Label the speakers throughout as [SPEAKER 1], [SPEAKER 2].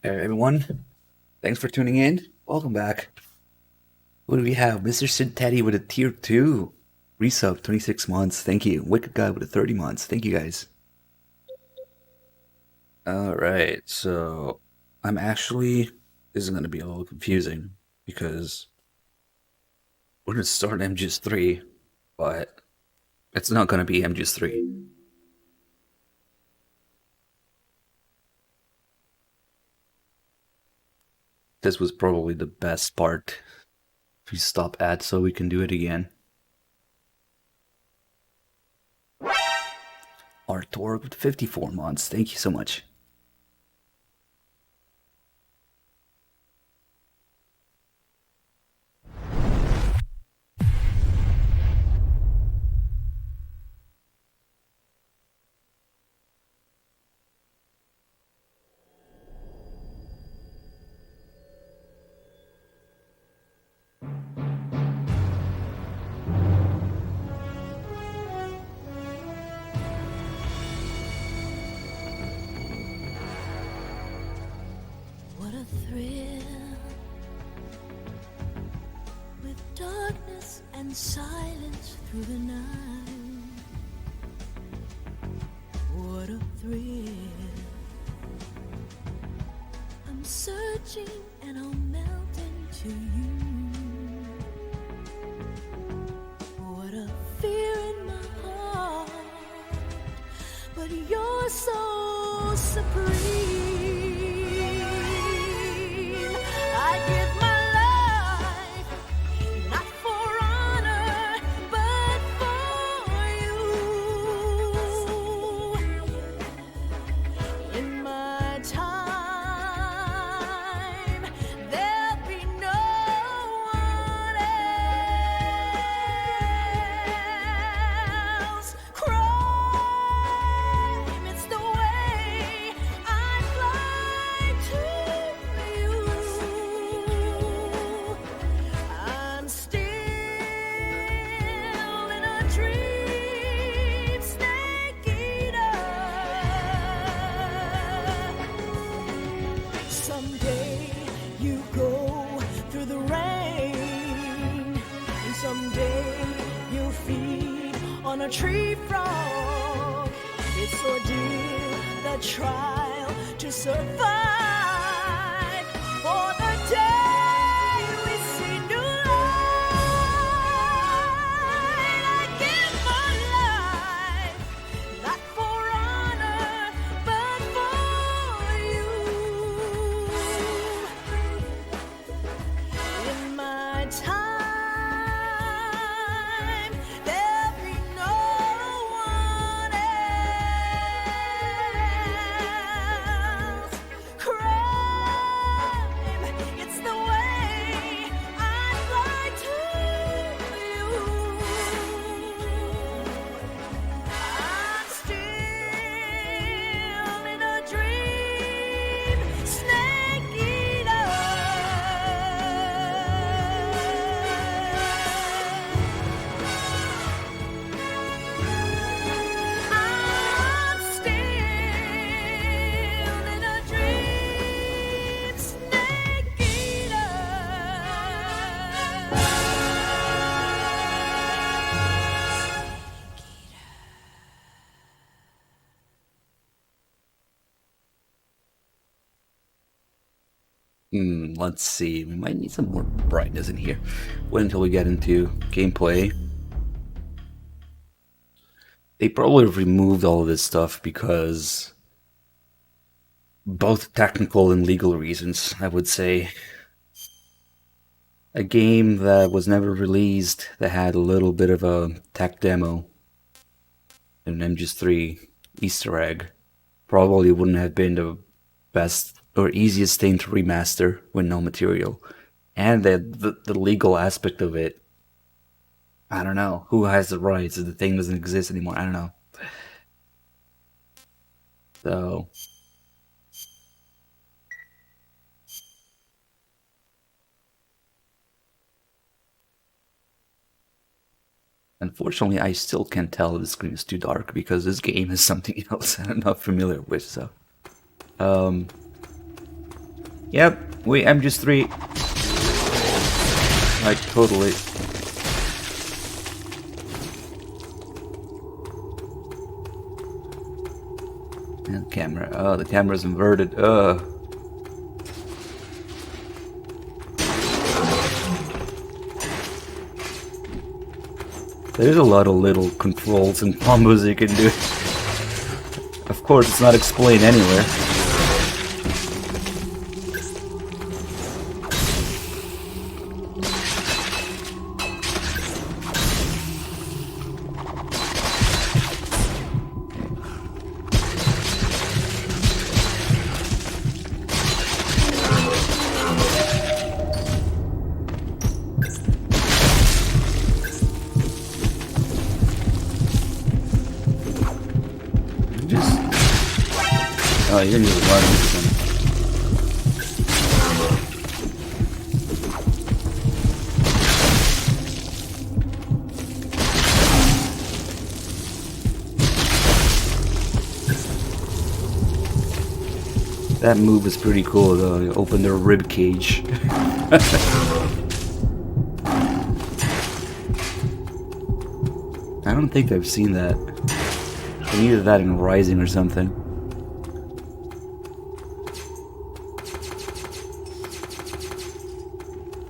[SPEAKER 1] Hey everyone, thanks for tuning in. Welcome back. What do we have? Mr. Sid Teddy with a tier 2. Resub, 26 months. Thank you. Wicked Guy with a 30 months. Thank you guys. Alright, so this is going to be a little confusing because we're going to start MGS3, but it's not going to be MGS3. This was probably the best part. If you stop ads so we can do it again. Artwork with 54 months. Thank you so much.
[SPEAKER 2] What a thrill, with darkness and silence through the night. What a thrill, I'm searching and I'll melt into you. What a fear in my heart, but you're so supreme. I give my life, not for honor, but for you. In my time, there'll be no one else. Crime, it's the way I fly to you. I'm still in a dream, snake eater. Someday you go through the rain, and someday you'll feed on a tree frog. It's ordeal, the trial to survive for the day we see new light. I give my life, not for honor, but for you. In my time, there'll be no one else. Crime, it's the way I fly to you. I'm still in a dream, snake eater. I'm still in a dream, snake eater.
[SPEAKER 1] Let's see. We might need some more brightness in here. Wait until we get into gameplay. They probably removed all of this stuff because both technical and legal reasons, I would say. A game that was never released that had a little bit of a tech demo in MGS3 Easter egg probably wouldn't have been the best or easiest thing to remaster with no material. And the legal aspect of it, I don't know. Who has the rights if the thing doesn't exist anymore? I don't know. So, unfortunately, I still can't tell if the screen is too dark because this game is something else I'm not familiar with. So, Yep, we MGS3. Like, totally. And camera. Oh, the camera's inverted. There's a lot of little controls and combos you can do. Of course, it's not explained anywhere. Oh, you didn't even run into them. That move is pretty cool though. You open their rib cage. I don't think I've seen that. Either that in Rising or something.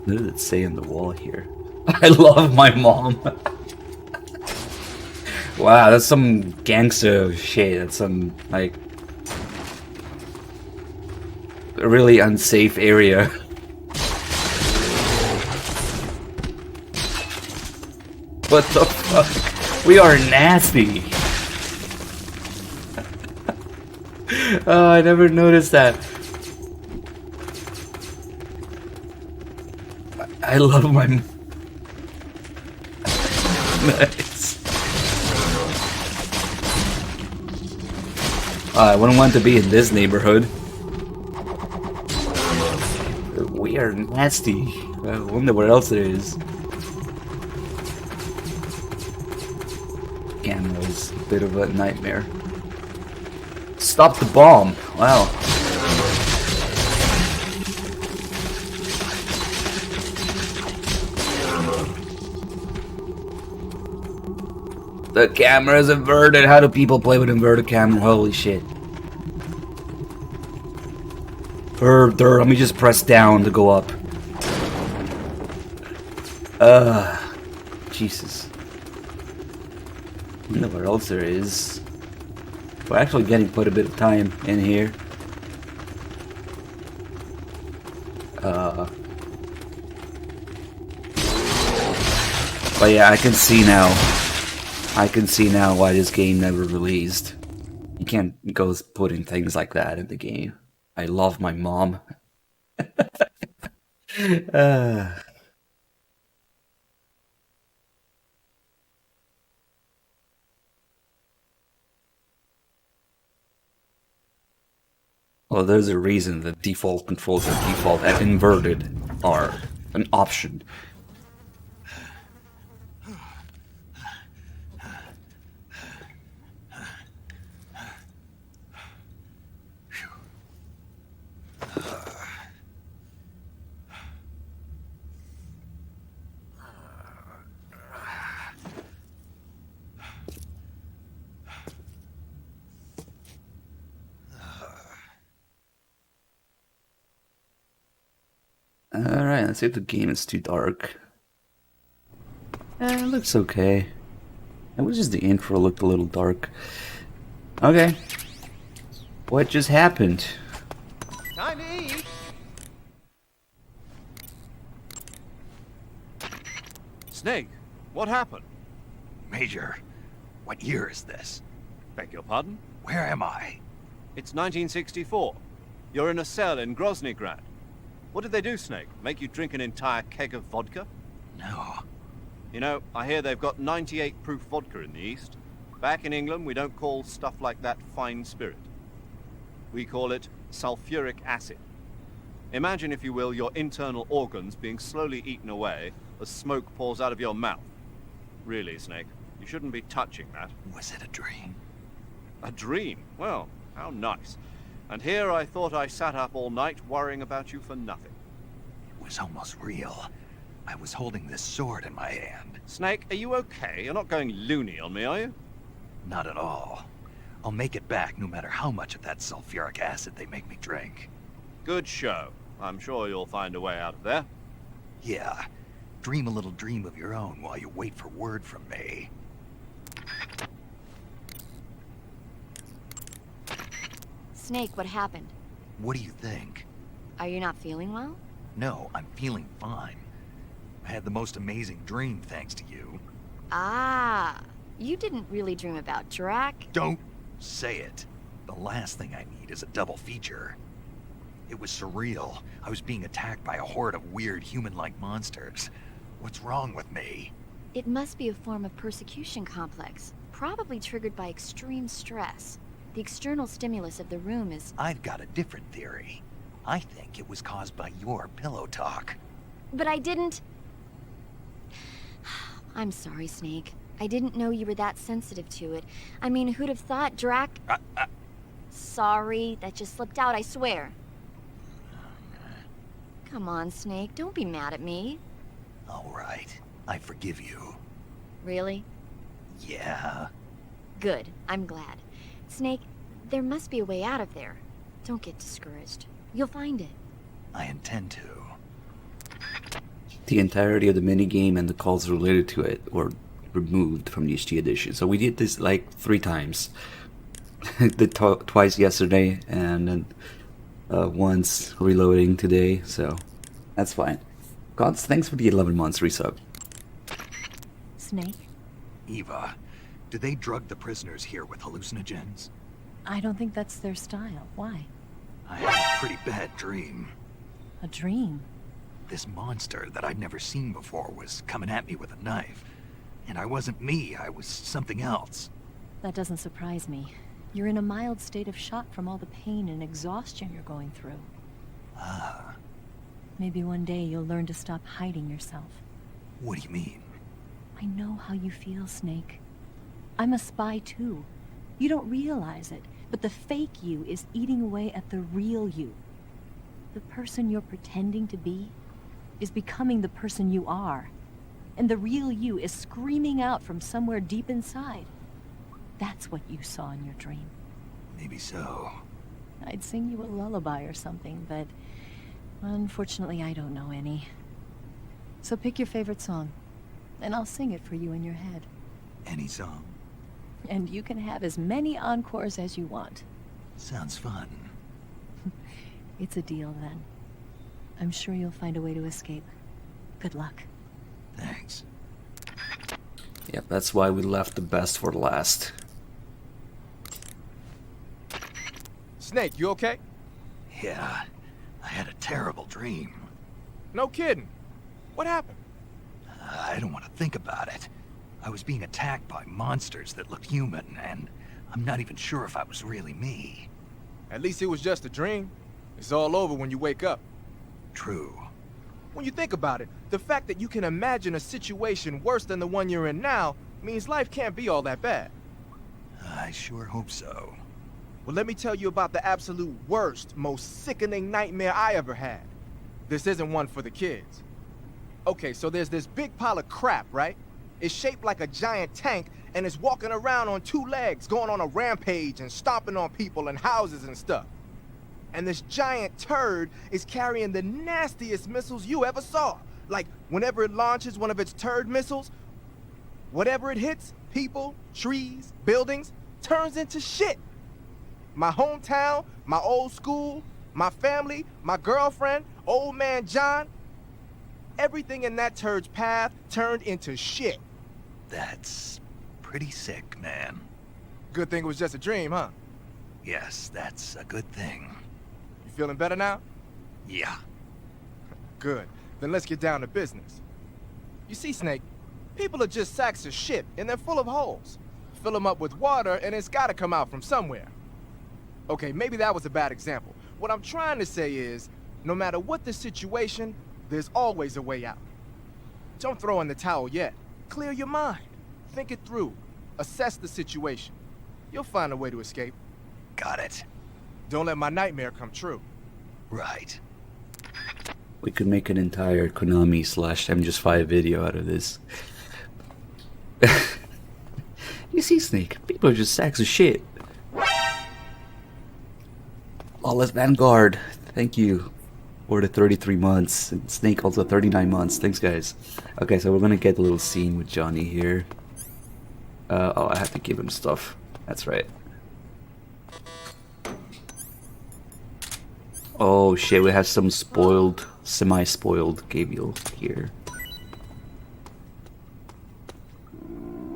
[SPEAKER 1] What did it say on the wall here? I love my mom. Wow, that's some gangster shit. That's some, like, a really unsafe area. What the fuck? We are nasty. Oh, I never noticed that. I love my... Nice. I wouldn't want to be in this neighborhood. We are nasty. I wonder where else it is. Camera's a bit of a nightmare. Stop the bomb! Wow. The camera's inverted. How do people play with inverted camera? Holy shit. Let me just press down to go up. Jesus. I don't know where else there is. We're actually getting quite a bit of time in here. But yeah, I can see now. I can see now why this game never released. You can't go putting things like that in the game. I love my mom. Well, there's a reason the default controls are default and inverted are an option. Alright, let's see if the game is too dark. It looks okay. It was just the intro looked a little dark. Okay. What just happened?
[SPEAKER 3] Time to eat.
[SPEAKER 4] Snake, what happened?
[SPEAKER 3] Major, what year is this?
[SPEAKER 4] Beg your pardon?
[SPEAKER 3] Where am I?
[SPEAKER 4] It's 1964. You're in a cell in Groznygrad. What did they do, Snake? Make you drink an entire keg of vodka?
[SPEAKER 3] No.
[SPEAKER 4] You know, I hear they've got 98 proof vodka in the East. Back in England, we don't call stuff like that fine spirit. We call it sulfuric acid. Imagine, if you will, your internal organs being slowly eaten away as smoke pours out of your mouth. Really, Snake, you shouldn't be touching that.
[SPEAKER 3] Was it a dream?
[SPEAKER 4] A dream? Well, how nice. And here I thought I sat up all night worrying about you for nothing.
[SPEAKER 3] It was almost real. I was holding this sword in my hand.
[SPEAKER 4] Snake, are you okay? You're not going loony on me, are you?
[SPEAKER 3] Not at all. I'll make it back no matter how much of that sulfuric acid they make me drink.
[SPEAKER 4] Good show. I'm sure you'll find a way out of there.
[SPEAKER 3] Yeah. Dream a little dream of your own while you wait for word from me.
[SPEAKER 5] Snake, what happened?
[SPEAKER 3] What do you think?
[SPEAKER 5] Are you not feeling well?
[SPEAKER 3] No, I'm feeling fine. I had the most amazing dream thanks to you.
[SPEAKER 5] Ah, you didn't really dream about Drac.
[SPEAKER 3] Don't say it. The last thing I need is a double feature. It was surreal. I was being attacked by a horde of weird human-like monsters. What's wrong with me?
[SPEAKER 5] It must be a form of persecution complex, probably triggered by extreme stress. The external stimulus of the room is...
[SPEAKER 3] I've got a different theory. I think it was caused by your pillow talk.
[SPEAKER 5] But I didn't... I'm sorry, Snake. I didn't know you were that sensitive to it. I mean, who'd have thought Drac... Sorry, that just slipped out, I swear. Come on, Snake, don't be mad at me.
[SPEAKER 3] All right, I forgive you.
[SPEAKER 5] Really?
[SPEAKER 3] Yeah.
[SPEAKER 5] Good, I'm glad. Snake, there must be a way out of there. Don't get discouraged. You'll find it.
[SPEAKER 3] I intend to.
[SPEAKER 1] The entirety of the minigame and the calls related to it were removed from the HD edition. So we did this like 3 times. Did twice yesterday and then once reloading today, so that's fine. Gods, thanks for the 11 months resub.
[SPEAKER 6] Snake?
[SPEAKER 3] Eva, do they drug the prisoners here with hallucinogens?
[SPEAKER 6] I don't think that's their style. Why?
[SPEAKER 3] I had a pretty bad dream.
[SPEAKER 6] A dream?
[SPEAKER 3] This monster that I'd never seen before was coming at me with a knife. And I wasn't me, I was something else.
[SPEAKER 6] That doesn't surprise me. You're in a mild state of shock from all the pain and exhaustion you're going through.
[SPEAKER 3] Ah,
[SPEAKER 6] Maybe one day you'll learn to stop hiding yourself.
[SPEAKER 3] what do you mean?
[SPEAKER 6] I know how you feel, Snake. I'm a spy too. You don't realize it, but the fake you is eating away at the real you. The person you're pretending to be is becoming the person you are. And the real you is screaming out from somewhere deep inside. That's what you saw in your dream.
[SPEAKER 3] Maybe so.
[SPEAKER 6] I'd sing you a lullaby or something, but unfortunately I don't know any. So pick your favorite song, and I'll sing it for you in your head.
[SPEAKER 3] Any song?
[SPEAKER 6] And you can have as many encores as you want.
[SPEAKER 3] Sounds fun.
[SPEAKER 6] It's a deal then. I'm sure you'll find a way to escape. Good luck.
[SPEAKER 3] Thanks.
[SPEAKER 1] Yep, that's why we left the best for last.
[SPEAKER 7] Snake, you okay?
[SPEAKER 3] Yeah, I had a terrible dream.
[SPEAKER 7] No kidding. What happened?
[SPEAKER 3] I don't want to think about it. I was being attacked by monsters that looked human, and I'm not even sure if I was really me.
[SPEAKER 7] At least it was just a dream. It's all over when you wake up.
[SPEAKER 3] True.
[SPEAKER 7] When you think about it, the fact that you can imagine a situation worse than the one you're in now means life can't be all that bad.
[SPEAKER 3] I sure hope so.
[SPEAKER 7] Well, let me tell you about the absolute worst, most sickening nightmare I ever had. This isn't one for the kids. Okay, so there's this big pile of crap, right? It's shaped like a giant tank, and it's walking around on 2 legs, going on a rampage and stomping on people and houses and stuff. And this giant turd is carrying the nastiest missiles you ever saw. Like, whenever it launches one of its turd missiles, whatever it hits, people, trees, buildings, turns into shit. My hometown, my old school, my family, my girlfriend, old man John, everything in that turd's path turned into shit.
[SPEAKER 3] That's pretty sick, man.
[SPEAKER 7] Good thing it was just a dream, huh?
[SPEAKER 3] Yes, that's a good thing.
[SPEAKER 7] You feeling better now?
[SPEAKER 3] Yeah.
[SPEAKER 7] Good. Then let's get down to business. You see, Snake, people are just sacks of shit, and they're full of holes. Fill them up with water, and it's gotta come out from somewhere. Okay, maybe that was a bad example. What I'm trying to say is, no matter what the situation, there's always a way out. Don't throw in the towel yet. Clear your mind. Think it through. Assess the situation. You'll find a way to escape.
[SPEAKER 3] Got it.
[SPEAKER 7] Don't let my nightmare come true.
[SPEAKER 3] Right.
[SPEAKER 1] We could make an entire Konami slash MGS5 video out of this. You see, Snake, people are just sacks of shit. Lawless Vanguard, thank you for the 33 months. And Snake also 39 months. Thanks, guys. Okay, so we're gonna get a little scene with Johnny here. Oh, I have to give him stuff. That's right. Oh shit, we have some spoiled, semi-spoiled Gabriel here.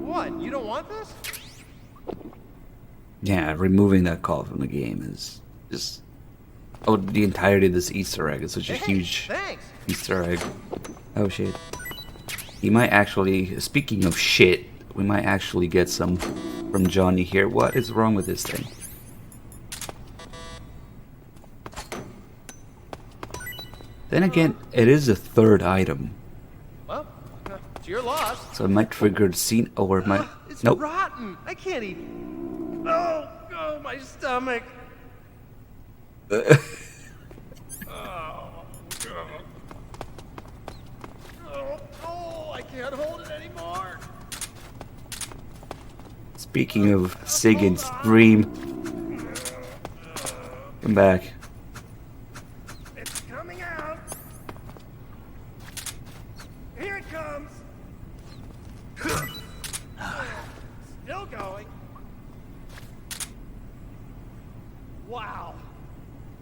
[SPEAKER 8] What? You don't want this?
[SPEAKER 1] Yeah, removing that call from the game is just... Oh, the entirety of this Easter egg is such a huge
[SPEAKER 8] Thanks.
[SPEAKER 1] Easter egg. Oh shit. He might actually, speaking of shit, we might actually get some from Johnny here. What is wrong with this thing? Then again, it is a third item,
[SPEAKER 8] Well, it's your loss.
[SPEAKER 1] so it might trigger the scene, or it might...
[SPEAKER 8] It's
[SPEAKER 1] Nope.
[SPEAKER 8] rotten. I can't eat. Oh, my stomach. Oh, I can't hold it anymore.
[SPEAKER 1] Speaking of Sig and Scream, come back.
[SPEAKER 8] It's coming out. Here it comes. Still going. Wow.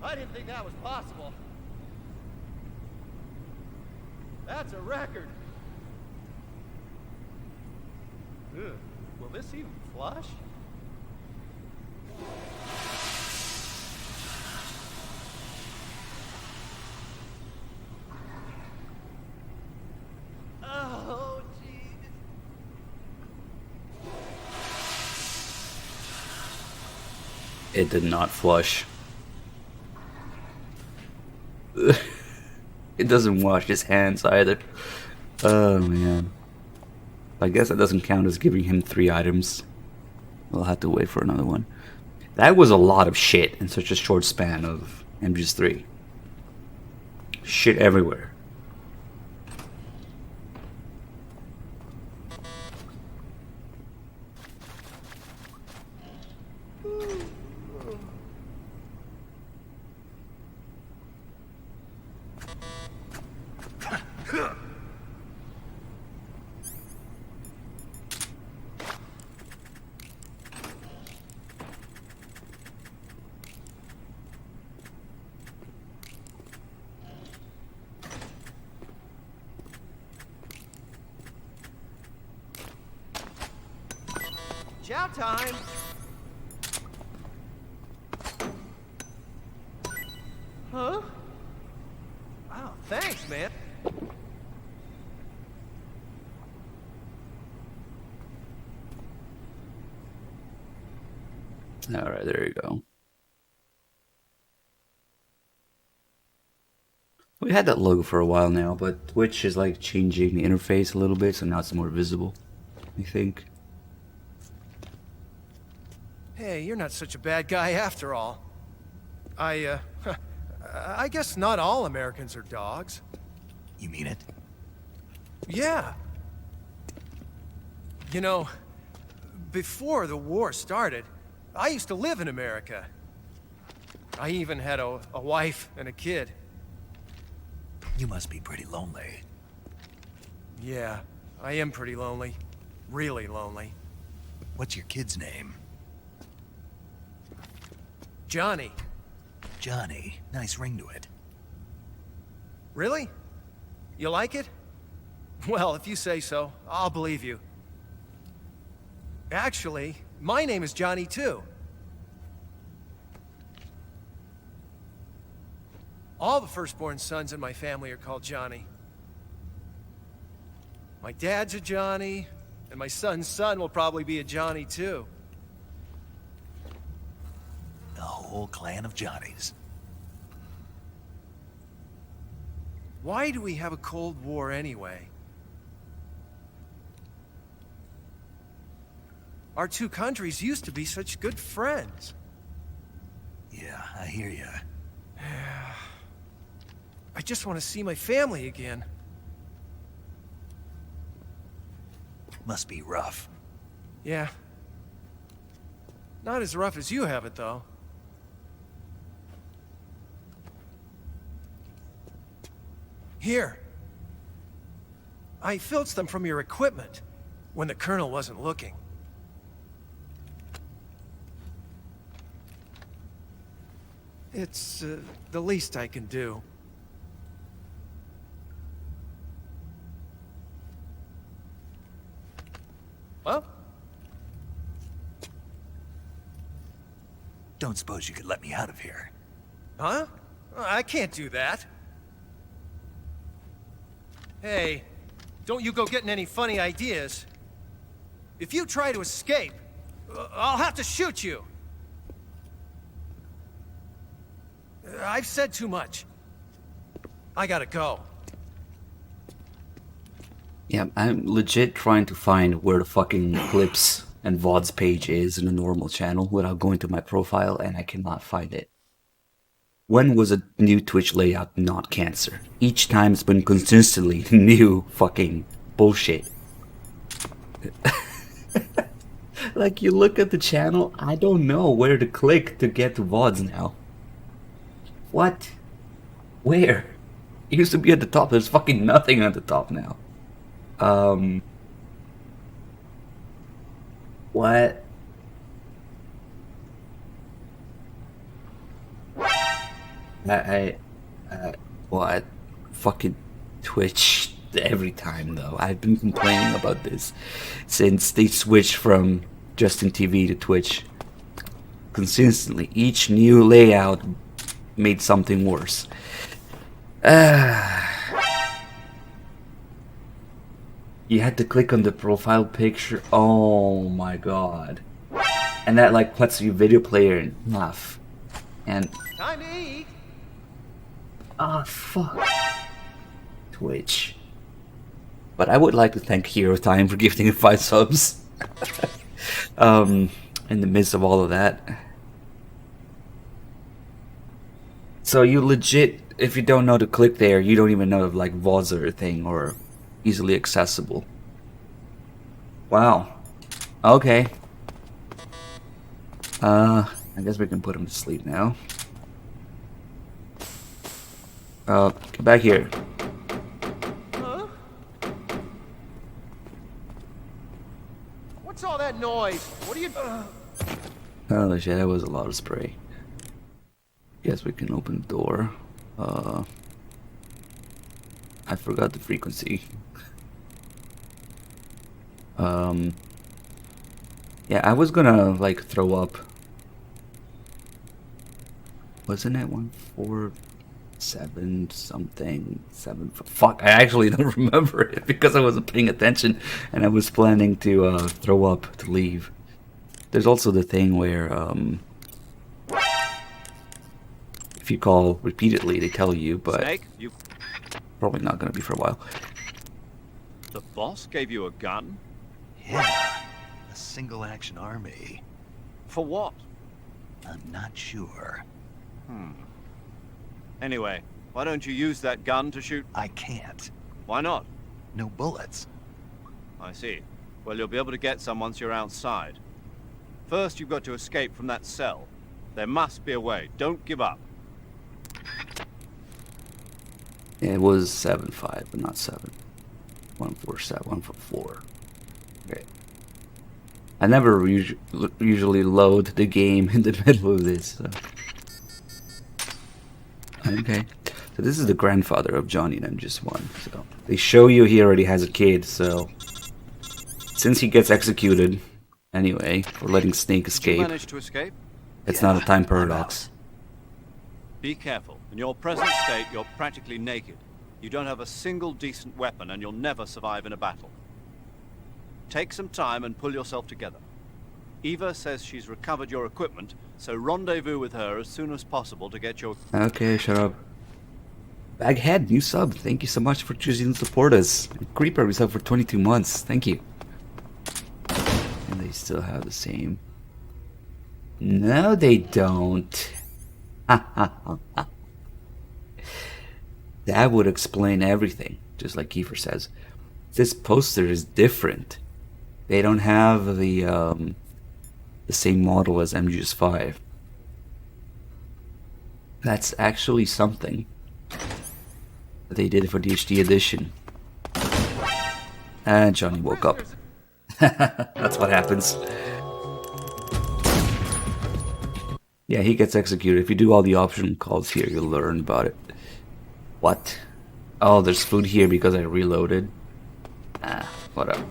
[SPEAKER 8] I didn't think that was possible. That's a record. Ugh. Will this even flush? Oh, jeez.
[SPEAKER 1] It did not flush. It doesn't wash his hands either. Oh man. I guess that doesn't count as giving him 3 items. We'll have to wait for another one. That was a lot of shit in such a short span of MGS3. Shit everywhere.
[SPEAKER 8] Chow time. Huh? Wow, thanks, man.
[SPEAKER 1] Alright, there you go. We had that logo for a while now, but Twitch is like changing the interface a little bit, so now it's more visible, I think.
[SPEAKER 8] Hey, you're not such a bad guy after all. I guess not all Americans are dogs.
[SPEAKER 3] You mean it?
[SPEAKER 8] Yeah. You know, before the war started, I used to live in America. I even had a wife and a kid.
[SPEAKER 3] You must be pretty lonely.
[SPEAKER 8] Yeah, I am pretty lonely. Really lonely.
[SPEAKER 3] What's your kid's name?
[SPEAKER 8] Johnny.
[SPEAKER 3] Johnny. Nice ring to it.
[SPEAKER 8] Really? You like it? Well, if you say so, I'll believe you. Actually, my name is Johnny too. All the firstborn sons in my family are called Johnny. My dad's a Johnny, and my son's son will probably be a Johnny too.
[SPEAKER 3] The whole clan of Johnnies.
[SPEAKER 8] Why do we have a Cold War anyway? Our two countries used to be such good friends.
[SPEAKER 3] Yeah, I hear ya.
[SPEAKER 8] I just want to see my family again.
[SPEAKER 3] Must be rough.
[SPEAKER 8] Yeah. Not as rough as you have it, though. Here. I filched them from your equipment when the Colonel wasn't looking. It's the least I can do. Well,
[SPEAKER 3] Don't suppose you could let me out of here?
[SPEAKER 8] huh? I can't do that. Hey, don't you go getting any funny ideas. If you try to escape, I'll have to shoot you. I've said too much. I gotta go.
[SPEAKER 1] Yeah, I'm legit trying to find where the fucking clips and VODs page is in a normal channel without going to my profile, and I cannot find it. When was a new Twitch layout not cancer? Each time it's been consistently new fucking bullshit. Like, you look at the channel, I don't know where to click to get to VODs now. What? Where? It used to be at the top, there's fucking nothing at the top now. What? What? Fucking Twitch every time, though. I've been complaining about this since they switched from Justin TV to Twitch. Consistently, each new layout made something worse. You had to click on the profile picture. Oh my god. And that like puts your video player in half. And
[SPEAKER 8] Time to eat.
[SPEAKER 1] ah, fuck. Twitch. But I would like to thank Hero Time for gifting 5 subs. In the midst of all of that. So you legit, if you don't know to click there, you don't even know if like VODs are a thing or easily accessible. Wow. Okay. I guess we can put him to sleep now. Get back here.
[SPEAKER 8] Huh? What's all that noise? What are you...
[SPEAKER 1] Oh shit, that was a lot of spray. Guess we can open the door. I forgot the frequency. Yeah, I was gonna like throw up. Wasn't it 147 something 7? Fuck, I actually don't remember it because I wasn't paying attention and I was planning to throw up to leave. There's also the thing where if you call repeatedly, they tell you, but
[SPEAKER 4] Snake, you...
[SPEAKER 1] probably not gonna be for a while.
[SPEAKER 4] The boss gave you a gun?
[SPEAKER 3] Yeah, a single-action army.
[SPEAKER 4] For what?
[SPEAKER 3] I'm not sure.
[SPEAKER 4] Anyway, why don't you use that gun to shoot...
[SPEAKER 3] I can't.
[SPEAKER 4] Why not?
[SPEAKER 3] No bullets.
[SPEAKER 4] I see. Well, you'll be able to get some once you're outside. First, you've got to escape from that cell. There must be a way. Don't give up.
[SPEAKER 1] It was 7.5, but not 7. 147, 144. Okay. I never usually load the game in the middle of this. So. Okay. So this is the grandfather of Johnny and MGS1. So they show you he already has a kid. So since he gets executed anyway for letting Snake
[SPEAKER 4] Did you
[SPEAKER 1] escape,
[SPEAKER 4] manage to escape?
[SPEAKER 1] it's
[SPEAKER 3] Yeah,
[SPEAKER 1] not a time
[SPEAKER 3] I'm
[SPEAKER 1] paradox.
[SPEAKER 4] Be careful. In your present state, you're practically naked. You don't have a single decent weapon, and you'll never survive in a battle. Take some time and pull yourself together. Eva says she's recovered your equipment, so rendezvous with her as soon as possible to get your...
[SPEAKER 1] Okay, shut up. Baghead, new sub. Thank you so much for choosing to support us. Creeper, we sub for 22 months. Thank you. And they still have the same. No, they don't. That would explain everything, just like Kiefer says. This poster is different. They don't have the same model as MGS5. That's actually something that they did for the HD edition. And Johnny woke up. That's what happens. Yeah, he gets executed. If you do all the optional calls here, you'll learn about it. What? Oh, there's food here because I reloaded. Ah, whatever.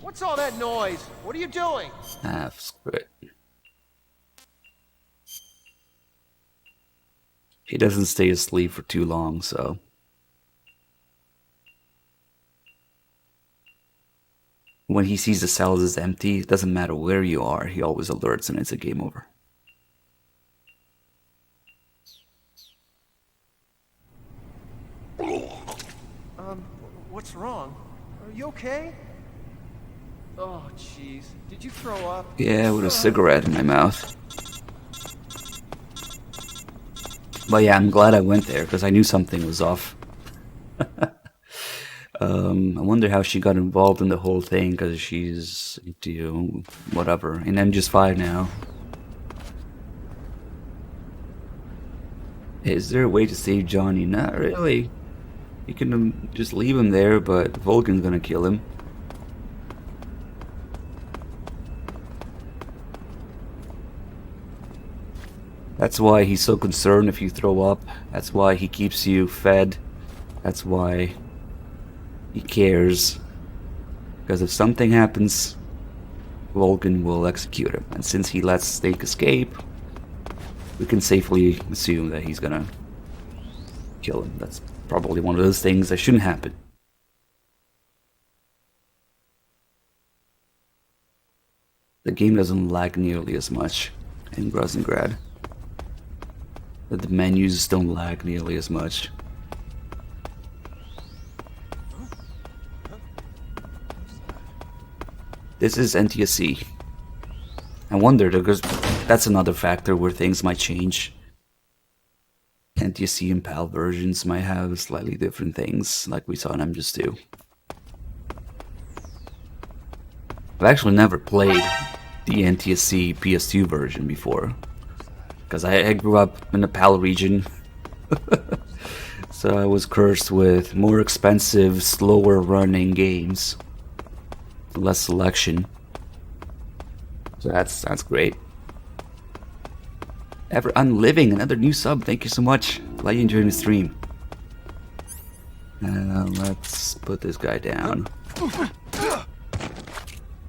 [SPEAKER 8] What's all that noise? What are you doing?
[SPEAKER 1] Ah, screw it. He doesn't stay asleep for too long, so... When he sees the cells is empty, it doesn't matter where you are, he always alerts and it's a game over.
[SPEAKER 8] What's wrong? Are you okay? Oh, jeez. Did you throw up?
[SPEAKER 1] Yeah, with a cigarette in my mouth. But yeah, I'm glad I went there, because I knew something was off. I wonder how she got involved in the whole thing, because she's, whatever, in MGS5 now. Is there a way to save Johnny? Not really. You can just leave him there, but Vulcan's gonna kill him. That's why he's so concerned if you throw up. That's why he keeps you fed. That's why he cares. Because if something happens, Vulcan will execute him. And since he lets Snake escape, we can safely assume that he's gonna kill him. That's probably one of those things that shouldn't happen. The game doesn't lag nearly as much in Groznygrad. The menus don't lag nearly as much. This is NTSC. I wonder, because that's another factor where things might change. NTSC and PAL versions might have slightly different things, like we saw in MGS2. I've actually never played the NTSC PS2 version before, because I grew up in the PAL region, so I was cursed with more expensive, slower running games, less selection. So that's great. I'm living another new sub. Thank you so much. Glad you enjoyed the stream. Let's put this guy down.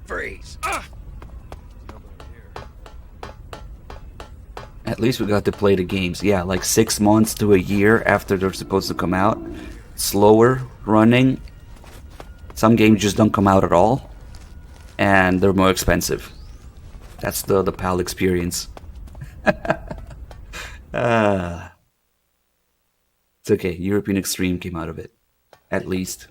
[SPEAKER 3] Freeze.
[SPEAKER 1] At least we got to play the games. Yeah, like 6 months to a year after they're supposed to come out. Slower running. Some games just don't come out at all. And they're more expensive. That's the PAL experience. It's okay. European Extreme came out of it. At least.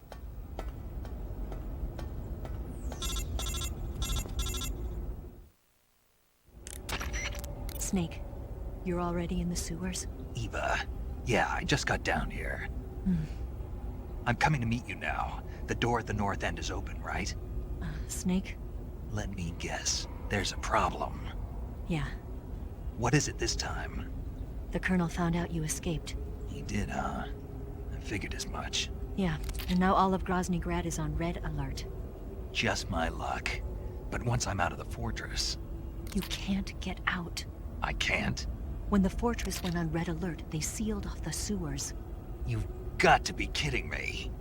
[SPEAKER 6] Snake, you're already in the sewers?
[SPEAKER 3] Eva. Yeah, I just got down here. I'm coming to meet you now. The door at the north end is open, right?
[SPEAKER 6] Snake?
[SPEAKER 3] Let me guess. There's a problem.
[SPEAKER 6] Yeah.
[SPEAKER 3] What is it this time?
[SPEAKER 6] The Colonel found out you escaped.
[SPEAKER 3] He did, huh? I figured as much.
[SPEAKER 6] Yeah, and now all of Groznygrad is on red alert.
[SPEAKER 3] Just my luck. But once I'm out of the fortress...
[SPEAKER 6] You can't get out.
[SPEAKER 3] I can't?
[SPEAKER 6] When the fortress went on red alert, they sealed off the sewers.
[SPEAKER 3] You've got to be kidding me.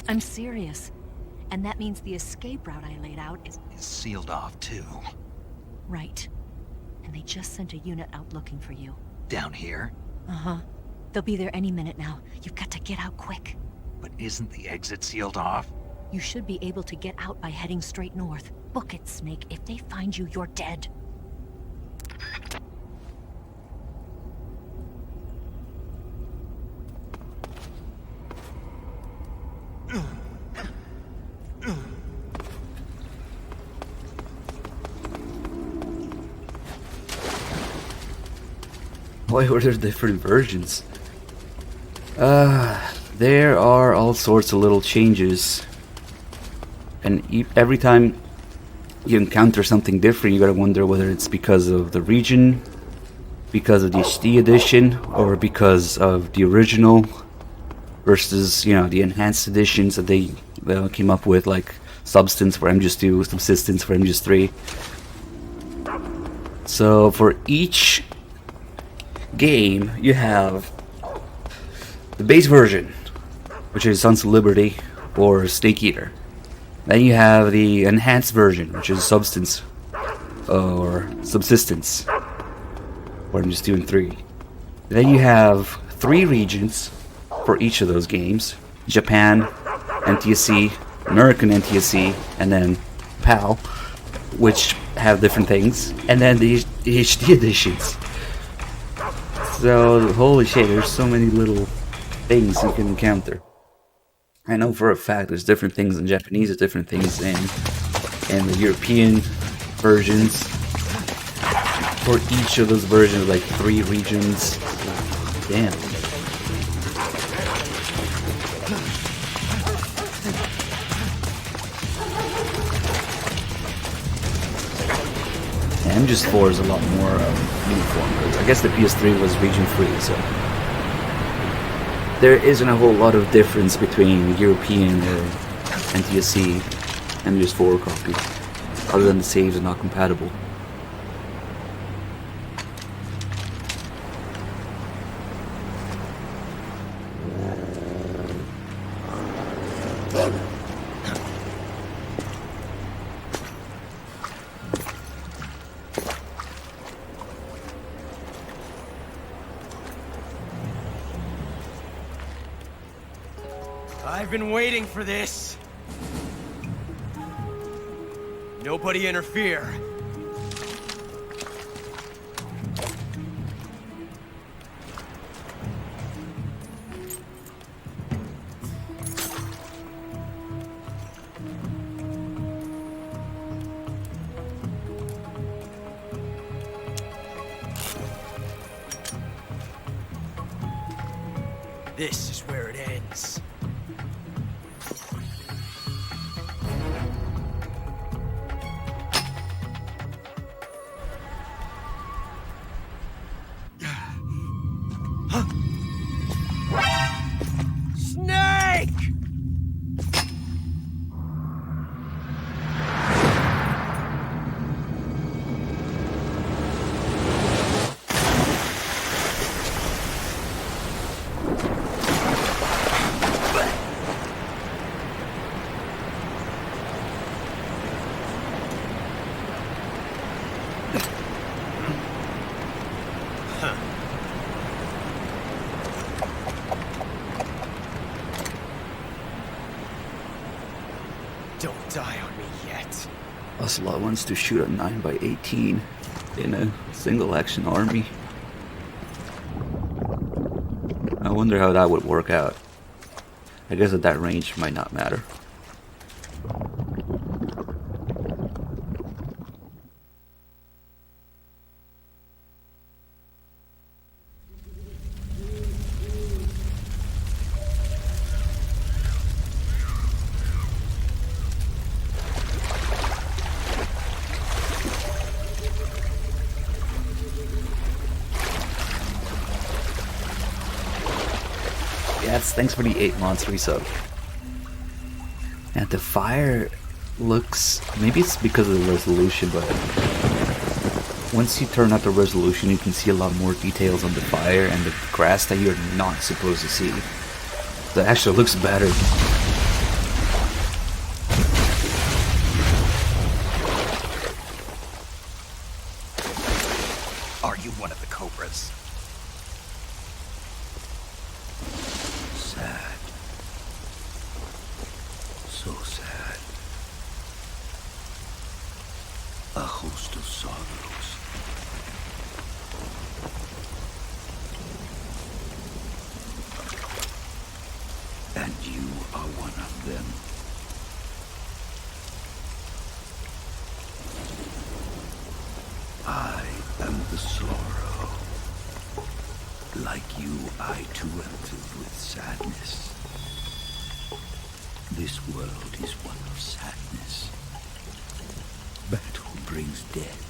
[SPEAKER 6] I'm serious. And that means the escape route I laid out is...
[SPEAKER 3] Is sealed off, too.
[SPEAKER 6] Right. And they just sent a unit out looking for you.
[SPEAKER 3] Down here?
[SPEAKER 6] Uh-huh. They'll be there any minute now. You've got to get out quick.
[SPEAKER 3] But isn't the exit sealed off?
[SPEAKER 6] You should be able to get out by heading straight north. Book it, Snake. If they find you, you're dead.
[SPEAKER 1] Why were there different versions? There are all sorts of little changes. And every time you encounter something different, you gotta wonder whether it's because of the region, because of the HD edition, or because of the original versus, you know, the enhanced editions that they came up with, like Substance for MGS2, Subsistence for MGS3. So for each game, you have the base version, which is Sons of Liberty or Snake Eater. Then you have the enhanced version, which is Substance or Subsistence, or MGS2 and 3. Then you have 3 regions for each of those games: Japan, NTSC, American NTSC, and then PAL, which have different things, and then the HD editions. So holy shit, there's so many little things you can encounter. I know for a fact there's different things in Japanese, there's different things in the European versions. For each of those versions, like 3 regions. Damn. MGS4 is a lot more uniform. I guess the PS3 was region free, so there isn't a whole lot of difference between European or NTSC and MGS4 copies, other than the saves are not compatible.
[SPEAKER 8] I've been waiting for this. Nobody interfere. This is where it ends. Snake! Don't die on me yet.
[SPEAKER 1] Ocelot wants to shoot a 9x18 in a single action army. I wonder how that would work out. I guess at that range might not matter. Yes, thanks for the 8 months resub. And the fire looks... maybe it's because of the resolution, but once you turn up the resolution, you can see a lot more details on the fire and the grass that you're not supposed to see. That actually looks better.
[SPEAKER 3] Are you one of the Cobras? Sad. So sad. A host of sorrows. And you are one of them. I am the sorrow.
[SPEAKER 9] Like you, I too am filled with sadness. This world is one of sadness. Battle brings death.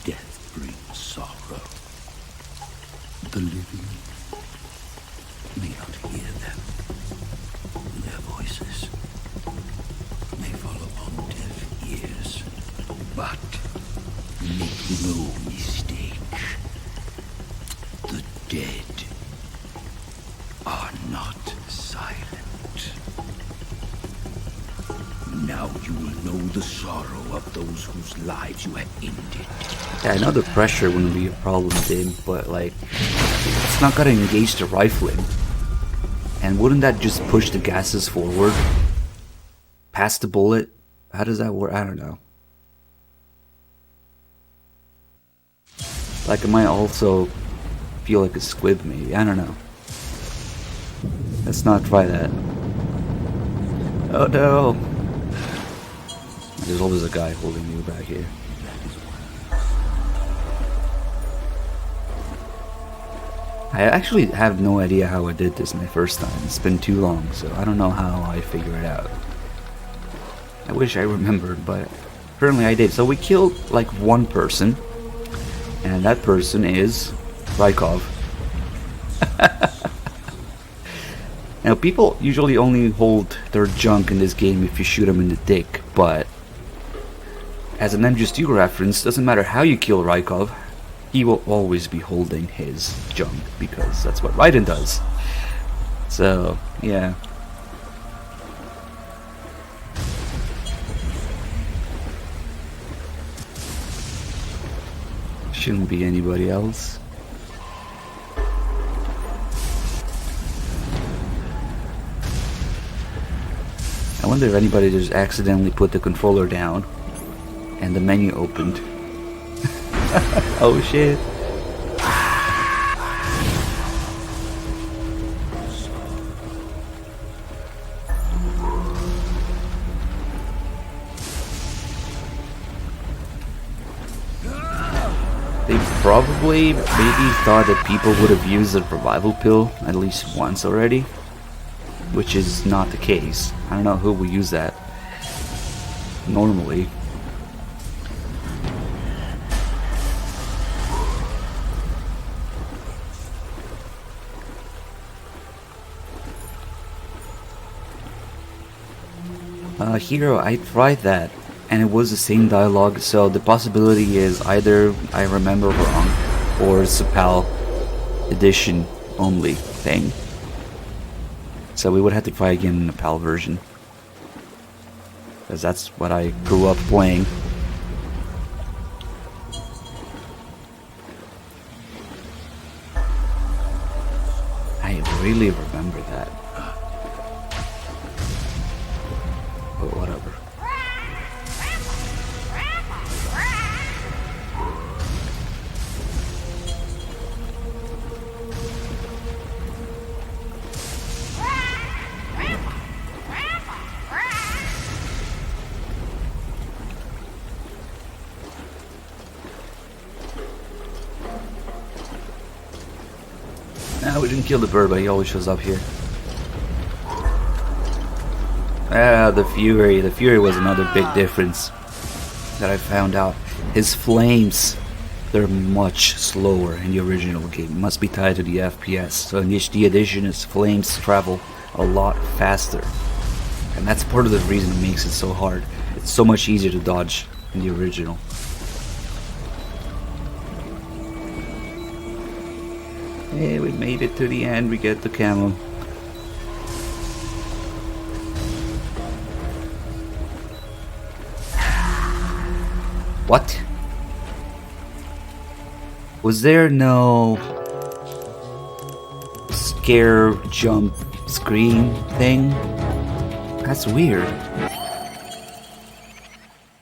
[SPEAKER 9] Death brings sorrow. The living may not hear them. Their voices may fall upon deaf ears. But make no mistake, the dead are not silent. Now you will know the sorrow of those whose lives you have ended.
[SPEAKER 1] Yeah, I know the pressure wouldn't be a problem, Dave, but like, it's not gonna engage the rifling. And wouldn't that just push the gases forward? Past the bullet? How does that work? I don't know. Like, it might also feel like a squib, maybe. I don't know. Let's not try that. Oh no! There's always a guy holding you back here. I actually have no idea how I did this my first time. It's been too long, so I don't know how I figured it out. I wish I remembered, but apparently I did. So we killed like one person, and that person is Rykov. Now, people usually only hold their junk in this game if you shoot them in the dick, but as an MGS3 reference, doesn't matter how you kill Rykov, he will always be holding his junk, because that's what Raiden does. So, yeah. Shouldn't be anybody else. I wonder if anybody just accidentally put the controller down and the menu opened. Oh shit. They probably maybe thought that people would have used the revival pill at least once already, which is not the case. I don't know who would use that normally. Hero, I tried that, and it was the same dialogue, so the possibility is either I remember wrong, or it's a PAL edition only thing. So we would have to try again in the PAL version, because that's what I grew up playing. I really remember that. But whatever. Nah, we didn't kill the bird, but he always shows up here. Ah, the Fury. The Fury was another big difference that I found out. His flames, they're much slower in the original game. It must be tied to the FPS. So in the HD edition, his flames travel a lot faster. And that's part of the reason it makes it so hard. It's so much easier to dodge in the original. Hey, we made it to the end. We get the camo. What? Was there no scare jump screen thing? That's weird.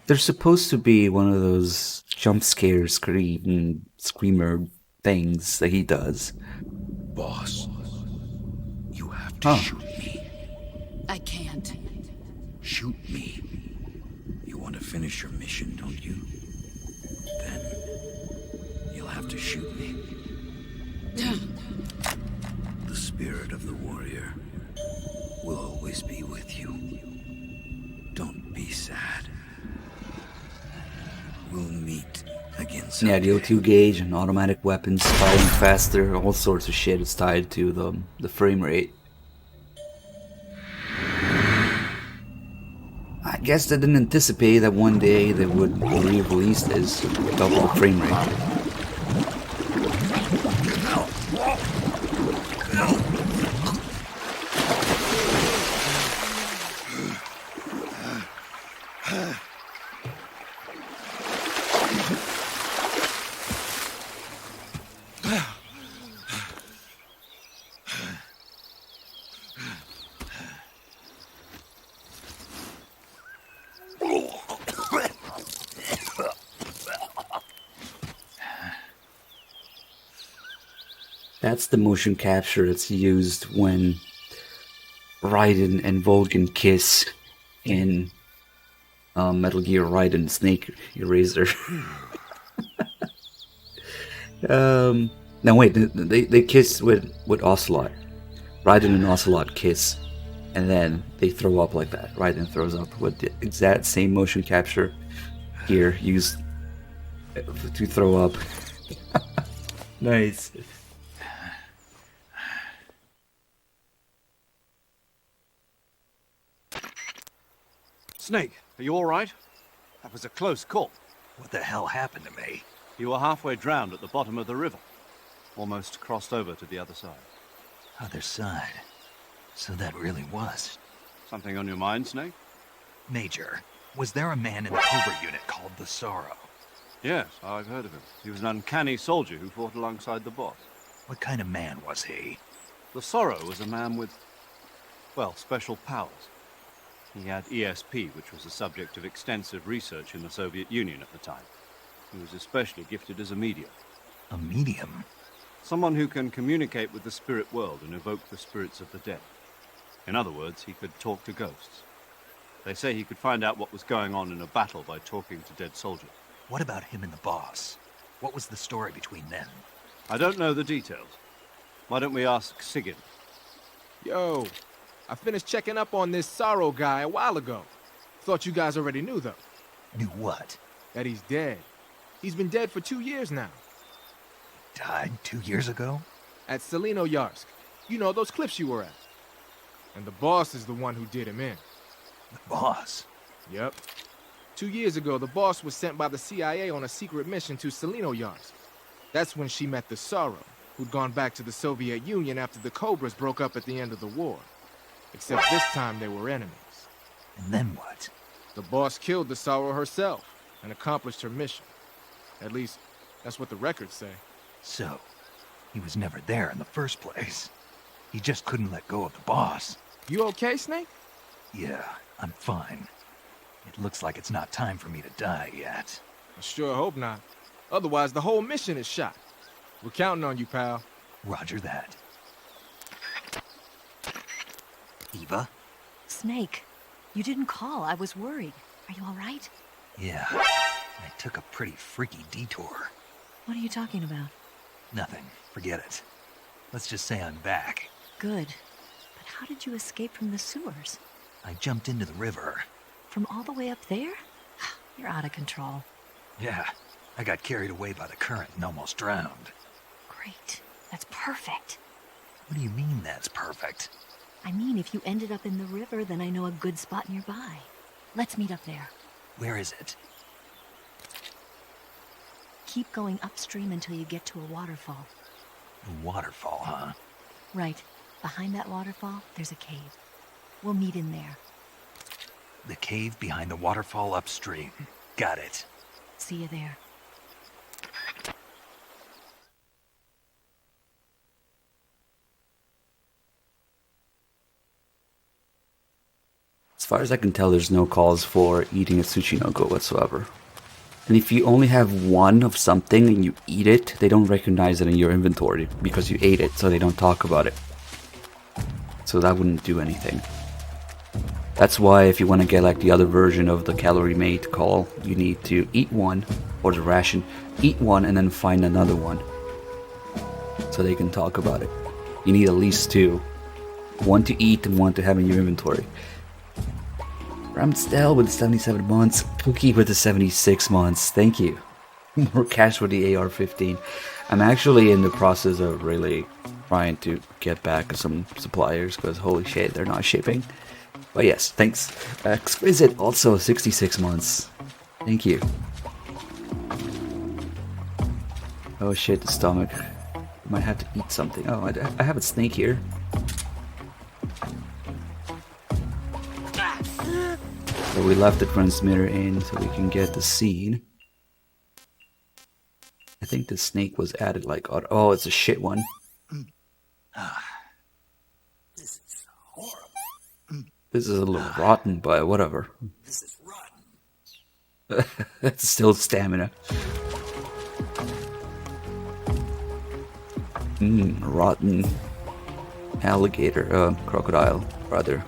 [SPEAKER 1] There's supposed to be one of those jump scare screamer things that he does.
[SPEAKER 9] Boss, you have to shoot me.
[SPEAKER 2] I can't.
[SPEAKER 9] Shoot me. You want to finish your mission, don't you? Then you'll have to shoot me. spirit of the warrior will always be with you. Don't be sad. We'll meet again someday.
[SPEAKER 1] Yeah, the O2 gauge and automatic weapons firing faster, all sorts of shit is tied to the frame rate. I guess they didn't anticipate that one day they would re-release this, double the frame rate. That's the motion capture that's used when Raiden and Vulcan kiss in Metal Gear Raiden Snake Eraser. Now wait, they kiss with Ocelot. Raiden and Ocelot kiss, and then they throw up like that. Raiden throws up with the exact same motion capture here used to throw up. Nice.
[SPEAKER 4] Snake, are you all right? That was a close call.
[SPEAKER 3] What the hell happened to me?
[SPEAKER 4] You were halfway drowned at the bottom of the river. Almost crossed over to the other side.
[SPEAKER 3] Other side. So that really was.
[SPEAKER 4] Something on your mind, Snake?
[SPEAKER 3] Major, was there a man in the Cobra unit called the Sorrow?
[SPEAKER 4] Yes, I've heard of him. He was an uncanny soldier who fought alongside the boss.
[SPEAKER 3] What kind of man was he?
[SPEAKER 4] The Sorrow was a man with, well, special powers. He had ESP, which was the subject of extensive research in the Soviet Union at the time. He was especially gifted as a medium.
[SPEAKER 3] A medium?
[SPEAKER 4] Someone who can communicate with the spirit world and evoke the spirits of the dead. In other words, he could talk to ghosts. They say he could find out what was going on in a battle by talking to dead soldiers.
[SPEAKER 3] What about him and the boss? What was the story between them?
[SPEAKER 4] I don't know the details. Why don't we ask Sigyn?
[SPEAKER 7] Yo, I finished checking up on this Sorrow guy a while ago. Thought you guys already knew, though.
[SPEAKER 3] Knew what?
[SPEAKER 7] That he's dead. He's been dead for 2 years now.
[SPEAKER 3] Died 2 years ago?
[SPEAKER 7] At Selino-Yarsk. You know, those cliffs you were at. And the boss is the one who did him in.
[SPEAKER 3] The boss?
[SPEAKER 7] Yep. 2 years ago, the boss was sent by the CIA on a secret mission to Selino-Yarsk. That's when she met the Sorrow, who'd gone back to the Soviet Union after the Cobras broke up at the end of the war. Except this time they were enemies.
[SPEAKER 3] And then what?
[SPEAKER 7] The boss killed the Sorrow herself and accomplished her mission. At least, that's what the records say.
[SPEAKER 3] So, he was never there in the first place. He just couldn't let go of the boss.
[SPEAKER 7] You okay, Snake?
[SPEAKER 3] Yeah, I'm fine. It looks like it's not time for me to die yet.
[SPEAKER 7] I sure hope not. Otherwise, the whole mission is shot. We're counting on you, pal.
[SPEAKER 3] Roger that. Eva?
[SPEAKER 6] Snake, you didn't call. I was worried. Are you all right?
[SPEAKER 3] Yeah, I took a pretty freaky detour.
[SPEAKER 6] What are you talking about?
[SPEAKER 3] Nothing. Forget it. Let's just say I'm back.
[SPEAKER 6] Good. But how did you escape from the sewers?
[SPEAKER 3] I jumped into the river.
[SPEAKER 6] From all the way up there? You're out of control.
[SPEAKER 3] Yeah, I got carried away by the current and almost drowned.
[SPEAKER 6] Great. That's perfect.
[SPEAKER 3] What do you mean that's perfect?
[SPEAKER 6] I mean, if you ended up in the river, then I know a good spot nearby. Let's meet up there.
[SPEAKER 3] Where is it?
[SPEAKER 6] Keep going upstream until you get to a waterfall.
[SPEAKER 3] A waterfall, huh?
[SPEAKER 6] Right. Behind that waterfall, there's a cave. We'll meet in there.
[SPEAKER 3] The cave behind the waterfall upstream. Got it.
[SPEAKER 6] See you there.
[SPEAKER 1] As far as I can tell, there's no cause for eating a Tsuchinoko whatsoever. And if you only have one of something and you eat it, they don't recognize it in your inventory because you ate it, so they don't talk about it. So that wouldn't do anything. That's why if you want to get like the other version of the calorie mate call, you need to eat one, or the ration, eat one and then find another one. So they can talk about it. You need at least 2. 1 to eat and 1 to have in your inventory. Ramsdale with the 77 months. Cookie with the 76 months. Thank you. More cash for the AR-15. I'm actually in the process of really trying to get back some suppliers because holy shit, they're not shipping. But yes, thanks. Exquisite also 66 months. Thank you. Oh shit, the stomach. Might have to eat something. Oh, I have a snake here. So we left the transmitter in so we can get the scene. I think the snake was added like, oh, it's a shit one.
[SPEAKER 9] This is horrible.
[SPEAKER 1] This is a little rotten, but whatever.
[SPEAKER 9] This is rotten.
[SPEAKER 1] That's still stamina. Rotten alligator, crocodile, rather.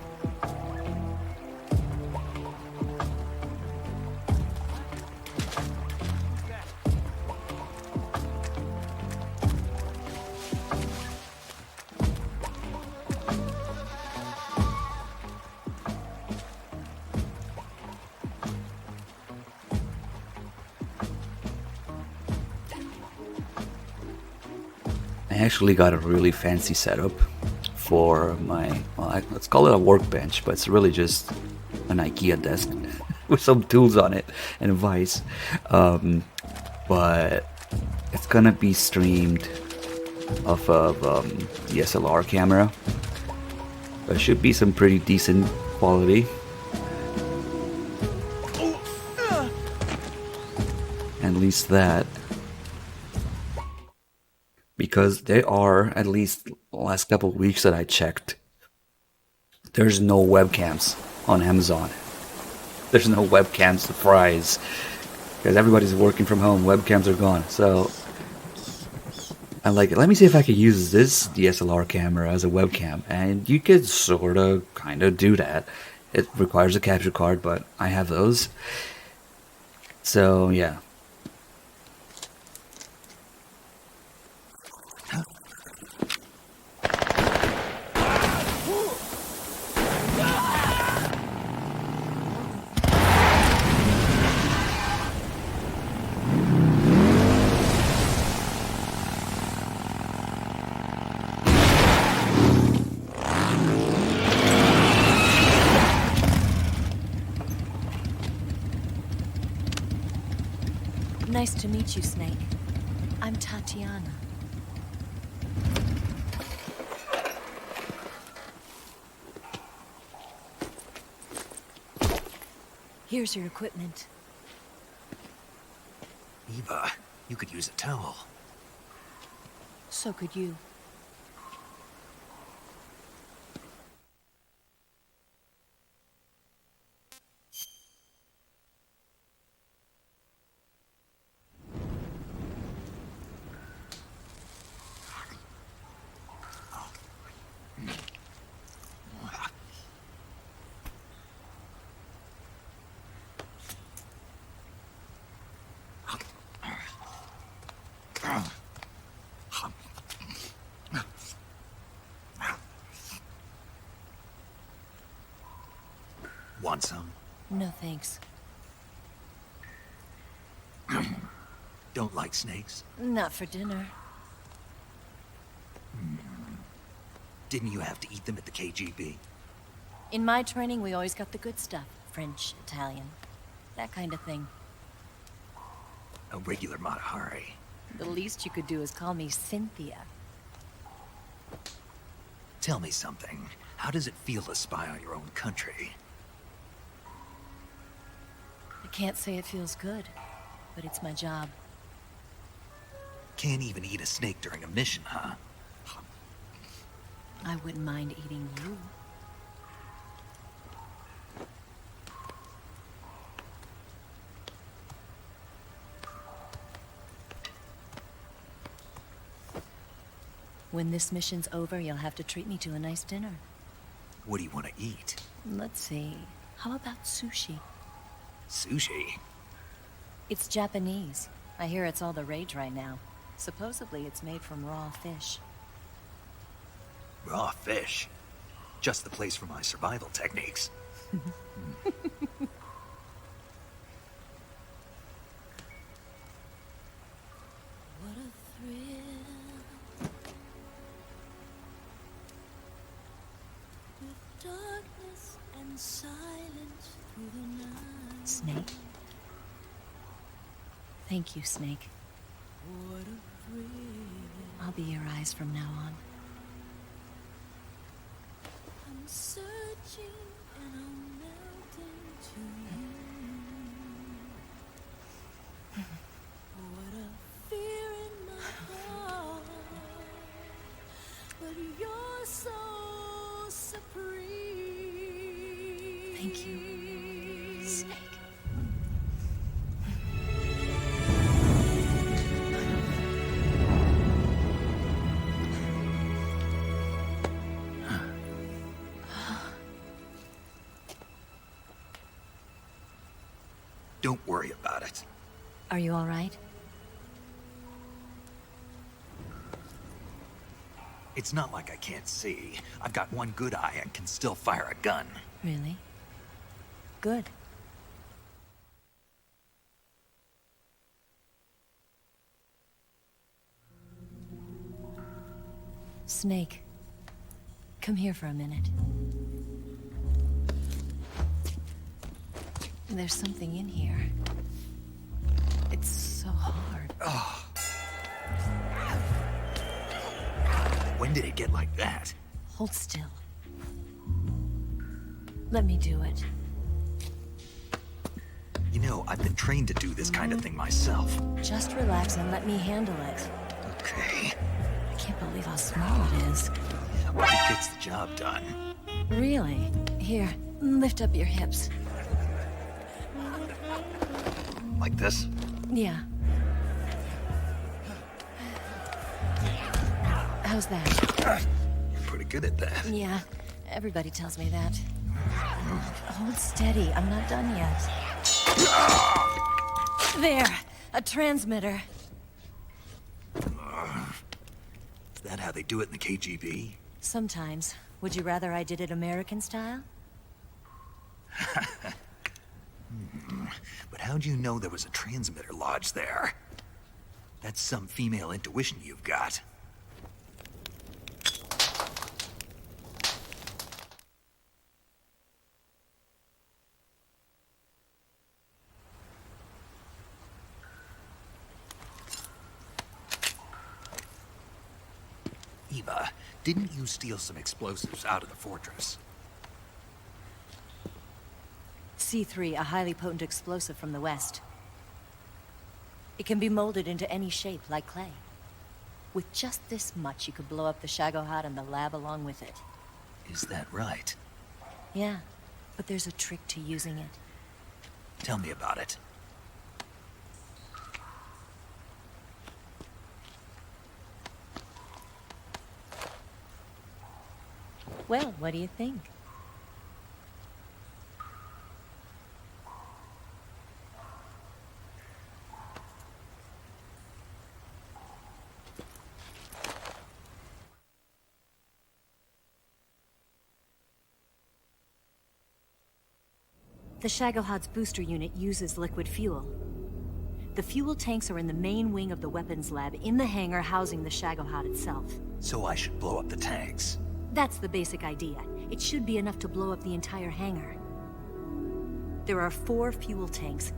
[SPEAKER 1] I actually got a really fancy setup for my, well, let's call it a workbench, but it's really just an IKEA desk with some tools on it and a vise. But it's gonna be streamed off of the SLR camera. There should be some pretty decent quality. At least that. Because they are, at least the last couple of weeks that I checked, there's no webcams on Amazon. There's no webcam surprise. Because everybody's working from home, webcams are gone. So I'm like, let me see if I can use this DSLR camera as a webcam. And you could sort of, kind of do that. It requires a capture card, but I have those. So yeah.
[SPEAKER 6] Nice to meet you, Snake. I'm Tatiana. Here's your equipment.
[SPEAKER 3] Eva, you could use a towel.
[SPEAKER 6] So could you.
[SPEAKER 3] Want some?
[SPEAKER 6] No thanks.
[SPEAKER 3] Don't like snakes?
[SPEAKER 6] Not for dinner.
[SPEAKER 3] Didn't you have to eat them at the KGB?
[SPEAKER 6] In my training, we always got the good stuff. French, Italian, that kind of thing.
[SPEAKER 3] A regular Matahari.
[SPEAKER 6] The least you could do is call me Cynthia.
[SPEAKER 3] Tell me something. How does it feel to spy on your own country?
[SPEAKER 6] I can't say it feels good, but it's my job.
[SPEAKER 3] Can't even eat a snake during a mission, huh?
[SPEAKER 6] I wouldn't mind eating you. When this mission's over, you'll have to treat me to a nice dinner.
[SPEAKER 3] What do you want to eat?
[SPEAKER 6] Let's see. How about sushi?
[SPEAKER 3] Sushi?
[SPEAKER 6] It's Japanese. I hear it's all the rage right now. Supposedly it's made from raw fish.
[SPEAKER 3] Raw fish. Just the place for my survival techniques.
[SPEAKER 2] What a thrill. With darkness and silence through the night.
[SPEAKER 6] Snake? Thank you, Snake.
[SPEAKER 2] What a thrill.
[SPEAKER 6] I'll be your eyes from now on.
[SPEAKER 2] I'm searching and I'm melting to you. What a fear in my heart, but you're so supreme.
[SPEAKER 6] Thank you, Snake.
[SPEAKER 3] Don't worry about it.
[SPEAKER 6] Are you all right?
[SPEAKER 3] It's not like I can't see. I've got one good eye and can still fire a gun.
[SPEAKER 6] Really? Good. Snake, come here for a minute. There's something in here. It's so hard.
[SPEAKER 3] When did it get like that?
[SPEAKER 6] Hold still. Let me do it.
[SPEAKER 3] You know, I've been trained to do this kind of thing myself.
[SPEAKER 6] Just relax and let me handle it.
[SPEAKER 3] Okay.
[SPEAKER 6] I can't believe how small it is.
[SPEAKER 3] But it gets the job done.
[SPEAKER 6] Really? Here, lift up your hips.
[SPEAKER 3] Like this?
[SPEAKER 6] Yeah. How's that?
[SPEAKER 3] You're pretty good at that.
[SPEAKER 6] Yeah, everybody tells me that. Hold steady, I'm not done yet. There, a transmitter.
[SPEAKER 3] Is that how they do it in the KGB?
[SPEAKER 6] Sometimes. Would you rather I did it American style?
[SPEAKER 3] But how'd you know there was a transmitter lodged there? That's some female intuition you've got. Eva, didn't you steal some explosives out of the fortress?
[SPEAKER 6] C3, a highly potent explosive from the west. It can be molded into any shape, like clay. With just this much, you could blow up the Shagohod and the lab along with it.
[SPEAKER 3] Is that right?
[SPEAKER 6] Yeah, but there's a trick to using it.
[SPEAKER 3] Tell me about it.
[SPEAKER 6] Well, what do you think? The Shagohod's booster unit uses liquid fuel. The fuel tanks are in the main wing of the weapons lab in the hangar housing the Shagohod itself.
[SPEAKER 3] So I should blow up the tanks.
[SPEAKER 6] That's the basic idea. It should be enough to blow up the entire hangar. There are 4 fuel tanks.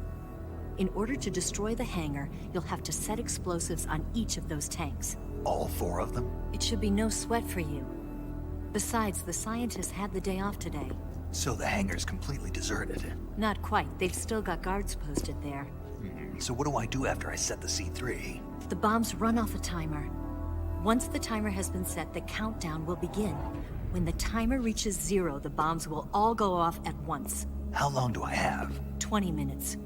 [SPEAKER 6] In order to destroy the hangar, you'll have to set explosives on each of those tanks.
[SPEAKER 3] All 4 of them?
[SPEAKER 6] It should be no sweat for you. Besides, the scientists had the day off today.
[SPEAKER 3] So the hangar's completely deserted.
[SPEAKER 6] Not quite. They've still got guards posted there.
[SPEAKER 3] So what do I do after I set the C3?
[SPEAKER 6] The bombs run off a timer. Once the timer has been set, the countdown will begin. When the timer reaches 0, the bombs will all go off at once.
[SPEAKER 3] How long do I have?
[SPEAKER 6] 20 minutes.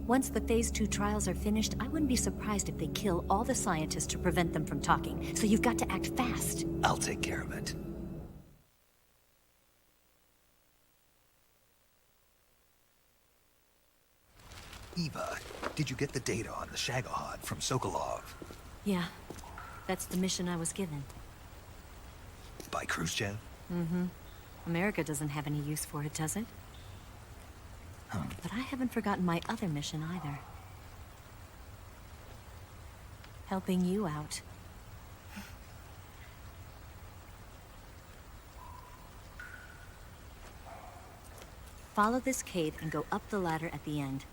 [SPEAKER 6] Once the Phase 2 trials are finished, I wouldn't be surprised if they kill all the scientists to prevent them from talking. So you've got to act fast.
[SPEAKER 3] I'll take care of it. Eva, did you get the data on the Shagohod from Sokolov?
[SPEAKER 6] Yeah, that's the mission I was given.
[SPEAKER 3] By like Khrushchev?
[SPEAKER 6] Mm-hmm. America doesn't have any use for it, does it? But I haven't forgotten my other mission either. Helping you out. Follow this cave and go up the ladder at the end.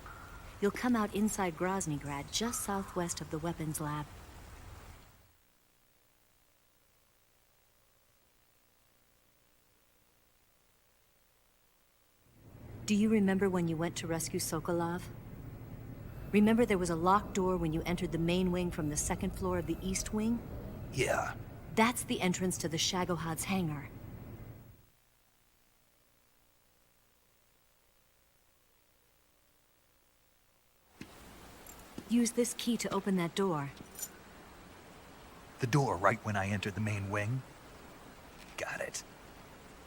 [SPEAKER 6] You'll come out inside Groznygrad, just southwest of the weapons lab. Do you remember when you went to rescue Sokolov? Remember there was a locked door when you entered the main wing from the second floor of the east wing?
[SPEAKER 3] Yeah.
[SPEAKER 6] That's the entrance to the Shagohod's hangar. Use this key to open that door.
[SPEAKER 3] The door right when I entered the main wing? Got it.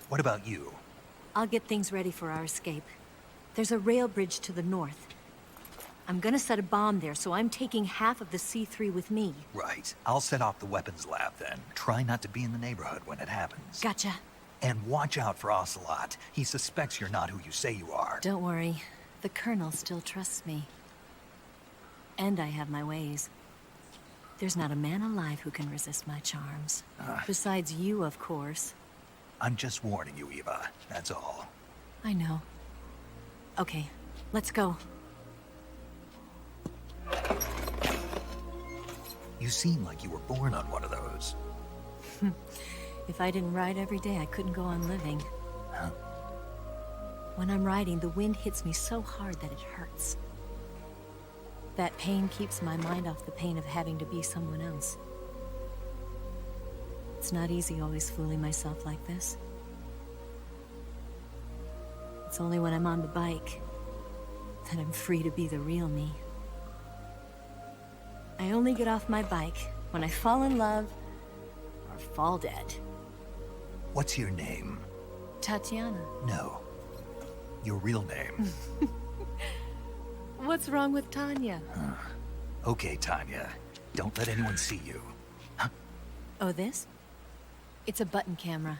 [SPEAKER 3] What about you?
[SPEAKER 6] I'll get things ready for our escape. There's a rail bridge to the north. I'm gonna set a bomb there, so I'm taking half of the C3 with me.
[SPEAKER 3] Right. I'll set off the weapons lab then. Try not to be in the neighborhood when it happens.
[SPEAKER 6] Gotcha.
[SPEAKER 3] And watch out for Ocelot. He suspects you're not who you say you are.
[SPEAKER 6] Don't worry. The Colonel still trusts me. And I have my ways. There's not a man alive who can resist my charms. Besides you, of course.
[SPEAKER 3] I'm just warning you, Eva. That's all.
[SPEAKER 6] I know. Okay, let's go.
[SPEAKER 3] You seem like you were born on one of those.
[SPEAKER 6] If I didn't ride every day, I couldn't go on living.
[SPEAKER 3] Huh?
[SPEAKER 6] When I'm riding, the wind hits me so hard that it hurts. That pain keeps my mind off the pain of having to be someone else. It's not easy always fooling myself like this. It's only when I'm on the bike that I'm free to be the real me. I only get off my bike when I fall in love or fall dead.
[SPEAKER 3] What's your name?
[SPEAKER 6] Tatiana.
[SPEAKER 3] No. Your real name.
[SPEAKER 6] What's wrong with Tanya?
[SPEAKER 3] Okay, Tanya. Don't let anyone see you.
[SPEAKER 6] Oh, this? It's a button camera.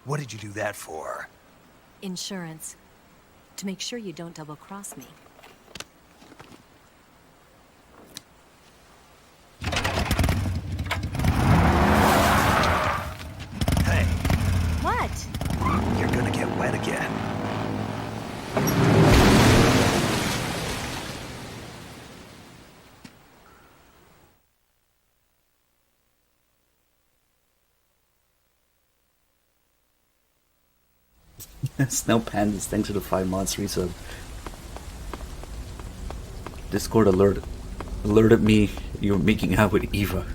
[SPEAKER 3] What did you do that for?
[SPEAKER 6] Insurance. To make sure you don't double-cross me.
[SPEAKER 3] Hey,
[SPEAKER 6] What?
[SPEAKER 3] you're gonna get wet again.
[SPEAKER 1] Snow Pandas, thanks for the 5 months resub. Discord alerted me you were making out with Eva.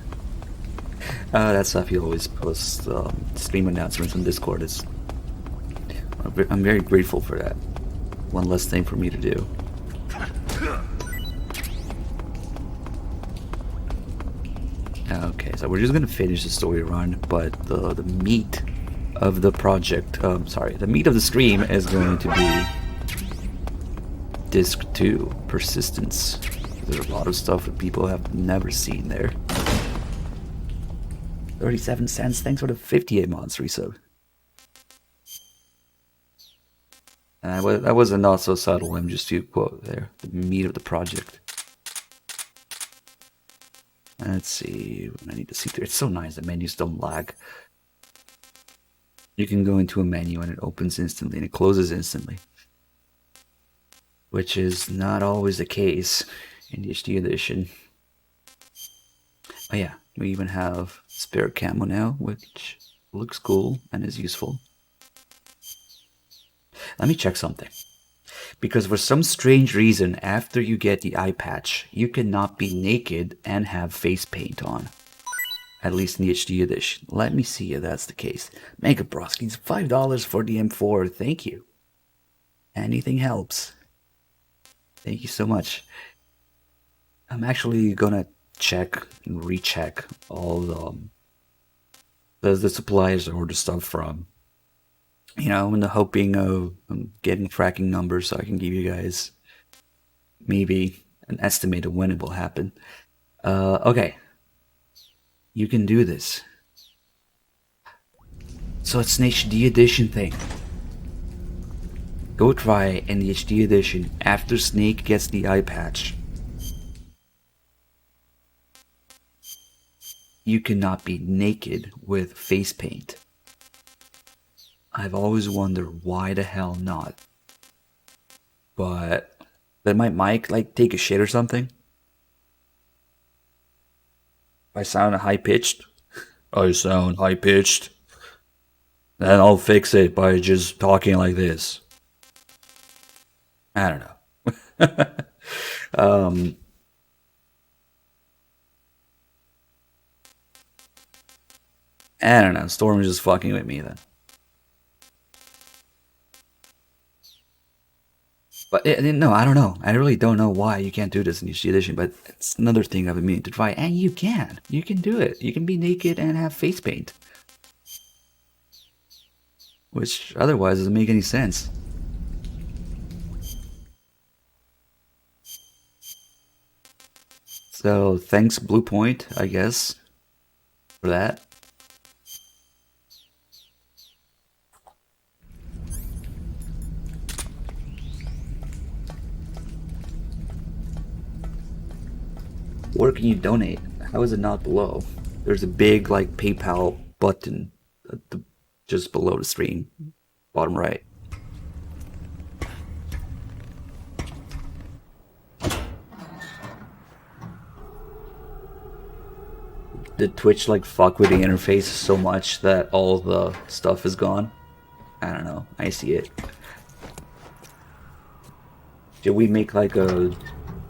[SPEAKER 1] That's stuff you always post stream announcements on Discord. I'm very grateful for that. One less thing for me to do. Okay, so we're just gonna finish the story run, but the meat of the project, the meat of the stream is going to be Disc 2, Persistence. There's a lot of stuff that people have never seen there. 37 cents, thanks for the 58 months resub. And that was a not so subtle MGS3 quote there, the meat of the project. Let's see, I need to see through. It's so nice, the menus don't lag. You can go into a menu and it opens instantly and it closes instantly. Which is not always the case in the HD edition. Oh yeah, we even have spare camo now, which looks cool and is useful. Let me check something. Because for some strange reason, after you get the eye patch, you cannot be naked and have face paint on. At least in the HD edition. Let me see if that's the case. Mega Broskins, $5 for the M4. Thank you. Anything helps. Thank you so much. I'm actually gonna check and recheck all the suppliers I order stuff from. You know, in the hoping of getting tracking numbers so I can give you guys maybe an estimate of when it will happen. Okay. You can do this. So it's an HD edition thing. Go try in the HD edition after Snake gets the eye patch. You cannot be naked with face paint. I've always wondered why the hell not. But did my mic like take a shit or something? I sound high pitched. I sound high pitched. Then I'll fix it by just talking like this. I don't know. I don't know. Storm is just fucking with me then. But no, I don't know. I really don't know why you can't do this in HD edition. But it's another thing I've been meaning to try, and you can. You can do it. You can be naked and have face paint, which otherwise doesn't make any sense. So thanks Bluepoint, I guess, for that. Where can you donate? How is it not below? There's a big like PayPal button just below the stream, bottom right. Did Twitch like fuck with the interface so much that all the stuff is gone? I don't know. I see it. Did we make like a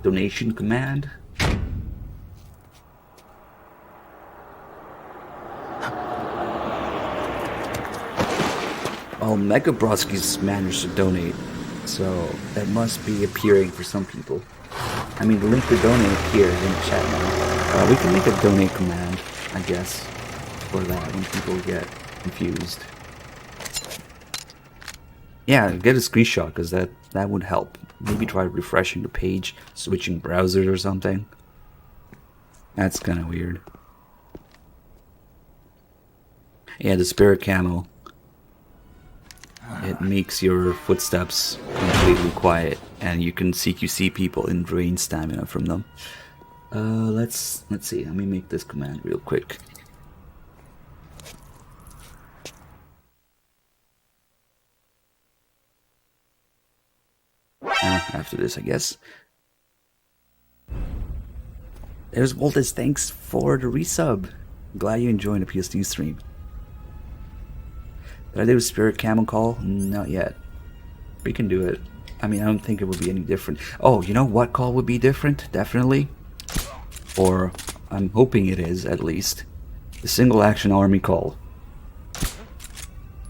[SPEAKER 1] donation command? Oh, Mega Broski's managed to donate, so that must be appearing for some people. I mean, the link to donate here is in the chat now. We can make a donate command, I guess, for that when people get confused. Yeah, get a screenshot, because that would help. Maybe try refreshing the page, switching browsers or something. That's kind of weird. Yeah, the spirit camo. It makes your footsteps completely quiet, and you can CQC people and drain stamina from them. Let's see. Let me make this command real quick. After this, I guess. There's Walters. Thanks for the resub. Glad you enjoyed the PS2 stream. Did I do a spirit camo call? Not yet. We can do it. I mean, I don't think it would be any different. Oh, you know what call would be different? Definitely. Or, I'm hoping it is, at least. The single action army call.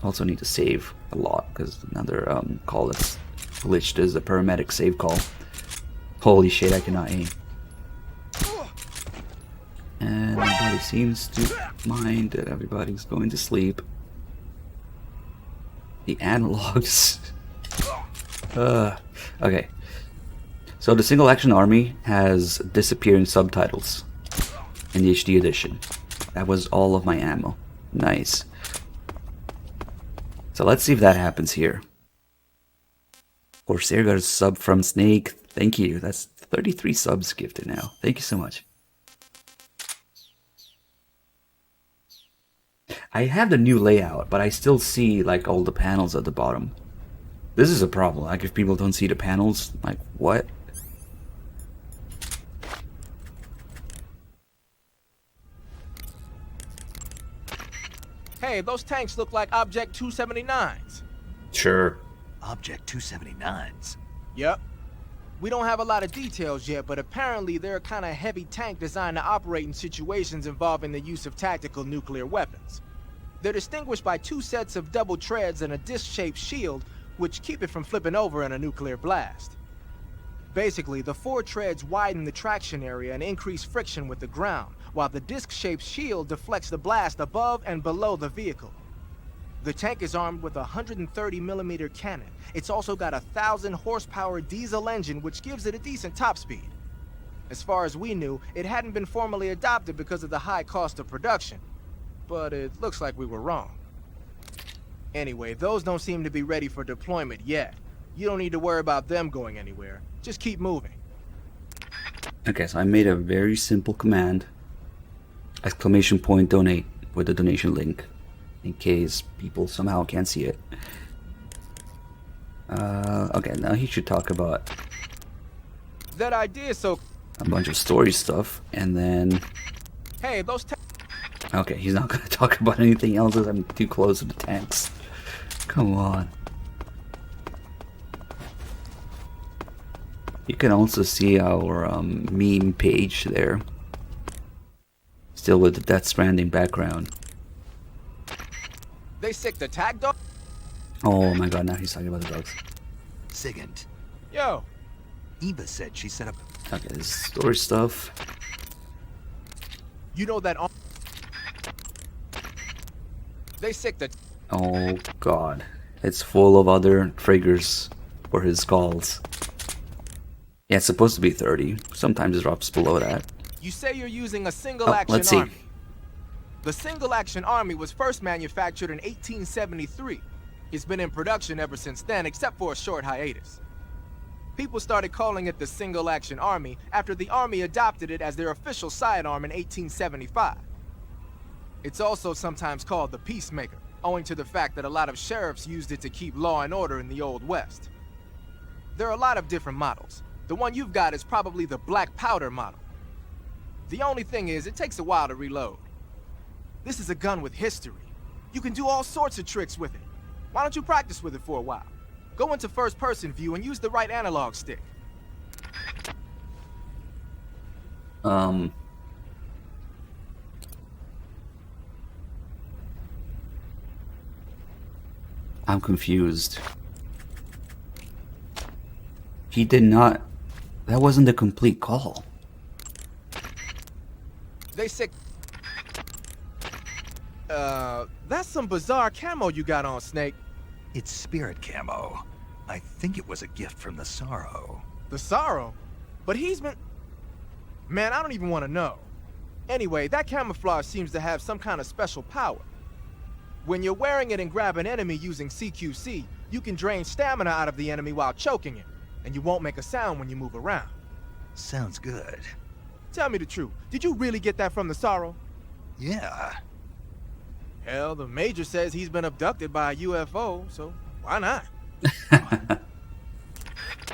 [SPEAKER 1] Also need to save a lot, because another call that's glitched is a paramedic save call. Holy shit, I cannot aim. And nobody seems to mind that everybody's going to sleep. The analogs. Okay. So the single action army has disappearing subtitles in the HD edition. That was all of my ammo. Nice. So let's see if that happens here. Corsair got a sub from Snake. Thank you. That's 33 subs gifted now. Thank you so much. I have the new layout, but I still see like all the panels at the bottom. This is a problem. Like if people don't see the panels, like what?
[SPEAKER 7] Hey, those tanks look like Object 279s.
[SPEAKER 1] Sure.
[SPEAKER 3] Object 279s.
[SPEAKER 7] Yep. We don't have a lot of details yet, but apparently they're a kind of heavy tank designed to operate in situations involving the use of tactical nuclear weapons. They're distinguished by 2 sets of double treads and a disc-shaped shield, which keep it from flipping over in a nuclear blast. Basically, the 4 treads widen the traction area and increase friction with the ground, while the disc-shaped shield deflects the blast above and below the vehicle. The tank is armed with a 130mm cannon. It's also got a 1,000 horsepower diesel engine, which gives it a decent top speed. As far as we knew, it hadn't been formally adopted because of the high cost of production. But it looks like we were wrong. Anyway, those don't seem to be ready for deployment yet. You don't need to worry about them going anywhere. Just keep moving.
[SPEAKER 1] Okay, so I made a very simple command. Exclamation point donate with the donation link. In case people somehow can't see it. Okay, now he should talk about
[SPEAKER 7] That idea is so...
[SPEAKER 1] a bunch of story stuff, and then...
[SPEAKER 7] Hey, those...
[SPEAKER 1] Okay, he's not gonna talk about anything else as I'm too close to the tanks. Come on. You can also see our meme page there. Still with the Death Stranding background.
[SPEAKER 7] They sick the tag dog?
[SPEAKER 1] Oh my god, now he's talking about the dogs.
[SPEAKER 3] Sigint.
[SPEAKER 7] Yo,
[SPEAKER 3] Eva said she set up...
[SPEAKER 1] Okay, this is story stuff.
[SPEAKER 7] you know that... They sick the...
[SPEAKER 1] Oh god. It's full of other triggers for his calls. Yeah, it's supposed to be 30. Sometimes it drops below that.
[SPEAKER 7] You say you're using a single-action
[SPEAKER 1] let's see.
[SPEAKER 7] army. The single-action army was first manufactured in 1873. It's been in production ever since then, except for a short hiatus. People started calling it the single-action army after the army adopted it as their official sidearm in 1875. It's also sometimes called the Peacemaker, owing to the fact that a lot of sheriffs used it to keep law and order in the Old West. There are a lot of different models. The one you've got is probably the black powder model. The only thing is, it takes a while to reload. This is a gun with history. You can do all sorts of tricks with it. Why don't you practice with it for a while? Go into first-person view and use the right analog stick.
[SPEAKER 1] I'm confused. He did not... That wasn't a complete call.
[SPEAKER 7] They sick... that's some bizarre camo you got on, Snake.
[SPEAKER 3] It's spirit camo. I think it was a gift from the Sorrow.
[SPEAKER 7] The Sorrow? But he's been... Man, I don't even want to know. Anyway, that camouflage seems to have some kind of special power. When you're wearing it and grab an enemy using CQC, you can drain stamina out of the enemy while choking it, and you won't make a sound when you move around.
[SPEAKER 3] Sounds good.
[SPEAKER 7] Tell me the truth, did you really get that from the Sorrow?
[SPEAKER 3] Yeah.
[SPEAKER 7] Hell, the Major says he's been abducted by a UFO, so why not?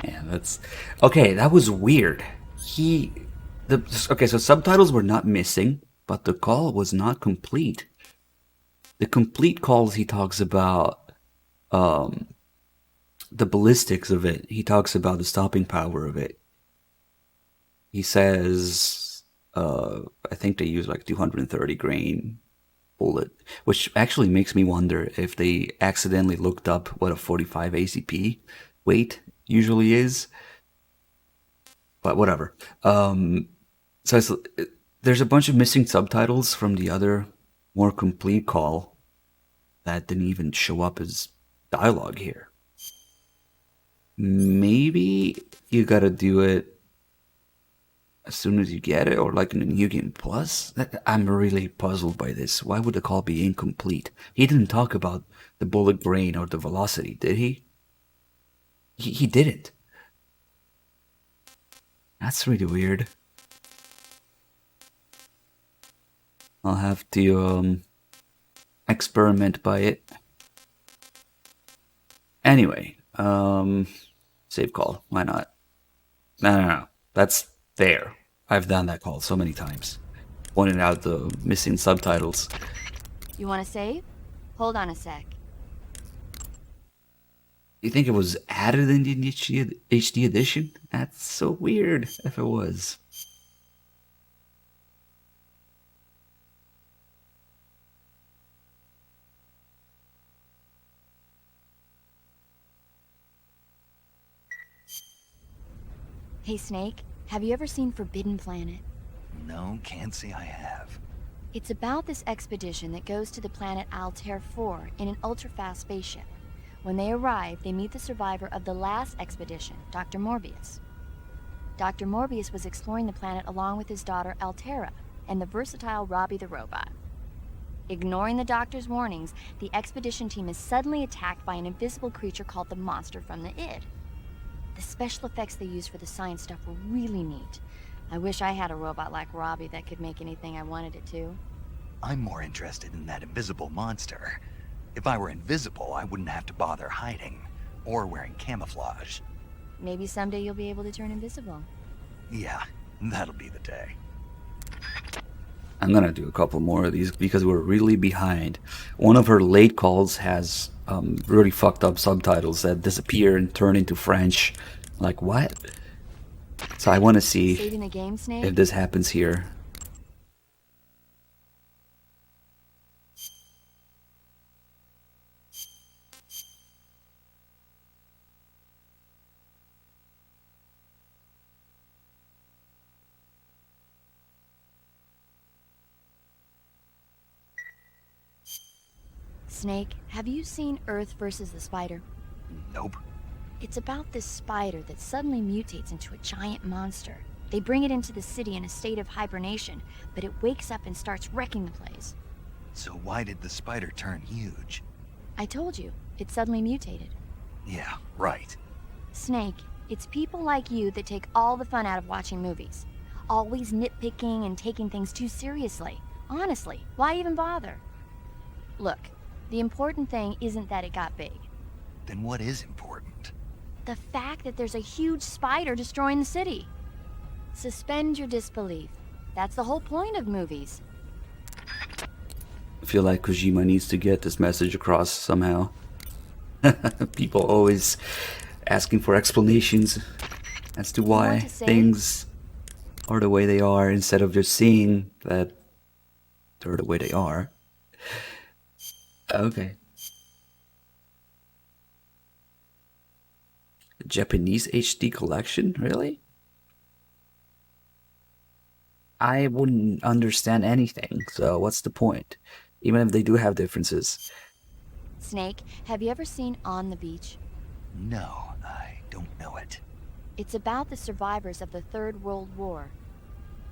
[SPEAKER 1] Yeah, that's... Okay, that was weird. Okay, so subtitles were not missing, but the call was not complete. The complete calls, he talks about the ballistics of it. He talks about the stopping power of it. He says, I think they use like 230 grain bullet, which actually makes me wonder if they accidentally looked up what a 45 ACP weight usually is. But whatever. So there's a bunch of missing subtitles from the other more complete call that didn't even show up as dialogue here. Maybe you gotta do it as soon as you get it, or like in the New Game Plus? I'm really puzzled by this. Why would the call be incomplete? He didn't talk about the bullet brain or the velocity, did he? He didn't. That's really weird. I'll have to experiment by it. Anyway, save call. Why not? No. That's there. I've done that call so many times. Pointed out the missing subtitles.
[SPEAKER 5] You want to save? Hold on a sec.
[SPEAKER 1] You think it was added in the HD edition? That's so weird if it was.
[SPEAKER 5] Hey, Snake, have you ever seen Forbidden Planet?
[SPEAKER 3] No, can't say I have.
[SPEAKER 5] It's about this expedition that goes to the planet Altair 4 in an ultra-fast spaceship. When they arrive, they meet the survivor of the last expedition, Dr. Morbius. Dr. Morbius was exploring the planet along with his daughter Altera and the versatile Robbie the robot. Ignoring the doctor's warnings, the expedition team is suddenly attacked by an invisible creature called the Monster from the id. The special effects they used for the science stuff were really neat. I wish I had a robot like Robbie that could make anything I wanted it to.
[SPEAKER 3] I'm more interested in that invisible monster. If I were invisible, I wouldn't have to bother hiding or wearing camouflage.
[SPEAKER 5] Maybe someday you'll be able to turn invisible.
[SPEAKER 3] Yeah, that'll be the day.
[SPEAKER 1] I'm gonna do a couple more of these because we're really behind. One of her late calls has really fucked up subtitles that disappear and turn into French. Like, what? So I want to see
[SPEAKER 5] Saving the game, Snake?
[SPEAKER 1] if this happens here.
[SPEAKER 5] Snake, have you seen Earth versus the Spider?
[SPEAKER 3] Nope.
[SPEAKER 5] It's about this spider that suddenly mutates into a giant monster. They bring it into the city in a state of hibernation, but it wakes up and starts wrecking the place.
[SPEAKER 3] So why did the spider turn huge?
[SPEAKER 5] I told you, it suddenly mutated.
[SPEAKER 3] Yeah, right.
[SPEAKER 5] Snake, it's people like you that take all the fun out of watching movies. Always nitpicking and taking things too seriously. Honestly, why even bother? Look, the important thing isn't that it got big.
[SPEAKER 3] Then what is important?
[SPEAKER 5] The fact that there's a huge spider destroying the city. Suspend your disbelief. That's the whole point of movies.
[SPEAKER 1] I feel like Kojima needs to get this message across somehow. People always asking for explanations as to why
[SPEAKER 5] want to say?
[SPEAKER 1] things are the way they are instead of just seeing that they're the way they are. Okay. A Japanese HD collection? Really? I wouldn't understand anything, so what's the point? Even if they do have differences.
[SPEAKER 5] Snake, have you ever seen On the Beach?
[SPEAKER 3] No, I don't know it.
[SPEAKER 5] It's about the survivors of the Third World War.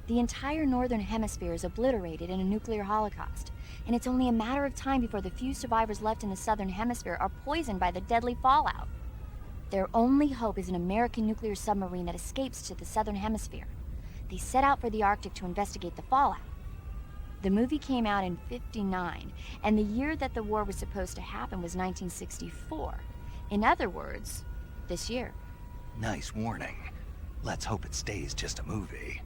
[SPEAKER 5] The entire northern hemisphere is obliterated in a nuclear holocaust, and it's only a matter of time before the few survivors left in the southern hemisphere are poisoned by the deadly fallout. Their only hope is an American nuclear submarine that escapes to the southern hemisphere. They set out for the Arctic to investigate the fallout. The movie came out in '59, and the year that the war was supposed to happen was 1964. In other words, this year.
[SPEAKER 3] Nice warning. Let's hope it stays just a movie.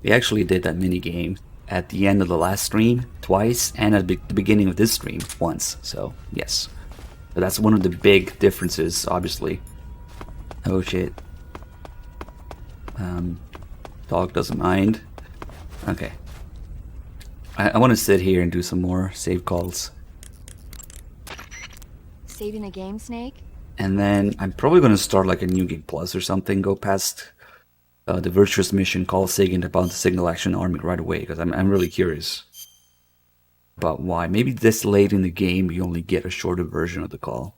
[SPEAKER 1] We actually did that mini game at the end of the last stream twice, and at the beginning of this stream once. So yes, but that's one of the big differences, obviously. Oh shit. Dog doesn't mind. Okay. I want to sit here and do some more save calls.
[SPEAKER 5] Saving the game, Snake?
[SPEAKER 1] And then I'm probably going to start like a New Game Plus or something, go past the virtuous mission, call SIG about the Signal Action Army right away, because I'm really curious about why. Maybe this late in the game you only get a shorter version of the call.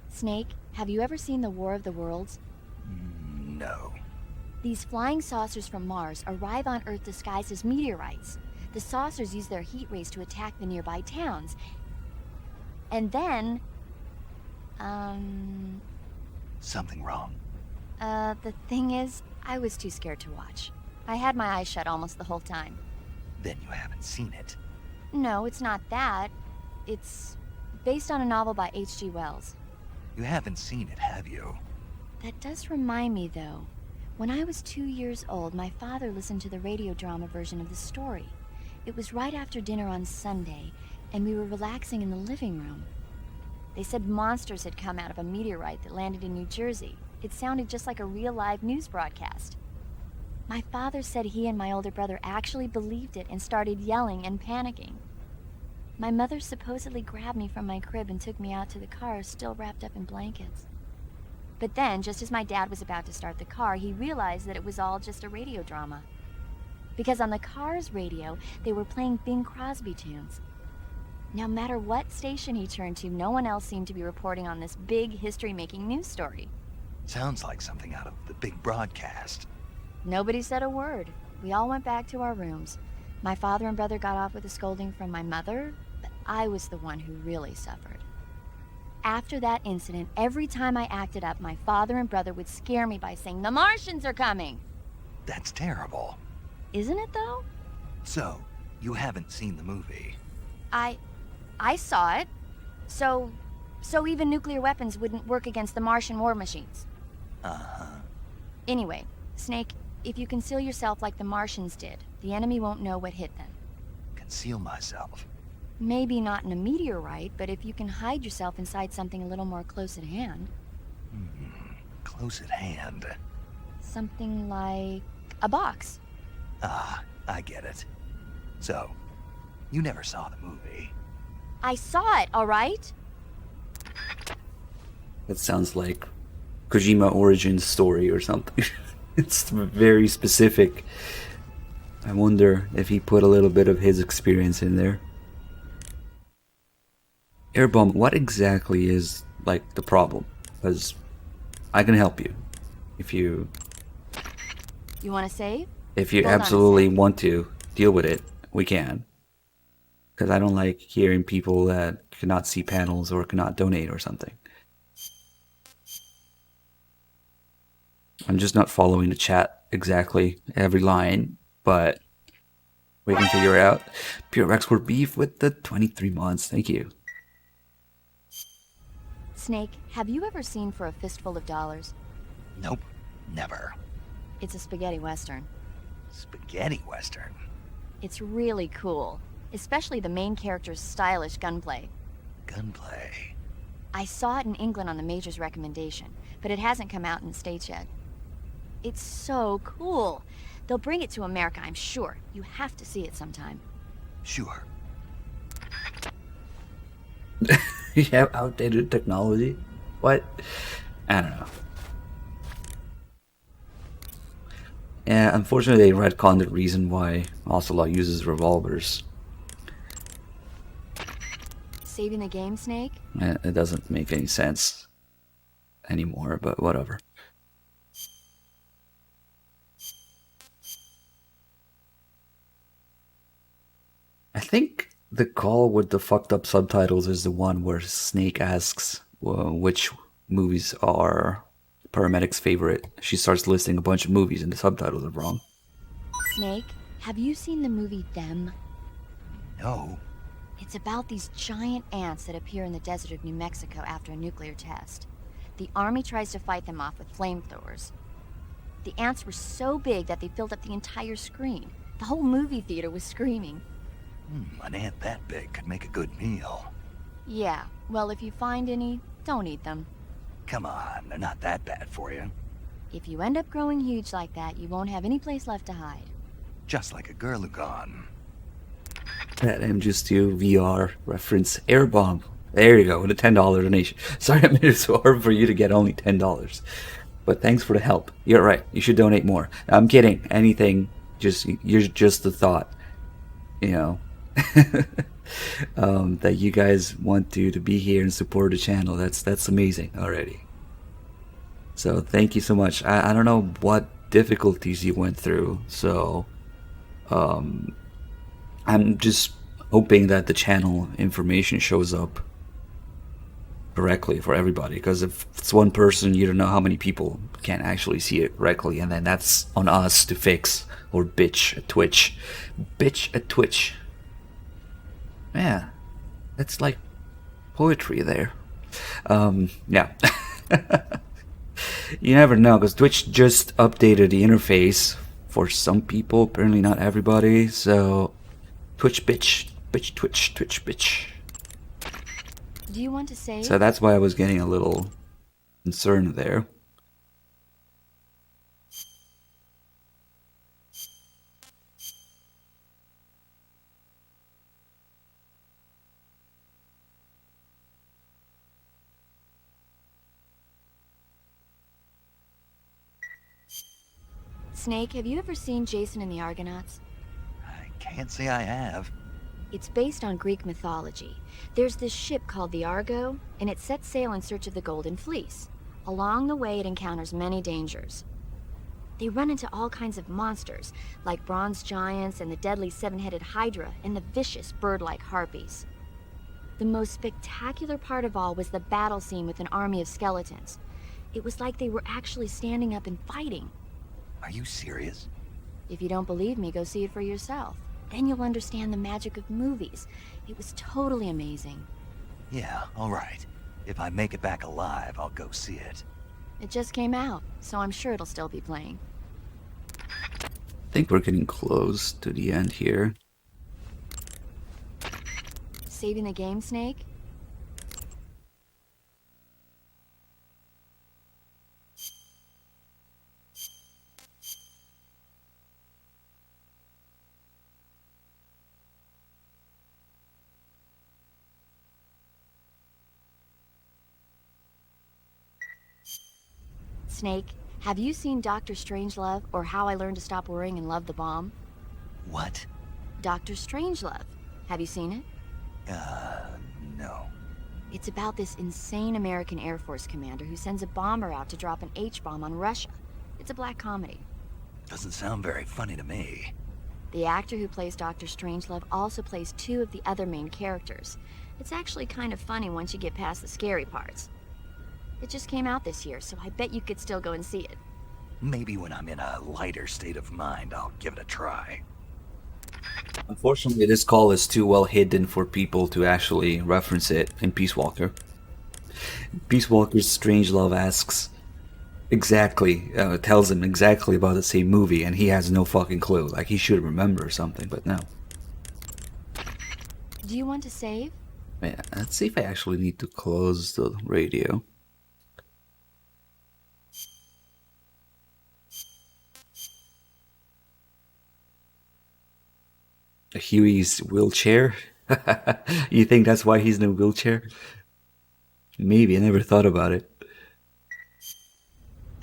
[SPEAKER 5] Snake, have you ever seen the War of the Worlds?
[SPEAKER 3] No.
[SPEAKER 5] These flying saucers from Mars arrive on Earth disguised as meteorites. The saucers use their heat rays to attack the nearby towns. And then...
[SPEAKER 3] Something wrong.
[SPEAKER 5] The thing is, I was too scared to watch. I had my eyes shut almost the whole time.
[SPEAKER 3] Then you haven't seen it.
[SPEAKER 5] No, it's not that. It's based on a novel by H.G. Wells.
[SPEAKER 3] You haven't seen it, have you?
[SPEAKER 5] That does remind me, though. When I was 2 years old, my father listened to the radio drama version of the story. It was right after dinner on Sunday, and we were relaxing in the living room. They said monsters had come out of a meteorite that landed in New Jersey. It sounded just like a real live news broadcast. My father said he and my older brother actually believed it and started yelling and panicking. My mother supposedly grabbed me from my crib and took me out to the car, still wrapped up in blankets. But then, just as my dad was about to start the car, he realized that it was all just a radio drama. Because on the car's radio, they were playing Bing Crosby tunes. No matter what station he turned to, no one else seemed to be reporting on this big history-making news story.
[SPEAKER 3] Sounds like something out of the big broadcast.
[SPEAKER 5] Nobody said a word. We all went back to our rooms. My father and brother got off with a scolding from my mother, but I was the one who really suffered. After that incident, every time I acted up, my father and brother would scare me by saying, "The Martians are coming!"
[SPEAKER 3] That's terrible.
[SPEAKER 5] Isn't it, though?
[SPEAKER 3] So, you haven't seen the movie?
[SPEAKER 5] I saw it. So even nuclear weapons wouldn't work against the Martian war machines.
[SPEAKER 3] Uh-huh.
[SPEAKER 5] Anyway, Snake, if you conceal yourself like the Martians did, the enemy won't know what hit them.
[SPEAKER 3] Conceal myself.
[SPEAKER 5] Maybe not in a meteorite, but if you can hide yourself inside something a little more close at hand.
[SPEAKER 3] Close at hand.
[SPEAKER 5] Something like a box.
[SPEAKER 3] Ah, I get it. So, you never saw the movie?
[SPEAKER 5] I saw it, all right?
[SPEAKER 1] That sounds like Kojima origin story or something. It's very specific. I wonder if he put a little bit of his experience in there. Airbomb, what exactly is, like, the problem? Because I can help you. If you
[SPEAKER 5] want to save?
[SPEAKER 1] If you
[SPEAKER 5] Hold on a
[SPEAKER 1] absolutely
[SPEAKER 5] sec.
[SPEAKER 1] want to deal with it, we can. Because I don't like hearing people that cannot see panels or cannot donate or something. I'm just not following the chat exactly every line, but we can figure it out. Pure export beef with the 23 months. Thank you.
[SPEAKER 5] Snake, have you ever seen For a Fistful of Dollars?
[SPEAKER 3] Nope, never.
[SPEAKER 5] It's a spaghetti western.
[SPEAKER 3] Spaghetti western?
[SPEAKER 5] It's really cool, especially the main character's stylish gunplay.
[SPEAKER 3] Gunplay?
[SPEAKER 5] I saw it in England on the Major's recommendation, but it hasn't come out in the States yet. It's so cool. They'll bring it to America, I'm sure. You have to see it sometime.
[SPEAKER 3] Sure.
[SPEAKER 1] You have outdated technology? What? I don't know. Yeah, unfortunately they retconned the reason why Ocelot uses revolvers.
[SPEAKER 5] Saving the game, Snake?
[SPEAKER 1] It doesn't make any sense anymore, but whatever. I think the call with the fucked up subtitles is the one where Snake asks which movies are Paramedic's favorite. She starts listing a bunch of movies and the subtitles are wrong.
[SPEAKER 5] Snake, have you seen the movie Them?
[SPEAKER 3] No.
[SPEAKER 5] It's about these giant ants that appear in the desert of New Mexico after a nuclear test. The army tries to fight them off with flamethrowers. The ants were so big that they filled up the entire screen. The whole movie theater was screaming.
[SPEAKER 3] An ant that big could make a good meal.
[SPEAKER 5] Yeah, well, if you find any, don't eat them.
[SPEAKER 3] Come on, they're not that bad for you.
[SPEAKER 5] If you end up growing huge like that, you won't have any place left to hide.
[SPEAKER 3] Just like a Gurlugon.
[SPEAKER 1] That MGS2 VR reference. Airbomb. There you go, with a $10 donation. Sorry I made it so hard for you to get only $10. But thanks for the help. You're right, you should donate more. I'm kidding. Anything, you're just the thought. You know. That you guys want to be here and support the channel. That's amazing already. So thank you so much. I don't know what difficulties you went through, so I'm just hoping that the channel information shows up correctly for everybody, because if it's one person, you don't know how many people can actually see it correctly, and then that's on us to fix or bitch at Twitch. Bitch at Twitch. Yeah, that's like poetry there. Yeah. You never know, because Twitch just updated the interface for some people, apparently not everybody, so Twitch bitch, bitch Twitch, Twitch bitch.
[SPEAKER 5] Do you want to say?
[SPEAKER 1] So that's why I was getting a little concerned there.
[SPEAKER 5] Snake, have you ever seen Jason and the Argonauts?
[SPEAKER 3] I can't say I have.
[SPEAKER 5] It's based on Greek mythology. There's this ship called the Argo, and it sets sail in search of the Golden Fleece. Along the way, it encounters many dangers. They run into all kinds of monsters, like bronze giants and the deadly seven-headed Hydra and the vicious bird-like harpies. The most spectacular part of all was the battle scene with an army of skeletons. It was like they were actually standing up and fighting.
[SPEAKER 3] Are you serious?
[SPEAKER 5] If you don't believe me, go see it for yourself. Then you'll understand the magic of movies. It was totally amazing.
[SPEAKER 3] Yeah, all right. If I make it back alive, I'll go see it.
[SPEAKER 5] It just came out, so I'm sure it'll still be playing.
[SPEAKER 1] I think we're getting close to the end here.
[SPEAKER 5] Saving the game, Snake? Snake, have you seen Dr. Strangelove or How I Learned to Stop Worrying and Love the Bomb?
[SPEAKER 3] What?
[SPEAKER 5] Dr. Strangelove. Have you seen it?
[SPEAKER 3] No.
[SPEAKER 5] It's about this insane American Air Force commander who sends a bomber out to drop an H-bomb on Russia. It's a black comedy.
[SPEAKER 3] Doesn't sound very funny to me.
[SPEAKER 5] The actor who plays Dr. Strangelove also plays two of the other main characters. It's actually kind of funny once you get past the scary parts. It just came out this year, so I bet you could still go and see it.
[SPEAKER 3] Maybe when I'm in a lighter state of mind, I'll give it a try.
[SPEAKER 1] Unfortunately, this call is too well hidden for people to actually reference it in Peace Walker. Peace Walker's Strangelove asks exactly, tells him exactly about the same movie, and he has no fucking clue. Like, he should remember or something, but no.
[SPEAKER 5] Do you want to save?
[SPEAKER 1] Yeah, let's see if I actually need to close the radio. Huey's wheelchair? You think that's why he's in a wheelchair? Maybe, I never thought about it.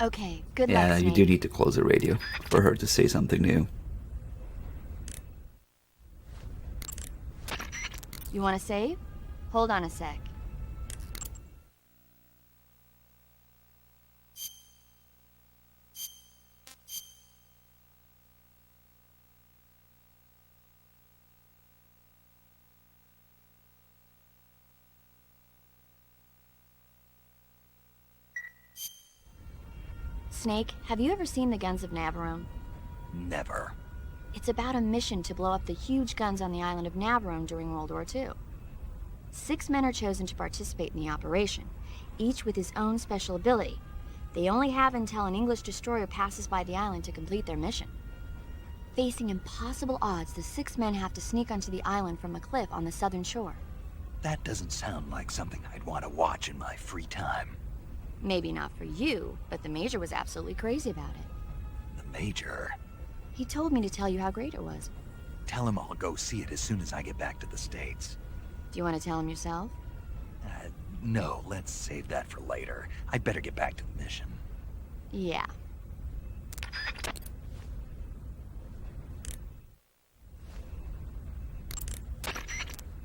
[SPEAKER 5] Okay, good luck,
[SPEAKER 1] Yeah, you
[SPEAKER 5] Snake.
[SPEAKER 1] do need to close the radio for her to say something new.
[SPEAKER 5] You want to save? Hold on a sec. Snake, have you ever seen the Guns of Navarone?
[SPEAKER 3] Never.
[SPEAKER 5] It's about a mission to blow up the huge guns on the island of Navarone during World War II. 6 men are chosen to participate in the operation, each with his own special ability. They only have until an English destroyer passes by the island to complete their mission. Facing impossible odds, the 6 men have to sneak onto the island from a cliff on the southern shore.
[SPEAKER 3] That doesn't sound like something I'd want to watch in my free time.
[SPEAKER 5] Maybe not for you, but the Major was absolutely crazy about it.
[SPEAKER 3] The Major?
[SPEAKER 5] He told me to tell you how great it was.
[SPEAKER 3] Tell him I'll go see it as soon as I get back to the States.
[SPEAKER 5] Do you want to tell him yourself?
[SPEAKER 3] No, let's save that for later. I'd better get back to the mission.
[SPEAKER 5] Yeah.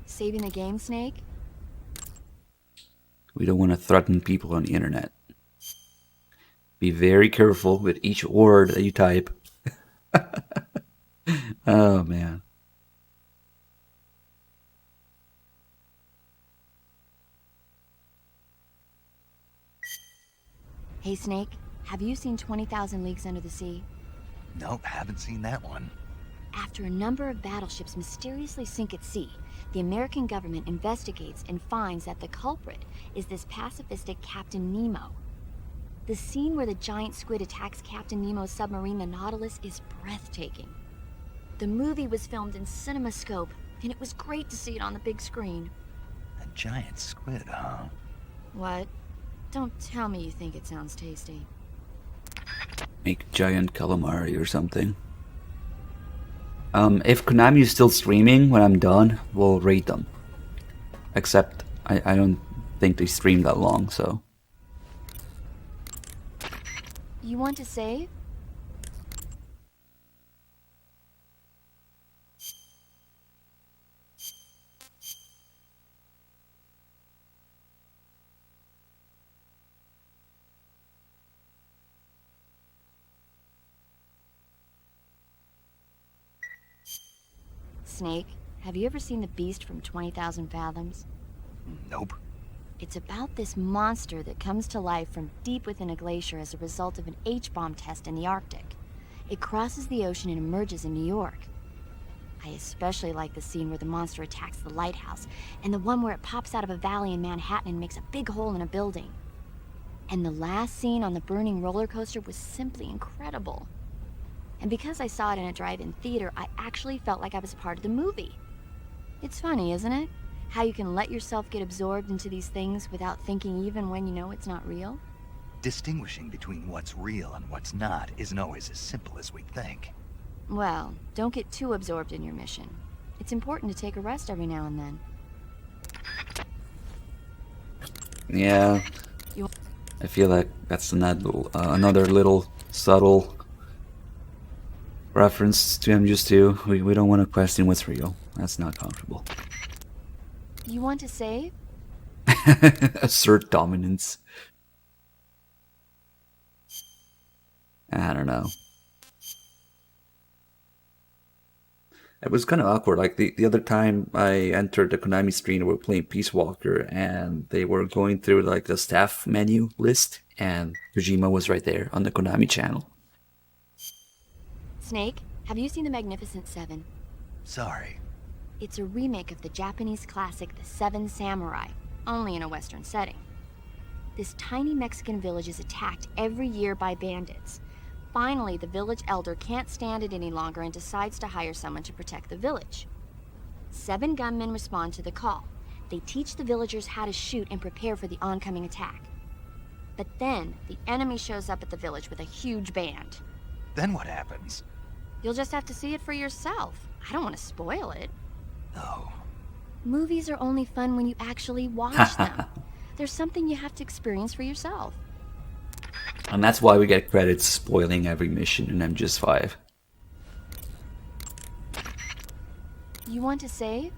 [SPEAKER 5] Saving the game, Snake?
[SPEAKER 1] We don't want to threaten people on the internet. Be very careful with each word that you type. Oh, man.
[SPEAKER 5] Hey, Snake, have you seen 20,000 Leagues Under the Sea?
[SPEAKER 3] Nope, haven't seen that one.
[SPEAKER 5] After a number of battleships mysteriously sink at sea, the American government investigates and finds that the culprit is this pacifistic Captain Nemo. The scene where the giant squid attacks Captain Nemo's submarine, the Nautilus, is breathtaking. The movie was filmed in CinemaScope, and it was great to see it on the big screen.
[SPEAKER 3] A giant squid, huh?
[SPEAKER 5] What? Don't tell me you think it sounds tasty.
[SPEAKER 1] Make giant calamari or something. If Konami is still streaming when I'm done, we'll rate them. Except, I don't think they stream that long, so.
[SPEAKER 5] You want to save? Snake, have you ever seen The Beast from 20,000 Fathoms?
[SPEAKER 3] Nope.
[SPEAKER 5] It's about this monster that comes to life from deep within a glacier as a result of an H-bomb test in the Arctic. It crosses the ocean and emerges in New York. I especially like the scene where the monster attacks the lighthouse, and the one where it pops out of a valley in Manhattan and makes a big hole in a building. And the last scene on the burning roller coaster was simply incredible. And because I saw it in a drive-in theater, I actually felt like I was a part of the movie. It's funny, isn't it? How you can let yourself get absorbed into these things without thinking even when you know it's not real?
[SPEAKER 3] Distinguishing between what's real and what's not isn't always as simple as we think.
[SPEAKER 5] Well, don't get too absorbed in your mission. It's important to take a rest every now and then.
[SPEAKER 1] Yeah, I feel like that's another little subtle reference to MGS2. We don't want to question what's real. That's not comfortable.
[SPEAKER 5] You want to save?
[SPEAKER 1] Assert dominance. I don't know. It was kind of awkward. Like the other time I entered the Konami screen, we were playing Peace Walker, and they were going through like the staff menu list, and Kojima was right there on the Konami channel.
[SPEAKER 5] Snake, have you seen The Magnificent Seven?
[SPEAKER 3] Sorry.
[SPEAKER 5] It's a remake of the Japanese classic The Seven Samurai, only in a Western setting. This tiny Mexican village is attacked every year by bandits. Finally, the village elder can't stand it any longer and decides to hire someone to protect the village. 7 gunmen respond to the call. They teach the villagers how to shoot and prepare for the oncoming attack. But then, the enemy shows up at the village with a huge band.
[SPEAKER 3] Then what happens?
[SPEAKER 5] You'll just have to see it for yourself. I don't want to spoil it.
[SPEAKER 3] Oh.
[SPEAKER 5] Movies are only fun when you actually watch them. There's something you have to experience for yourself.
[SPEAKER 1] And that's why we get credits spoiling every mission in MGS5.
[SPEAKER 5] You want to save?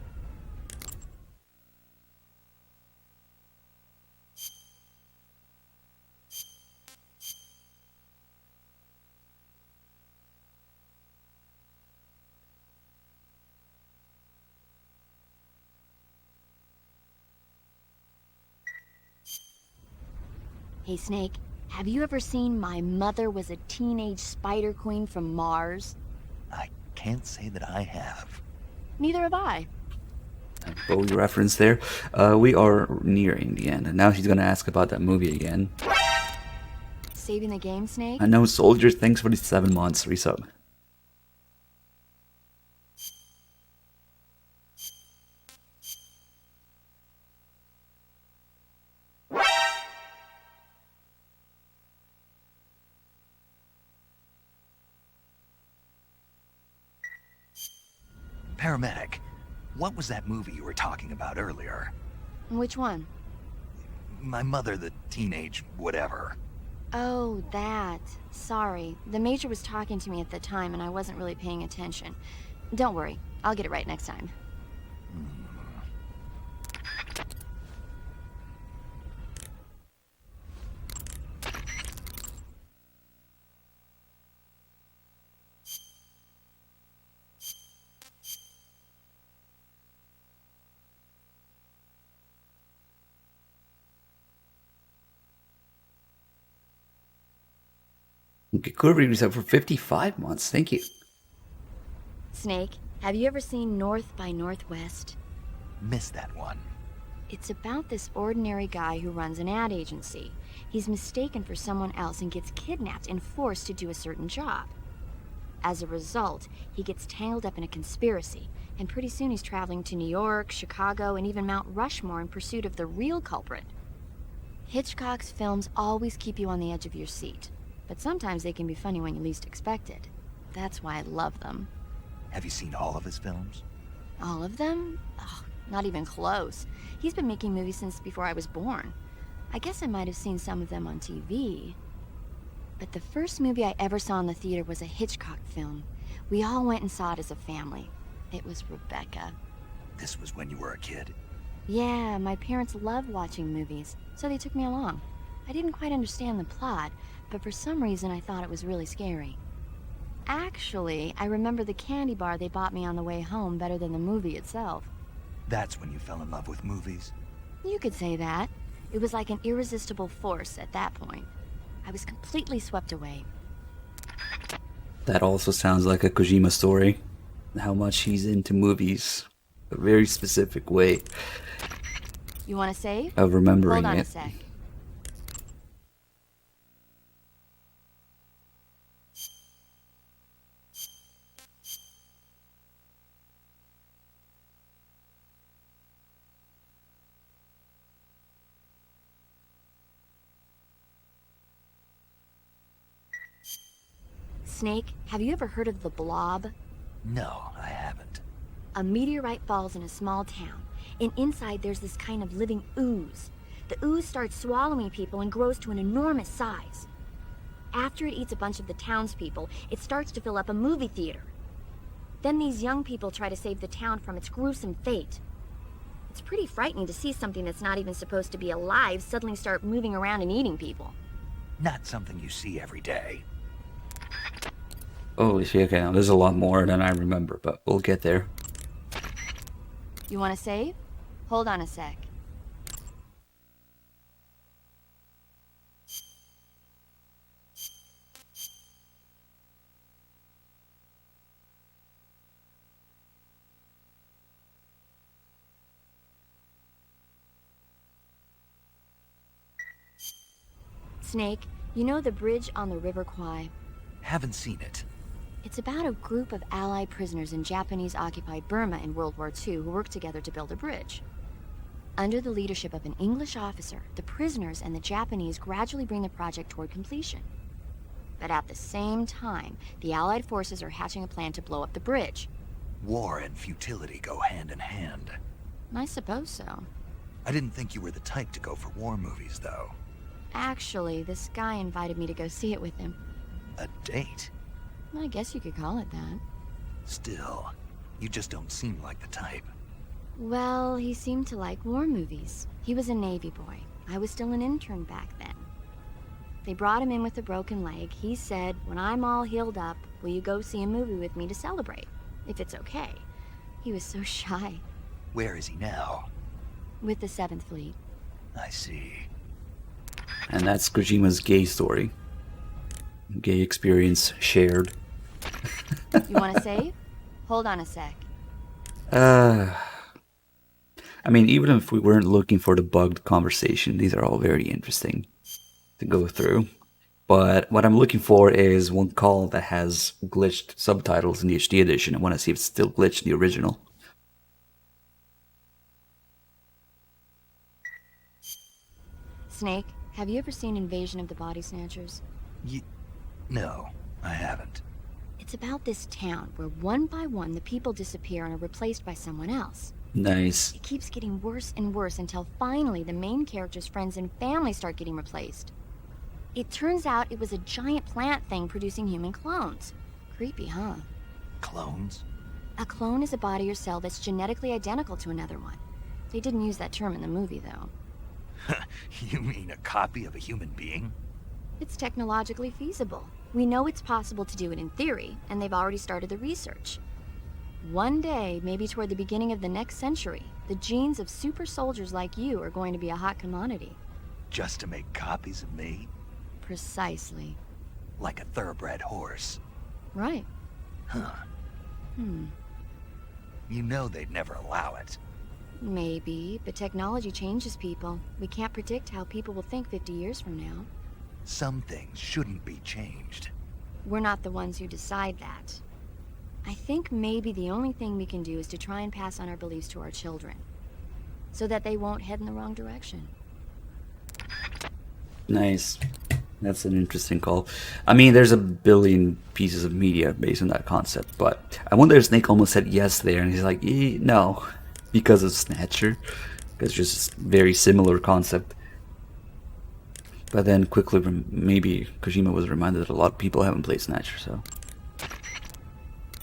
[SPEAKER 5] Hey, Snake, have you ever seen My Mother Was a Teenage Spider Queen from Mars?
[SPEAKER 3] I can't say that I have.
[SPEAKER 5] Neither have I.
[SPEAKER 1] A Bowie reference there. We are nearing the end, and now she's gonna ask about that movie again.
[SPEAKER 5] Saving the game, Snake?
[SPEAKER 1] I know, Soldier, thanks for the 7 months resub.
[SPEAKER 3] Paramedic, what was that movie you were talking about earlier?
[SPEAKER 5] Which one?
[SPEAKER 3] My mother, the teenage whatever.
[SPEAKER 5] Oh, that. Sorry. The Major was talking to me at the time and I wasn't really paying attention. Don't worry. I'll get it right next time.
[SPEAKER 1] Kurbi resub for 55 months. Thank you.
[SPEAKER 5] Snake, have you ever seen North by Northwest?
[SPEAKER 3] Missed that one.
[SPEAKER 5] It's about this ordinary guy who runs an ad agency. He's mistaken for someone else and gets kidnapped and forced to do a certain job. As a result, he gets tangled up in a conspiracy, and pretty soon he's traveling to New York, Chicago, and even Mount Rushmore in pursuit of the real culprit. Hitchcock's films always keep you on the edge of your seat, but sometimes they can be funny when you least expect it. That's why I love them.
[SPEAKER 3] Have you seen all of his films?
[SPEAKER 5] All of them? Oh, not even close. He's been making movies since before I was born. I guess I might have seen some of them on TV. But the first movie I ever saw in the theater was a Hitchcock film. We all went and saw it as a family. It was Rebecca.
[SPEAKER 3] This was when you were a kid?
[SPEAKER 5] Yeah, my parents loved watching movies, so they took me along. I didn't quite understand the plot, but for some reason I thought it was really scary. Actually, I remember the candy bar they bought me on the way home better than the movie itself.
[SPEAKER 3] That's when you fell in love with movies?
[SPEAKER 5] You could say that. It was like an irresistible force at that point. I was completely swept away.
[SPEAKER 1] That also sounds like a Kojima story. How much he's into movies. A very specific way
[SPEAKER 5] You want to save?
[SPEAKER 1] of remembering
[SPEAKER 5] Hold on
[SPEAKER 1] it.
[SPEAKER 5] a sec. Snake, have you ever heard of the Blob?
[SPEAKER 3] No, I haven't.
[SPEAKER 5] A meteorite falls in a small town, and inside there's this kind of living ooze. The ooze starts swallowing people and grows to an enormous size. After it eats a bunch of the townspeople, it starts to fill up a movie theater. Then these young people try to save the town from its gruesome fate. It's pretty frightening to see something that's not even supposed to be alive suddenly start moving around and eating people.
[SPEAKER 3] Not something you see every day.
[SPEAKER 1] Holy shit, okay, now there's a lot more than I remember, but we'll get there.
[SPEAKER 5] You want to save? Hold on a sec. Snake, you know the bridge on the River Kwai?
[SPEAKER 3] Haven't seen it.
[SPEAKER 5] It's about a group of Allied prisoners in Japanese-occupied Burma in World War II who worked together to build a bridge. Under the leadership of an English officer, the prisoners and the Japanese gradually bring the project toward completion. But at the same time, the Allied forces are hatching a plan to blow up the bridge.
[SPEAKER 3] War and futility go hand in hand.
[SPEAKER 5] I suppose so.
[SPEAKER 3] I didn't think you were the type to go for war movies, though.
[SPEAKER 5] Actually, this guy invited me to go see it with him.
[SPEAKER 3] A date?
[SPEAKER 5] I guess you could call it that.
[SPEAKER 3] Still, you just don't seem like the type.
[SPEAKER 5] Well, he seemed to like war movies. He was a Navy boy. I was still an intern back then. They brought him in with a broken leg. He said, when I'm all healed up, will you go see a movie with me to celebrate? If it's okay. He was so shy.
[SPEAKER 3] Where is he now?
[SPEAKER 5] With the 7th Fleet.
[SPEAKER 3] I see.
[SPEAKER 1] And that's Kojima's gay story. Gay experience shared.
[SPEAKER 5] You want to save? Hold on a sec.
[SPEAKER 1] I mean, even if we weren't looking for the bugged conversation, these are all very interesting to go through. But what I'm looking for is one call that has glitched subtitles in the HD edition. I want to see if it's still glitched in the original.
[SPEAKER 5] Snake, have you ever seen Invasion of the Body Snatchers?
[SPEAKER 3] No, I haven't.
[SPEAKER 5] It's about this town where one by one the people disappear and are replaced by someone else.
[SPEAKER 1] Nice.
[SPEAKER 5] It keeps getting worse and worse until finally the main character's friends and family start getting replaced. It turns out it was a giant plant thing producing human clones. Creepy, huh?
[SPEAKER 3] Clones?
[SPEAKER 5] A clone is a body or cell that's genetically identical to another one. They didn't use that term in the movie, though.
[SPEAKER 3] You mean a copy of a human being?
[SPEAKER 5] It's technologically feasible. We know it's possible to do it in theory, and they've already started the research. One day, maybe toward the beginning of the next century, the genes of super soldiers like you are going to be a hot commodity.
[SPEAKER 3] Just to make copies of me?
[SPEAKER 5] Precisely.
[SPEAKER 3] Like a thoroughbred horse?
[SPEAKER 5] Right.
[SPEAKER 3] Huh.
[SPEAKER 5] Hmm.
[SPEAKER 3] You know they'd never allow it.
[SPEAKER 5] Maybe, but technology changes people. We can't predict how people will think 50 years from now.
[SPEAKER 3] Some things shouldn't be changed.
[SPEAKER 5] We're not the ones who decide that. I think maybe the only thing we can do is to try and pass on our beliefs to our children, so that they won't head in the wrong direction.
[SPEAKER 1] Nice. That's an interesting call. I mean, there's a billion pieces of media based on that concept, but I wonder if Snake almost said yes there, and he's like, no, because of Snatcher. It's just very similar concept. But then quickly, maybe Kojima was reminded that a lot of people haven't played Snatcher, so...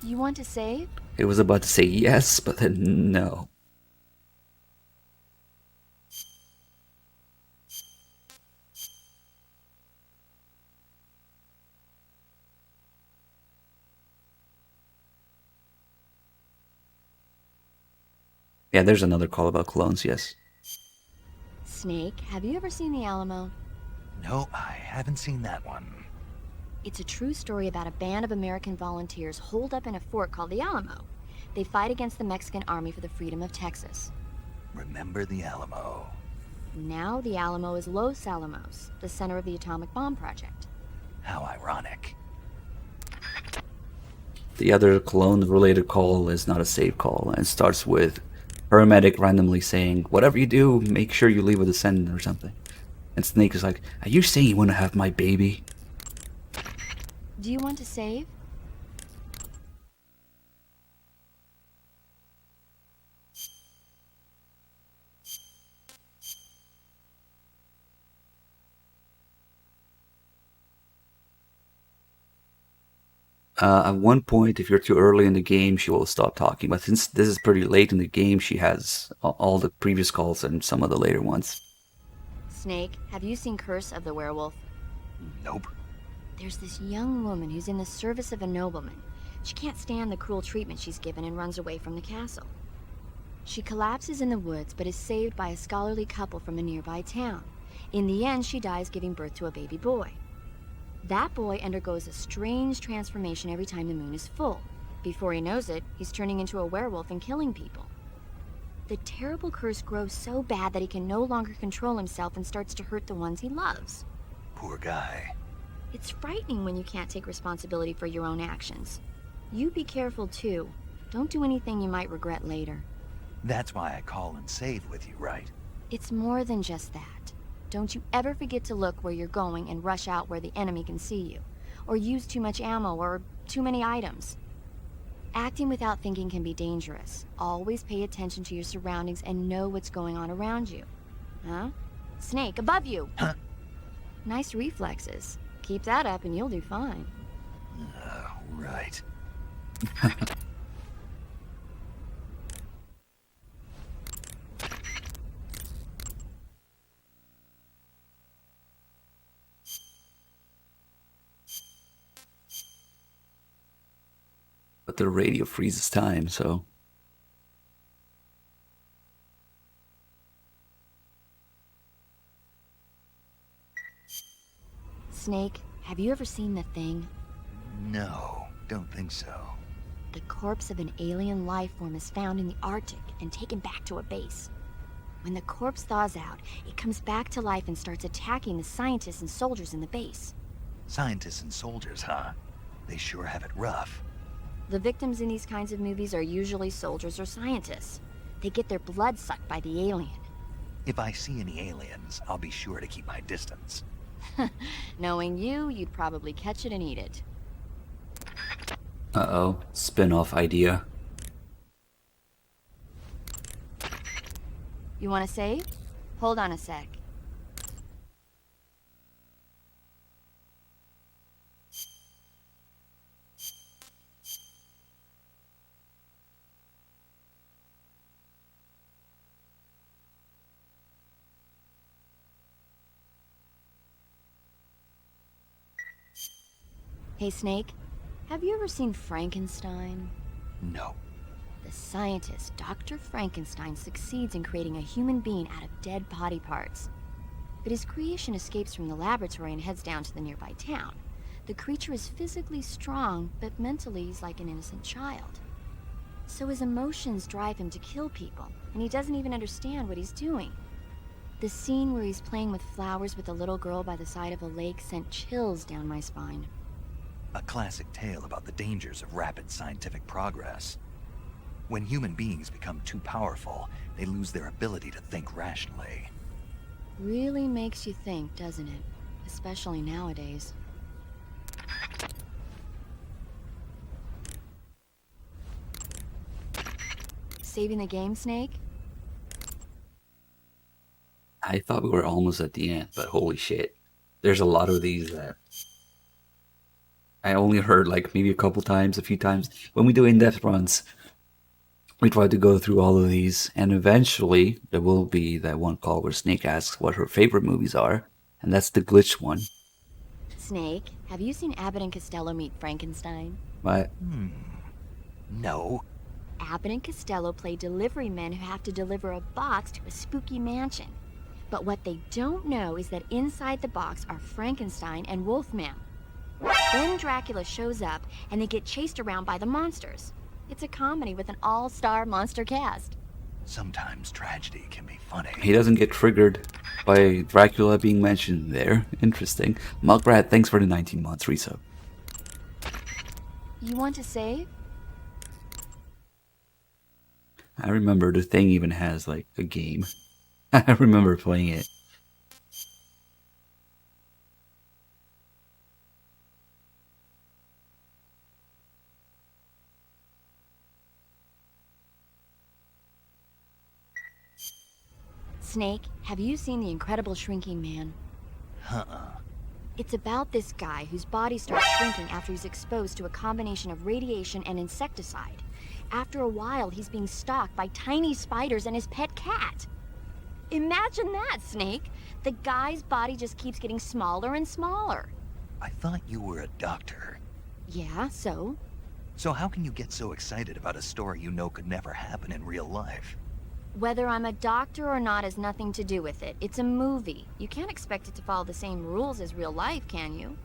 [SPEAKER 5] You want to save?
[SPEAKER 1] It was about to say yes, but then no. Yeah, there's another call about clones, yes.
[SPEAKER 5] Snake, have you ever seen The Alamo?
[SPEAKER 3] No, I haven't seen that one.
[SPEAKER 5] It's a true story about a band of American volunteers holed up in a fort called the Alamo. They fight against the Mexican army for the freedom of Texas.
[SPEAKER 3] Remember the Alamo.
[SPEAKER 5] Now the Alamo is Los Alamos, the center of the atomic bomb project.
[SPEAKER 3] How ironic.
[SPEAKER 1] The other clone-related call is not a save call, and it starts with paramedic randomly saying, "Whatever you do, make sure you leave a descendant," or something. And Snake is like, "Are you saying you want to have my baby?"
[SPEAKER 5] Do you want to save?
[SPEAKER 1] At one point, if you're too early in the game, she will stop talking. But since this is pretty late in the game, she has all the previous calls and some of the later ones.
[SPEAKER 5] Snake, have you seen Curse of the Werewolf?
[SPEAKER 3] Nope.
[SPEAKER 5] There's this young woman who's in the service of a nobleman. She can't stand the cruel treatment she's given and runs away from the castle. She collapses in the woods, but is saved by a scholarly couple from a nearby town. In the end, she dies giving birth to a baby boy. That boy undergoes a strange transformation every time the moon is full. Before he knows it, he's turning into a werewolf and killing people. The terrible curse grows so bad that he can no longer control himself and starts to hurt the ones he loves.
[SPEAKER 3] Poor guy.
[SPEAKER 5] It's frightening when you can't take responsibility for your own actions. You be careful too. Don't do anything you might regret later.
[SPEAKER 3] That's why I call and save with you, right?
[SPEAKER 5] It's more than just that. Don't you ever forget to look where you're going and rush out where the enemy can see you, or use too much ammo or too many items. Acting without thinking can be dangerous. Always pay attention to your surroundings and know what's going on around you. Huh? Snake, above you!
[SPEAKER 3] Huh?
[SPEAKER 5] Nice reflexes. Keep that up and you'll do fine.
[SPEAKER 3] Right.
[SPEAKER 1] But the radio freezes time, so...
[SPEAKER 5] Snake, have you ever seen The Thing?
[SPEAKER 3] No, don't think so.
[SPEAKER 5] The corpse of an alien life form is found in the Arctic and taken back to a base. When the corpse thaws out, it comes back to life and starts attacking the scientists and soldiers in the base.
[SPEAKER 3] Scientists and soldiers, huh? They sure have it rough.
[SPEAKER 5] The victims in these kinds of movies are usually soldiers or scientists. They get their blood sucked by the alien.
[SPEAKER 3] If I see any aliens, I'll be sure to keep my distance.
[SPEAKER 5] Knowing you, you'd probably catch it and eat it.
[SPEAKER 1] Uh-oh. Spin-off idea.
[SPEAKER 5] You want to save? Hold on a sec. Hey, Snake, have you ever seen Frankenstein?
[SPEAKER 3] No.
[SPEAKER 5] The scientist, Dr. Frankenstein, succeeds in creating a human being out of dead body parts. But his creation escapes from the laboratory and heads down to the nearby town. The creature is physically strong, but mentally he's like an innocent child. So his emotions drive him to kill people, and he doesn't even understand what he's doing. The scene where he's playing with flowers with a little girl by the side of a lake sent chills down my spine.
[SPEAKER 3] A classic tale about the dangers of rapid scientific progress. When human beings become too powerful, they lose their ability to think rationally.
[SPEAKER 5] Really makes you think, doesn't it? Especially nowadays. Saving the game, Snake?
[SPEAKER 1] I thought we were almost at the end, but holy shit. There's a lot of these that I only heard like maybe a few times. When we do in-depth runs, we try to go through all of these, and eventually there will be that one call where Snake asks what her favorite movies are, and that's the glitch one.
[SPEAKER 5] Snake, have you seen Abbott and Costello meet Frankenstein?
[SPEAKER 1] But
[SPEAKER 3] No.
[SPEAKER 5] Abbott and Costello play delivery men who have to deliver a box to a spooky mansion. But what they don't know is that inside the box are Frankenstein and Wolfman. Then Dracula shows up, and they get chased around by the monsters. It's a comedy with an all-star monster cast.
[SPEAKER 3] Sometimes tragedy can be funny.
[SPEAKER 1] He doesn't get triggered by Dracula being mentioned there. Interesting. Muckrat, thanks for the 19 months resub.
[SPEAKER 5] You want to save?
[SPEAKER 1] I remember the thing even has like a game. I remember playing it.
[SPEAKER 5] Snake, have you seen The Incredible Shrinking Man?
[SPEAKER 3] Uh-uh.
[SPEAKER 5] It's about this guy whose body starts shrinking after he's exposed to a combination of radiation and insecticide. After a while, he's being stalked by tiny spiders and his pet cat. Imagine that, Snake! The guy's body just keeps getting smaller and smaller.
[SPEAKER 3] I thought you were a doctor.
[SPEAKER 5] Yeah, so?
[SPEAKER 3] So how can you get so excited about a story you know could never happen in real life?
[SPEAKER 5] Whether I'm a doctor or not has nothing to do with it. It's a movie. You can't expect it to follow the same rules as real life, can you?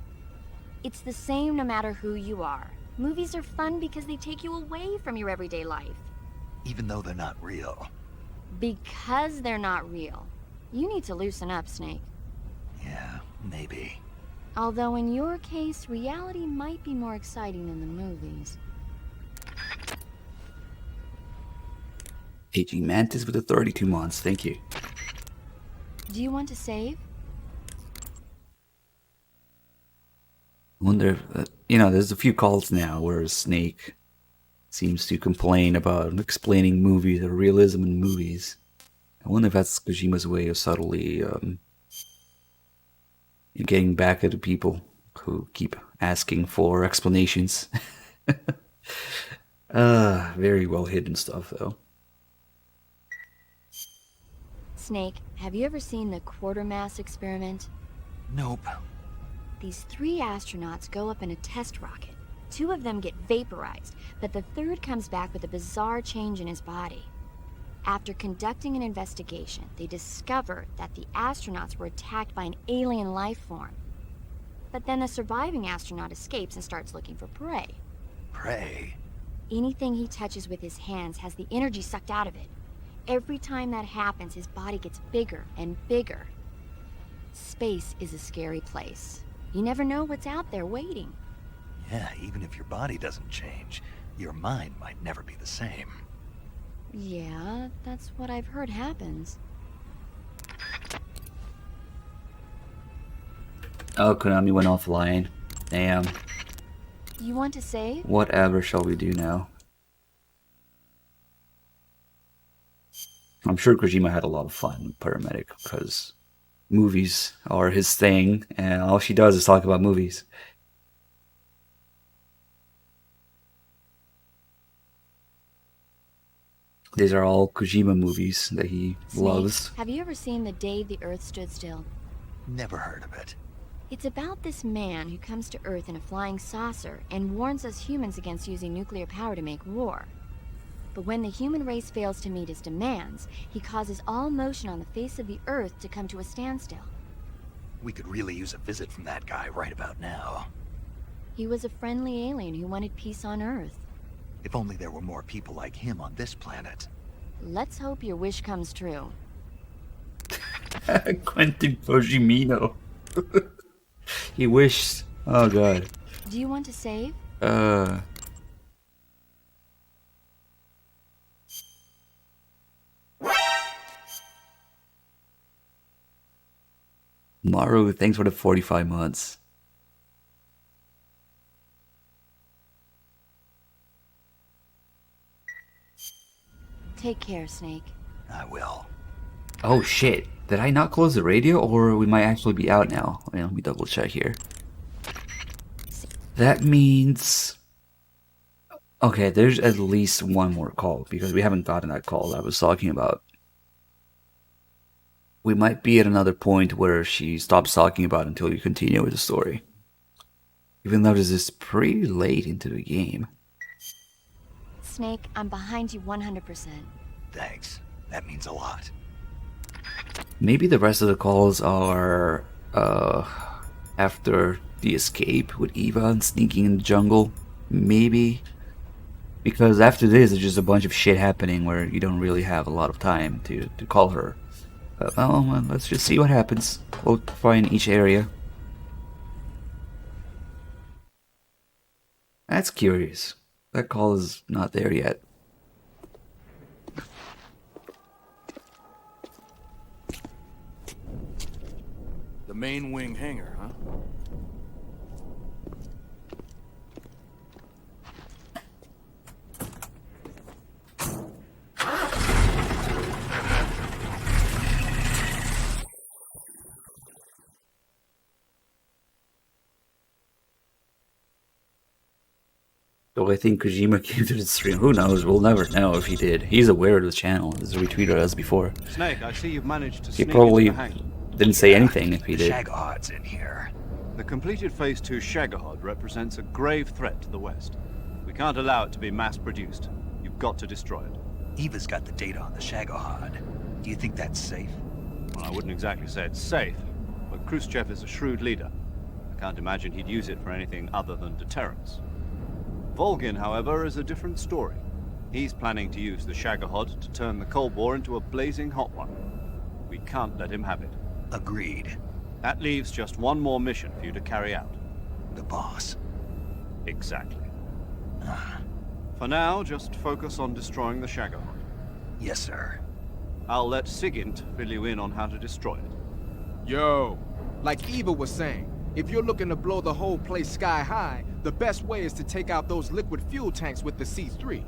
[SPEAKER 5] It's the same no matter who you are. Movies are fun because they take you away from your everyday life.
[SPEAKER 3] Even though they're not real.
[SPEAKER 5] Because they're not real. You need to loosen up, Snake.
[SPEAKER 3] Yeah, maybe.
[SPEAKER 5] Although in your case, reality might be more exciting than the movies.
[SPEAKER 1] Aging Mantis with the 32 months, thank you.
[SPEAKER 5] Do you want to save?
[SPEAKER 1] I wonder if, there's a few calls now where Snake seems to complain about explaining movies or realism in movies. I wonder if that's Kojima's way of subtly getting back at the people who keep asking for explanations. Very well hidden stuff, though.
[SPEAKER 5] Snake, have you ever seen the Quartermass experiment?
[SPEAKER 3] Nope.
[SPEAKER 5] These 3 astronauts go up in a test rocket. 2 of them get vaporized, but the third comes back with a bizarre change in his body. After conducting an investigation, they discover that the astronauts were attacked by an alien life form. But then the surviving astronaut escapes and starts looking for prey.
[SPEAKER 3] Prey?
[SPEAKER 5] Anything he touches with his hands has the energy sucked out of it. Every time that happens, his body gets bigger and bigger. Space is a scary place. You never know what's out there waiting.
[SPEAKER 3] Yeah, even if your body doesn't change, your mind might never be the same.
[SPEAKER 5] Yeah, that's what I've heard happens.
[SPEAKER 1] Oh, Konami went offline. Damn.
[SPEAKER 5] You want to save?
[SPEAKER 1] Whatever shall we do now? I'm sure Kojima had a lot of fun with Paramedic because movies are his thing and all she does is talk about movies. These are all Kojima movies that he loves.
[SPEAKER 5] Have you ever seen The Day the Earth Stood Still?
[SPEAKER 3] Never heard of it.
[SPEAKER 5] It's about this man who comes to Earth in a flying saucer and warns us humans against using nuclear power to make war. But when the human race fails to meet his demands, he causes all motion on the face of the Earth to come to a standstill.
[SPEAKER 3] We could really use a visit from that guy right about now.
[SPEAKER 5] He was a friendly alien who wanted peace on Earth.
[SPEAKER 3] If only there were more people like him on this planet.
[SPEAKER 5] Let's hope your wish comes true.
[SPEAKER 1] Quentin Fujimino. He wished. Oh god.
[SPEAKER 5] Do you want to save?
[SPEAKER 1] Maru, thanks for the 45 months.
[SPEAKER 5] Take care, Snake.
[SPEAKER 3] I will.
[SPEAKER 1] Oh shit. Did I not close the radio or we might actually be out now? Wait, let me double check here. That means... Okay, there's at least one more call because we haven't gotten that call that I was talking about. We might be at another point where she stops talking about it until you continue with the story. Even though this is pretty late into the game.
[SPEAKER 5] Snake. I'm behind you 100%.
[SPEAKER 3] Thanks. That means a lot.
[SPEAKER 1] Maybe the rest of the calls are after the escape with Eva and sneaking in the jungle. Maybe. Because after this, it's just a bunch of shit happening where you don't really have a lot of time to call her. Well, let's just see what happens. We'll find each area. That's curious. That call is not there yet.
[SPEAKER 10] The main wing hangar, huh?
[SPEAKER 1] So I think Kojima came to the stream. Who knows? We'll never know if he did. He's aware of the channel. He's retweeted us before.
[SPEAKER 4] Snake, I see you've managed to
[SPEAKER 1] He
[SPEAKER 4] sneak
[SPEAKER 1] probably
[SPEAKER 4] into the hangar.
[SPEAKER 1] didn't say anything if he did.
[SPEAKER 3] Shaghod's in here.
[SPEAKER 4] The completed Phase 2 Shagahod represents a grave threat to the West. We can't allow it to be mass-produced. You've got to destroy it.
[SPEAKER 3] Eva's got the data on the Shagahod. Do you think that's safe?
[SPEAKER 4] Well, I wouldn't exactly say it's safe, but Khrushchev is a shrewd leader. I can't imagine he'd use it for anything other than deterrence. Volgin, however, is a different story. He's planning to use the Shagahod to turn the Cold War into a blazing hot one. We can't let him have it.
[SPEAKER 3] Agreed.
[SPEAKER 4] That leaves just one more mission for you to carry out.
[SPEAKER 3] The boss.
[SPEAKER 4] Exactly. For now, just focus on destroying the Shagahod.
[SPEAKER 3] Yes, sir.
[SPEAKER 4] I'll let Sigint fill you in on how to destroy it.
[SPEAKER 7] Yo, like Eva was saying, if you're looking to blow the whole place sky high, the best way is to take out those liquid fuel tanks with the C3.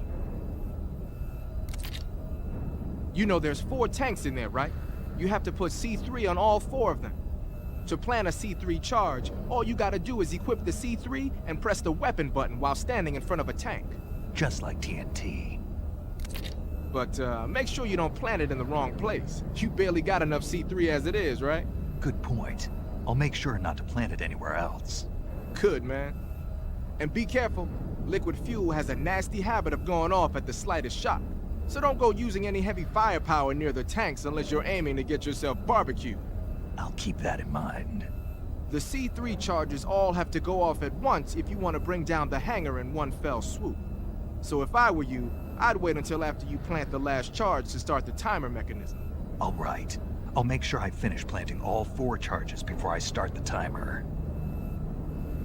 [SPEAKER 7] You know there's 4 tanks in there, right? You have to put C3 on all 4 of them. To plan a C3 charge, all you gotta do is equip the C3 and press the weapon button while standing in front of a tank.
[SPEAKER 3] Just like TNT.
[SPEAKER 7] But make sure you don't plant it in the wrong place. You barely got enough C3 as it is, right?
[SPEAKER 3] Good point. I'll make sure not to plant it anywhere else.
[SPEAKER 7] Good, man. And be careful. Liquid fuel has a nasty habit of going off at the slightest shock. So don't go using any heavy firepower near the tanks unless you're aiming to get yourself barbecued.
[SPEAKER 3] I'll keep that in mind.
[SPEAKER 7] The C3 charges all have to go off at once if you want to bring down the hangar in one fell swoop. So if I were you, I'd wait until after you plant the last charge to start the timer mechanism.
[SPEAKER 3] All right. I'll make sure I finish planting all 4 charges before I start the timer.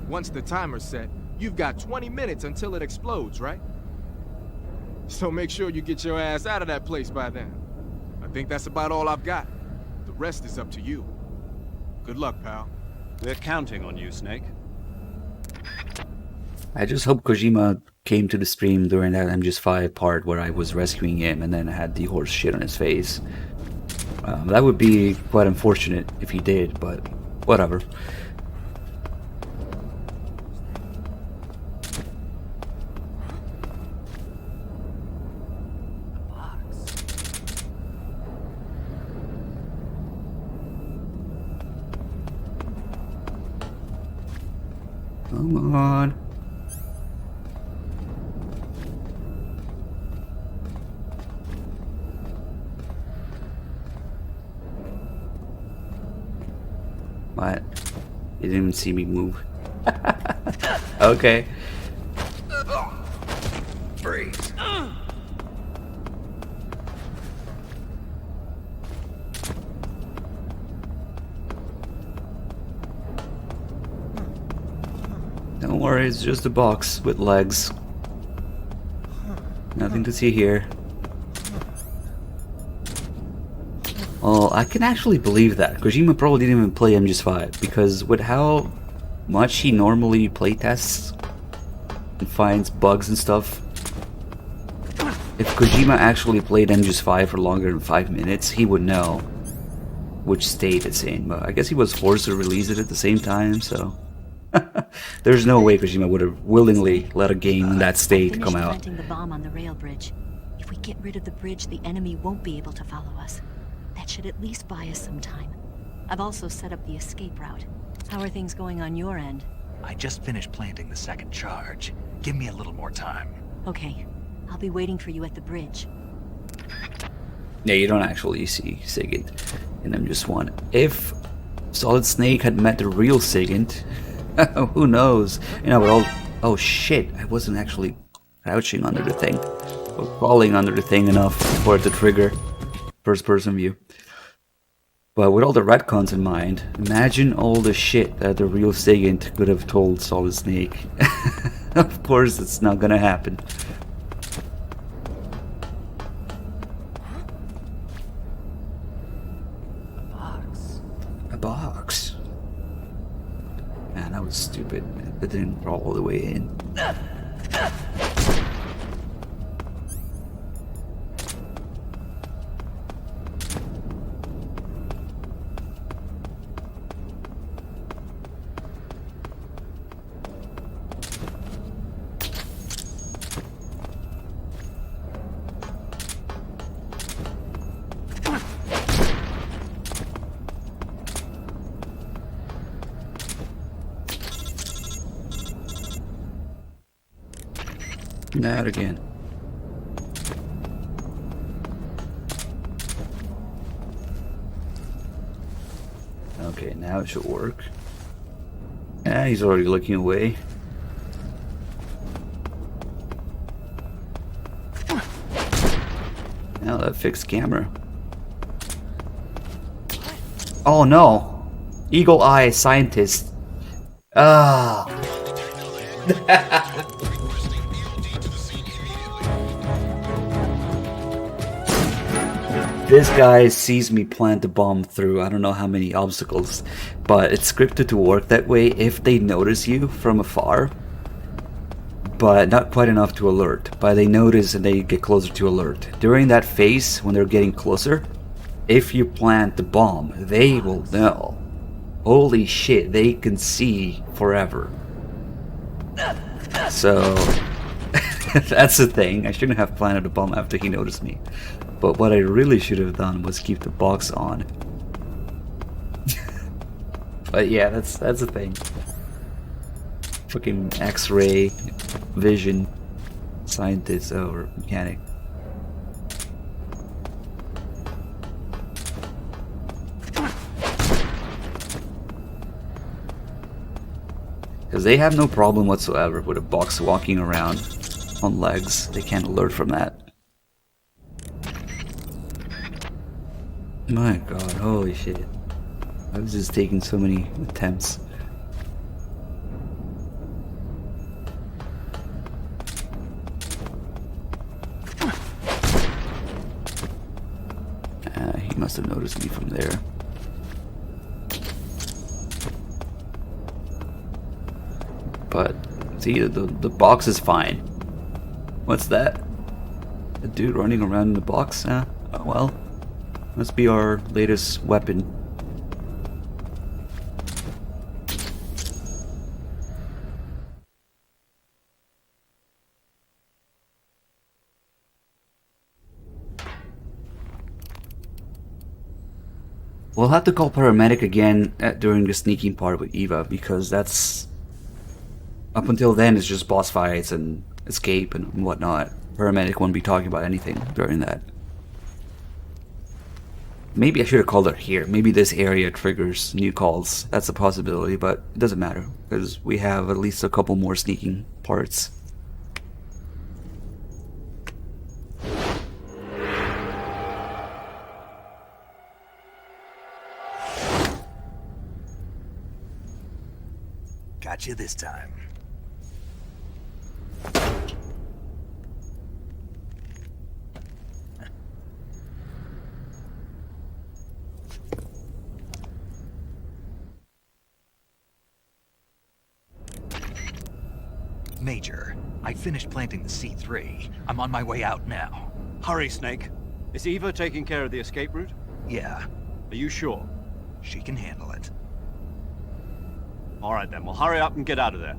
[SPEAKER 7] Once the timer's set, you've got 20 minutes until it explodes, right? So make sure you get your ass out of that place by then. I think that's about all I've got. The rest is up to you. Good luck, pal.
[SPEAKER 4] We're counting on you, Snake.
[SPEAKER 1] I just hope Kojima came to the stream during that MGS5 part where I was rescuing him and then had the horse shit on his face. That would be quite unfortunate if he did, but whatever. Come on. What? You didn't even see me move. Okay.
[SPEAKER 3] Freeze.
[SPEAKER 1] Don't worry, it's just a box with legs. Nothing to see here. Well, I can actually believe that. Kojima probably didn't even play MGS5, because with how much he normally playtests and finds bugs and stuff, if Kojima actually played MGS5 for longer than 5 minutes, he would know which state it's in. But I guess he was forced to release it at the same time, so... There's no way Kojima would have willingly let a game in that state come out.
[SPEAKER 6] Planting the bomb on the rail bridge. If we get rid of the bridge, the enemy won't be able to follow us. That should at least buy us some time. I've also set up the escape route. How are things going on your end?
[SPEAKER 3] I just finished planting the second charge. Give me a little more time.
[SPEAKER 6] Okay. I'll be waiting for you at the bridge.
[SPEAKER 1] Yeah, you don't actually see Sigint in MGS1. If Solid Snake had met the real Sigint, who knows? You know, but all... Oh shit, I wasn't actually crouching under the thing. Or crawling under the thing enough for it to trigger first person view. But with all the retcons in mind, imagine all the shit that the real Sigint could have told Solid Snake. Of course it's not gonna happen. A box. Man, that was stupid. It didn't crawl all the way in. Not again. Okay, now it should work. Yeah, he's already looking away. Now that fixed camera. Oh no! Eagle Eye Scientist. Ah. This guy sees me plant the bomb through I don't know how many obstacles, but it's scripted to work that way if they notice you from afar, but not quite enough to alert. But they notice and they get closer to alert. During that phase, when they're getting closer, if you plant the bomb, they will know. Holy shit, they can see forever. So, that's the thing. I shouldn't have planted a bomb after he noticed me. But what I really should have done was keep the box on. But yeah, that's the thing. Fucking X-ray vision scientist or mechanic. Because they have no problem whatsoever with a box walking around on legs. They can't alert from that. My god, holy shit. I was just taking so many attempts. He must have noticed me from there. But, see, the box is fine. What's that? A dude running around in the box? Oh well. Must be our latest weapon. We'll have to call paramedic again during the sneaking part with Eva, because that's... Up until then it's just boss fights and escape and whatnot. Paramedic won't be talking about anything during that. Maybe I should have called her here. Maybe this area triggers new calls. That's a possibility, but it doesn't matter, because we have at least a couple more sneaking parts.
[SPEAKER 3] Got you this time. Major, I finished planting the C3. I'm on my way out now.
[SPEAKER 4] Hurry, Snake. Is Eva taking care of the escape route?
[SPEAKER 3] Yeah,
[SPEAKER 4] Are you sure?
[SPEAKER 3] she can handle it.
[SPEAKER 4] All right then, well hurry up and get out of there.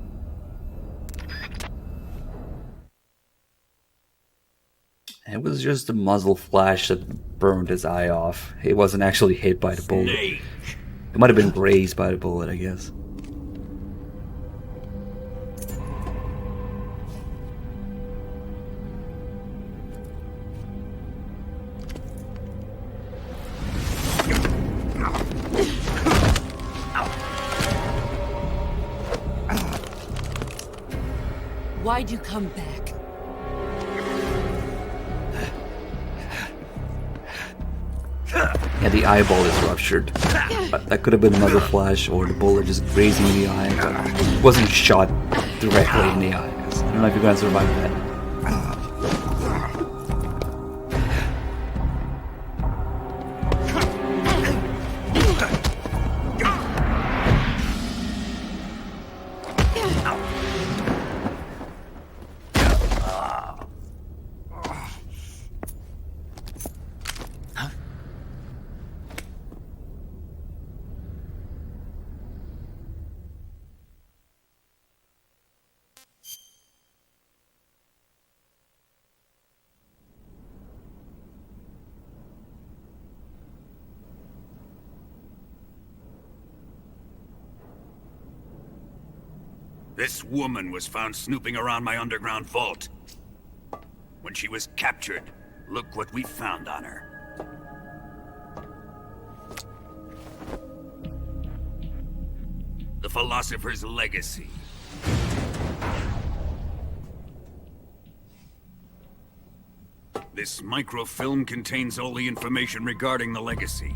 [SPEAKER 1] It was just a muzzle flash that burned his eye off. He wasn't actually hit by the bullet. It might have been grazed by the bullet, I guess.
[SPEAKER 2] Why'd you come back?
[SPEAKER 1] Yeah, the eyeball is ruptured. That could have been another flash or the bullet just grazing the eye, but it wasn't shot directly in the eyes. I don't know if you're gonna survive that.
[SPEAKER 9] This woman was found snooping around my underground vault. When she was captured, look what we found on her. The Philosopher's Legacy. This microfilm contains all the information regarding the Legacy.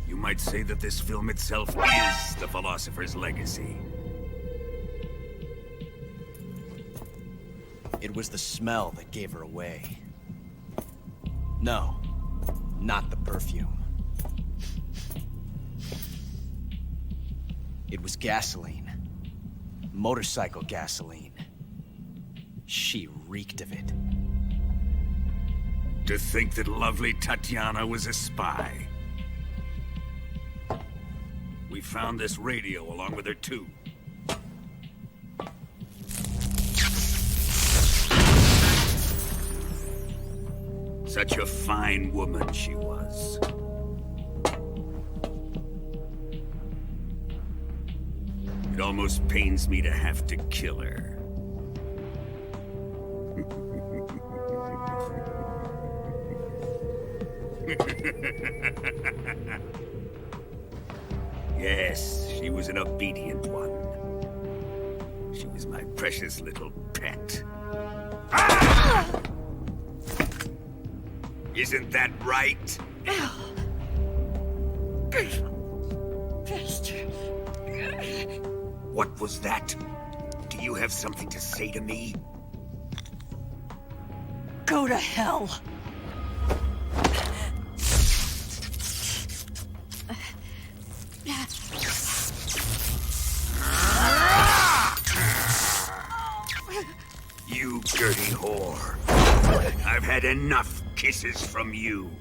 [SPEAKER 9] You might say that this film itself is the Philosopher's Legacy.
[SPEAKER 11] It was the smell that gave her away. No, not the perfume. It was gasoline. Motorcycle gasoline. She reeked of it.
[SPEAKER 9] To think that lovely Tatiana was a spy. We found this radio along with her too. Such a fine woman she was. It almost pains me to have to kill her. Yes, she was an obedient one. She was my precious little pet. Ah! Isn't that right? What was that? Do you have something to say to me?
[SPEAKER 2] Go to hell.
[SPEAKER 9] You dirty whore. I've had enough kisses from you.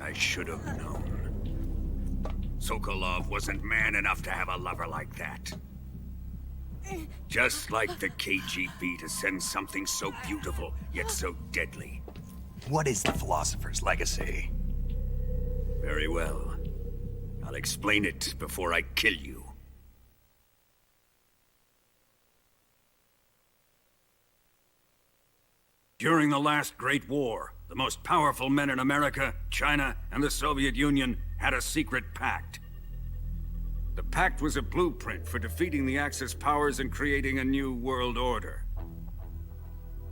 [SPEAKER 9] I should have known. Sokolov wasn't man enough to have a lover like that. Just like the KGB to send something so beautiful, yet so deadly.
[SPEAKER 3] What is the Philosopher's Legacy?
[SPEAKER 9] Very well. I'll explain it before I kill you. During the last Great War, the most powerful men in America, China, and the Soviet Union had a secret pact. The pact was a blueprint for defeating the Axis powers and creating a new world order.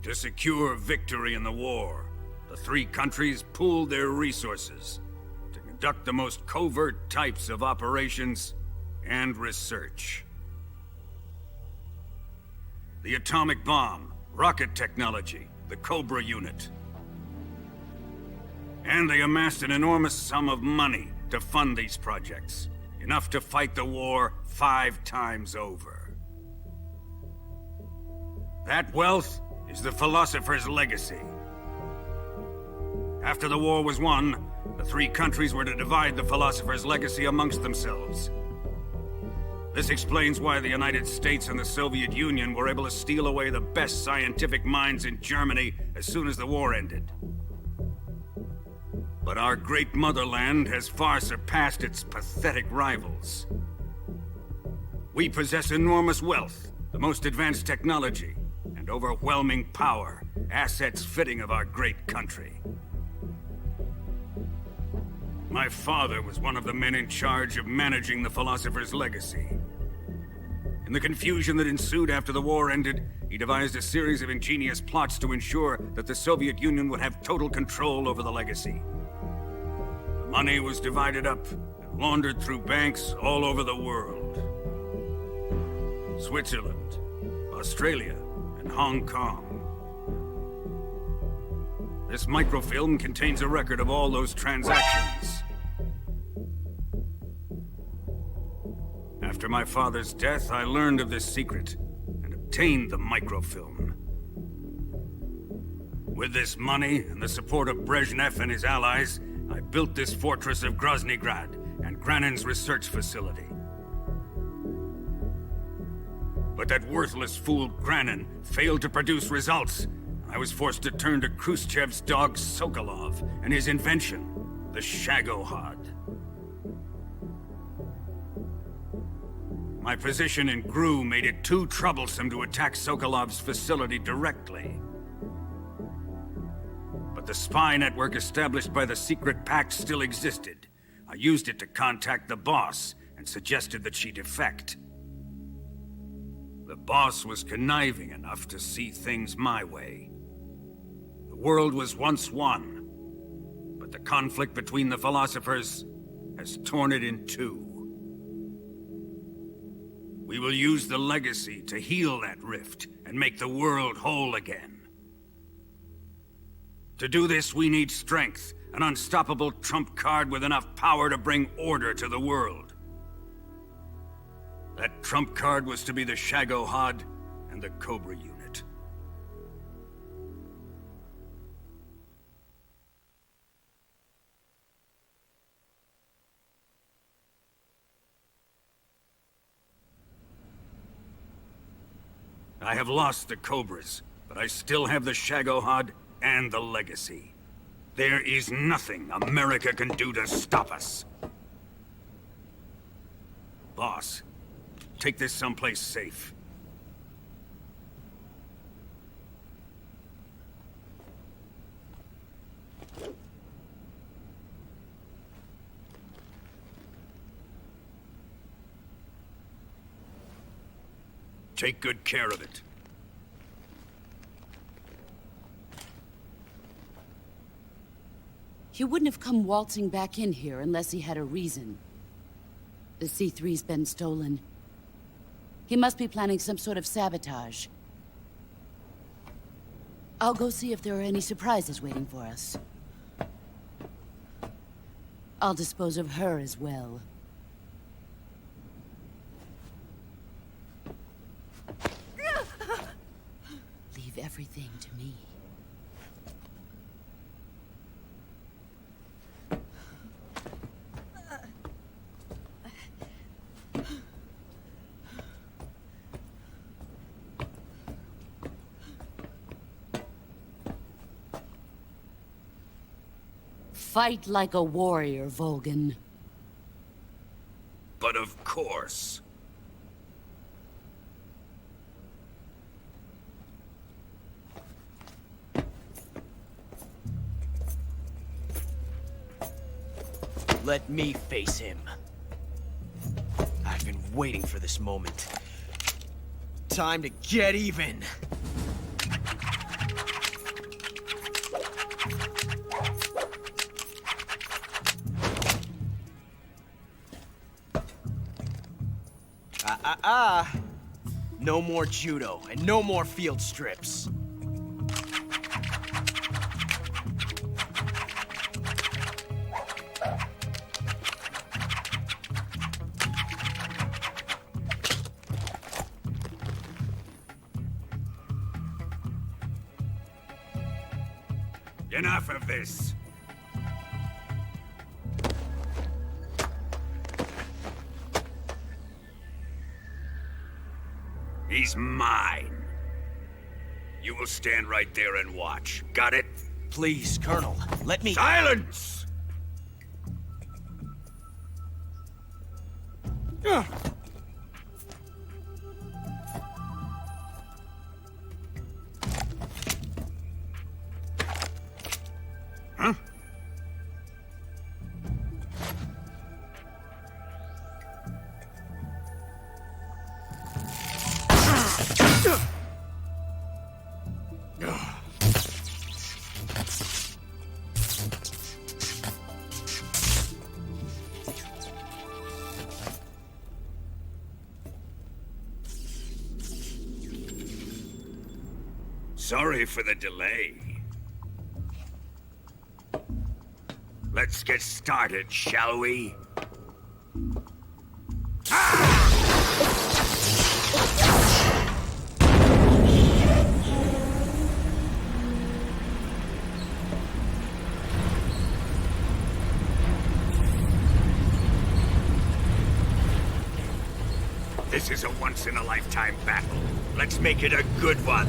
[SPEAKER 9] To secure victory in the war, the three countries pooled their resources to conduct the most covert types of operations and research. The atomic bomb, rocket technology, the Cobra unit. And they amassed an enormous sum of money to fund these projects. Enough to fight the war 5 times over. That wealth is the Philosopher's Legacy. After the war was won, the three countries were to divide the Philosopher's Legacy amongst themselves. This explains why the United States and the Soviet Union were able to steal away the best scientific minds in Germany as soon as the war ended. But our great motherland has far surpassed its pathetic rivals. We possess enormous wealth, the most advanced technology, and overwhelming power, assets fitting of our great country. My father was one of the men in charge of managing the Philosopher's legacy. In the confusion that ensued after the war ended, he devised a series of ingenious plots to ensure that the Soviet Union would have total control over the legacy. The money was divided up and laundered through banks all over the world. Switzerland, Australia, and Hong Kong. This microfilm contains a record of all those transactions. After my father's death, I learned of this secret and obtained the microfilm. With this money and the support of Brezhnev and his allies, I built this fortress of Groznygrad and Granin's research facility. But that worthless fool Granin failed to produce results. I was forced to turn to Khrushchev's dog Sokolov and his invention, the Shagohod. My position in GRU made it too troublesome to attack Sokolov's facility directly. But the spy network established by the secret pact still existed. I used it to contact the boss and suggested that she defect. The boss was conniving enough to see things my way. The world was once one, but the conflict between the philosophers has torn it in two. We will use the legacy to heal that rift and make the world whole again. To do this, we need strength, an unstoppable trump card with enough power to bring order to the world. That trump card was to be the Shagohod and the Cobra unit. I have lost the Cobras, but I still have the Shagohod and the legacy. There is nothing America can do to stop us. Boss, take this someplace safe. Take good care of it.
[SPEAKER 12] He wouldn't have come waltzing back in here unless he had a reason. The C3's been stolen. He must be planning some sort of sabotage. I'll go see if there are any surprises waiting for us. I'll dispose of her as well. Leave everything to me. Fight like a warrior, Volgan.
[SPEAKER 9] But of course.
[SPEAKER 11] Let me face him. I've been waiting for this moment. Time to get even! No more judo, and no more field strips.
[SPEAKER 9] Enough of this. He's mine. You will stand right there and watch. Got it?
[SPEAKER 11] Please, Colonel, let me—
[SPEAKER 9] Silence! Huh? Sorry for the delay. Let's get started, shall we? This is a once-in-a-lifetime battle. Let's make it a good one.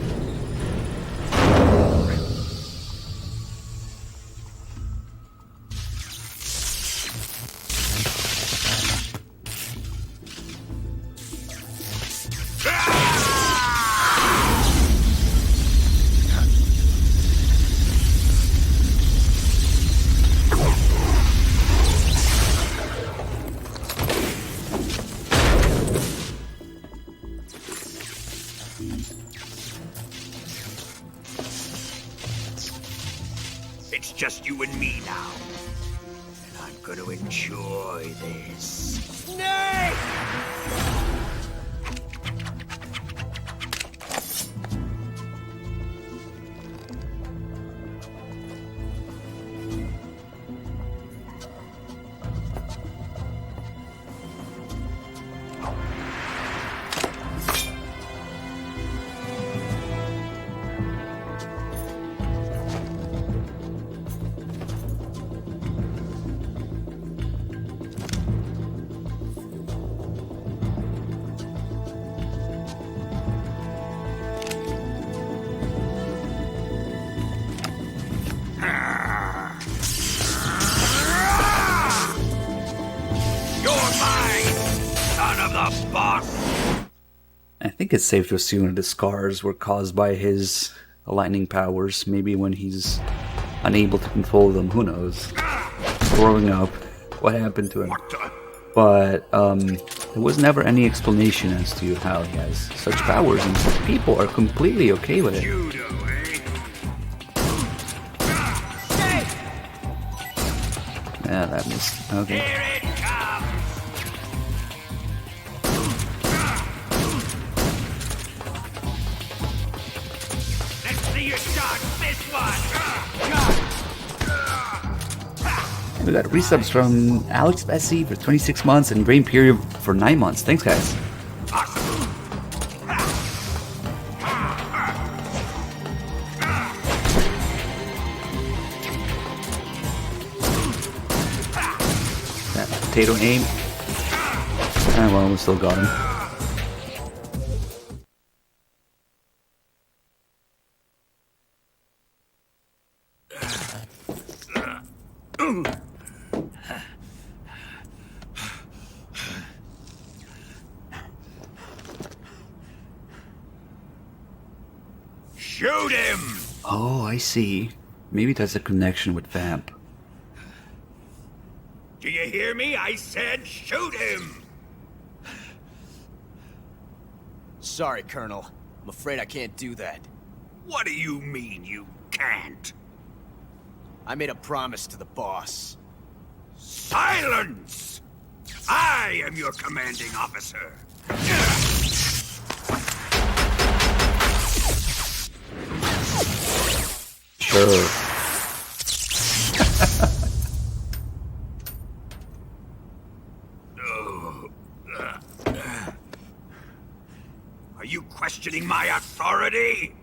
[SPEAKER 9] It's just you and me now. And I'm gonna enjoy this. Snake!
[SPEAKER 1] I think it's safe to assume that the scars were caused by his lightning powers. Maybe when he's unable to control them, who knows? Growing up, what happened to him? But there was never any explanation as to how he has such powers, and people are completely okay with it. Yeah, that missed. Okay. We got resubs from Alex Bessie for 26 months and Brain Period for 9 months. Thanks, guys. That potato aim. Ah, well, we still got him.
[SPEAKER 9] Shoot him!
[SPEAKER 1] Oh, I see. Maybe that's a connection with Vamp.
[SPEAKER 9] Do you hear me? I said shoot him!
[SPEAKER 11] Sorry, Colonel. I'm afraid I can't do that.
[SPEAKER 9] What do you mean you can't?
[SPEAKER 11] I made a promise to the boss.
[SPEAKER 9] Silence! I am your commanding officer.
[SPEAKER 1] Sure.
[SPEAKER 9] Are you questioning my authority?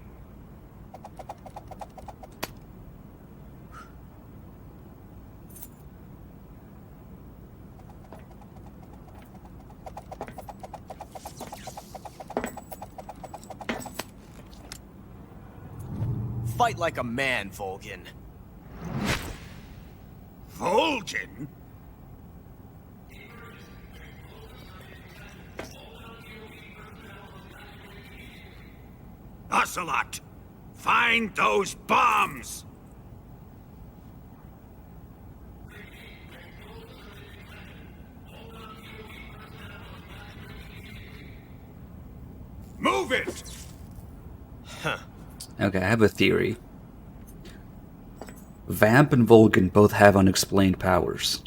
[SPEAKER 11] Fight like a man, Volgin.
[SPEAKER 9] Volgin? Ocelot, find those bombs! Move it!
[SPEAKER 1] Okay, I have a theory. Vamp and Volgin both have unexplained powers,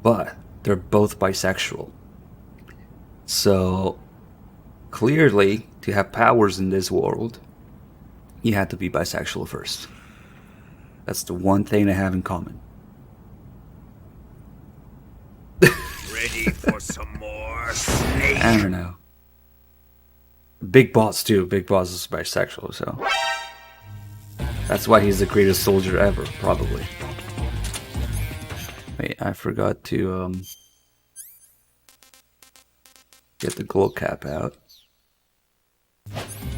[SPEAKER 1] but they're both bisexual. So, clearly, to have powers in this world, he had to be bisexual first. That's the one thing they have in common.
[SPEAKER 9] Ready for some more, Snake?
[SPEAKER 1] I don't know. Big Boss too. Big Boss is bisexual, so that's why he's the greatest soldier ever, probably. Wait, I forgot to get the gold cap out.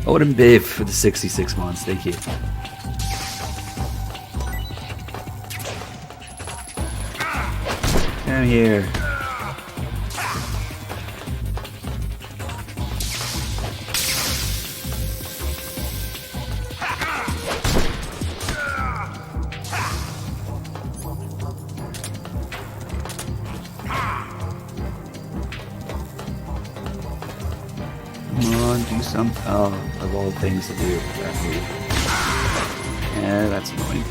[SPEAKER 1] Odin Biv for the 66 months, thank you. Come here. Come on, do something. Oh, of all things to do. That move. Yeah, that's annoying.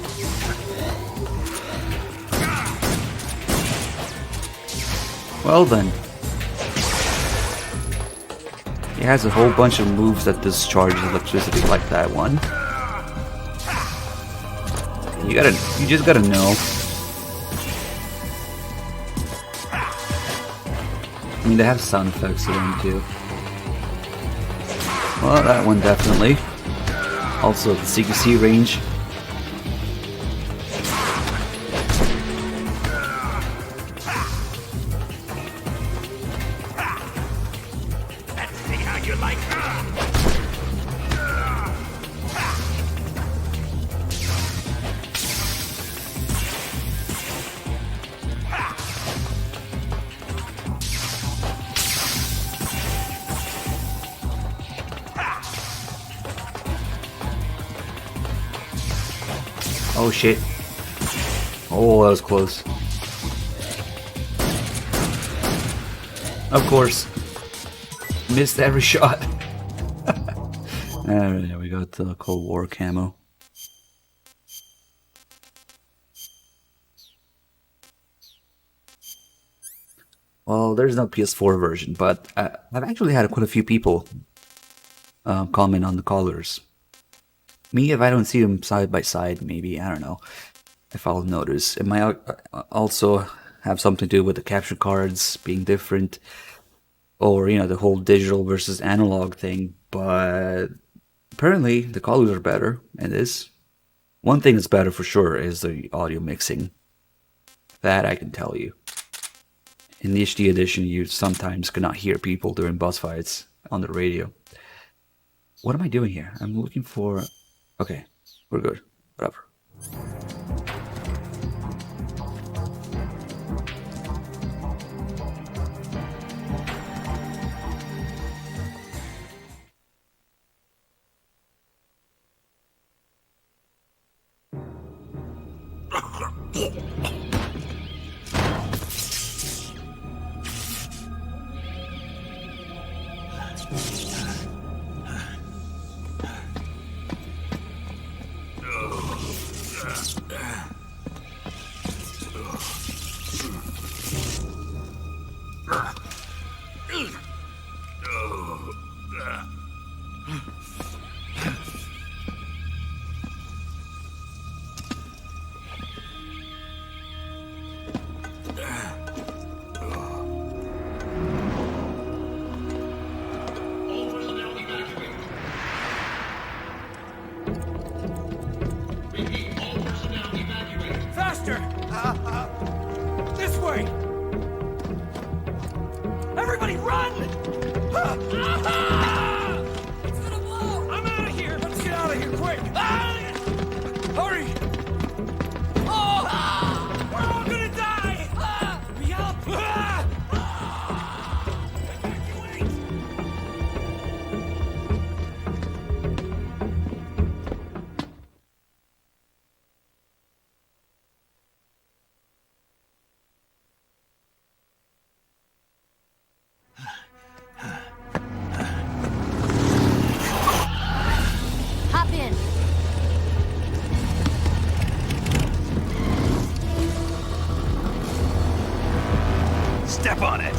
[SPEAKER 1] Well then. He has a whole bunch of moves that discharge electricity like that one. You just gotta know. I mean, they have sound effects to them too. Well, that one definitely. Also, the CQC range.
[SPEAKER 9] Let's see how you like her.
[SPEAKER 1] Oh shit. Oh, that was close. Of course. Missed every shot. There we got the Cold War camo. Well, there's no PS4 version, but I've actually had quite a few people comment on the colors. Me, if I don't see them side by side, maybe, I don't know, if I'll notice. It might also have something to do with the capture cards being different, or, you know, the whole digital versus analog thing, but apparently the colors are better in this. One thing that's better for sure is the audio mixing. That I can tell you. In the HD edition, you sometimes cannot hear people during boss fights on the radio. What am I doing here? I'm looking for... Okay, we're good. Whatever.
[SPEAKER 8] Faster! This way! Everybody run! It's gonna blow! I'm out of here! Let's get out of here quick! Hurry! Oh! We're all gonna die! We help! Evacuate!
[SPEAKER 5] Hop in.
[SPEAKER 3] Step on it!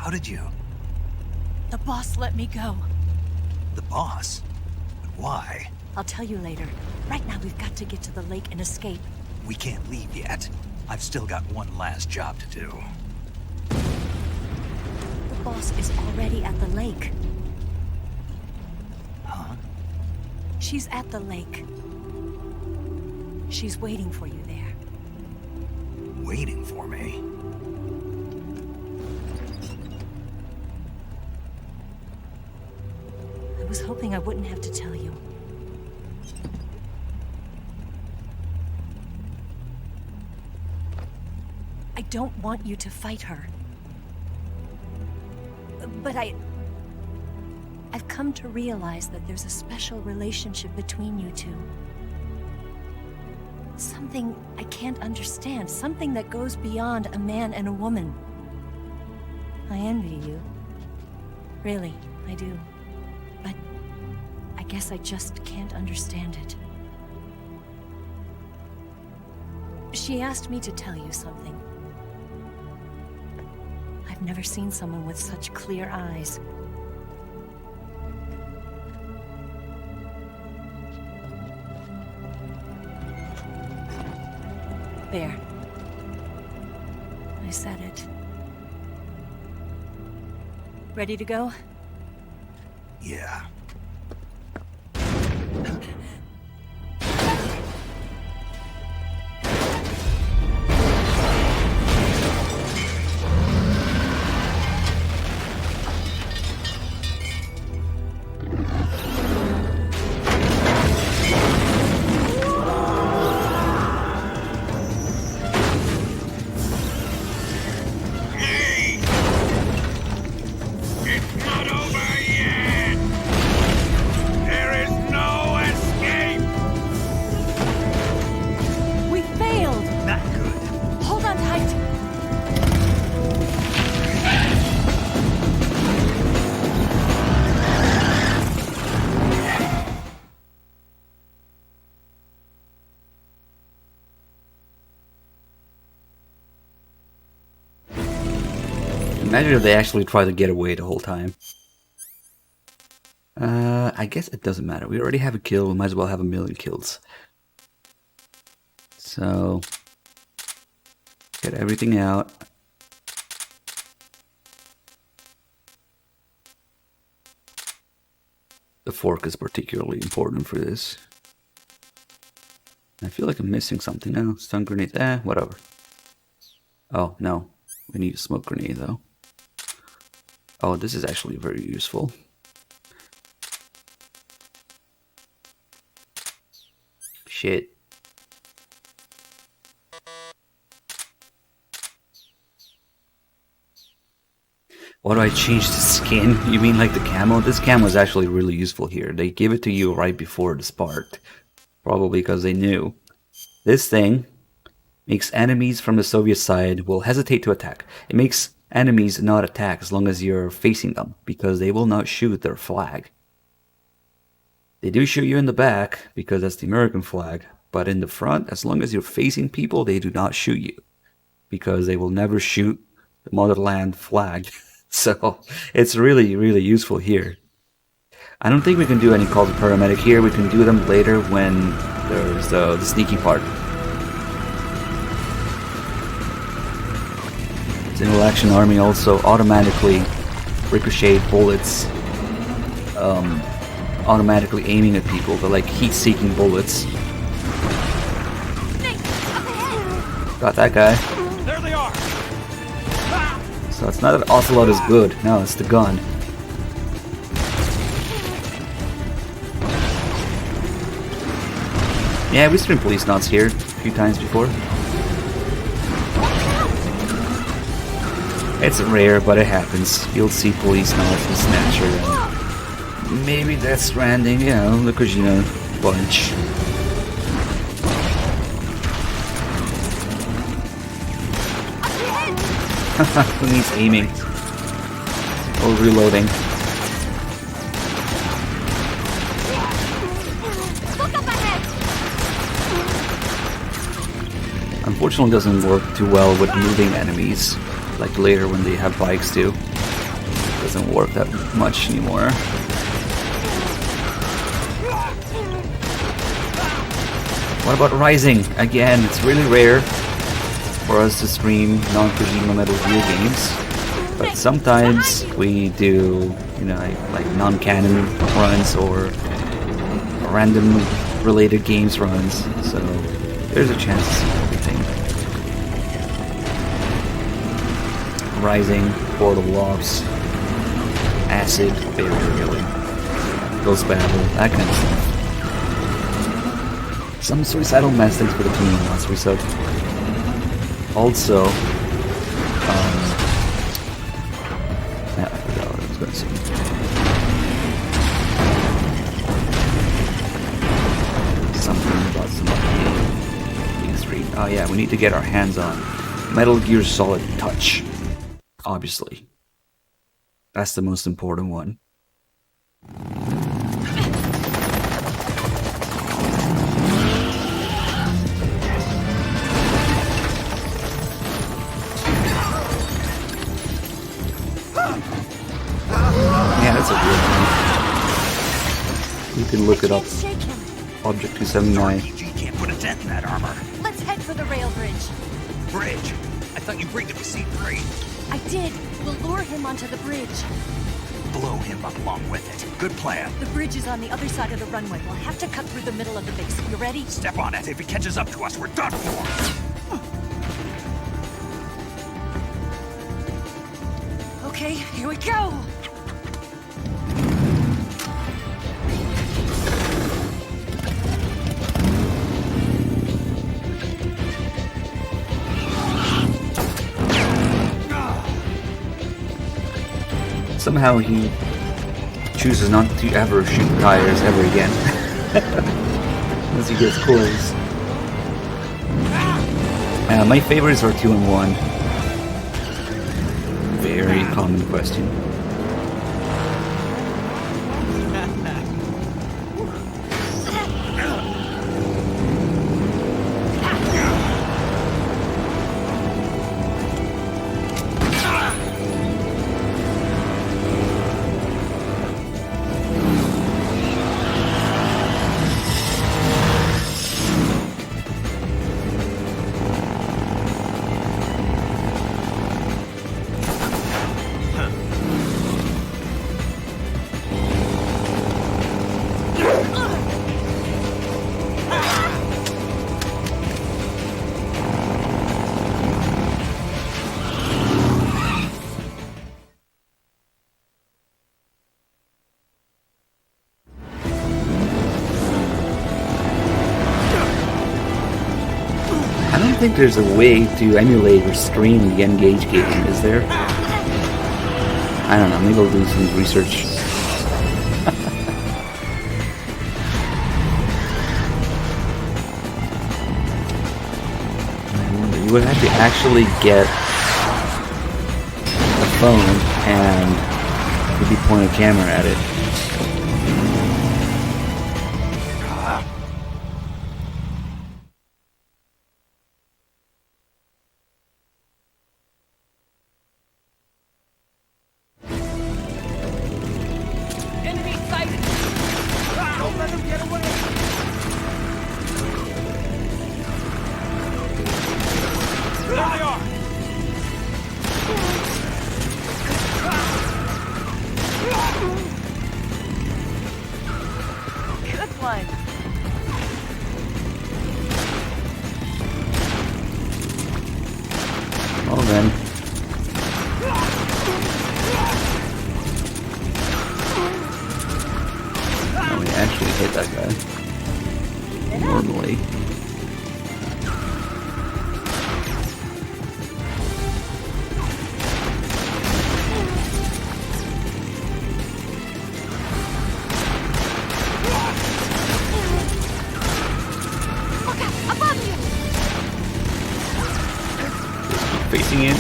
[SPEAKER 3] How did you?
[SPEAKER 6] The boss let me go.
[SPEAKER 3] The boss? But why?
[SPEAKER 6] I'll tell you later. Right now, we've got to get to the lake and escape.
[SPEAKER 3] We can't leave yet. I've still got one last job to do.
[SPEAKER 6] The boss is already at the lake.
[SPEAKER 3] Huh?
[SPEAKER 6] She's at the lake. She's waiting for you there.
[SPEAKER 3] Waiting for me?
[SPEAKER 6] I was hoping I wouldn't have to tell you. I don't want you to fight her. But I've come to realize that there's a special relationship between you two. Something I can't understand, something that goes beyond a man and a woman. I envy you. Really, I do. But I guess I just can't understand it. She asked me to tell you something. I've never seen someone with such clear eyes. There. I said it. Ready to go?
[SPEAKER 3] Yeah.
[SPEAKER 1] Imagine if they actually try to get away the whole time. I guess it doesn't matter. We already have a kill. We might as well have a million kills. So, get everything out. The fork is particularly important for this. I feel like I'm missing something now. Stun grenade, whatever. Oh, no. We need a smoke grenade, though. Oh, this is actually very useful. Shit. Why do I change the skin? You mean like the camo? This camo is actually really useful here. They give it to you right before the spark. Probably because they knew. This thing makes enemies from the Soviet side will hesitate to attack. It makes enemies not attack as long as you're facing them, because they will not shoot their flag. They do shoot you in the back, because that's the American flag, but in the front, as long as you're facing people, they do not shoot you, because they will never shoot the motherland flag. So, it's really, really useful here. I don't think we can do any calls to paramedic here. We can do them later when there's the sneaky part. Single action army also automatically ricochet bullets, automatically aiming at people. They're like heat-seeking bullets. Got that guy.
[SPEAKER 8] There they are.
[SPEAKER 1] So it's not that Ocelot is good. No, it's the gun. Yeah, we streamed police knots here a few times before. It's rare, but it happens. You'll see police knots and Snatcher. And maybe Death Stranding, you know, the Kojima bunch. Who needs aiming? Or reloading? Unfortunately, it doesn't work too well with moving enemies, like later when they have bikes too. doesn't work that much anymore. What about Rising? Again, it's really rare for us to stream non-Kojima Metal Gear games, but sometimes we do, you know, like non-canon runs or random related games runs, so there's a chance to see everything. Rising, Portal Ops, Acid, very really. Ghost Battle, that kind of stuff. Some Suicidal Mess, thanks for the tuning last resub. Also, yeah, I forgot what I was going to say. Something about some PS3. Oh yeah, we need to get our hands on Metal Gear Solid Touch. Obviously. That's the most important one. Yeah, that's a weird one. You can look it up. Object 279.
[SPEAKER 3] RPG can't put a dent in that armor.
[SPEAKER 2] Let's head for the rail bridge.
[SPEAKER 3] Bridge? I thought you rigged it with C3.
[SPEAKER 2] I did. We'll lure him onto the bridge.
[SPEAKER 3] Blow him up along with it. Good plan.
[SPEAKER 2] The bridge is on the other side of the runway. We'll have to cut through the middle of the base. You ready?
[SPEAKER 3] Step on it. If he catches up to us, we're done for.
[SPEAKER 2] Okay, here we go.
[SPEAKER 1] Somehow he chooses not to ever shoot tires ever again. Once he gets close. My favorites are 2 and 1. Very common question. I don't think there's a way to emulate or stream the N-Gage game, is there? I don't know, maybe I'll do some research. You would have to actually get a phone and maybe point a camera at it.
[SPEAKER 2] Enemy sighted.
[SPEAKER 7] Don't let him get away. There they are.
[SPEAKER 2] Good one.
[SPEAKER 1] Well then. Oh, we actually hit that guy. Normally.
[SPEAKER 2] Look out! Above you!
[SPEAKER 1] Facing in.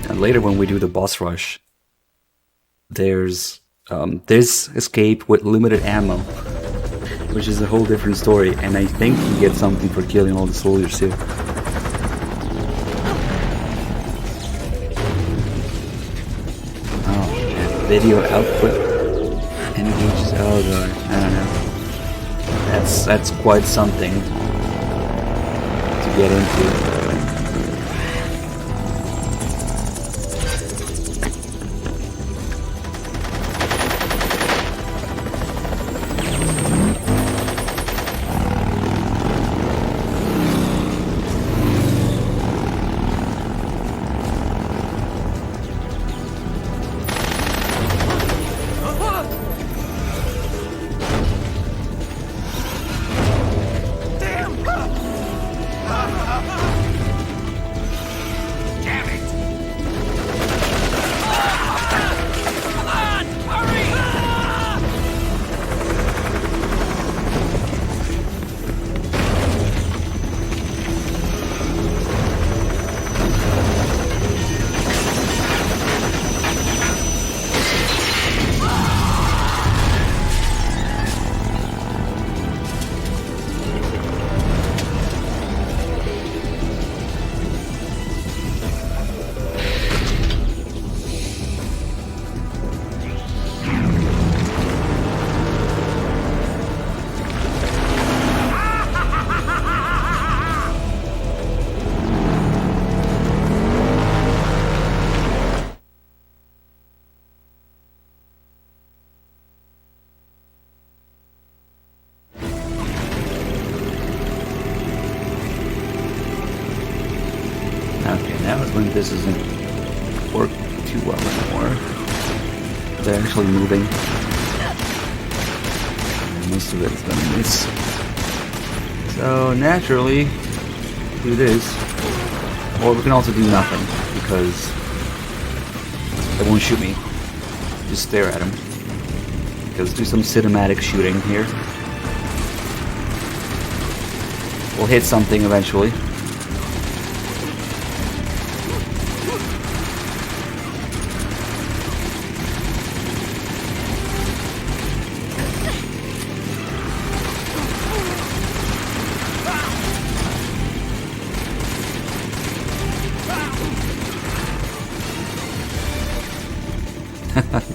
[SPEAKER 1] And later when we do the boss rush, there's This escaped with limited ammo, which is a whole different story, and I think you get something for killing all the soldiers too. Oh, and video output engages. Oh god, I don't know. That's quite something to get into. Okay, that was when this doesn't work too well anymore. They're actually moving. And most of it is gonna miss. So naturally, do this. Or we can also do nothing, because they won't shoot me. Just stare at them. Let's do some cinematic shooting here. We'll hit something eventually.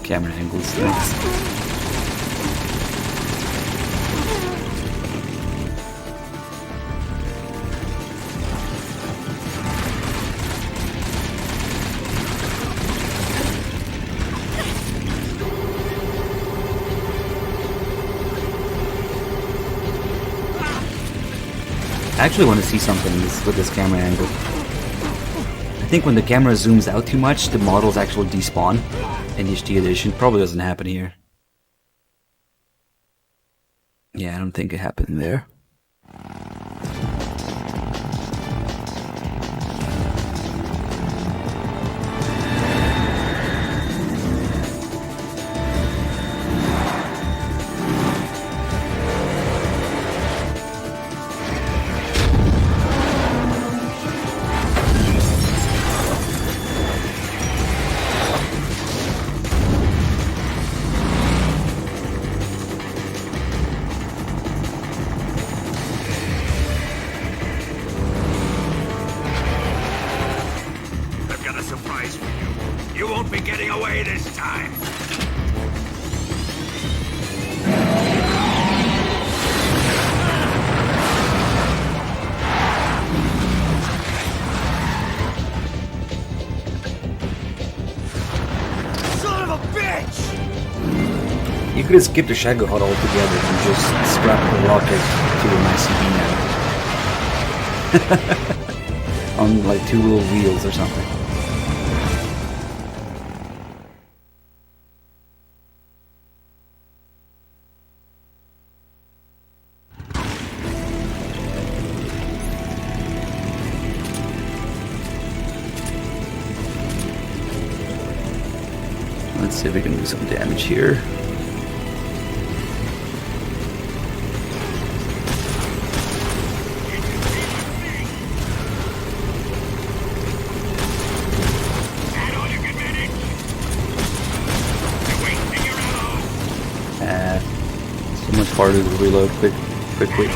[SPEAKER 1] Camera angles, thanks. I actually want to see something with this camera angle. I think when the camera zooms out too much, the models actually despawn. In HD edition, probably doesn't happen here. Yeah, I don't think it happened there. You could have skipped the Shago Hut altogether and just strapped the rocket to an ICB now. On like 2 little wheels or something. Let's see if we can do some damage here. harder to reload quickly.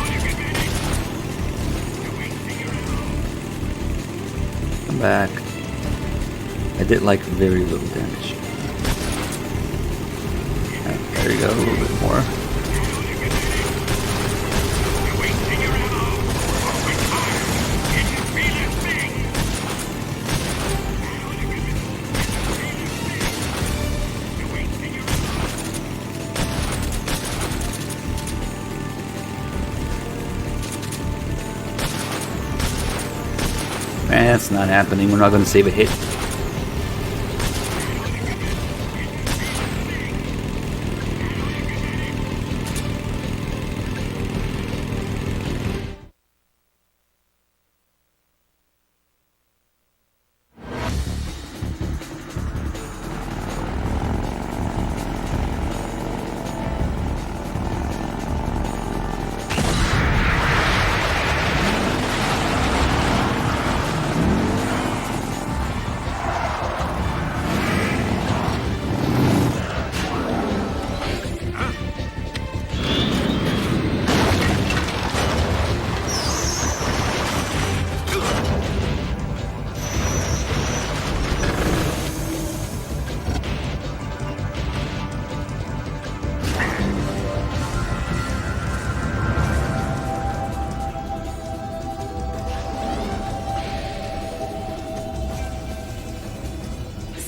[SPEAKER 1] I'm back. I did like very little damage. There you go, a little bit more. That's not happening. We're not going to save a hit.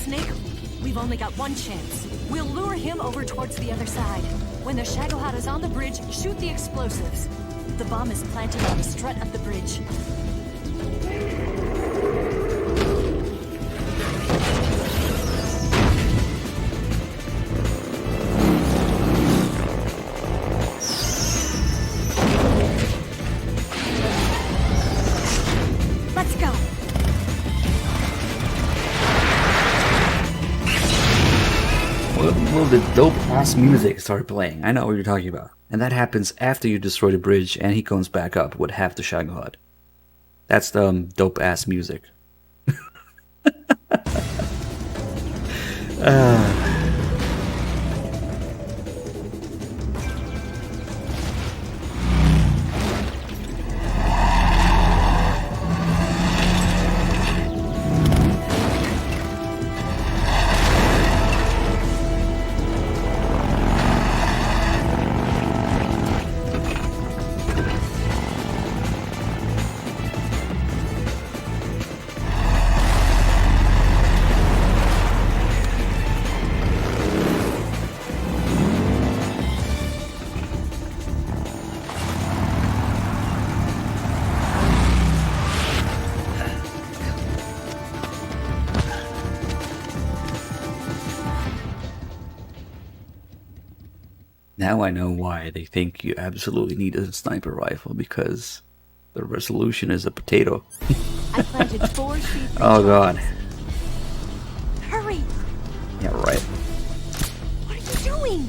[SPEAKER 6] Snake, we've only got one chance. We'll lure him over towards the other side. When the Shagohod is on the bridge, shoot the explosives. The bomb is planted on the strut of the bridge. Let's go.
[SPEAKER 1] Well, the dope ass music started playing. I know what you're talking about. And that happens after you destroy the bridge and he comes back up with half the Shagohod. That's the dope ass music. Now I know why they think you absolutely need a sniper rifle, because the resolution is a potato.
[SPEAKER 6] I planted 4 C3
[SPEAKER 1] Oh god.
[SPEAKER 6] Hurry!
[SPEAKER 1] Yeah, right.
[SPEAKER 6] What are you doing?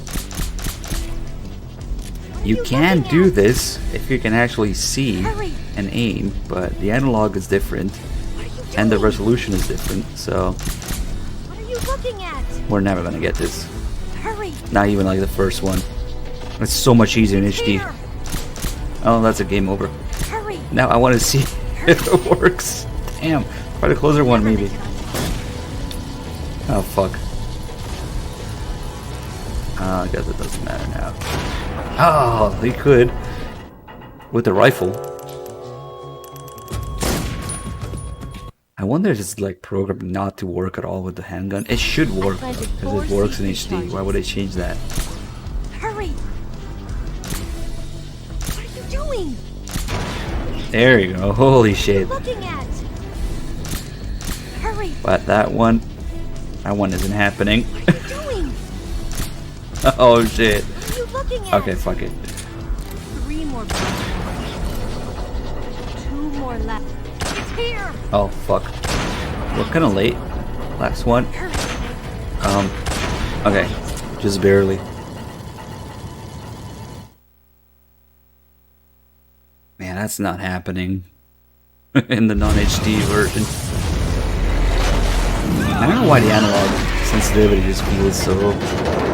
[SPEAKER 1] You can do this if you can actually see
[SPEAKER 6] Hurry!
[SPEAKER 1] and aim, but the analog is different
[SPEAKER 6] What are you doing?
[SPEAKER 1] and the resolution is different, so
[SPEAKER 6] What are you looking at?
[SPEAKER 1] we're never gonna get this.
[SPEAKER 6] Hurry!
[SPEAKER 1] Not even like the first one. It's so much easier in HD.
[SPEAKER 6] Here!
[SPEAKER 1] Oh, that's a game over.
[SPEAKER 6] Hurry!
[SPEAKER 1] Now I want to see if it works. Damn. Try the closer one, maybe. Oh, fuck. I guess it doesn't matter now. Oh, he could. With the rifle. I wonder if it's like programmed not to work at all with the handgun. It should work, because it works in HD. Why would they change that?
[SPEAKER 6] Hurry! What are you doing?
[SPEAKER 1] There you go. Holy shit.
[SPEAKER 6] Looking at? Hurry!
[SPEAKER 1] But that one isn't happening.
[SPEAKER 6] What are you doing?
[SPEAKER 1] Oh shit.
[SPEAKER 6] What are you looking at?
[SPEAKER 1] Okay, fuck it.
[SPEAKER 6] 3 more bullets. 2 more left. It's here!
[SPEAKER 1] Oh fuck. We're kinda late. Last one.
[SPEAKER 6] Hurry!
[SPEAKER 1] Okay. Just barely. Man, that's not happening in the non-HD version. I don't know why the analog sensitivity just feels so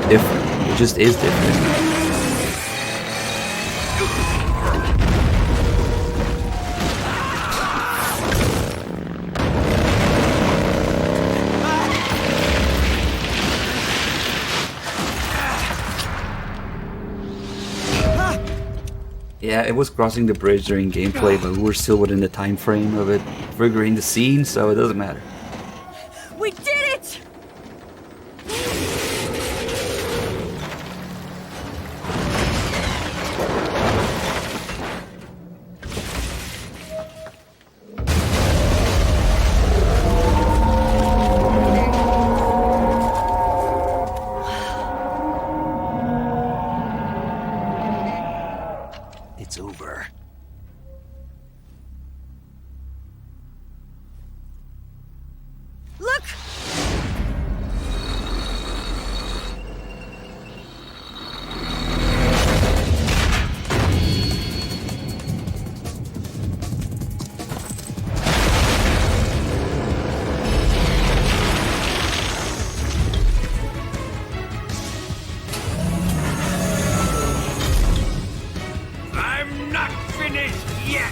[SPEAKER 1] different. It just is different. Yeah, it was crossing the bridge during gameplay, but we were still within the time frame of it triggering the scene, so it doesn't matter.
[SPEAKER 2] We did it!
[SPEAKER 3] It's over.
[SPEAKER 2] Look!
[SPEAKER 9] I'm not finished yet!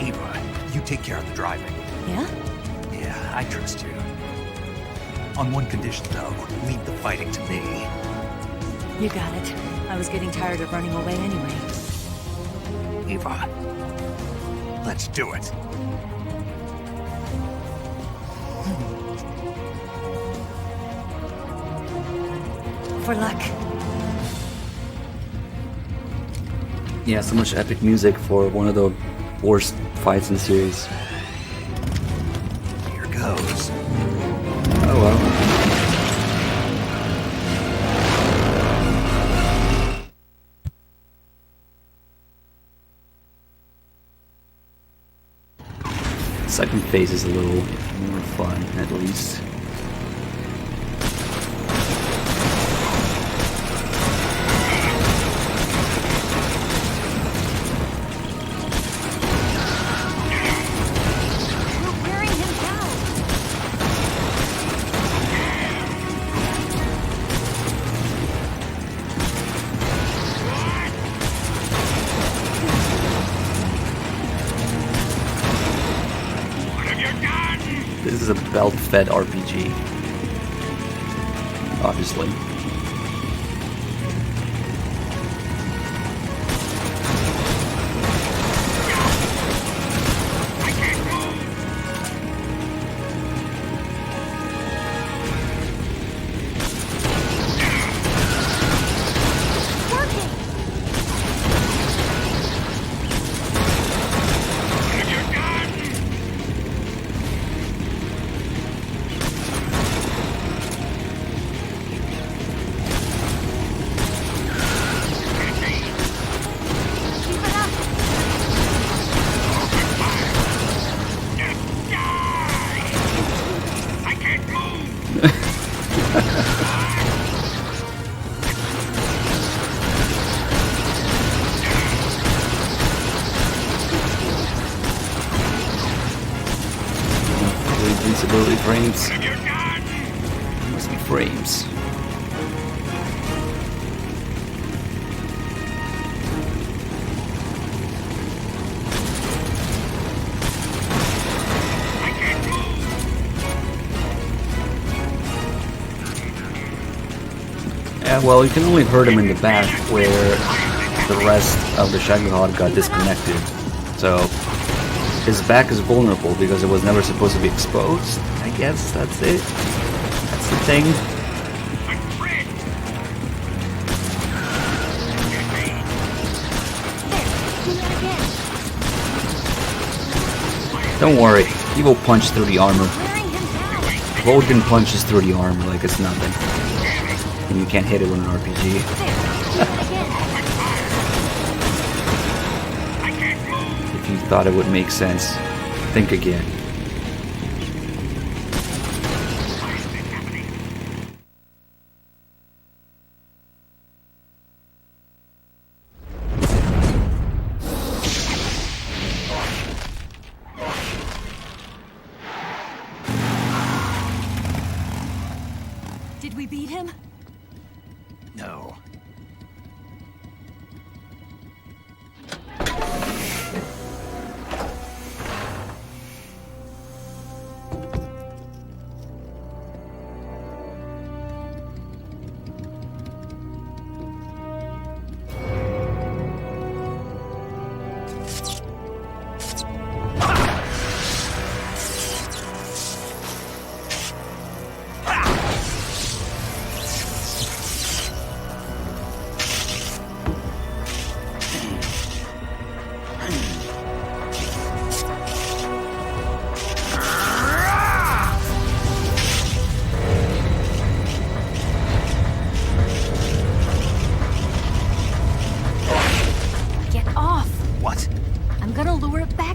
[SPEAKER 3] Eva, you take care of the driving.
[SPEAKER 6] Yeah?
[SPEAKER 3] Yeah, I trust you. On one condition, though, leave the fighting to me.
[SPEAKER 6] You got it. I was getting tired of running away anyway.
[SPEAKER 3] Eva, let's do it.
[SPEAKER 6] For luck.
[SPEAKER 1] Yeah, so much epic music for one of the worst fights in the series.
[SPEAKER 3] Here goes.
[SPEAKER 1] Oh well. Second phase is a little more fun, at least.
[SPEAKER 2] We're wearing him down!
[SPEAKER 1] This is a belt-fed RPG. Obviously. Invincibility frames. Must be frames. Yeah, well, you can only hurt him in the back where the rest of the Shagohod got disconnected. So his back is vulnerable because it was never supposed to be exposed. I guess that's it. That's the thing. Don't worry, he will punch through the armor. Vulcan punches through the armor like it's nothing. And you can't hit it with an RPG. If you thought it would make sense, think again.
[SPEAKER 6] Did we beat him?
[SPEAKER 3] No.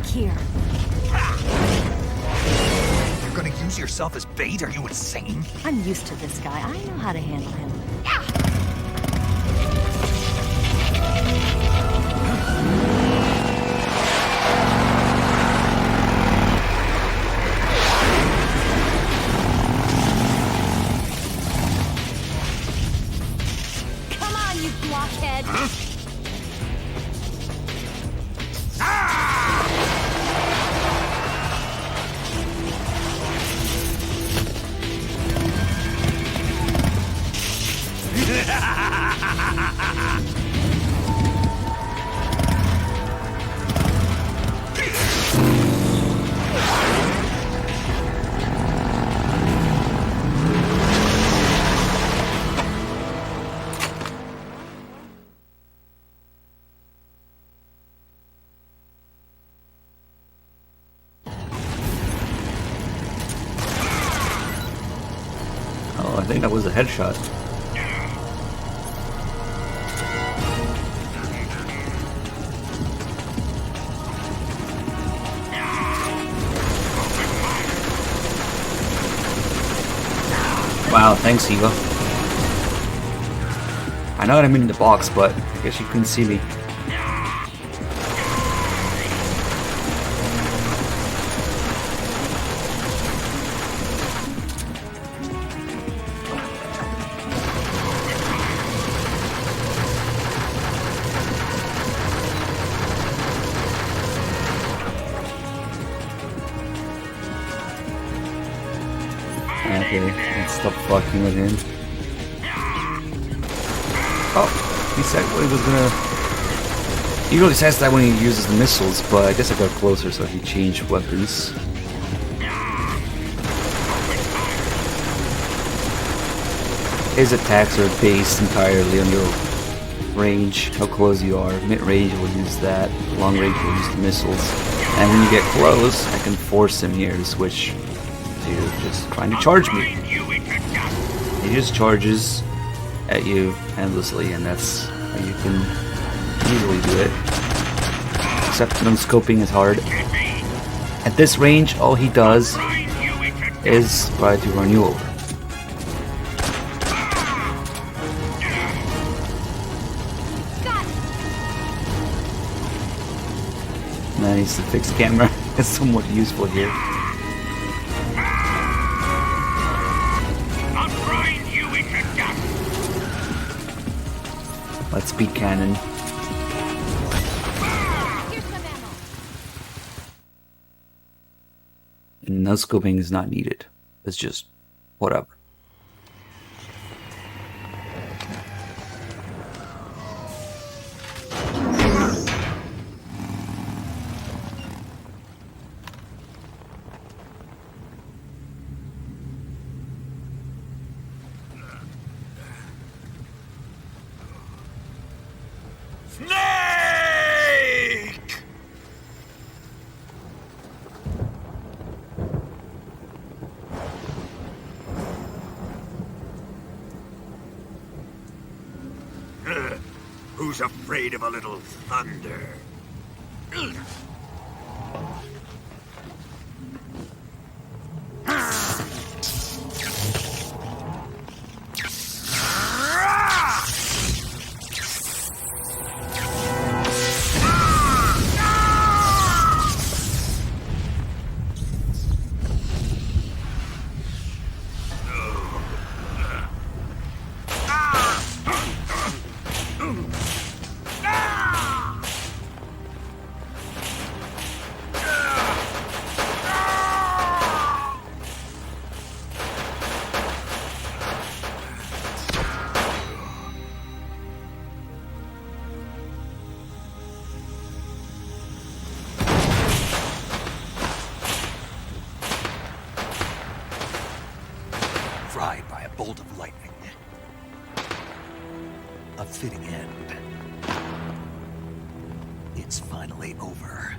[SPEAKER 6] back here.
[SPEAKER 3] You're gonna use yourself as bait? Are you insane?
[SPEAKER 6] I'm used to this guy. I know how to handle him.
[SPEAKER 2] Come on, you blockhead!
[SPEAKER 1] Oh, I think that was a headshot. Wow, thanks, Eva. I know I'm in the box, but I guess you couldn't see me. Okay, let's stop fucking with him. Oh, he said he was gonna... He really says that when he uses the missiles, but I guess I got closer so he changed weapons. His attacks are based entirely on your range, how close you are. Mid-range will use that, long range will use the missiles. And when you get close, I can force him here to switch to just trying to charge me. He just charges at you endlessly, and that's how you can easily do it. Except no-scoping is hard. At this range, all he does is try to run you over. Nice, the fixed camera is somewhat useful here. Let's beat cannon. No scoping is not needed. It's just whatever.
[SPEAKER 9] Who's afraid of a little thunder?
[SPEAKER 3] Fried by a bolt of lightning. A fitting end. It's finally over.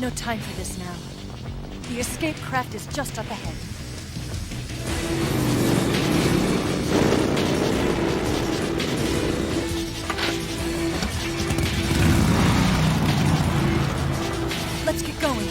[SPEAKER 6] No time for this now. The escape craft is just up ahead. Let's get going.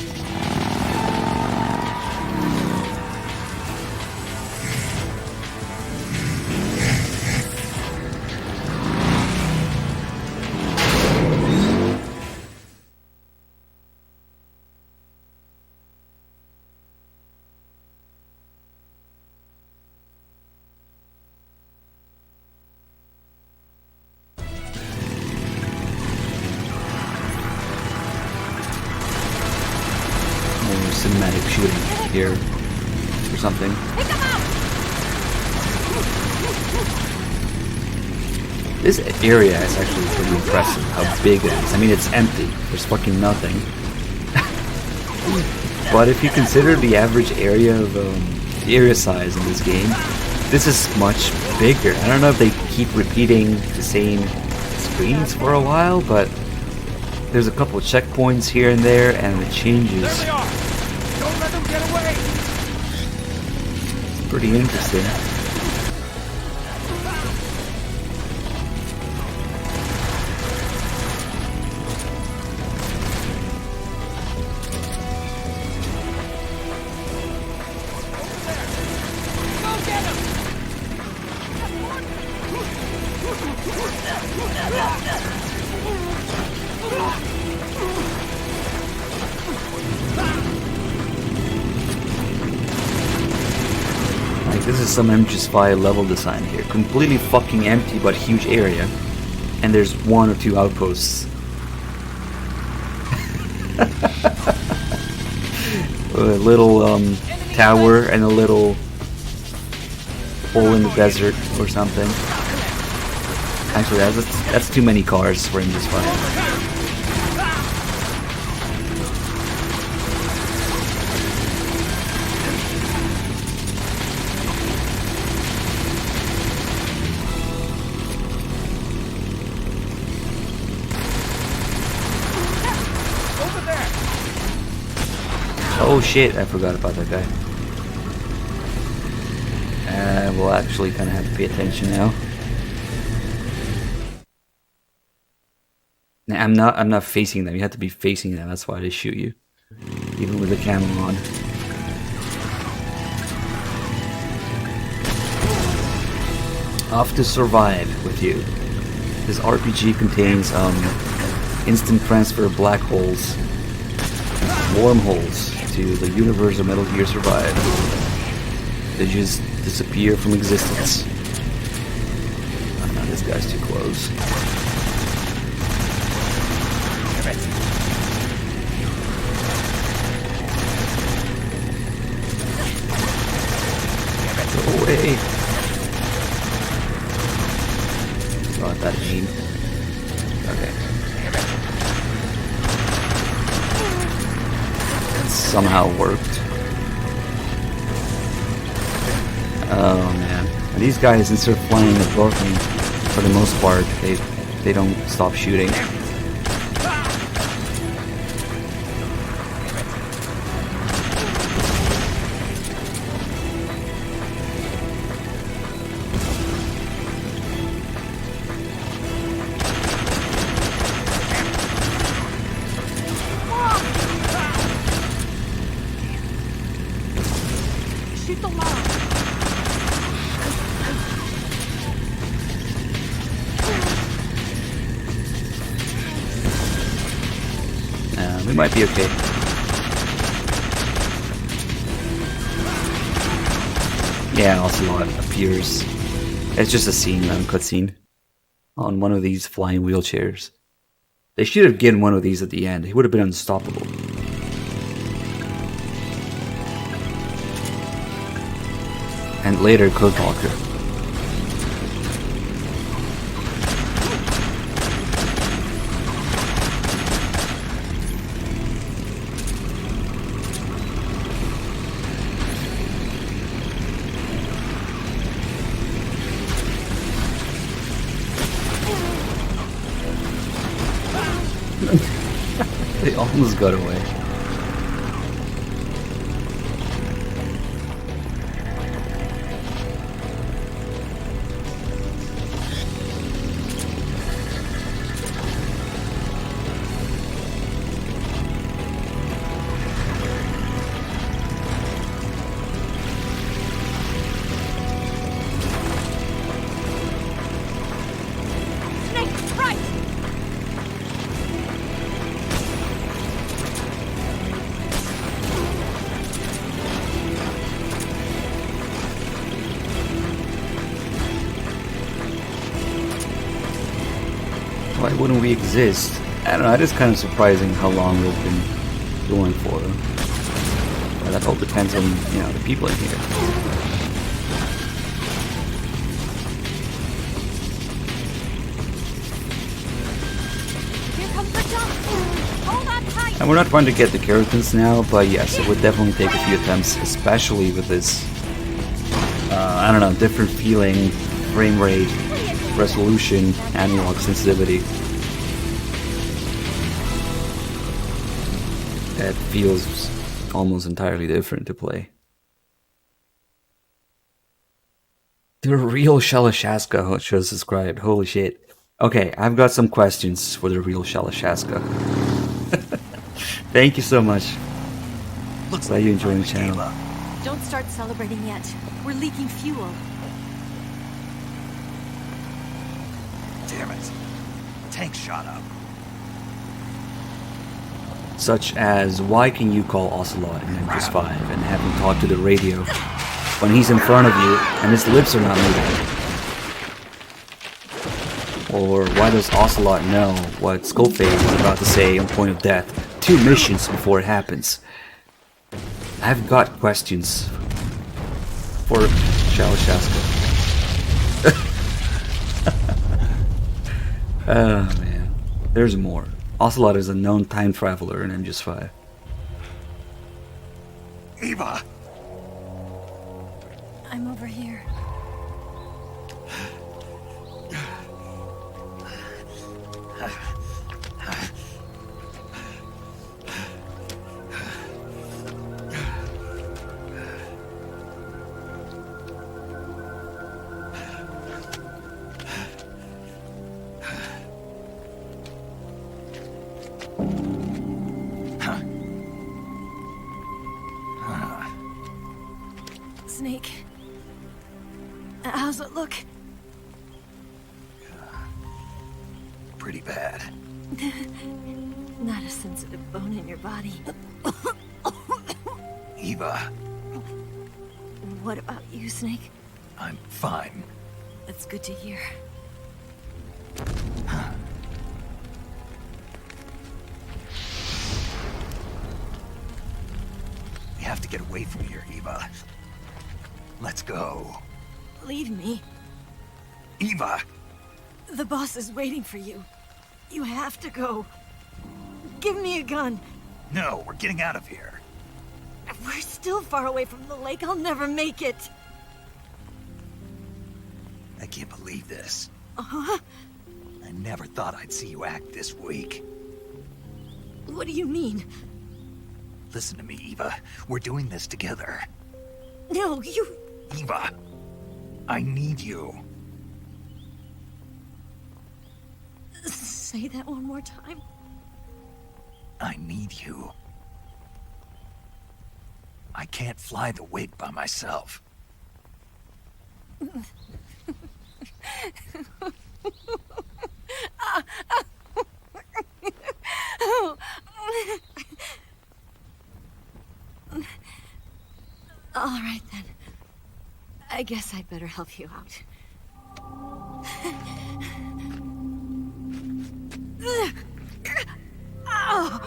[SPEAKER 1] Cinematic shooting here or something. This area is actually pretty impressive how big it is. I mean, it's empty. There's fucking nothing. But if you consider the average area of the area size in this game, this is much bigger. I don't know if they keep repeating the same screens for a while, but there's a couple of checkpoints here and there, and it changes.
[SPEAKER 8] There they are! Don't let them get away!
[SPEAKER 1] It's pretty interesting. Like, this is some MGS3 level design here. Completely fucking empty but huge area. And there's one or two outposts. A little tower and a little hole in the desert or something. Actually, that's too many cars for MGS3. Oh shit, I forgot about that guy. We'll actually kind of have to pay attention now. Nah, I'm not facing them. You have to be facing them. That's why they shoot you, even with the camera on. Off to survive with you. This RPG contains instant transfer black holes, wormholes to the universe of Metal Gear Survive. They just disappear from existence. Oh, no, this guy's too close. Go away. Got that aim. Okay. Somehow worked. Oh man. And these guys, since they're flying above me, for the most part, they don't stop shooting. We might be okay. Yeah, Ocelot appears. It's just a scene, a cutscene, on one of these flying wheelchairs. They should have given one of these at the end. He would have been unstoppable. And later, Code Talker. They almost got away. Why wouldn't we exist? I don't know, it is kind of surprising how long we've been going for. But that all depends on, you know, the people in here.
[SPEAKER 2] Here comes the jump. Hold on tight.
[SPEAKER 1] And we're not trying to get the Keratins now, but yes, it would definitely take a few attempts, especially with this, I don't know, different feeling, frame rate, resolution, analog sensitivity. It feels almost entirely different to play. The real Shalashaska shows subscribed. Holy shit. Okay, I've got some questions for the real Shalashaska. Thank you so much.
[SPEAKER 3] Looks
[SPEAKER 1] Glad you enjoying the channel.
[SPEAKER 6] Don't start celebrating yet. We're leaking fuel.
[SPEAKER 3] Damn it. Tank shot up.
[SPEAKER 1] Such as, why can you call Ocelot in MGS5 and have him talk to the radio when he's in front of you and his lips are not moving? Or why does Ocelot know what Skullface is about to say on point of death 2 missions before it happens? I've got questions for Shalashaska. Oh man, there's more. Ocelot is a known time traveler in MGS5.
[SPEAKER 3] Eva!
[SPEAKER 6] I'm over here. Snake. How's it look?
[SPEAKER 3] Pretty bad.
[SPEAKER 6] Not a sensitive bone in your body.
[SPEAKER 3] Eva,
[SPEAKER 6] What about you, Snake?
[SPEAKER 3] I'm fine.
[SPEAKER 6] That's good to hear.
[SPEAKER 3] We have to get away from here, Eva. Let's go.
[SPEAKER 6] Leave me.
[SPEAKER 3] Eva!
[SPEAKER 6] The boss is waiting for you. You have to go. Give me a gun.
[SPEAKER 3] No, we're getting out of here.
[SPEAKER 6] We're still far away from the lake. I'll never make it.
[SPEAKER 3] I can't believe this.
[SPEAKER 6] Uh-huh.
[SPEAKER 3] I never thought I'd see you act this weak.
[SPEAKER 6] What do you mean?
[SPEAKER 3] Listen to me, Eva. We're doing this together.
[SPEAKER 6] No, you...
[SPEAKER 3] Eva, I need you.
[SPEAKER 6] Say that one more time.
[SPEAKER 3] I need you. I can't fly the wig by myself.
[SPEAKER 6] All right, then. I guess I'd better help you out. Ow!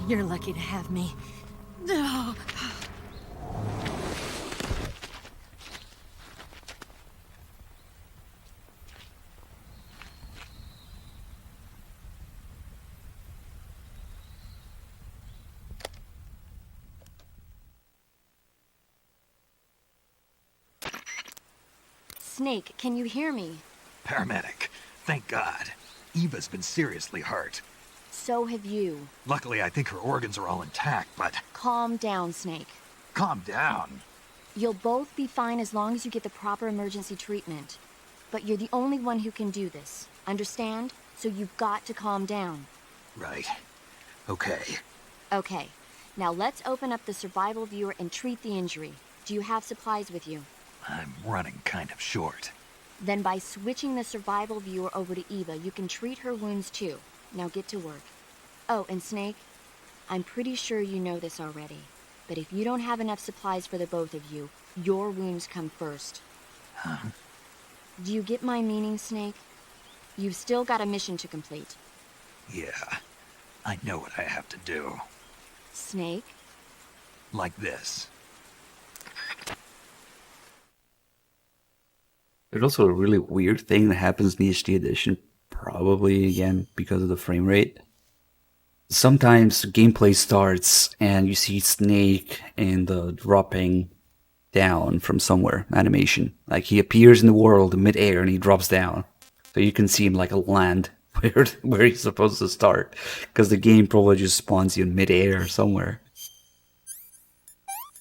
[SPEAKER 6] You're lucky to have me. No.
[SPEAKER 5] Snake, can you hear me?
[SPEAKER 3] Paramedic, thank God. Eva's been seriously hurt.
[SPEAKER 5] So have you.
[SPEAKER 3] Luckily, I think her organs are all intact, but...
[SPEAKER 5] Calm down, Snake.
[SPEAKER 3] Calm down.
[SPEAKER 5] You'll both be fine as long as you get the proper emergency treatment. But you're the only one who can do this. Understand? So you've got to calm down.
[SPEAKER 3] Right. Okay.
[SPEAKER 5] Okay. Now let's open up the survival viewer and treat the injury. Do you have supplies with you?
[SPEAKER 3] I'm running kind of short.
[SPEAKER 5] Then by switching the survival viewer over to Eva, you can treat her wounds too. Now get to work. Oh, and Snake, I'm pretty sure you know this already, but if you don't have enough supplies for the both of you, your wounds come first.
[SPEAKER 3] Huh?
[SPEAKER 5] Do you get my meaning, Snake? You've still got a mission to complete.
[SPEAKER 3] Yeah, I know what I have to do.
[SPEAKER 5] Snake?
[SPEAKER 3] Like this.
[SPEAKER 1] There's also a really weird thing that happens in the HD edition, probably again because of the frame rate. Sometimes gameplay starts and you see Snake in the dropping down from somewhere animation. Like he appears in the world mid-air and he drops down. So you can see him like a land where he's supposed to start. Because the game probably just spawns you in mid-air somewhere.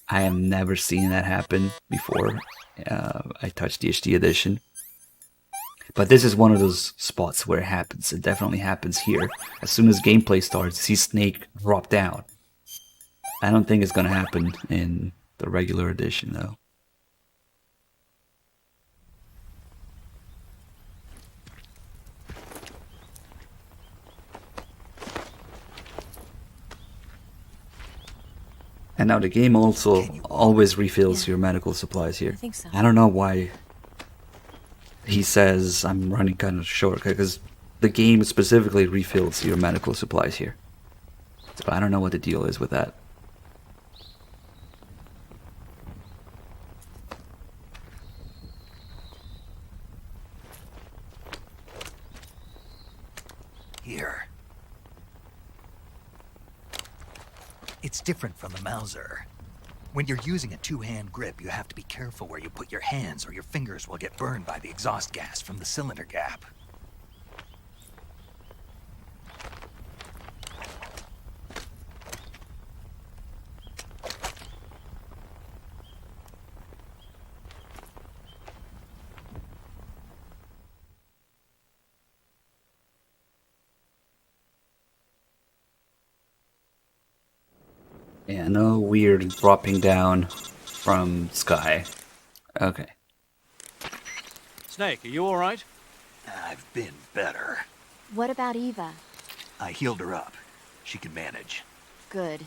[SPEAKER 1] I have never seen that happen before I touched the HD edition. But this is one of those spots where it happens. It definitely happens here. As soon as gameplay starts, you see Snake drop down. I don't think it's gonna happen in the regular edition though. And now the game also always refills your medical supplies here.
[SPEAKER 6] I think so.
[SPEAKER 1] I don't know why he says I'm running kind of short, because the game specifically refills your medical supplies here. So I don't know what the deal is with that.
[SPEAKER 3] Here. It's different from the Mauser. When you're using a two-hand grip, you have to be careful where you put your hands or your fingers will get burned by the exhaust gas from the cylinder gap.
[SPEAKER 1] Yeah, no weird dropping down from sky. Okay.
[SPEAKER 4] Snake, are you alright?
[SPEAKER 3] I've been better.
[SPEAKER 5] What about Eva?
[SPEAKER 3] I healed her up. She can manage.
[SPEAKER 5] Good.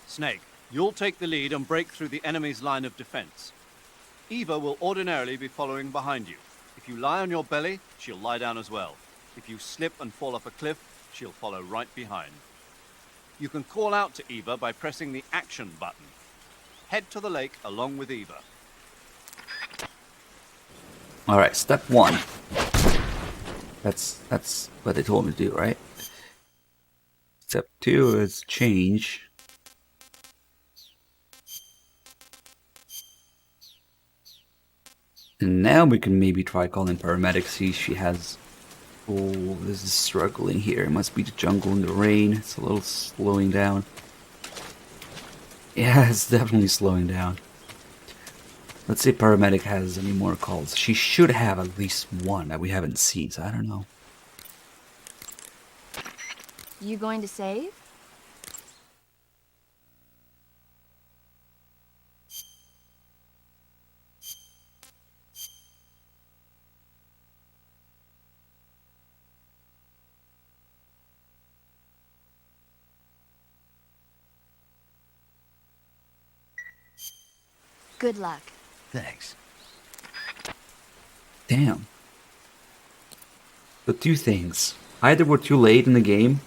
[SPEAKER 4] Snake, you'll take the lead and break through the enemy's line of defense. Eva will ordinarily be following behind you. If you lie on your belly, she'll lie down as well. If you slip and fall off a cliff, she'll follow right behind. You can call out to Eva by pressing the action button. Head to the lake along with Eva.
[SPEAKER 1] Alright, step one. That's what they told me to do, right? Step two is change. And now we can maybe try calling paramedics, see if she has... Oh, this is struggling here. It must be the jungle in the rain. It's a little slowing down. Yeah, it's definitely slowing down. Let's see if paramedic has any more calls. She should have at least one that we haven't seen, so I don't know.
[SPEAKER 5] You going to save? Good luck.
[SPEAKER 3] Thanks.
[SPEAKER 1] Damn. The two things. Either we're too late in the game,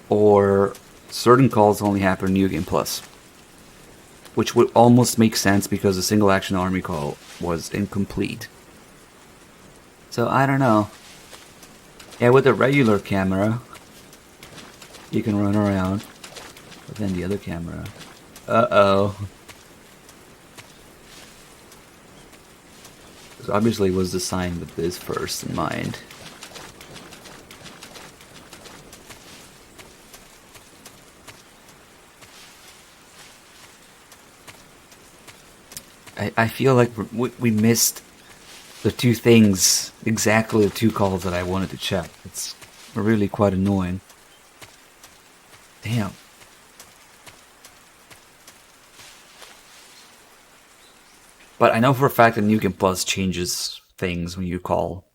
[SPEAKER 1] or certain calls only happen in New Game Plus. Which would almost make sense because the single action army call was incomplete. So I don't know. Yeah, with a regular camera, you can run around. But then the other camera... Uh-oh. This obviously was designed with this first in mind. I feel like we missed the two things, exactly the two calls that I wanted to check. It's really quite annoying. Damn. But I know for a fact that Nukem Plus changes things when you call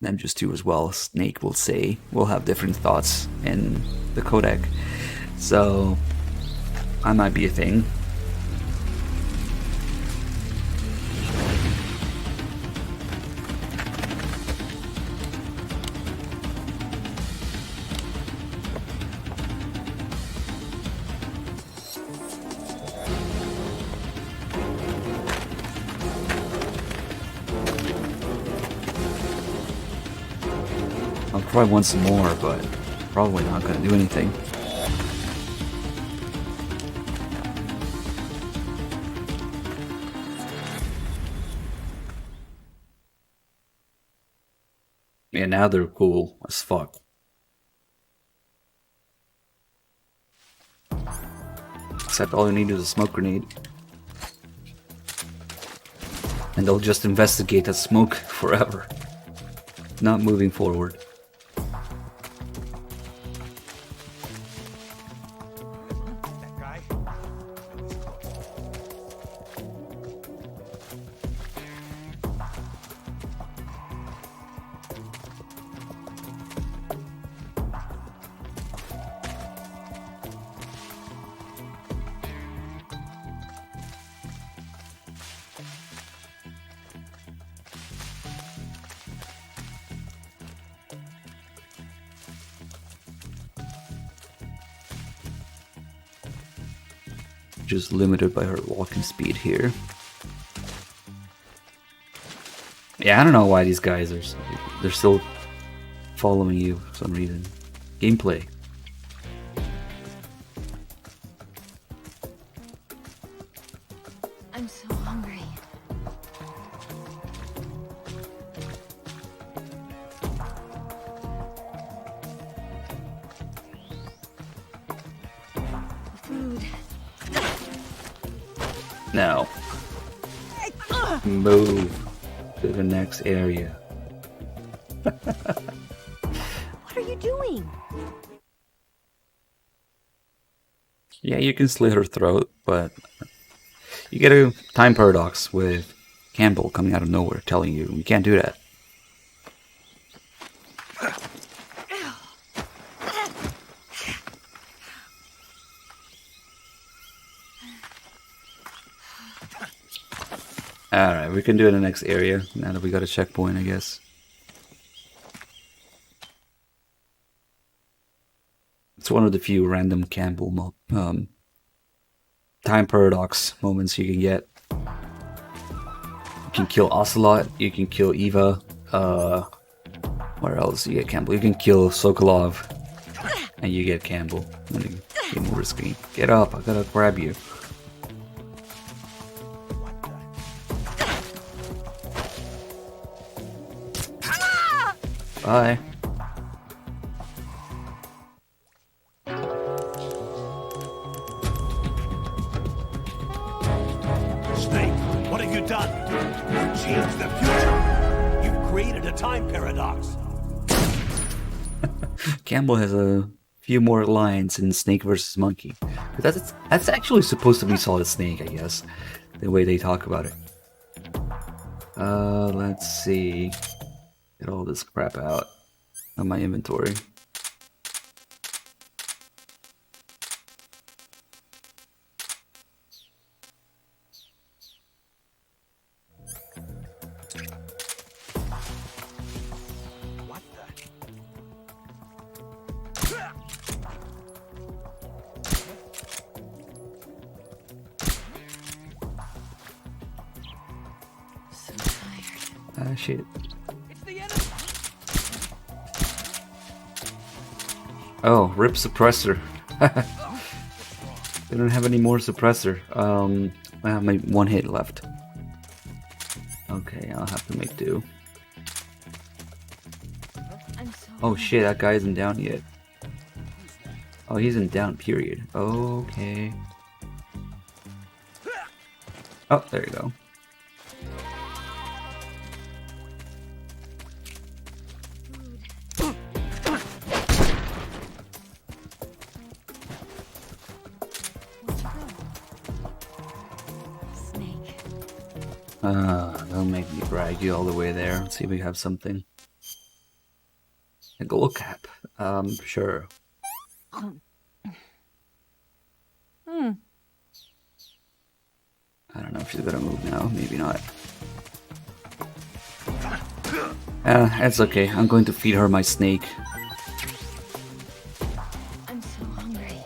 [SPEAKER 1] MGS2 as well. Snake will say, will have different thoughts in the codec. So, that might be a thing. I'll probably want some more, but probably not going to do anything. Yeah, now they're cool as fuck. Except all you need is a smoke grenade. And they'll just investigate that smoke forever. Not moving forward. Just limited by her walking speed here. Yeah, I don't know why these guys are... They're still following you for some reason. Gameplay.
[SPEAKER 5] I'm so hungry. Food.
[SPEAKER 1] Now, move to the next area.
[SPEAKER 6] What are you doing?
[SPEAKER 1] Yeah, you can slit her throat, but you get a time paradox with Campbell coming out of nowhere telling you can't do that. Alright, we can do it in the next area now that we got a checkpoint, I guess. It's one of the few random Campbell time paradox moments you can get. You can kill Ocelot, you can kill Eva, where else you get Campbell? You can kill Sokolov, and you get Campbell. Game over screen. Get up, I gotta grab you. Bye.
[SPEAKER 13] Snake, what have you done? You changed the future. You've created a time paradox.
[SPEAKER 1] Campbell has a few more lines in Snake vs. Monkey. That's actually supposed to be Solid Snake, I guess. The way they talk about it. Let's see. Get all this crap out of my inventory. Ah, shit. Oh, rip suppressor. They don't have any more suppressor. I have my one hit left. Okay, I'll have to make do. Oh shit, that guy isn't down yet. Oh, he isn't down, period. Okay. Oh, there you go. Don't make me drag you all the way there. Let's see if we have something. A goal cap. Sure. I don't know if she's gonna move now. Maybe not. It's okay. I'm going to feed her my snake.
[SPEAKER 5] I'm so hungry.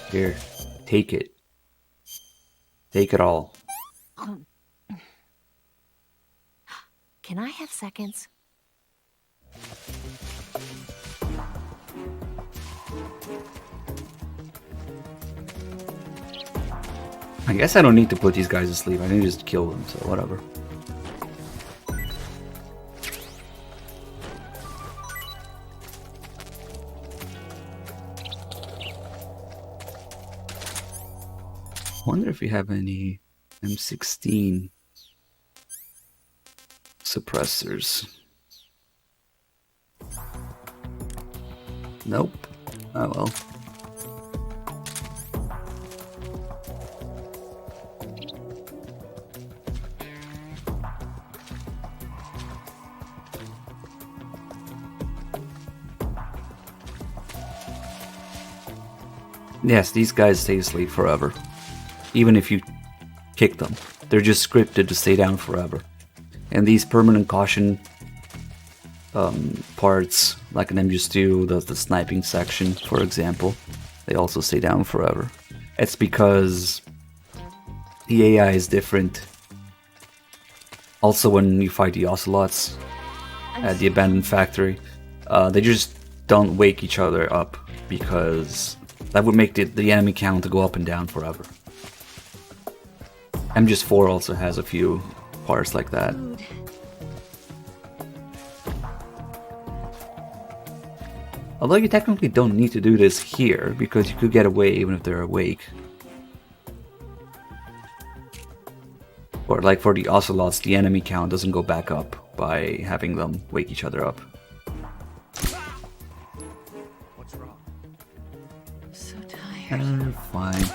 [SPEAKER 1] Here, take it. Take it all.
[SPEAKER 6] Can I have seconds?
[SPEAKER 1] I guess I don't need to put these guys to sleep. I can just kill them, so whatever. Wonder if we have any M16 suppressors. Nope. Oh well. Yes, these guys stay asleep forever. Even if you kick them. They're just scripted to stay down forever. And these permanent caution parts, like an MGS2 does the sniping section, for example, they also stay down forever. It's because the AI is different. Also, when you fight the ocelots at the abandoned factory, they just don't wake each other up, because that would make the enemy count to go up and down forever. MGS4 also has a few parts like that. Although you technically don't need to do this here, because you could get away even if they're awake. Or like for the ocelots, the enemy count doesn't go back up by having them wake each other up.
[SPEAKER 8] What's wrong?
[SPEAKER 5] I'm so tired.
[SPEAKER 1] Fine.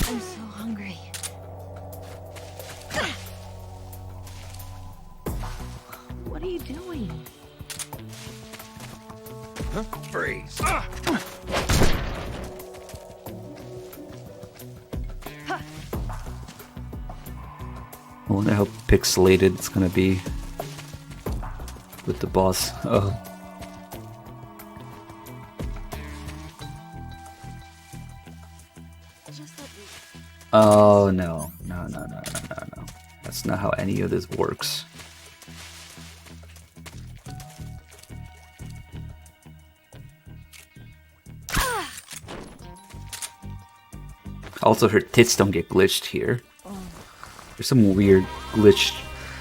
[SPEAKER 5] I'm so hungry.
[SPEAKER 6] What are you doing?
[SPEAKER 3] Freeze.
[SPEAKER 1] I wonder how pixelated it's gonna be with the boss. Oh. Oh no. No. That's not how any of this works. Also, her tits don't get glitched here. There's some weird glitch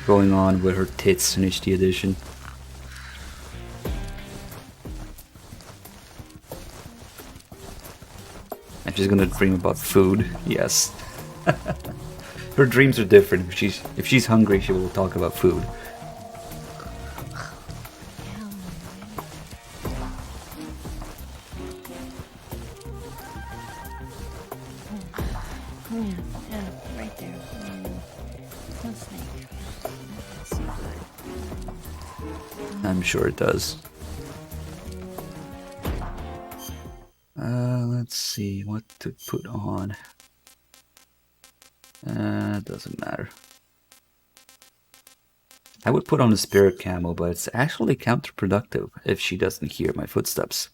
[SPEAKER 1] going on with her tits in HD edition. And she's gonna dream about food. Yes. Her dreams are different. If she's hungry, she will talk about food.
[SPEAKER 5] Yeah, right there. No snake. That's so good.
[SPEAKER 1] I'm sure it does. Let's see what to put on. Doesn't matter. I would put on a spirit camo, but it's actually counterproductive if she doesn't hear my footsteps.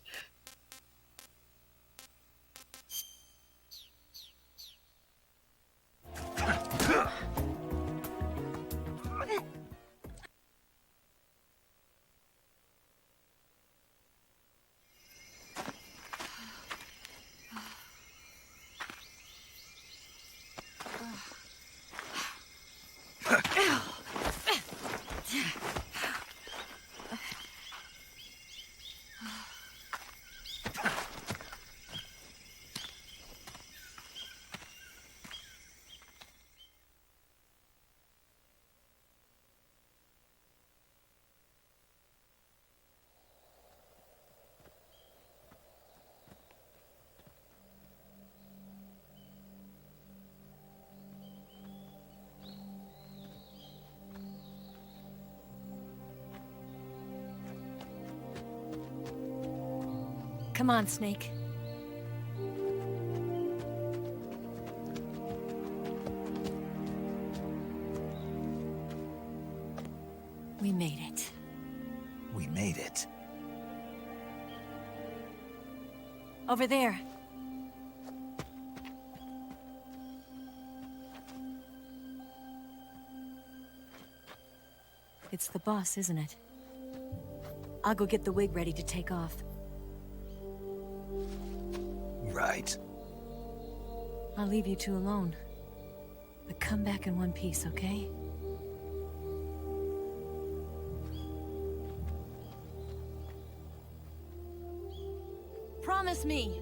[SPEAKER 6] Come on, Snake. We made it.
[SPEAKER 3] We made it.
[SPEAKER 6] Over there. It's the boss, isn't it? I'll go get the wig ready to take off.
[SPEAKER 3] Right.
[SPEAKER 6] I'll leave you two alone. But come back in one piece, okay? Promise me!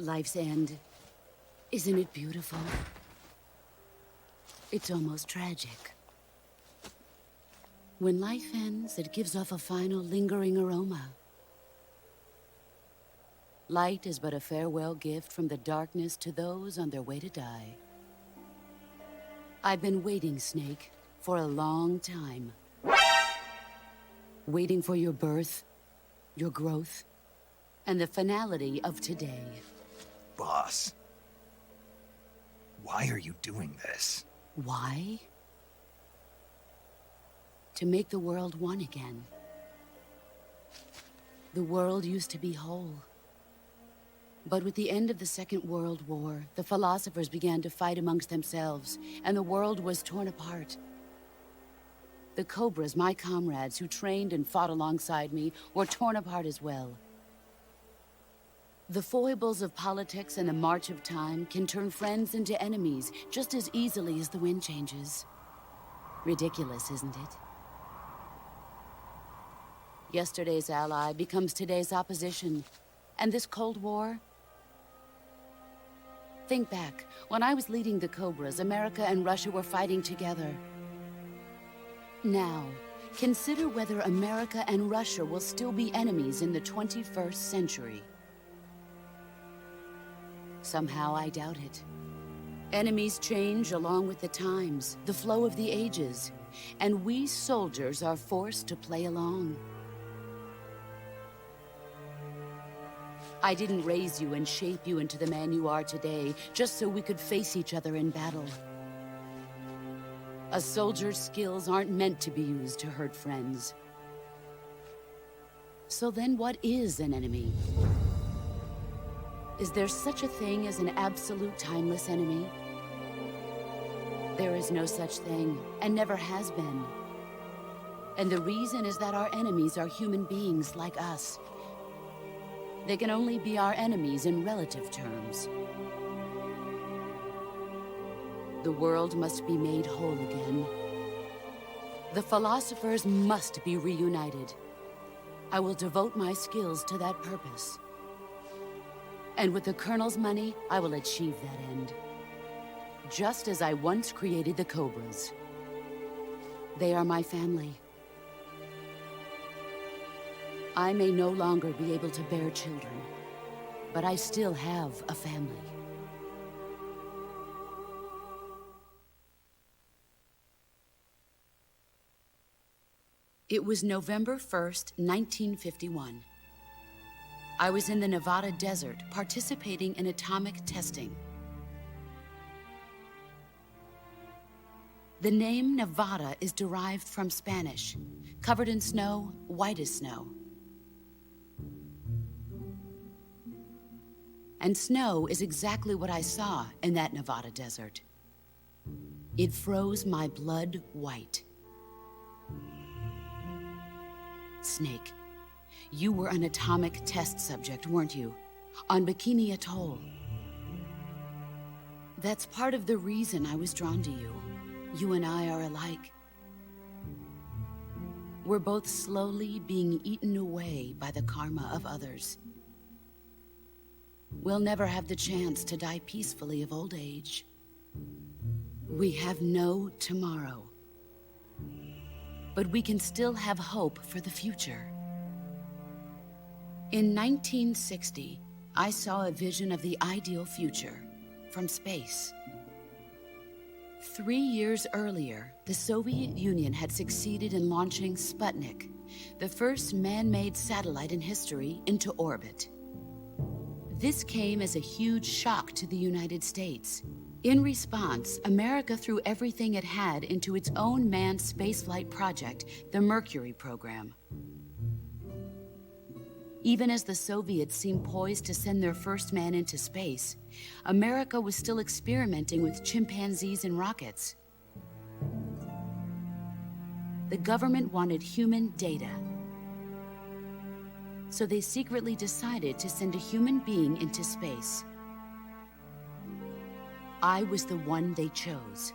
[SPEAKER 12] Life's end. Isn't it beautiful? It's almost tragic. When life ends, it gives off a final lingering aroma. Light is but a farewell gift from the darkness to those on their way to die. I've been waiting, Snake, for a long time. Waiting for your birth, your growth, and the finality of today.
[SPEAKER 3] Boss. Why are you doing this?
[SPEAKER 12] Why? To make the world one again. The world used to be whole. But with the end of the Second World War, the philosophers began to fight amongst themselves, and the world was torn apart. The Cobras, my comrades who trained and fought alongside me, were torn apart as well. The foibles of politics and the march of time can turn friends into enemies just as easily as the wind changes. Ridiculous, isn't it? Yesterday's ally becomes today's opposition. And this Cold War? Think back. When I was leading the Cobras, America and Russia were fighting together. Now, consider whether America and Russia will still be enemies in the 21st century. Somehow I doubt it. Enemies change along with the times, the flow of the ages, and we soldiers are forced to play along. I didn't raise you and shape you into the man you are today just so we could face each other in battle. A soldier's skills aren't meant to be used to hurt friends. So then what is an enemy? Is there such a thing as an absolute timeless enemy? There is no such thing, and never has been. And the reason is that our enemies are human beings like us. They can only be our enemies in relative terms. The world must be made whole again. The philosophers must be reunited. I will devote my skills to that purpose. And with the Colonel's money, I will achieve that end. Just as I once created the Cobras. They are my family. I may no longer be able to bear children, but I still have a family. It was November 1st, 1951. I was in the Nevada desert participating in atomic testing. The name Nevada is derived from Spanish, covered in snow, white as snow. And snow is exactly what I saw in that Nevada desert. It froze my blood white. Snake, you were an atomic test subject, weren't you? On Bikini Atoll. That's part of the reason I was drawn to you. You and I are alike. We're both slowly being eaten away by the karma of others. we'll never have the chance to die peacefully of old age. We have no tomorrow. But we can still have hope for the future. In 1960, I saw a vision of the ideal future from space. 3 years earlier, the Soviet Union had succeeded in launching Sputnik, the first man-made satellite in history, into orbit. This came as a huge shock to the United States. In response, America threw everything it had into its own manned spaceflight project, the Mercury program. Even as the Soviets seemed poised to send their first man into space, America was still experimenting with chimpanzees and rockets. The government wanted human data. So they secretly decided to send a human being into space. I was the one they chose.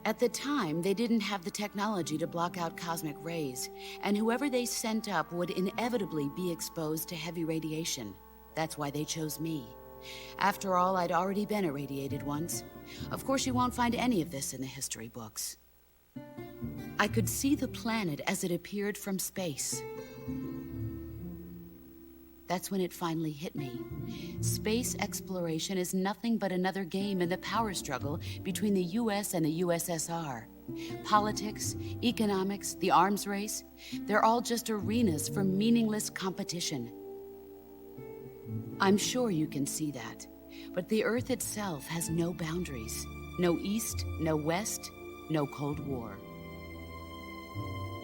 [SPEAKER 12] At the time, they didn't have the technology to block out cosmic rays, and whoever they sent up would inevitably be exposed to heavy radiation. That's why they chose me. After all, I'd already been irradiated once. Of course, you won't find any of this in the history books. I could see the planet as it appeared from space. That's when it finally hit me. Space exploration is nothing but another game in the power struggle between the US and the USSR. Politics, economics, the arms race, they're all just arenas for meaningless competition. I'm sure you can see that, but the Earth itself has no boundaries. No East, no West, no Cold War.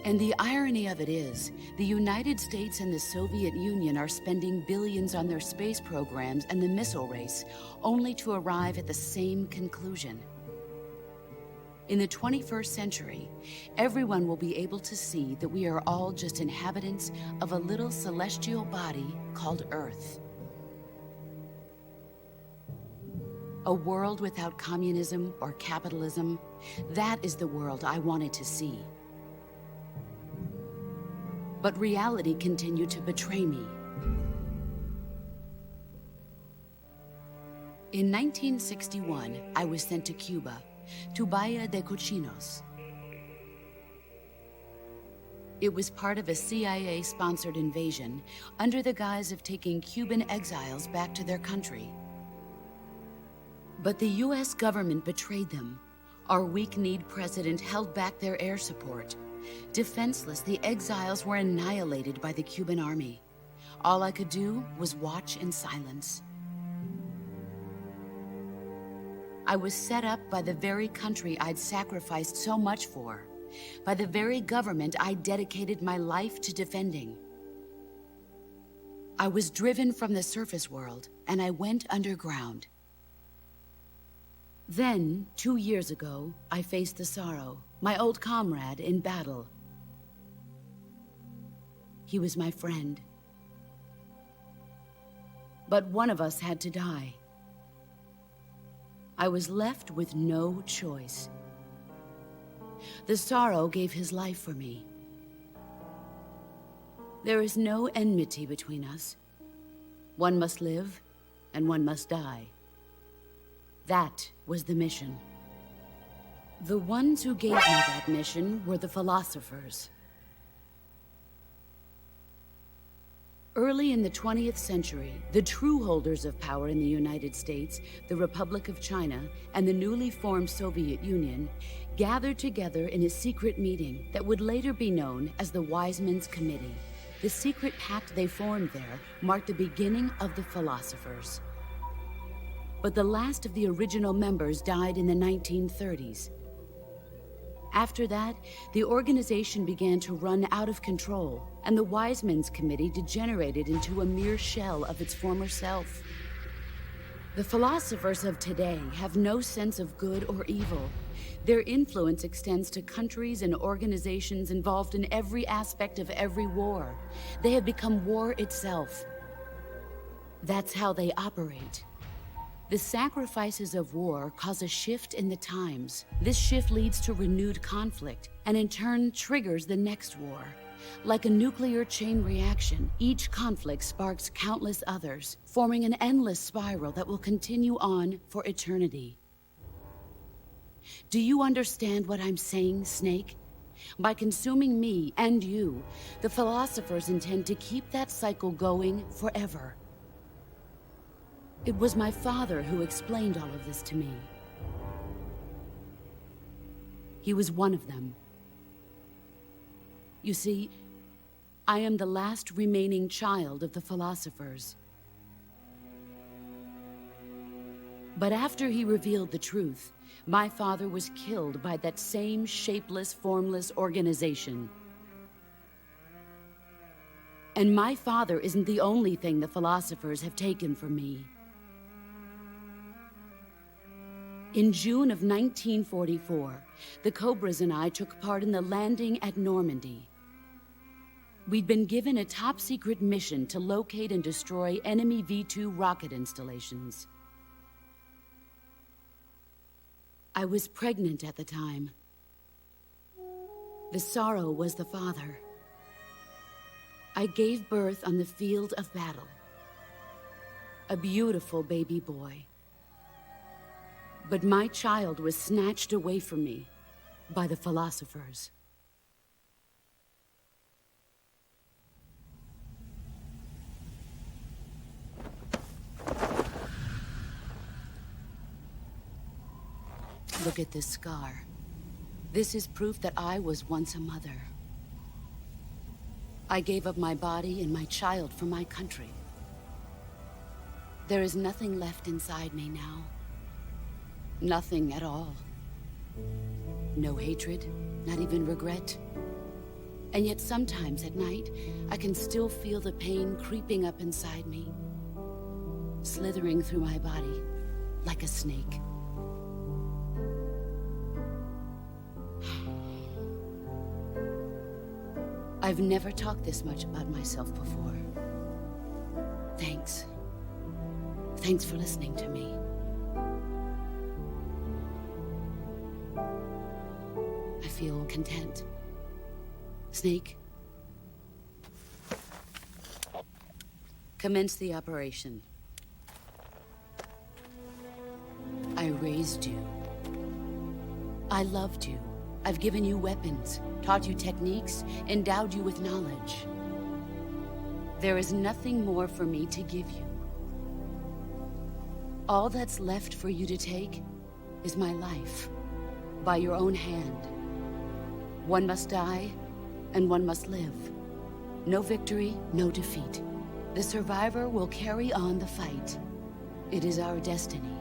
[SPEAKER 12] And the irony of it is, the United States and the Soviet Union are spending billions on their space programs and the missile race, only to arrive at the same conclusion. In the 21st century, everyone will be able to see that we are all just inhabitants of a little celestial body called Earth. A world without communism or capitalism, that is the world I wanted to see. But reality continued to betray me. In 1961, I was sent to Cuba, to Bahia de Cochinos. It was part of a CIA-sponsored invasion under the guise of taking Cuban exiles back to their country. But the US government betrayed them. Our weak-kneed president held back their air support. Defenseless, the exiles were annihilated by the Cuban army. All I could do was watch in silence. I was set up by the very country I'd sacrificed so much for, by the very government I dedicated my life to defending. I was driven from the surface world, and I went underground. Then, 2 years ago, I faced the sorrow, my old comrade in battle. He was my friend. But one of us had to die. I was left with no choice. The sorrow gave his life for me. There is no enmity between us. One must live, and one must die. That was the mission. The ones who gave me that mission were the philosophers. Early in the 20th century, the true holders of power in the United States, the Republic of China, and the newly formed Soviet Union gathered together in a secret meeting that would later be known as the Wise Men's Committee. The secret pact they formed there marked the beginning of the philosophers. But the last of the original members died in the 1930s. After that, the organization began to run out of control, and the Wise Men's Committee degenerated into a mere shell of its former self. The philosophers of today have no sense of good or evil. Their influence extends to countries and organizations involved in every aspect of every war. They have become war itself. That's how they operate. The sacrifices of war cause a shift in the times. This shift leads to renewed conflict, and in turn triggers the next war. Like a nuclear chain reaction, each conflict sparks countless others, forming an endless spiral that will continue on for eternity. Do you understand what I'm saying, Snake? By consuming me and you, the philosophers intend to keep that cycle going forever. It was my father who explained all of this to me. He was one of them. You see, I am the last remaining child of the philosophers. But after he revealed the truth, my father was killed by that same shapeless, formless organization. And my father isn't the only thing the philosophers have taken from me. In June of 1944, the Cobras and I took part in the landing at Normandy. We'd been given a top-secret mission to locate and destroy enemy V-2 rocket installations. I was pregnant at the time. The sorrow was the father. I gave birth on the field of battle. A beautiful baby boy. But my child was snatched away from me by the philosophers. Look at this scar. This is proof that I was once a mother. I gave up my body and my child for my country. There is nothing left inside me now. Nothing at all. No hatred, not even regret. And yet sometimes at night, I can still feel the pain creeping up inside me, slithering through my body like a snake. I've never talked this much about myself before. Thanks. Thanks for listening to me. I feel content. Snake? Commence the operation. I raised you. I loved you. I've given you weapons, taught you techniques, endowed you with knowledge. There is nothing more for me to give you. All that's left for you to take is my life, by your own hand. One must die, and one must live. No victory, no defeat. The survivor will carry on the fight. It is our destiny.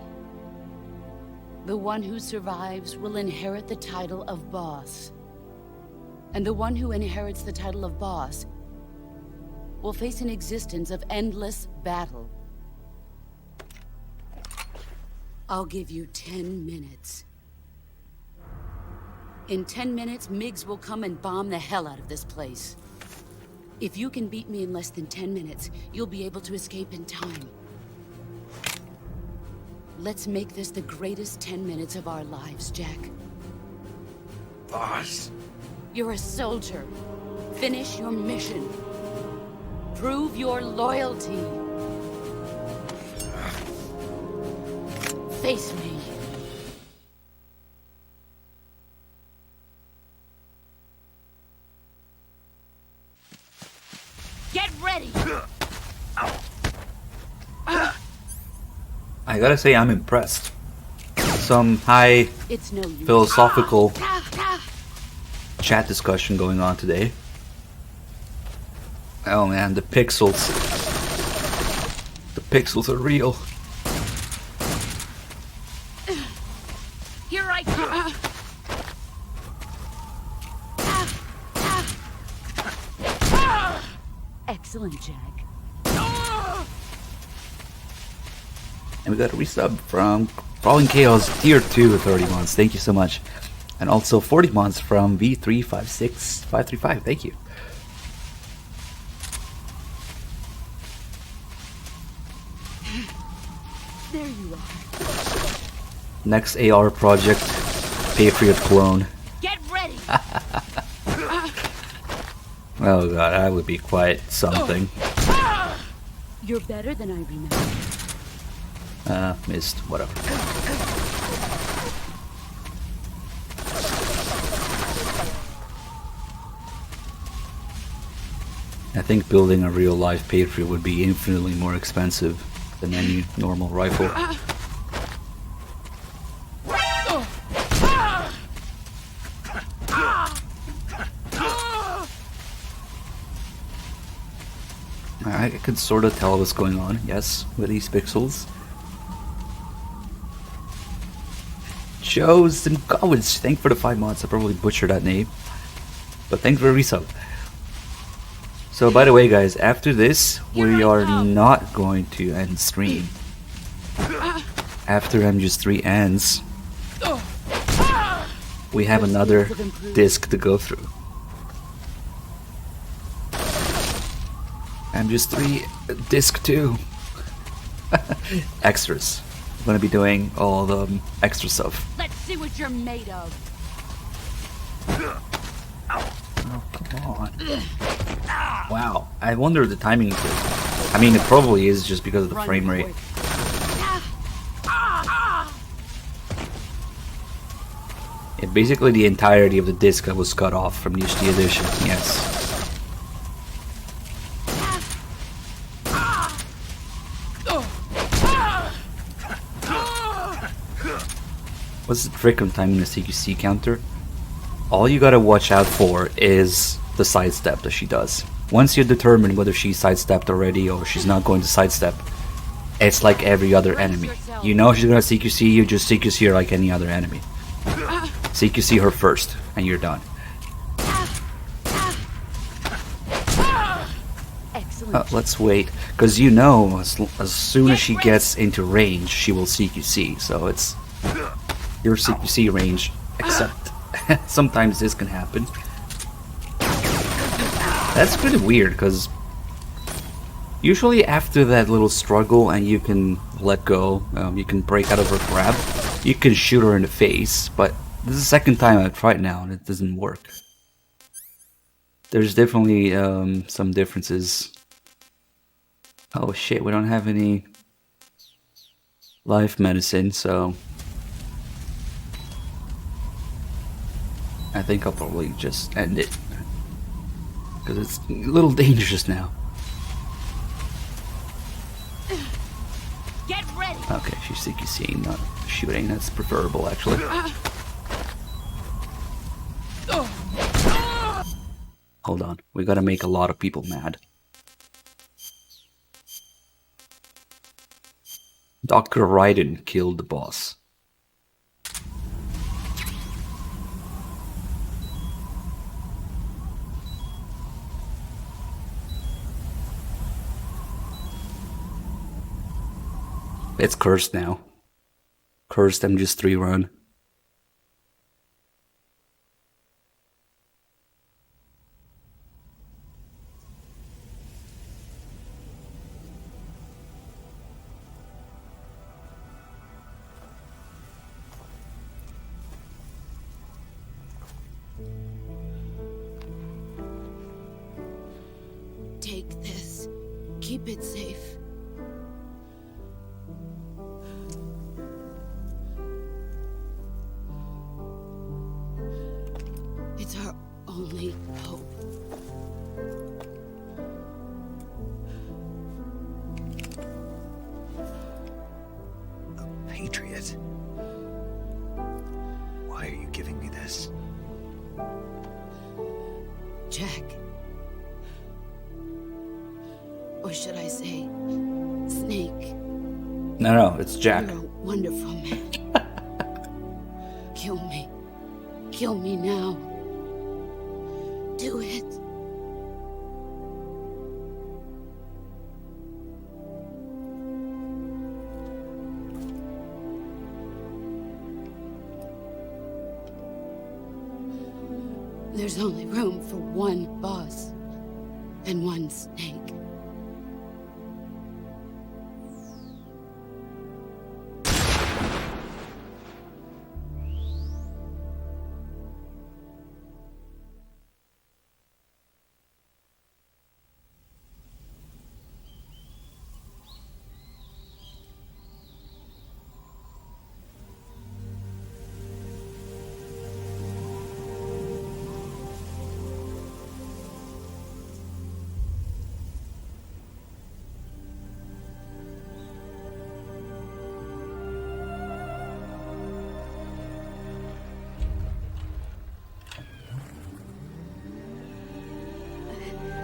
[SPEAKER 12] The one who survives will inherit the title of boss. And the one who inherits the title of boss will face an existence of endless battle. I'll give you 10 minutes. In 10 minutes, MiGs will come and bomb the hell out of this place. If you can beat me in less than 10 minutes, you'll be able to escape in time. Let's make this the greatest 10 minutes of our lives, Jack.
[SPEAKER 3] Boss.
[SPEAKER 12] You're a soldier. Finish your mission. Prove your loyalty. Face me. Get ready!
[SPEAKER 1] I gotta say, I'm impressed. Some high
[SPEAKER 12] It's no use.
[SPEAKER 1] philosophical chat discussion going on today. Oh man, the pixels. The pixels are real.
[SPEAKER 12] Here I come. Excellent, Jack.
[SPEAKER 1] And we got a resub from Crawling Chaos Tier 2 with 30 months. Thank you so much. And also 40 months from V356535. Thank you.
[SPEAKER 12] There you are.
[SPEAKER 1] Next AR project, Patriot clone.
[SPEAKER 12] Get ready.
[SPEAKER 1] Oh god, that would be quite something.
[SPEAKER 12] You're better than I remember.
[SPEAKER 1] Missed. Whatever. I think building a real-life Patriot would be infinitely more expensive than any normal rifle. I could sort of tell what's going on, yes, with these pixels. Joe's and Godwins, thanks for the 5 months. I probably butchered that name, but thanks for the resub. So, by the way, guys, after this, we are not going to end stream. After MGS3 ends, we have another disc to go through. MGS3 disc 2. Extras. I'm gonna be doing all the extra stuff.
[SPEAKER 12] Let's see what you're made of.
[SPEAKER 1] Oh, come on. Wow, I wonder if the timing is good. I mean, it probably is just because of the frame rate. Yeah, basically the entirety of the disc that was cut off from the HD edition, yes. What's the trick on timing the CQC counter? All you gotta watch out for is the sidestep that she does. Once you determine whether she sidestepped already or she's not going to sidestep, it's like every other enemy. You know she's gonna CQC, you just CQC her like any other enemy. CQC her first, and you're done. Let's wait, because you know as soon as she gets into range, she will CQC, so it's your CQC range, except sometimes this can happen. That's pretty weird, because usually after that little struggle and you can let go, you can break out of her grab, you can shoot her in the face, but this is the second time I've tried now and it doesn't work. There's definitely some differences. Oh shit, we don't have any life medicine, so I think I'll probably just end it, because it's a little dangerous now.
[SPEAKER 12] Get ready.
[SPEAKER 1] Okay, she's CQCing, not shooting. That's preferable, actually. Hold on, we gotta make a lot of people mad. Dr. Raiden killed the boss. It's cursed now. Cursed MGS3 run.
[SPEAKER 12] Take this. Keep it safe. It's our only hope.
[SPEAKER 3] A patriot? Why are you giving me this?
[SPEAKER 12] Jack. Or should I say, Snake?
[SPEAKER 1] No, it's Jack.
[SPEAKER 12] You're a wonderful man. Kill me. Kill me now. Do it. There's only room for one boss and one snake.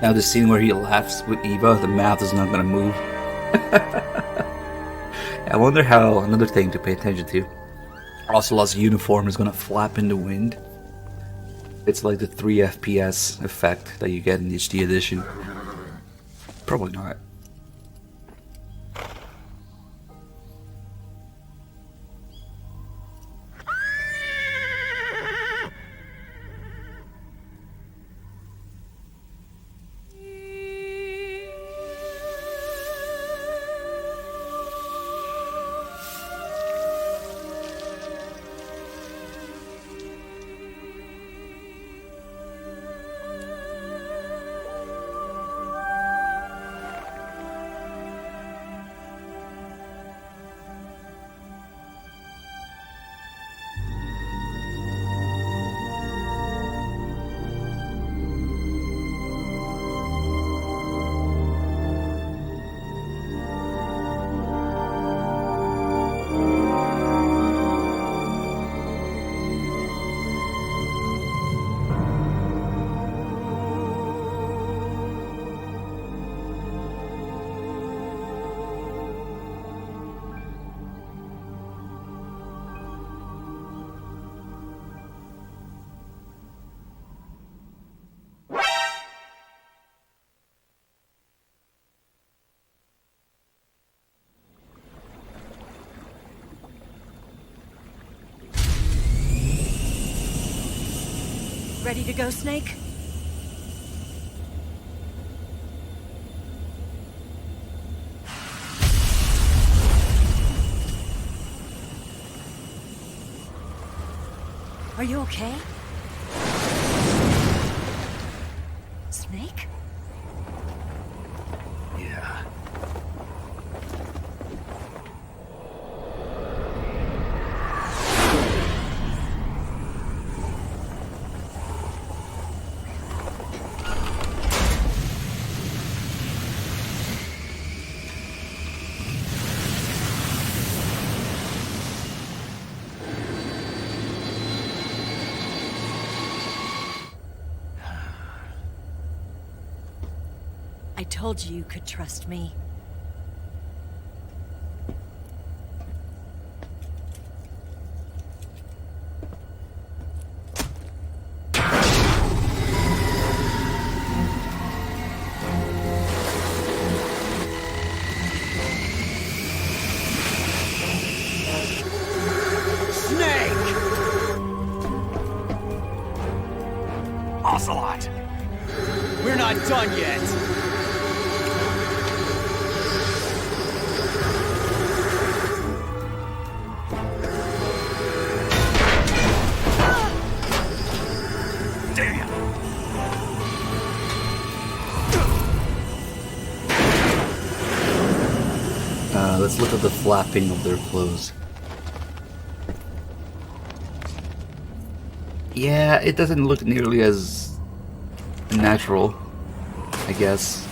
[SPEAKER 1] Now the scene where he laughs with Eva, the mouth is not gonna move. I wonder how, another thing to pay attention to, Ocelot's uniform is gonna flap in the wind. It's like the 3 FPS effect that you get in the HD edition. Probably not.
[SPEAKER 6] Ready to go, Snake? Are you okay? Snake?
[SPEAKER 3] Yeah.
[SPEAKER 6] I told you you could trust me.
[SPEAKER 11] Ocelot! We're not done yet!
[SPEAKER 3] Damn!
[SPEAKER 1] Let's look at the flapping of their clothes. Yeah, it doesn't look nearly as natural, I guess.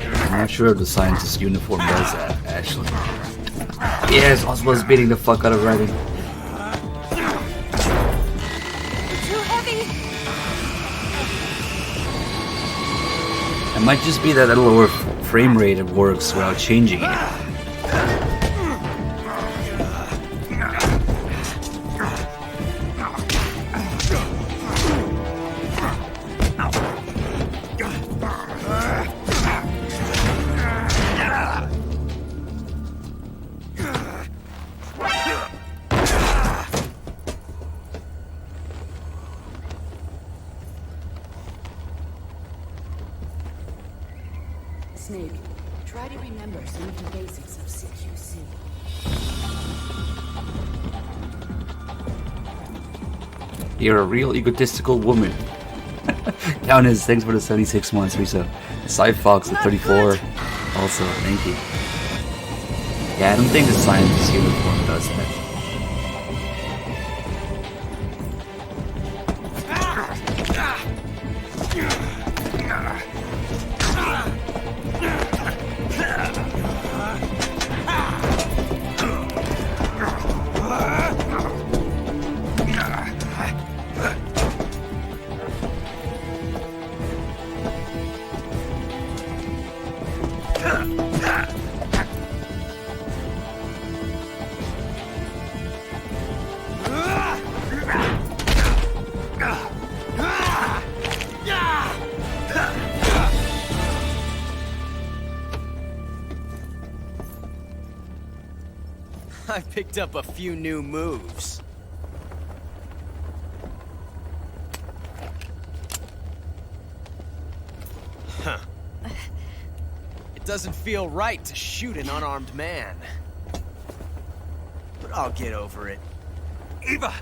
[SPEAKER 1] I'm not sure if the scientist uniform does that, actually. Yes, Oswald's beating the fuck out of Redding.
[SPEAKER 6] Too heavy!
[SPEAKER 1] It might just be that at a lower frame rate it works without changing it.
[SPEAKER 12] Snake, try to remember some of the basics of CQC.
[SPEAKER 1] You're a real egotistical woman. Countess, thanks for the 76 months, Risa. Cyfox at 34. Also, thank you. Yeah, I don't think the scientist uniform does that.
[SPEAKER 11] I picked up a few new moves. Huh. It doesn't feel right to shoot an unarmed man. But I'll get over it.
[SPEAKER 9] Eva!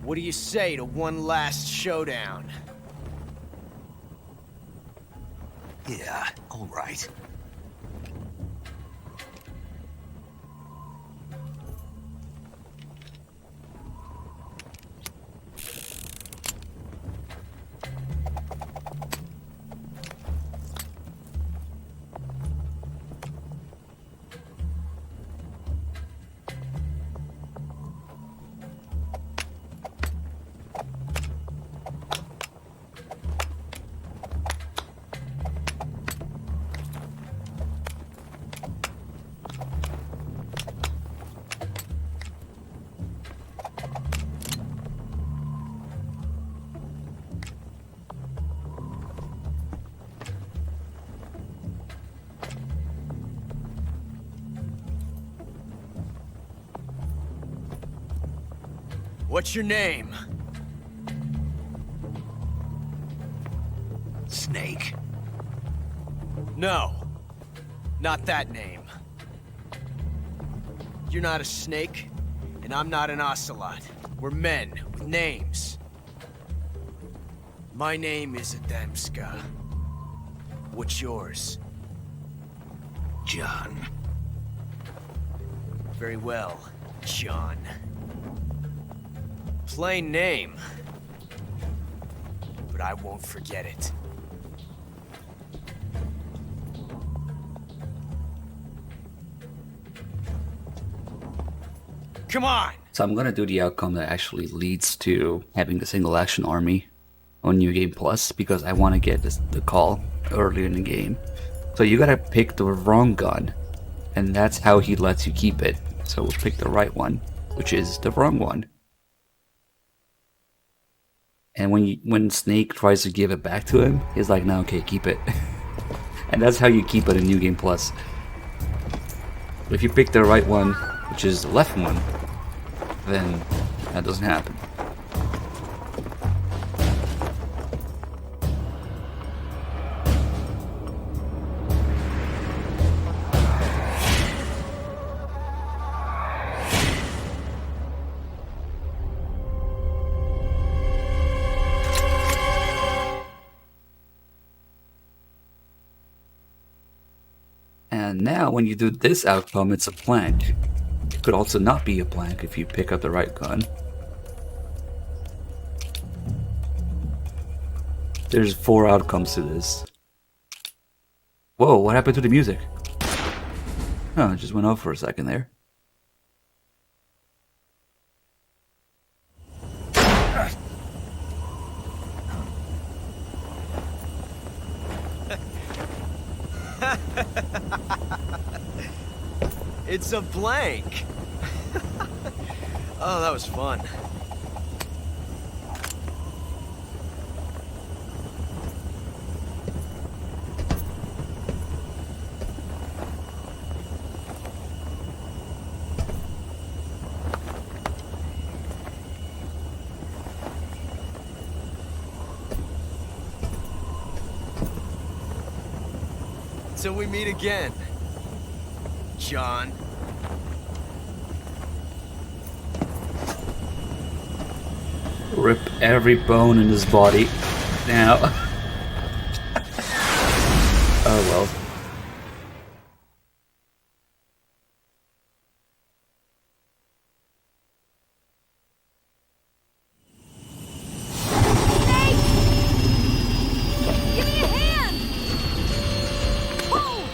[SPEAKER 11] What do you say to one last showdown?
[SPEAKER 3] Yeah, all right.
[SPEAKER 11] What's your name?
[SPEAKER 3] Snake.
[SPEAKER 11] No. Not that name. You're not a snake, and I'm not an ocelot. We're men with names. My name is Adamska. What's yours?
[SPEAKER 3] John.
[SPEAKER 11] Very well, John. Plain name. But I won't forget it. Come on!
[SPEAKER 1] So I'm gonna do the outcome that actually leads to having the single action army on New Game Plus because I want to get the call early in the game. So you gotta pick the wrong gun, and that's how he lets you keep it. So we'll pick the right one, which is the wrong one. And when Snake tries to give it back to him, he's like, "No, okay, keep it." And that's how you keep it in New Game Plus. If you pick the right one, which is the left one, then that doesn't happen. And now when you do this outcome, it's a plank. It could also not be a plank if you pick up the right gun. There's 4 outcomes to this. Whoa, what happened to the music? Oh, it just went off for a second there.
[SPEAKER 11] It's a blank. Oh, that was fun. Till we meet again, John.
[SPEAKER 1] Rip every bone in his body. Now. Oh well.
[SPEAKER 2] Give me a hand! Whoa!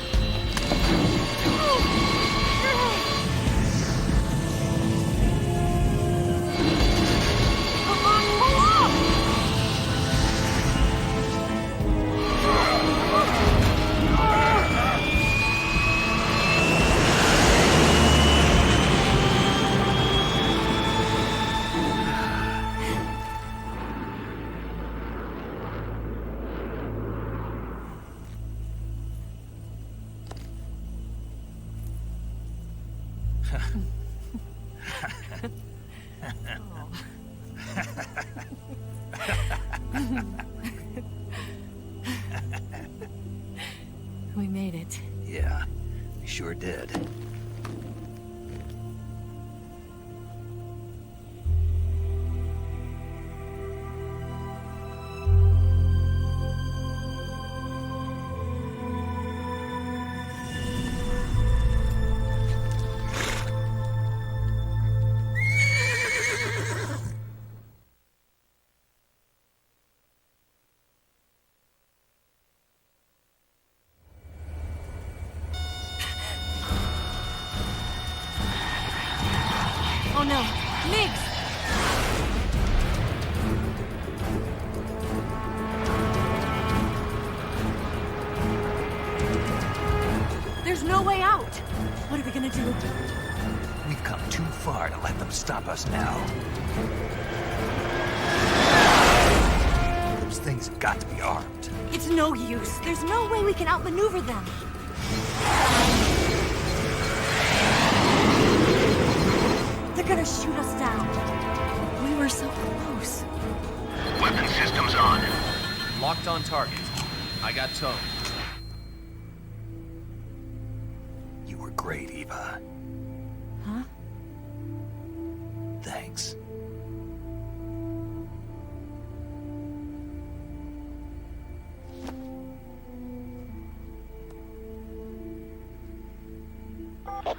[SPEAKER 6] We made it.
[SPEAKER 3] Yeah, we sure did.
[SPEAKER 6] Oh no, Migs! There's no way out! What are we gonna do?
[SPEAKER 3] We've come too far to let them stop us now. Those things have got to be armed.
[SPEAKER 6] It's no use. There's no way we can outmaneuver them. They're gonna shoot us down. We were so close.
[SPEAKER 13] Weapon systems on.
[SPEAKER 8] Locked on target. I got towed.
[SPEAKER 3] You were great, Eva.
[SPEAKER 6] Huh?
[SPEAKER 3] Thanks.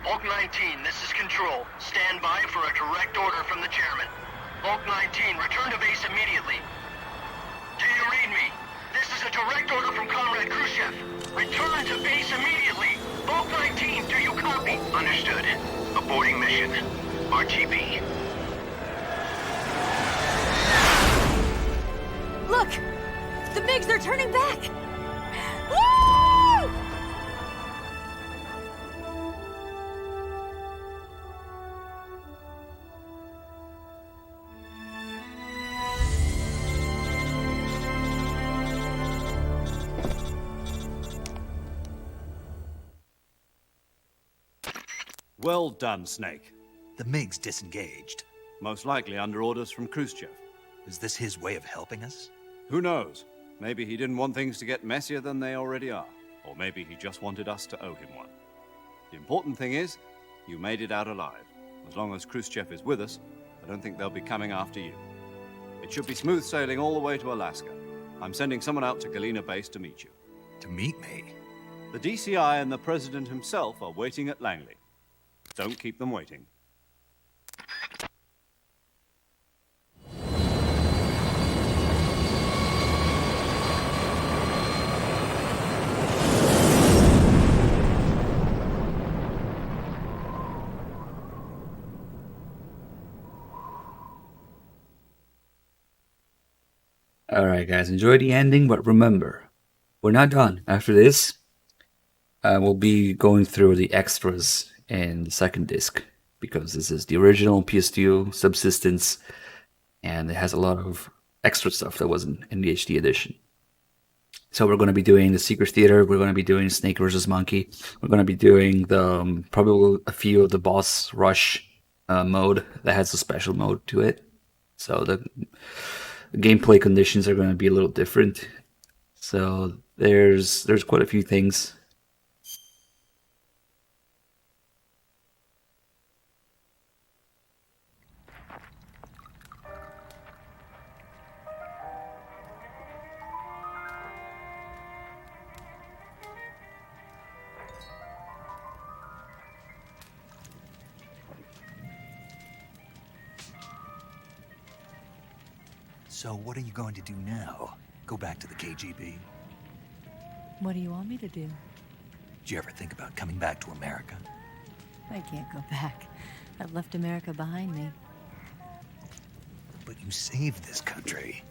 [SPEAKER 13] Bulk 19, this is Control. Stand by for a direct order from the chairman. Bulk 19, return to base immediately. Do you read me? This is a direct order from Comrade Khrushchev. Return to base immediately. Bulk 19, do you copy? Understood. Aborting mission. RTB.
[SPEAKER 6] Look! The MiGs, they're turning back! Woo!
[SPEAKER 4] Well done, Snake.
[SPEAKER 3] The MiGs disengaged.
[SPEAKER 4] Most likely under orders from Khrushchev.
[SPEAKER 3] Is this his way of helping us?
[SPEAKER 4] Who knows? Maybe he didn't want things to get messier than they already are. Or maybe he just wanted us to owe him one. The important thing is, you made it out alive. As long as Khrushchev is with us, I don't think they'll be coming after you. It should be smooth sailing all the way to Alaska. I'm sending someone out to Galena Base to meet you.
[SPEAKER 3] To meet me?
[SPEAKER 4] The DCI and the President himself are waiting at Langley. Don't keep them waiting.
[SPEAKER 1] Alright guys, enjoy the ending, but remember, we're not done. After this, we'll be going through the extras in the second disc, because this is the original PS2 Subsistence, and it has a lot of extra stuff that wasn't in the HD edition. So we're going to be doing the Secret Theater, we're going to be doing Snake vs. Monkey, we're going to be doing the probably a few of the boss rush mode that has a special mode to it. So the gameplay conditions are going to be a little different. So there's quite a few things.
[SPEAKER 3] So what are you going to do now? Go back to the KGB?
[SPEAKER 6] What do you want me to do?
[SPEAKER 3] Did you ever think about coming back to America?
[SPEAKER 6] I can't go back. I've left America behind me.
[SPEAKER 3] But you saved this country.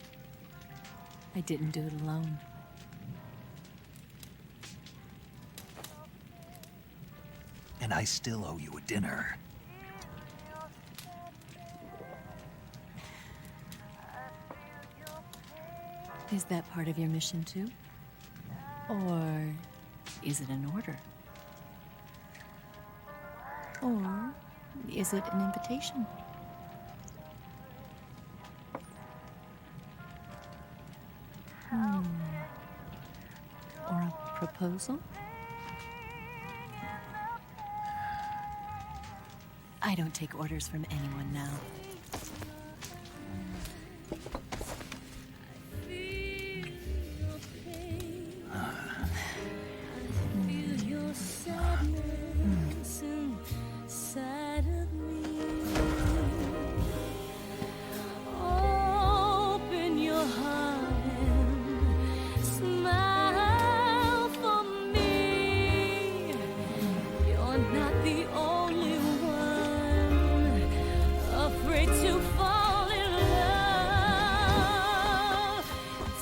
[SPEAKER 6] I didn't do it alone.
[SPEAKER 3] And I still owe you a dinner.
[SPEAKER 6] Is that part of your mission too? Or is it an order? Or Is it an invitation? Or a proposal? I don't take orders from anyone now.
[SPEAKER 2] Open your heart and smile for me. You're not the only one afraid to fall in love.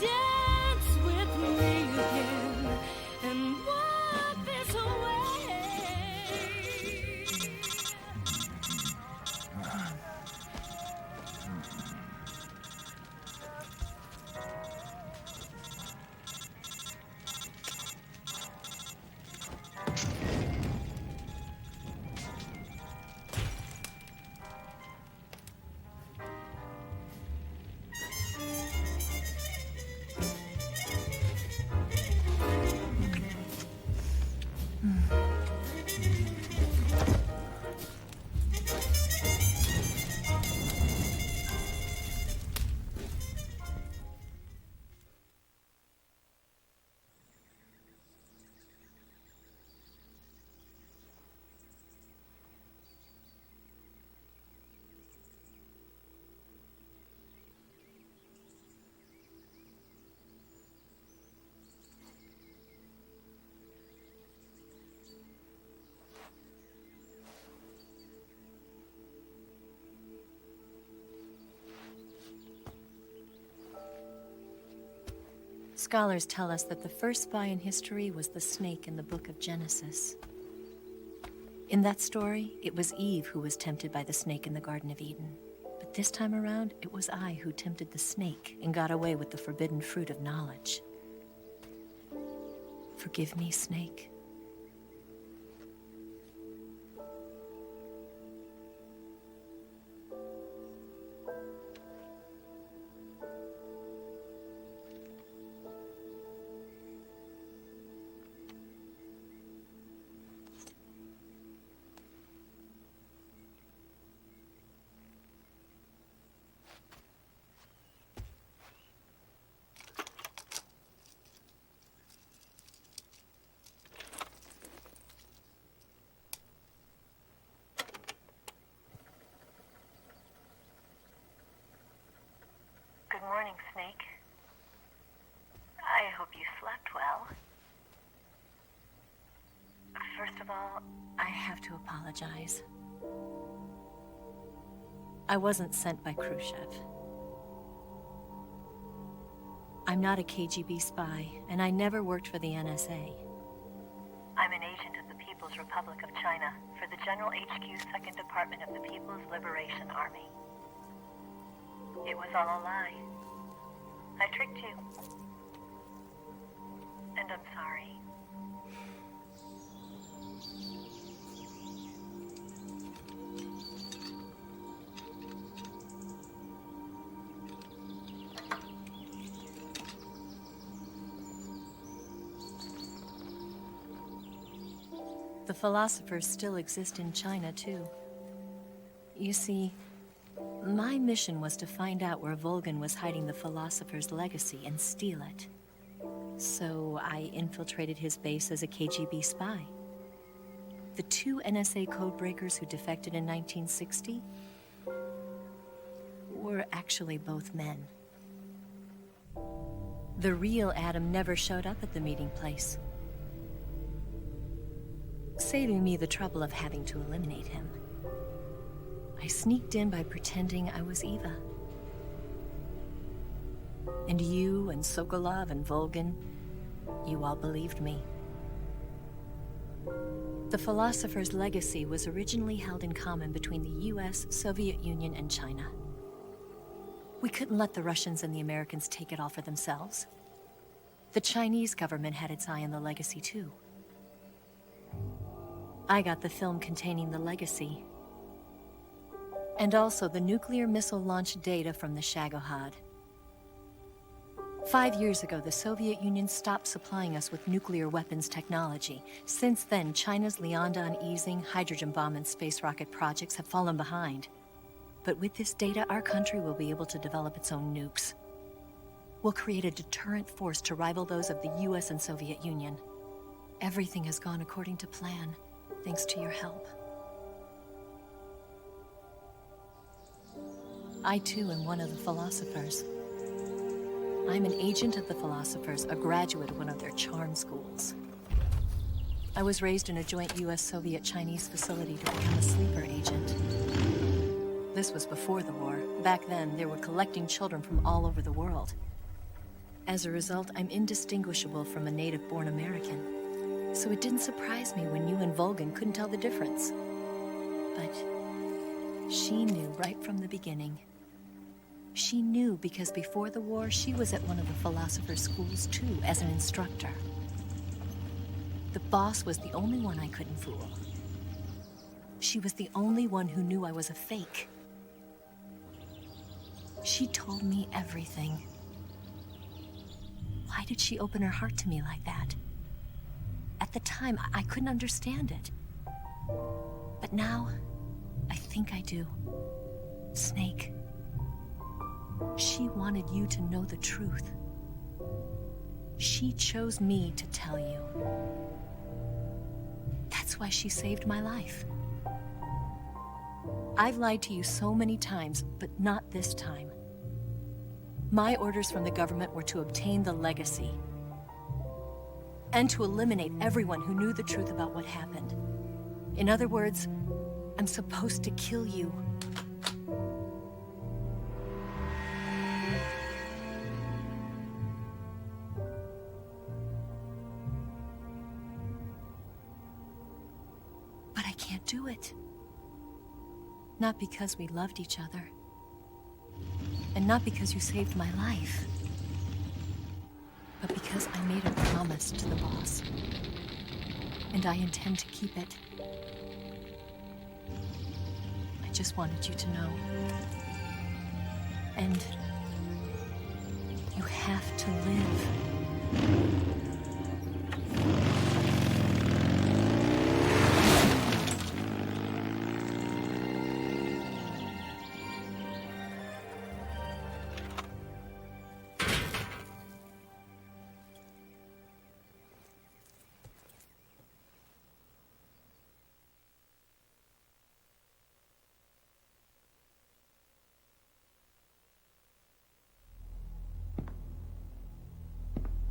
[SPEAKER 2] Dance with me again and wipe this away.
[SPEAKER 6] Scholars tell us that the first spy in history was the snake in the book of Genesis. In that story, it was Eve who was tempted by the snake in the Garden of Eden. But this time around, it was I who tempted the snake and got away with the forbidden fruit of knowledge. Forgive me, snake.
[SPEAKER 14] Good morning, Snake. I hope you slept well. First of all,
[SPEAKER 6] I have to apologize. I wasn't sent by Khrushchev. I'm not a KGB spy, and I never worked for the NSA.
[SPEAKER 14] I'm an agent of the People's Republic of China for the General HQ 2nd Department of the People's Liberation Army. It was all a lie. I tricked you. And I'm sorry.
[SPEAKER 6] The philosophers still exist in China, too. You see, my mission was to find out where Volgin was hiding the philosopher's legacy and steal it. So I infiltrated his base as a KGB spy. The two NSA codebreakers who defected in 1960 were actually both men. The real Adam never showed up at the meeting place, saving me the trouble of having to eliminate him. I sneaked in by pretending I was Eva. And you and Sokolov and Volgin, you all believed me. The philosopher's legacy was originally held in common between the US, Soviet Union, and China. We couldn't let the Russians and the Americans take it all for themselves. The Chinese government had its eye on the legacy, too. I got the film containing the legacy, And also the nuclear missile launch data from the Shagohod. 5 years ago, the Soviet Union stopped supplying us with nuclear weapons technology. Since then, China's Lianda and Easing, hydrogen bomb and space rocket projects have fallen behind. But with this data, our country will be able to develop its own nukes. We'll create a deterrent force to rival those of the US and Soviet Union. Everything has gone according to plan, thanks to your help. I too am one of the philosophers. I'm an agent of the philosophers, a graduate of one of their charm schools. I was raised in a joint US-Soviet-Chinese facility to become a sleeper agent. This was before the war. Back then, they were collecting children from all over the world. As a result, I'm indistinguishable from a native-born American. So it didn't surprise me when you and Vulcan couldn't tell the difference. But she knew right from the beginning. She knew because before the war, she was at one of the philosopher's schools too, as an instructor. The boss was the only one I couldn't fool. She was the only one who knew I was a fake. She told me everything. Why did she open her heart to me like that? At the time, I couldn't understand it. But now, I think I do. Snake. She wanted you to know the truth. She chose me to tell you. That's why she saved my life. I've lied to you so many times, but not this time. My orders from the government were to obtain the legacy and to eliminate everyone who knew the truth about what happened. In other words, I'm supposed to kill you. But I can't do it. Not because we loved each other. And not because you saved my life. But because I made a promise to the boss. And I intend to keep it. I just wanted you to know. And you have to live.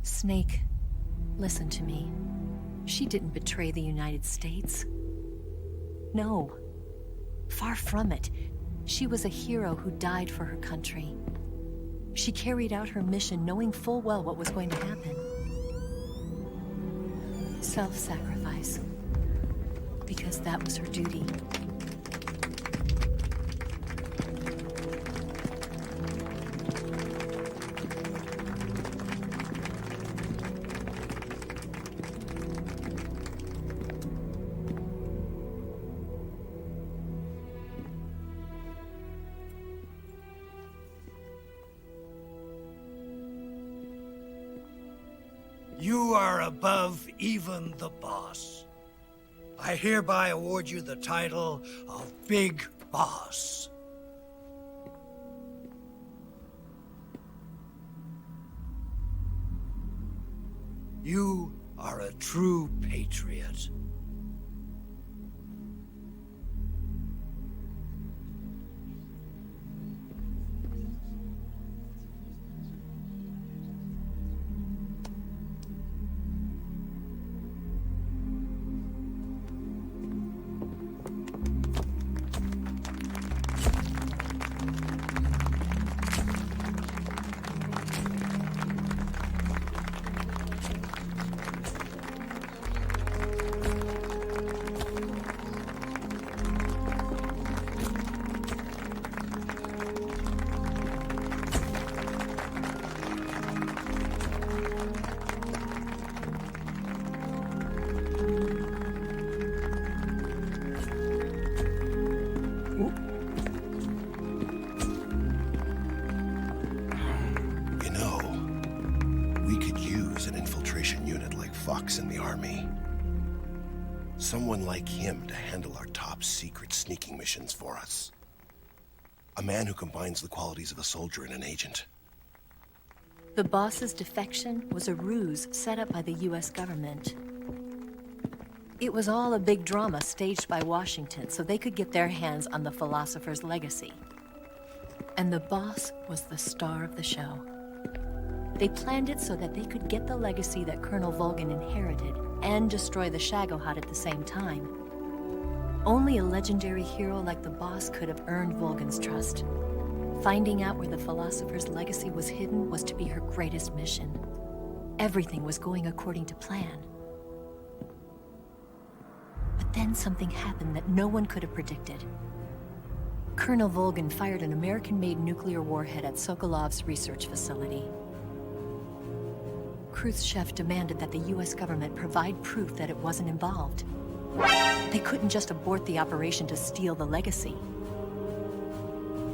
[SPEAKER 6] Snake, listen to me. She didn't betray the United States. No. Far from it. She was a hero who died for her country. She carried out her mission knowing full well what was going to happen. Self-sacrifice. Because that was her duty.
[SPEAKER 15] You are above even the boss. I hereby award you the title of Big Boss. You are a true patriot.
[SPEAKER 16] Fox in the army. Someone like him to handle our top secret sneaking missions for us. A man who combines the qualities of a soldier and an agent.
[SPEAKER 6] The boss's defection was a ruse set up by the US government. It was all a big drama staged by Washington so they could get their hands on the philosopher's legacy. And the boss was the star of the show. They planned it so that they could get the legacy that Colonel Volgin inherited and destroy the Shagohod at the same time. Only a legendary hero like the boss could have earned Volgin's trust. Finding out where the philosopher's legacy was hidden was to be her greatest mission. Everything was going according to plan. But then something happened that no one could have predicted. Colonel Volgin fired an American-made nuclear warhead at Sokolov's research facility. Khrushchev demanded that the US government provide proof that it wasn't involved. They couldn't just abort the operation to steal the legacy.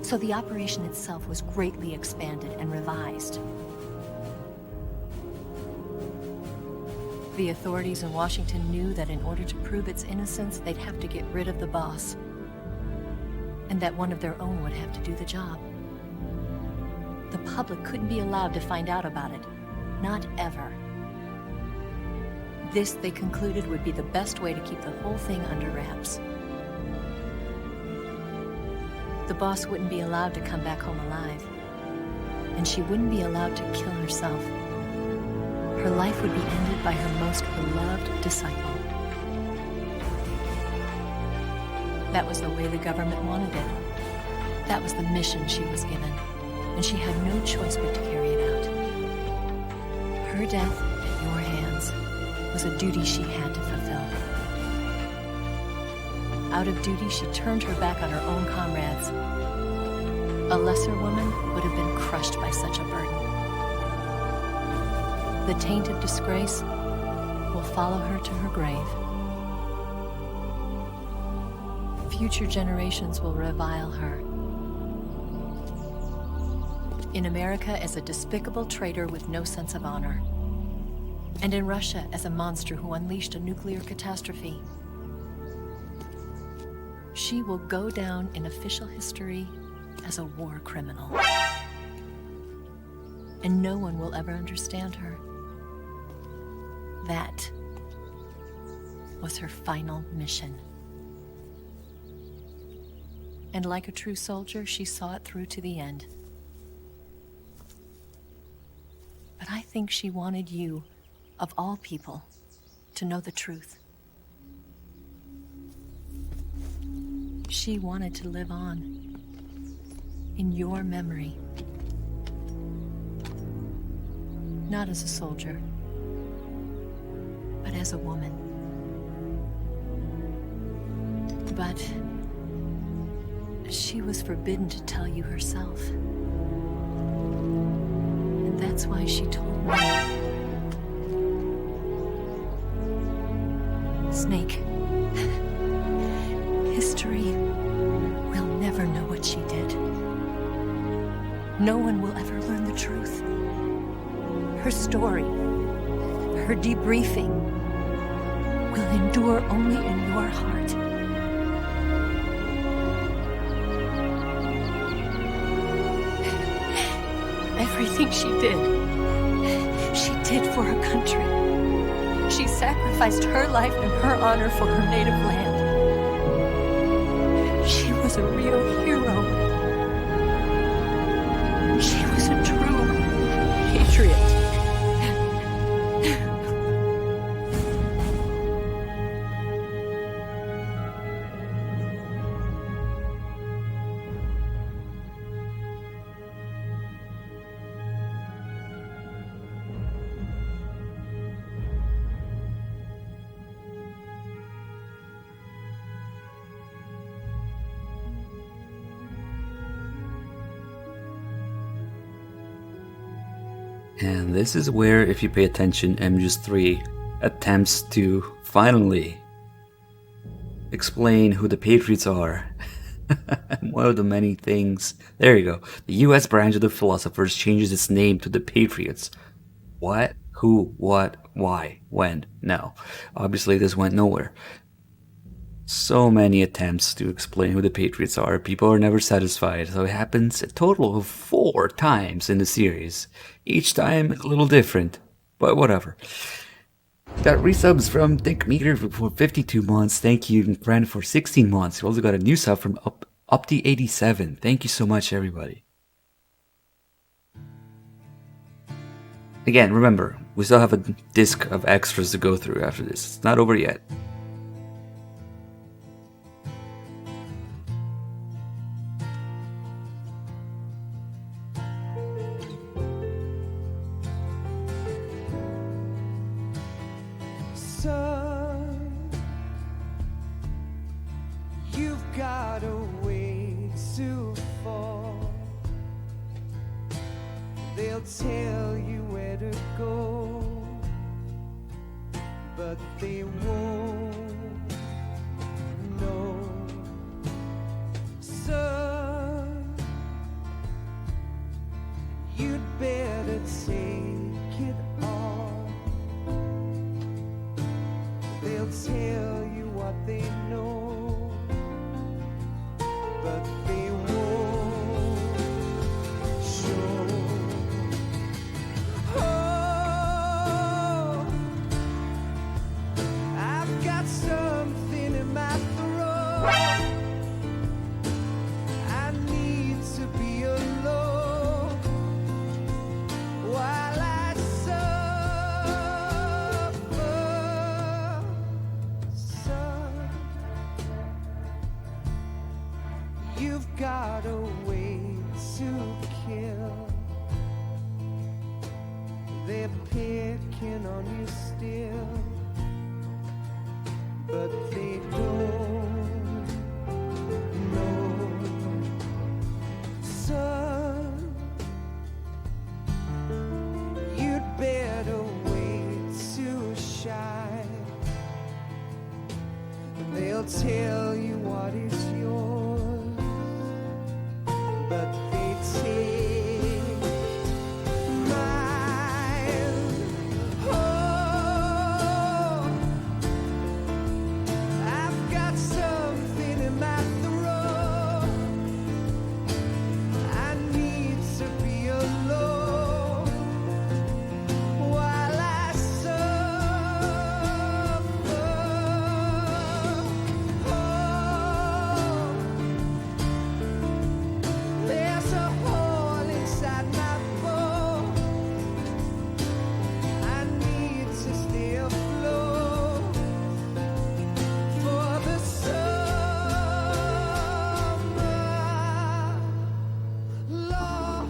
[SPEAKER 6] So the operation itself was greatly expanded and revised. The authorities in Washington knew that in order to prove its innocence, they'd have to get rid of the boss. And that one of their own would have to do the job. The public couldn't be allowed to find out about it. Not ever. This, they concluded, would be the best way to keep the whole thing under wraps. The boss wouldn't be allowed to come back home alive. And she wouldn't be allowed to kill herself. Her life would be ended by her most beloved disciple. That was the way the government wanted it. That was the mission she was given, and she had no choice but to carry it out. Her death at your hands was a duty she had to fulfill. Out of duty, she turned her back on her own comrades. A lesser woman would have been crushed by such a burden. The taint of disgrace will follow her to her grave. Future generations will revile her. In America as a despicable traitor with no sense of honor. And in Russia as a monster who unleashed a nuclear catastrophe. She will go down in official history as a war criminal. And no one will ever understand her. That was her final mission. And like a true soldier, she saw it through to the end. But I think she wanted you, of all people, to know the truth. She wanted to live on, in your memory. Not as a soldier, but as a woman. But she was forbidden to tell you herself. And that's why she told me. Snake, history will never know what she did. No one will ever learn the truth. Her story, her debriefing, will endure only in your heart. Everything she did for her country. She sacrificed her life and her honor for her native land. She was a real hero. She was a true patriot.
[SPEAKER 1] And this is where, if you pay attention, MGS3 attempts to finally explain who the Patriots are. One of the many things. There you go. The US branch of the Philosophers changes its name to the Patriots. What? Who, what, why, when? No. Obviously, this went nowhere. So many attempts to explain who the Patriots are. People are never satisfied, so it happens a total of 4 times in the series. Each time a little different, but whatever. Got resubs from Think Meter for 52 months. Thank you, Brand, for 16 months. We also got a new sub from Opti87. Thank you so much, everybody. Again, remember, we still have a disc of extras to go through after this. It's not over yet.
[SPEAKER 2] Son, you've got a way to fall. They'll tell you where to go, but they won't know. Son, you'd better take it all. They'll tell you what they know, but they won't show. Oh, I've got something in my throat. I need to be alone while I suffer. Son, you've got a way to kill. They're picking on you still, but they don't know. Son, you'd better wait to shine. They'll tell you what is yours, but they take mine. Oh, I've got something in my throat. I need to be alone while I suffer. Oh, there's a hole inside my bone. I need to stay afloat for the summer long.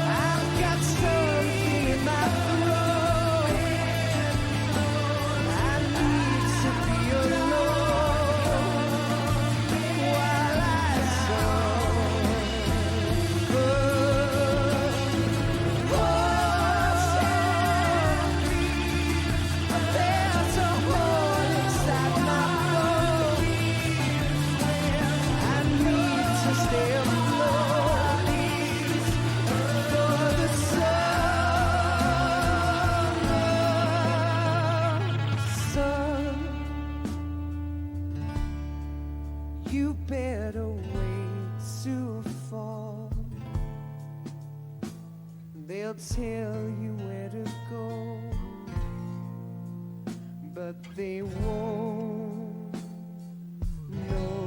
[SPEAKER 2] I've got something in my throat. I need to be alone while I suffer. There's a hole inside my bone. I need to stay afloat for the summer. Son, you better wait to fall. They'll tell you where to go, but they won't know.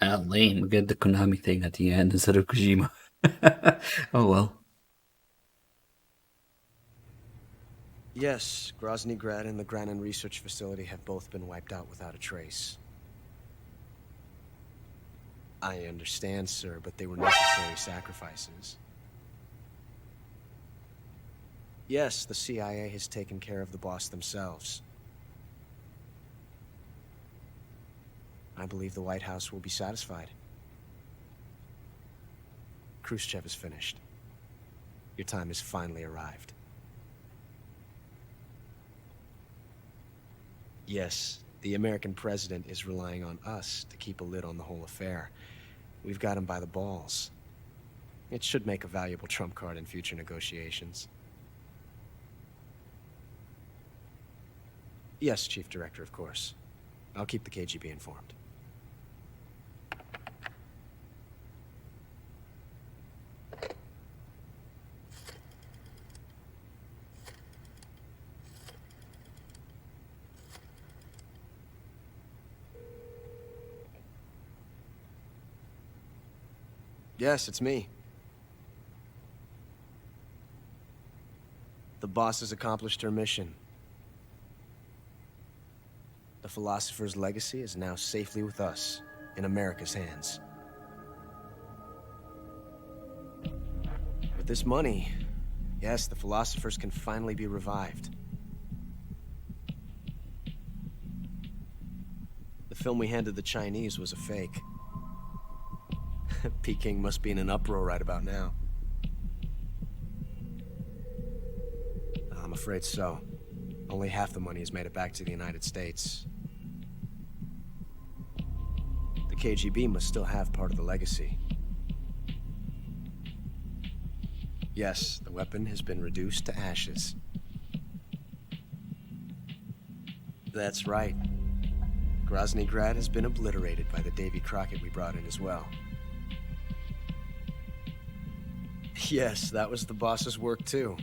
[SPEAKER 1] Ah, lame. We get the Konami thing at the end instead of Kojima. Oh well.
[SPEAKER 11] Yes, Grozny Grad and the Granin Research Facility have both been wiped out without a trace. I understand, sir, but they were necessary sacrifices. Yes, the CIA has taken care of the boss themselves. I believe the White House will be satisfied. Khrushchev is finished. Your time has finally arrived. Yes, the American president is relying on us to keep a lid on the whole affair. We've got him by the balls. It should make a valuable trump card in future negotiations. Yes, Chief Director, of course. I'll keep the KGB informed. Yes, it's me. The boss has accomplished her mission. The philosopher's legacy is now safely with us, in America's hands. With this money, yes, the philosophers can finally be revived. The film we handed the Chinese was a fake. Peking must be in an uproar right about now. I'm afraid so. Only half the money has made it back to the United States. The KGB must still have part of the legacy. Yes, the weapon has been reduced to ashes. That's right. Grozny Grad has been obliterated by the Davy Crockett we brought in as well. Yes, that was the boss's work too.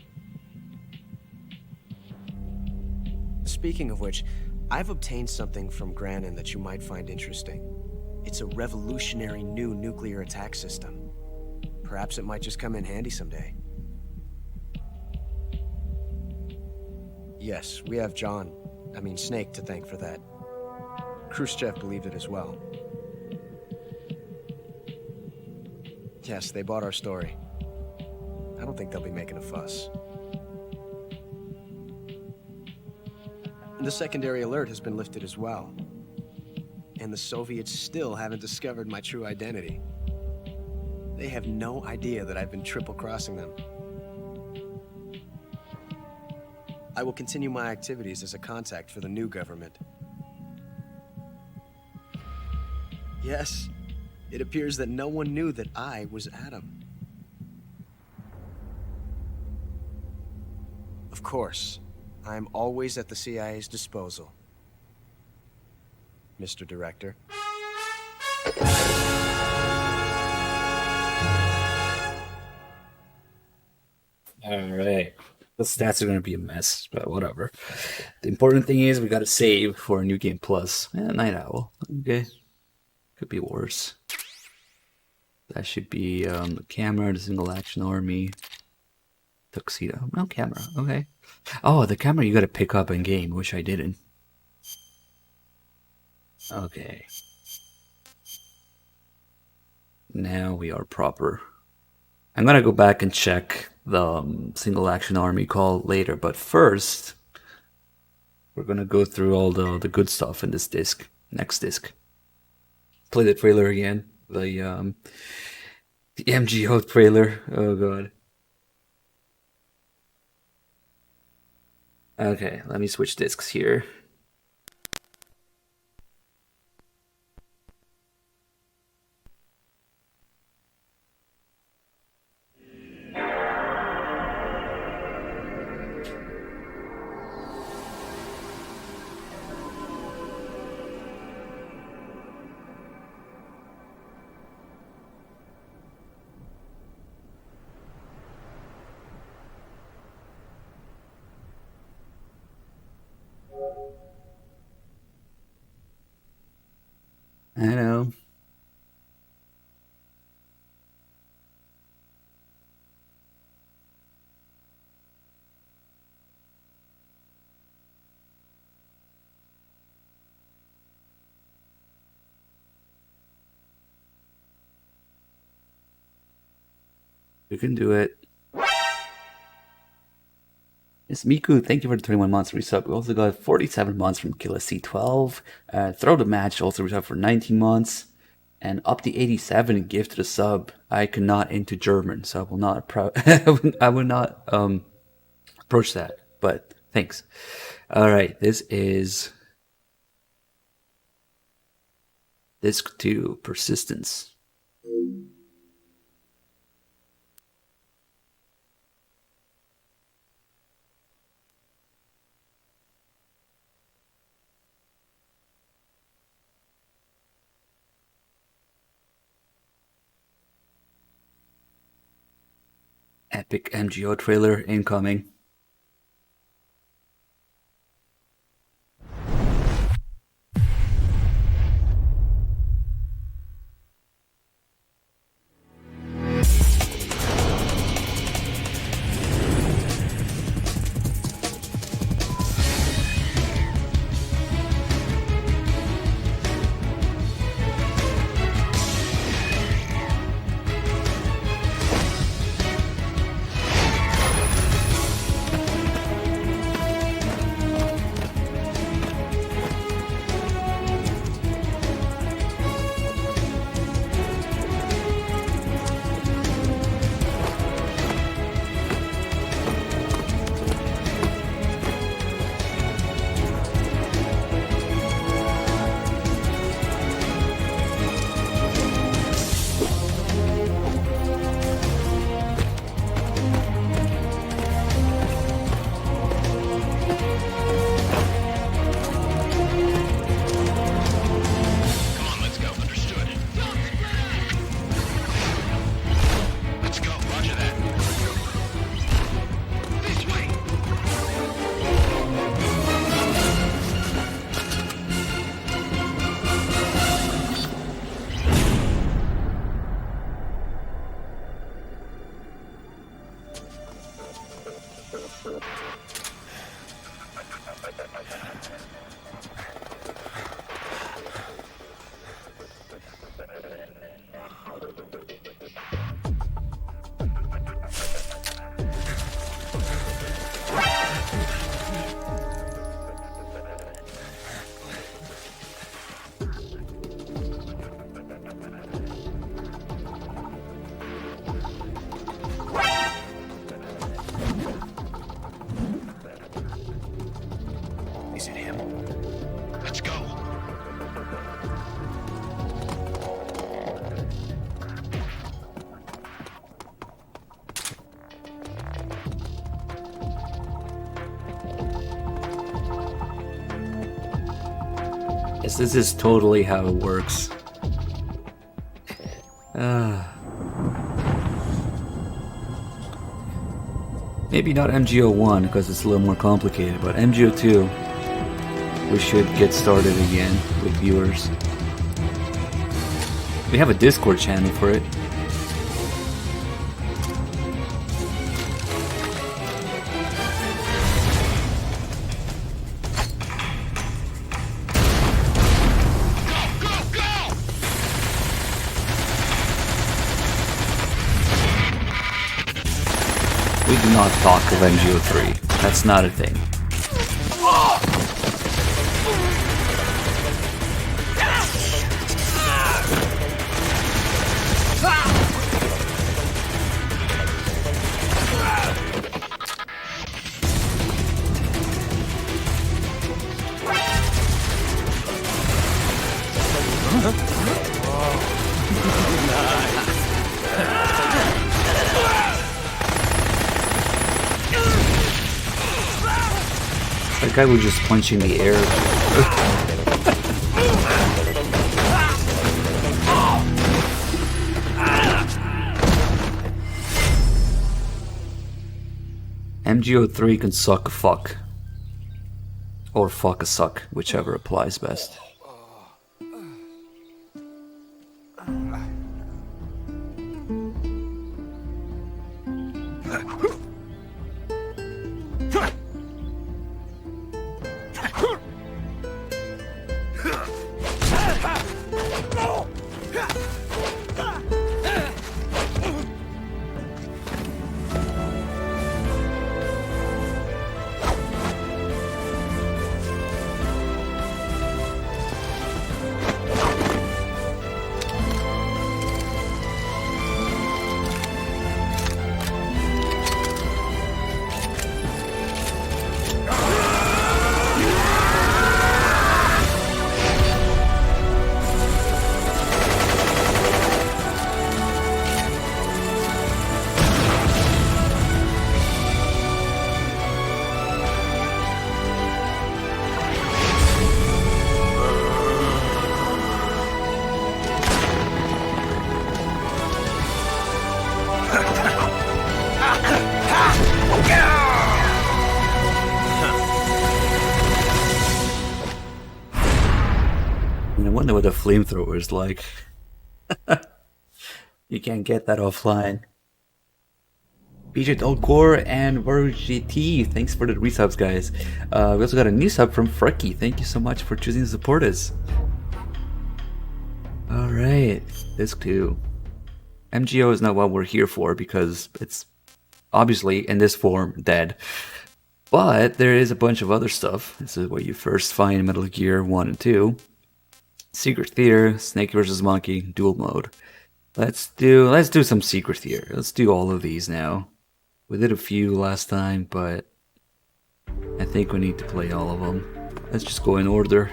[SPEAKER 11] Speaking of which, I've obtained something from Granin that you might find interesting. It's a revolutionary new nuclear attack system. Perhaps it might just come in handy someday. Yes, we have Snake to thank for that. Khrushchev believed it as well. Yes, they bought our story. I don't think they'll be making a fuss. The secondary alert has been lifted as well. And the Soviets still haven't discovered my true identity. They have no idea that I've been triple-crossing them. I will continue my activities as a contact for the new government. Yes, it appears that no one knew that I was Adam. Of course, I'm always at the CIA's disposal, Mr. Director.
[SPEAKER 1] Alright. The stats are going to be a mess, but whatever. The important thing is we got to save for a new game plus. Night Owl. Okay. Could be worse. That should be the camera, the single action army, tuxedo. No camera. Okay. Oh, the camera you got to pick up in game, which I didn't. Okay. Now we are proper. I'm gonna go back and check the single action army call later, but first we're gonna go through all the good stuff in this disc. Next disc. Play the trailer again. The MGO trailer. Oh god. Okay, let me switch discs here. I know. We can do it. It's Miku, thank you for the 21 months resub. We also got 47 months from Killa C12. Throw the Match also resub for 19 months. And up to 87 gifted a sub. I cannot into German, so I will not I will not approach that. But thanks. Alright, this is Disc 2, Persistence. Epic MGO trailer incoming.
[SPEAKER 13] Is it him? Let's go.
[SPEAKER 1] Yes, this is totally how it works. Maybe not MGO1 because it's a little more complicated, but MGO2 we should get started again with viewers. We have a Discord channel for it. We do not talk of MGO3. That's not a thing. That guy was just punching the air. MGO3 can suck a fuck. Or fuck a suck, whichever applies best. know what a flamethrower is like. You can't get that offline. BJ Dolcor and VerGT, thanks for the resubs, guys. We also got a new sub from Frecky. Thank you so much for choosing to support us. Alright, disc 2. MGO is not what we're here for because it's obviously in this form dead. But there is a bunch of other stuff. This is where you first find Metal Gear 1 and 2. Secret Theater, Snake vs. Monkey, dual mode. Let's do some Secret Theater. Let's do all of these now. We did a few last time, but I think we need to play all of them. Let's just go in order.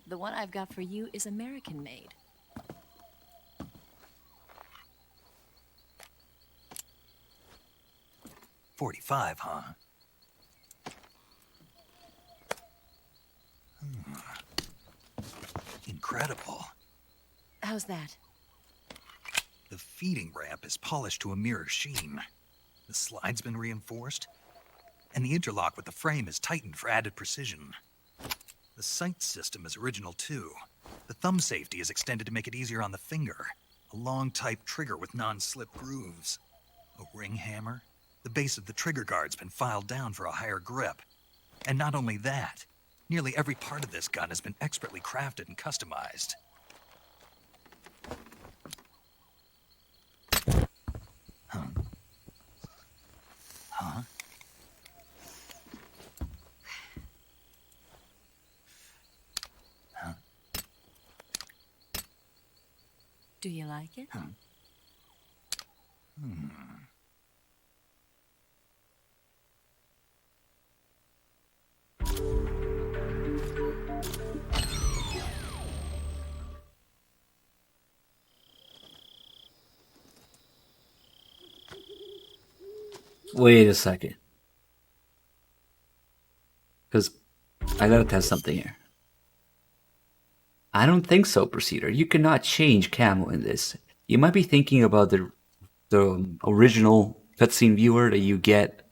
[SPEAKER 6] The one I've got for you is American made.
[SPEAKER 3] $45, huh? Incredible.
[SPEAKER 6] How's that?
[SPEAKER 3] The feeding ramp is polished to a mirror sheen. The slide's been reinforced, and the interlock with the frame is tightened for added precision. The sight system is original too. The thumb safety is extended to make it easier on the finger. A long type trigger with non-slip grooves. A ring hammer. The base of the trigger guard's been filed down for a higher grip. And not only that, nearly every part of this gun has been expertly crafted and customized. Huh? Huh? Huh?
[SPEAKER 6] Do you like it?
[SPEAKER 3] Huh? Hmm.
[SPEAKER 1] Wait a second. Because I gotta test something here. I don't think so, Proceeder. You cannot change camo in this. You might be thinking about the original cutscene viewer that you get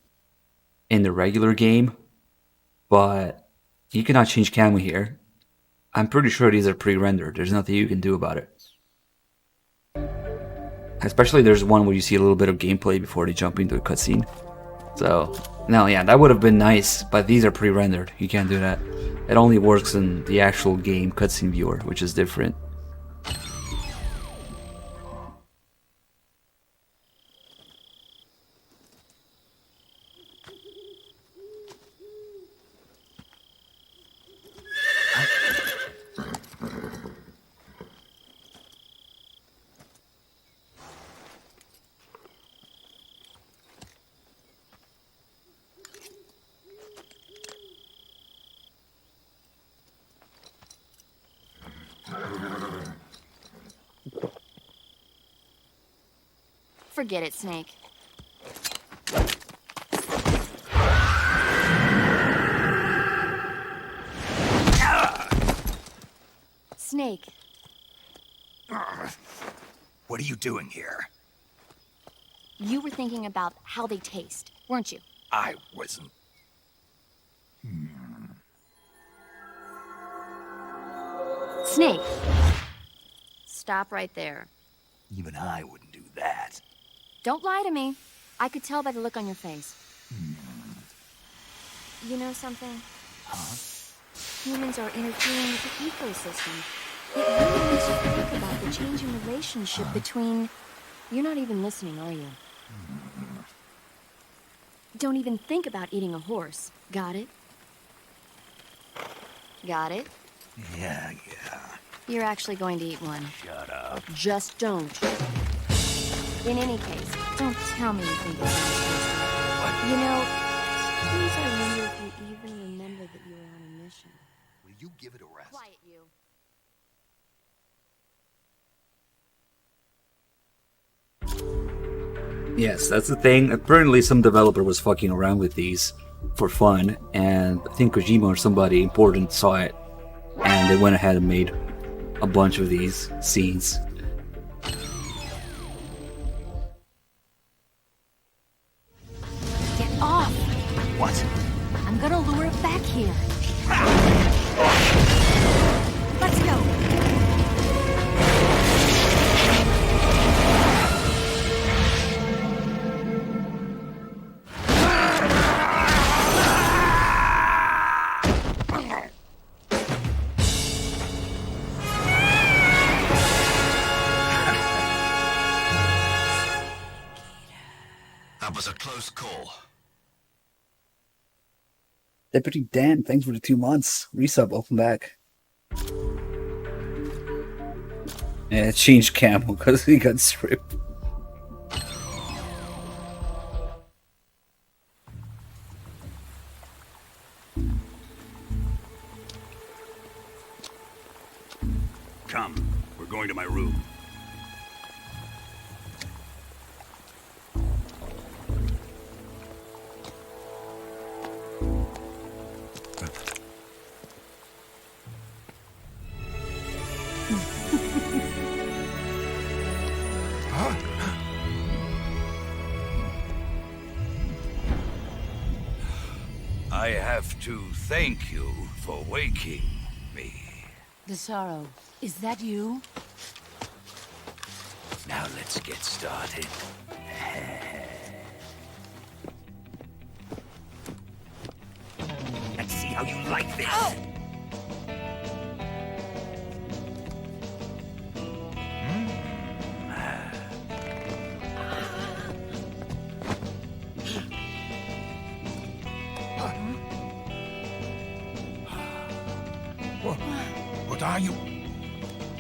[SPEAKER 1] in the regular game, but you cannot change camo here. I'm pretty sure these are pre-rendered. There's nothing you can do about it. Especially there's one where you see a little bit of gameplay before they jump into a cutscene. So, no, yeah, that would have been nice, but these are pre-rendered. You can't do that. It only works in the actual game cutscene viewer, which is different.
[SPEAKER 5] Forget it, Snake. Snake.
[SPEAKER 3] What are you doing here?
[SPEAKER 5] You were thinking about how they taste, weren't you?
[SPEAKER 3] I wasn't.
[SPEAKER 5] Snake. Stop right there.
[SPEAKER 3] Even I wouldn't do that.
[SPEAKER 5] Don't lie to me. I could tell by the look on your face. You know something?
[SPEAKER 3] Huh?
[SPEAKER 5] Humans are interfering with the ecosystem. It really makes you think about the changing relationship between... You're not even listening, are you? Don't even think about eating a horse. Got it? Got it?
[SPEAKER 3] Yeah.
[SPEAKER 5] You're actually going to eat one.
[SPEAKER 3] Shut up.
[SPEAKER 5] Just don't. In any case, don't tell me you think it's tasty. You know, sometimes I wonder if you even remember that you were on a mission.
[SPEAKER 3] Will you give it a rest?
[SPEAKER 5] Quiet, you.
[SPEAKER 1] Yes, that's the thing. Apparently some developer was fucking around with these for fun, and I think Kojima or somebody important saw it, and they went ahead and made a bunch of these scenes.
[SPEAKER 5] Get off!
[SPEAKER 6] I'm gonna lure it back here. Let's go.
[SPEAKER 3] That was a close call.
[SPEAKER 1] Deputy Dan, thanks for the 2 months. Resub, welcome back. Yeah, it changed Camel because he got stripped.
[SPEAKER 9] Come, we're going to my room.
[SPEAKER 17] I have to thank you for waking me.
[SPEAKER 12] Desaro, is that you?
[SPEAKER 17] Now let's get started. Let's see how you like this.
[SPEAKER 16] What are you?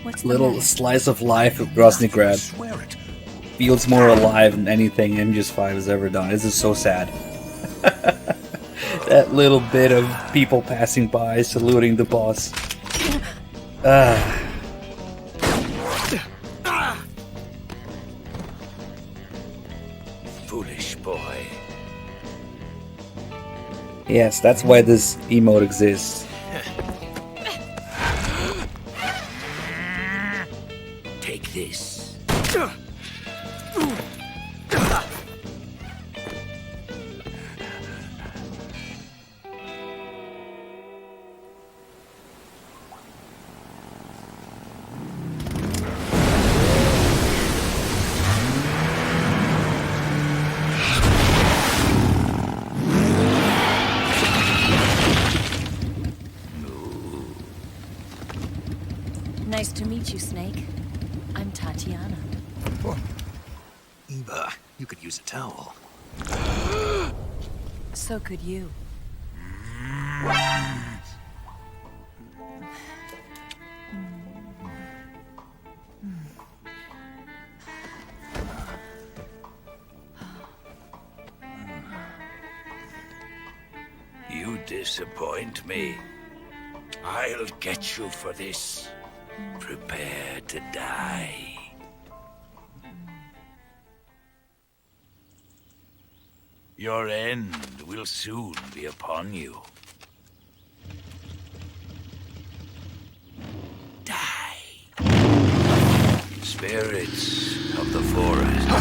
[SPEAKER 6] What's the
[SPEAKER 1] Little
[SPEAKER 6] matter?
[SPEAKER 1] slice of life of Groznygrad. Feels more alive than anything MGS5 has ever done. This is so sad. That little bit of people passing by, saluting the boss.
[SPEAKER 17] Foolish boy.
[SPEAKER 1] Yes, that's why this emote exists.
[SPEAKER 17] Take this.
[SPEAKER 6] Nice to meet you, Snake. I'm Tatiana.
[SPEAKER 3] Eva, you could use a towel.
[SPEAKER 6] So could you.
[SPEAKER 17] You disappoint me. I'll get you for this. Prepare to die. Your end will soon be upon you. Die. Spirits of the forest. I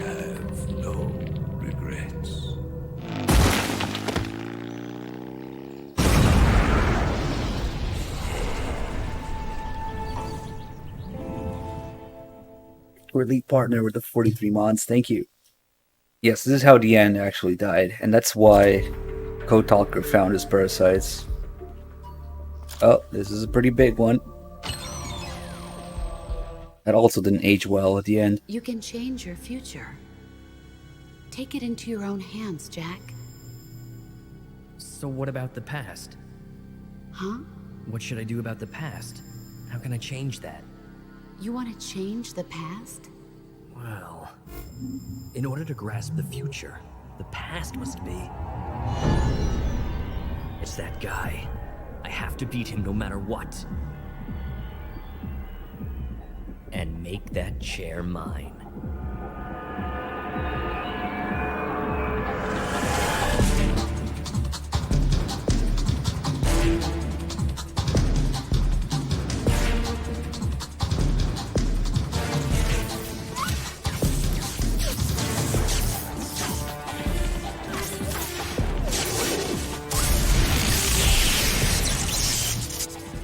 [SPEAKER 17] have no regrets.
[SPEAKER 1] We're elite partner with the 43 months. Thank you. Yes, this is how Diane actually died, and that's why Code Talker found his parasites. Oh, this is a pretty big one. That also didn't age well at the end.
[SPEAKER 12] You can change your future. Take it into your own hands, Jack.
[SPEAKER 18] So what about the past?
[SPEAKER 12] Huh?
[SPEAKER 18] What should I do about the past? How can I change that?
[SPEAKER 12] You want to change the past?
[SPEAKER 18] Well, in order to grasp the future, the past must be... It's that guy. I have to beat him no matter what. And make that chair mine.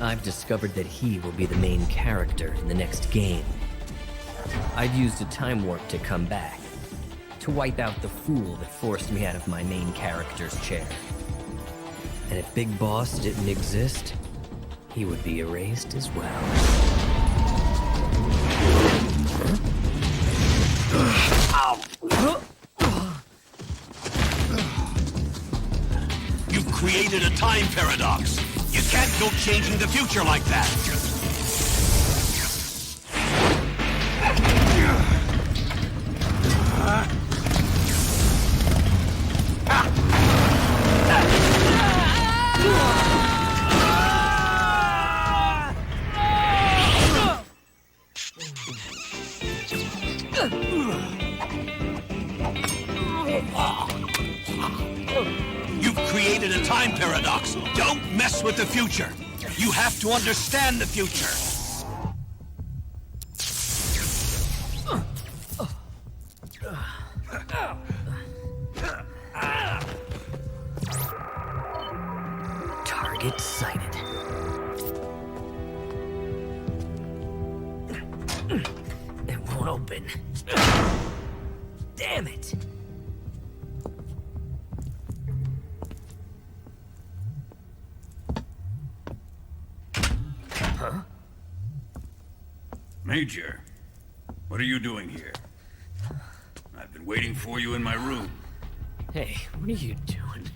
[SPEAKER 18] I've discovered that he will be the main character in the next game. I've used a time warp to come back, to wipe out the fool that forced me out of my main character's chair. And if Big Boss didn't exist, he would be erased as well.
[SPEAKER 17] You've created a time paradox. You can't go changing the future like that. You've created a time paradox. Don't mess with the future. You have to understand the future.
[SPEAKER 18] Target sighted. It won't open. Damn it! Huh?
[SPEAKER 9] Major, what are you doing here? I've been waiting for you in my room.
[SPEAKER 18] Hey, what are you doing?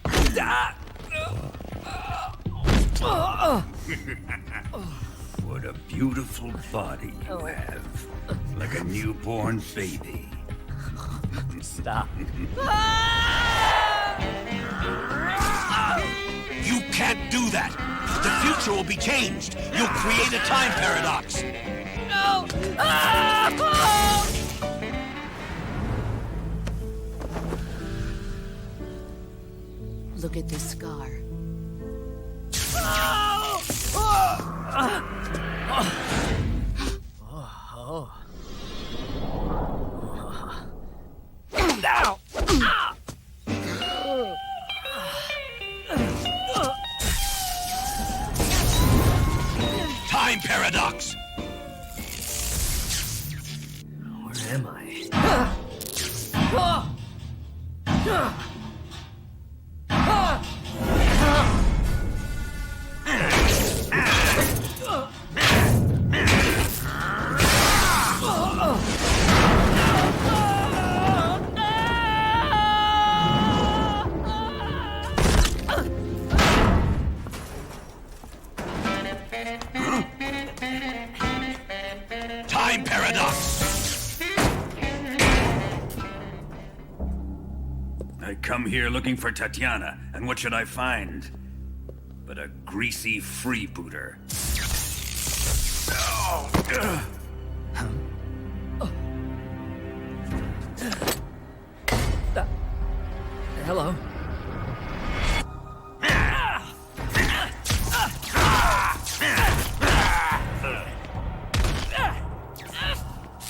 [SPEAKER 9] What a beautiful body you have. Like a newborn baby.
[SPEAKER 18] Stop.
[SPEAKER 17] You can't do that. The future will be changed. You'll create a time paradox.
[SPEAKER 2] No!
[SPEAKER 12] Look at this scar.
[SPEAKER 2] Now!
[SPEAKER 17] Time paradox.
[SPEAKER 18] Where am I?
[SPEAKER 17] Time paradox.
[SPEAKER 9] I come here looking for Tatiana, and what should I find? But a greasy freebooter.
[SPEAKER 18] Hello?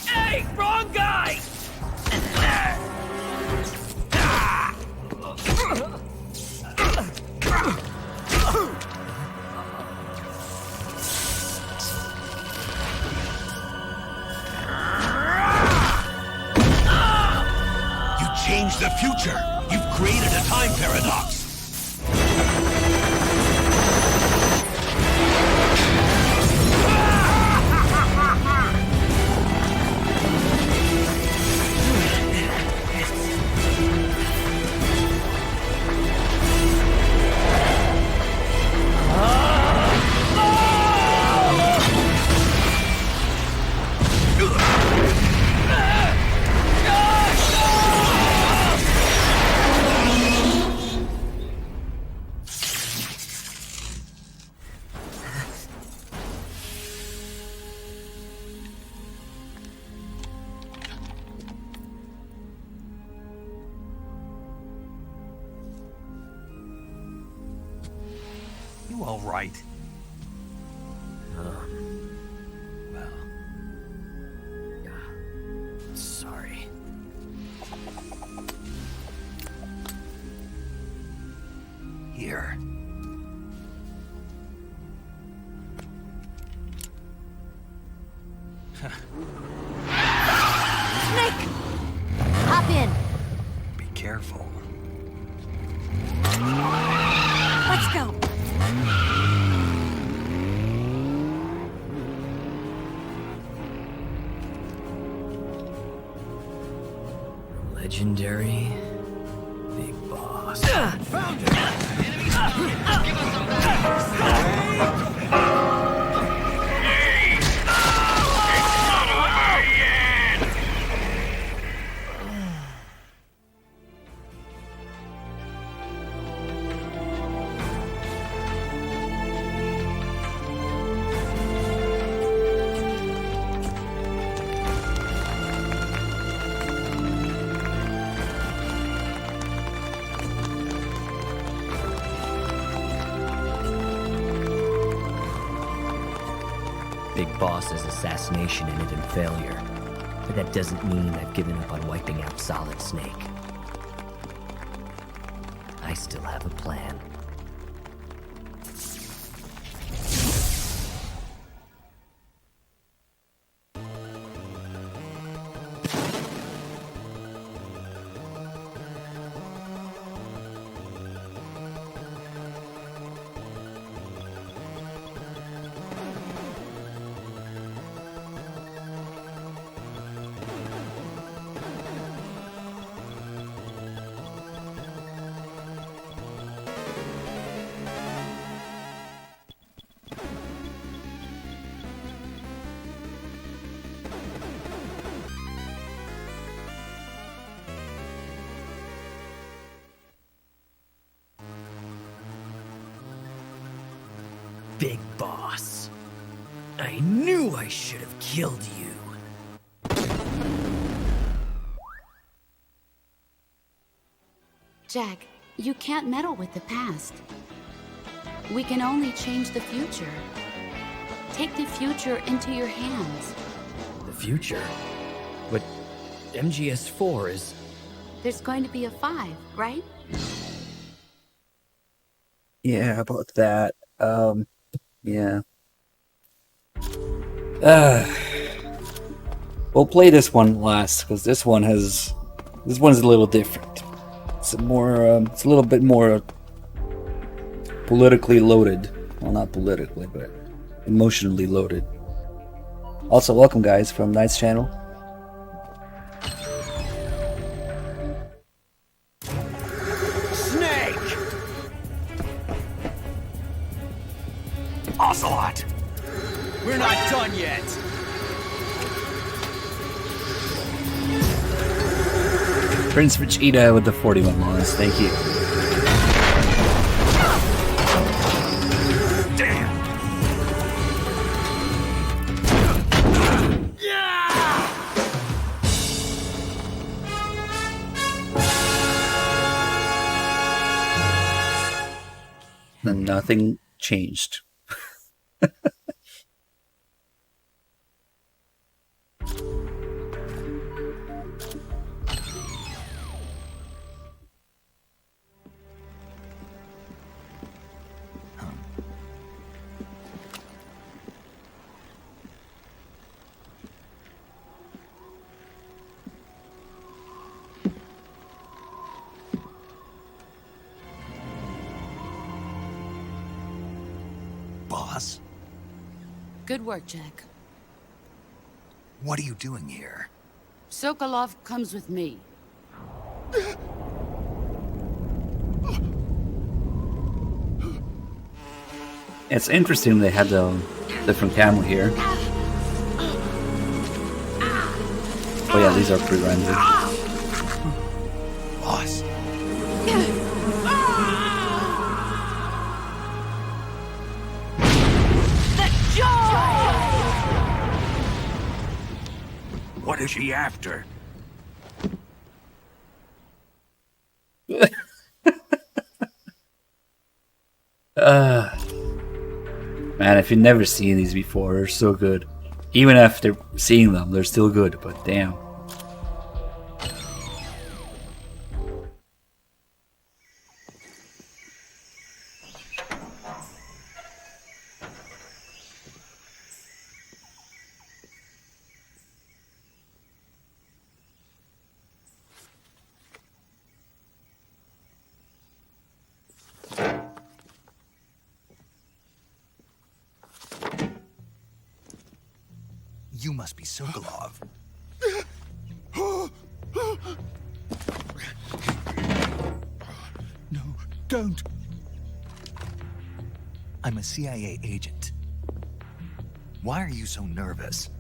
[SPEAKER 2] Hey, wrong guy!
[SPEAKER 17] You changed the future. You've created a time paradox. You all right?
[SPEAKER 18] Well... sorry.
[SPEAKER 17] Here.
[SPEAKER 5] in.
[SPEAKER 3] Be careful.
[SPEAKER 5] Let's go.
[SPEAKER 18] Legendary Big Boss.
[SPEAKER 17] Found it! Enemies! Give us some back!
[SPEAKER 18] Big Boss's assassination ended in failure, but that doesn't mean I've given up on wiping out Solid Snake. I still have a plan. Big Boss. I knew I should have killed you.
[SPEAKER 12] Jack, you can't meddle with the past. We can only change the future. Take the future into your hands.
[SPEAKER 18] The future? But MGS4 is...
[SPEAKER 12] There's going to be a 5, right?
[SPEAKER 1] Yeah, about that. Yeah. We'll play this one last because this one's a little different. It's it's a little bit more politically loaded. Well, not politically, but emotionally loaded. Also, welcome guys from Knight's channel.
[SPEAKER 17] Snake! Ocelot!
[SPEAKER 7] We're not done yet.
[SPEAKER 1] Prince Vegeta with the 41 laws. Thank you. Then nothing changed.
[SPEAKER 3] Boss?
[SPEAKER 12] Good work, Jack.
[SPEAKER 3] What are you doing here?
[SPEAKER 12] Sokolov comes with me.
[SPEAKER 1] It's interesting they had the different camera here. Oh yeah, these are pre-rendered.
[SPEAKER 3] Boss.
[SPEAKER 9] What is she after?
[SPEAKER 1] Man, if you've never seen these before, they're so good. Even after seeing them, they're still good, but damn.
[SPEAKER 3] You must be Sokolov. No, don't. I'm a CIA agent. Why are you so nervous?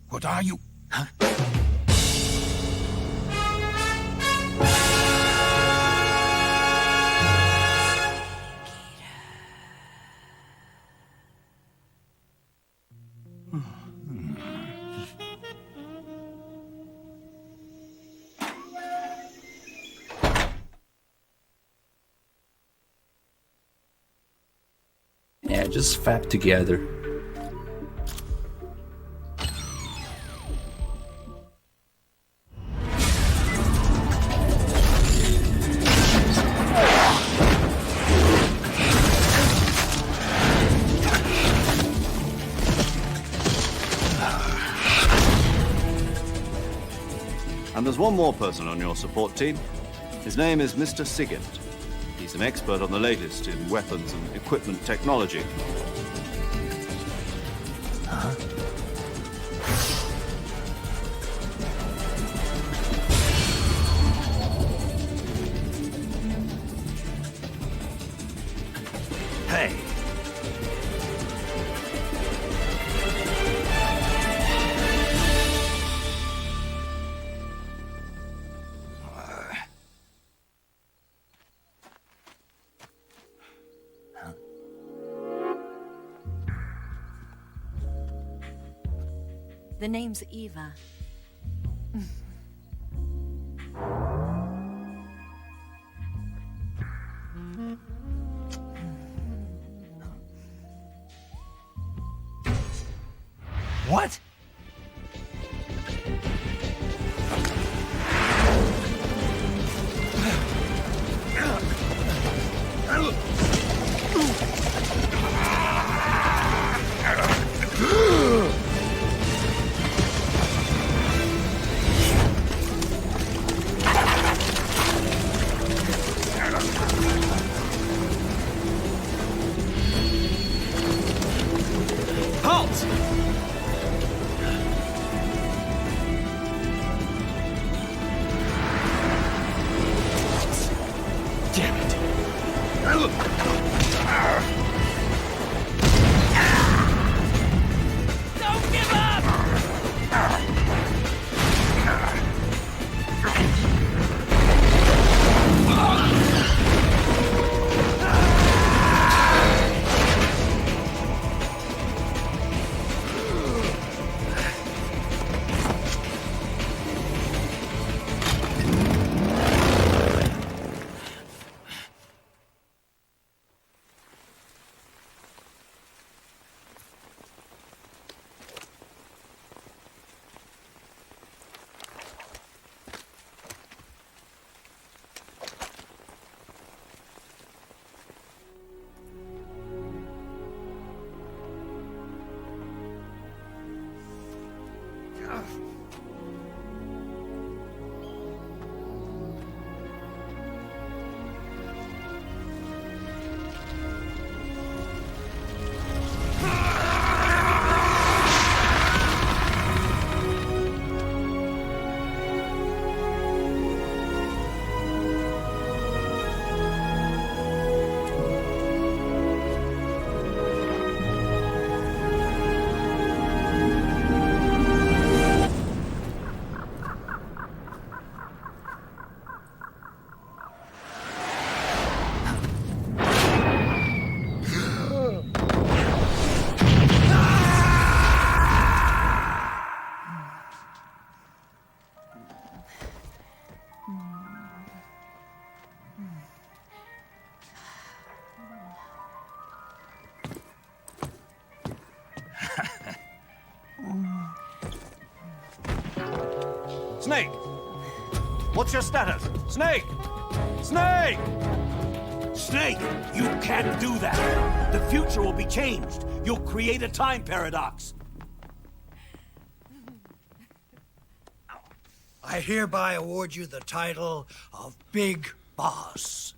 [SPEAKER 17] What are you?
[SPEAKER 3] Huh?
[SPEAKER 1] Yeah, just fap together.
[SPEAKER 4] And there's one more person on your support team. His name is Mr. Sigint. He's an expert on the latest in weapons and equipment technology.
[SPEAKER 3] Huh? Hey.
[SPEAKER 6] The name's Eva.
[SPEAKER 3] What?
[SPEAKER 17] Snake! What's your status? Snake! Snake!
[SPEAKER 19] Snake, you can't do that. The future will be changed. You'll create a time paradox.
[SPEAKER 15] I hereby award you the title of Big Boss.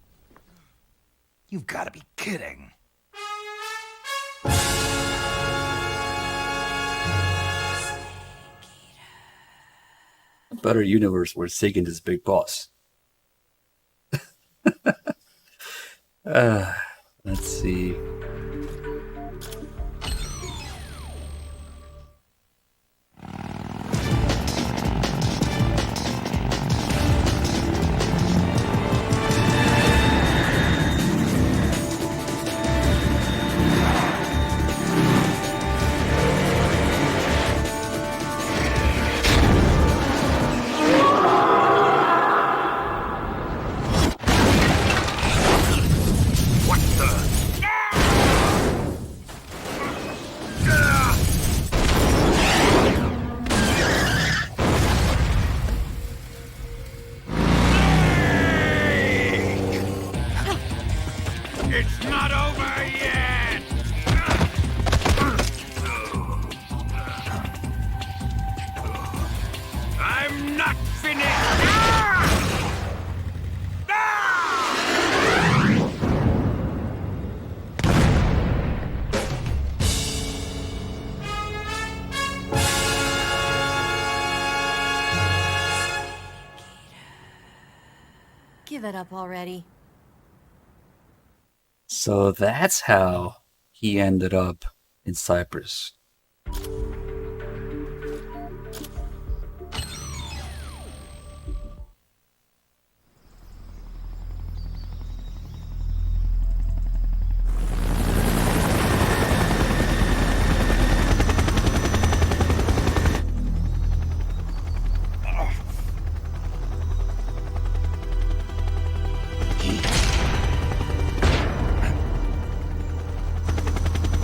[SPEAKER 3] You've got to be kidding.
[SPEAKER 1] A better universe where Sagan is big boss. Let's see.
[SPEAKER 9] It's not over yet! I'm not finished!
[SPEAKER 6] Give it up already.
[SPEAKER 1] So that's how he ended up in Cyprus.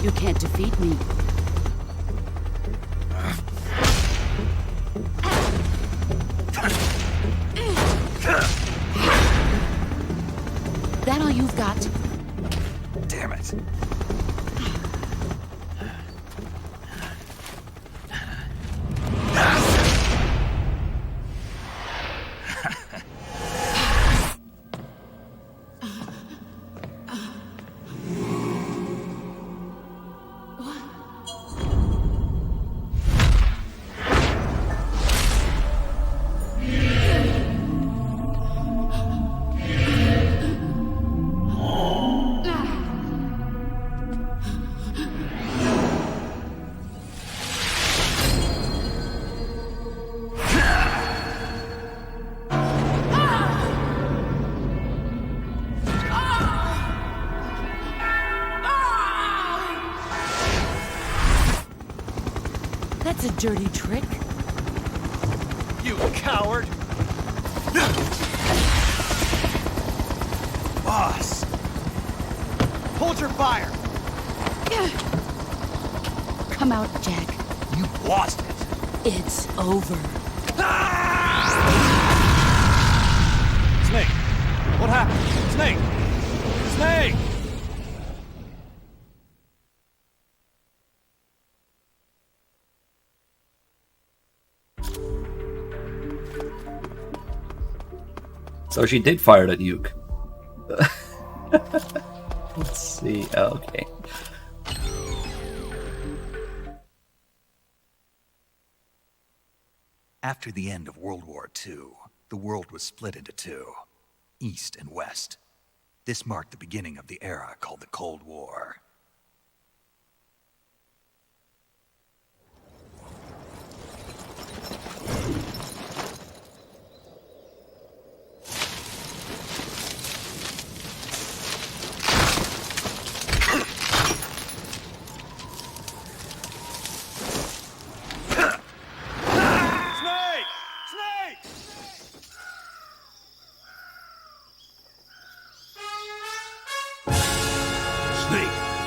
[SPEAKER 12] You can't defeat me. That all you've got?
[SPEAKER 3] Damn it.
[SPEAKER 12] That's a dirty trick.
[SPEAKER 3] You coward! Boss! Hold your fire!
[SPEAKER 12] Come out, Jack.
[SPEAKER 3] You lost it!
[SPEAKER 12] It's over.
[SPEAKER 3] Snake! What happened? Snake! Snake!
[SPEAKER 1] So she did fire that nuke. Let's see. Oh, okay.
[SPEAKER 3] After the end of World War II, the world was split into two, East and West. This marked the beginning of the era called the Cold War.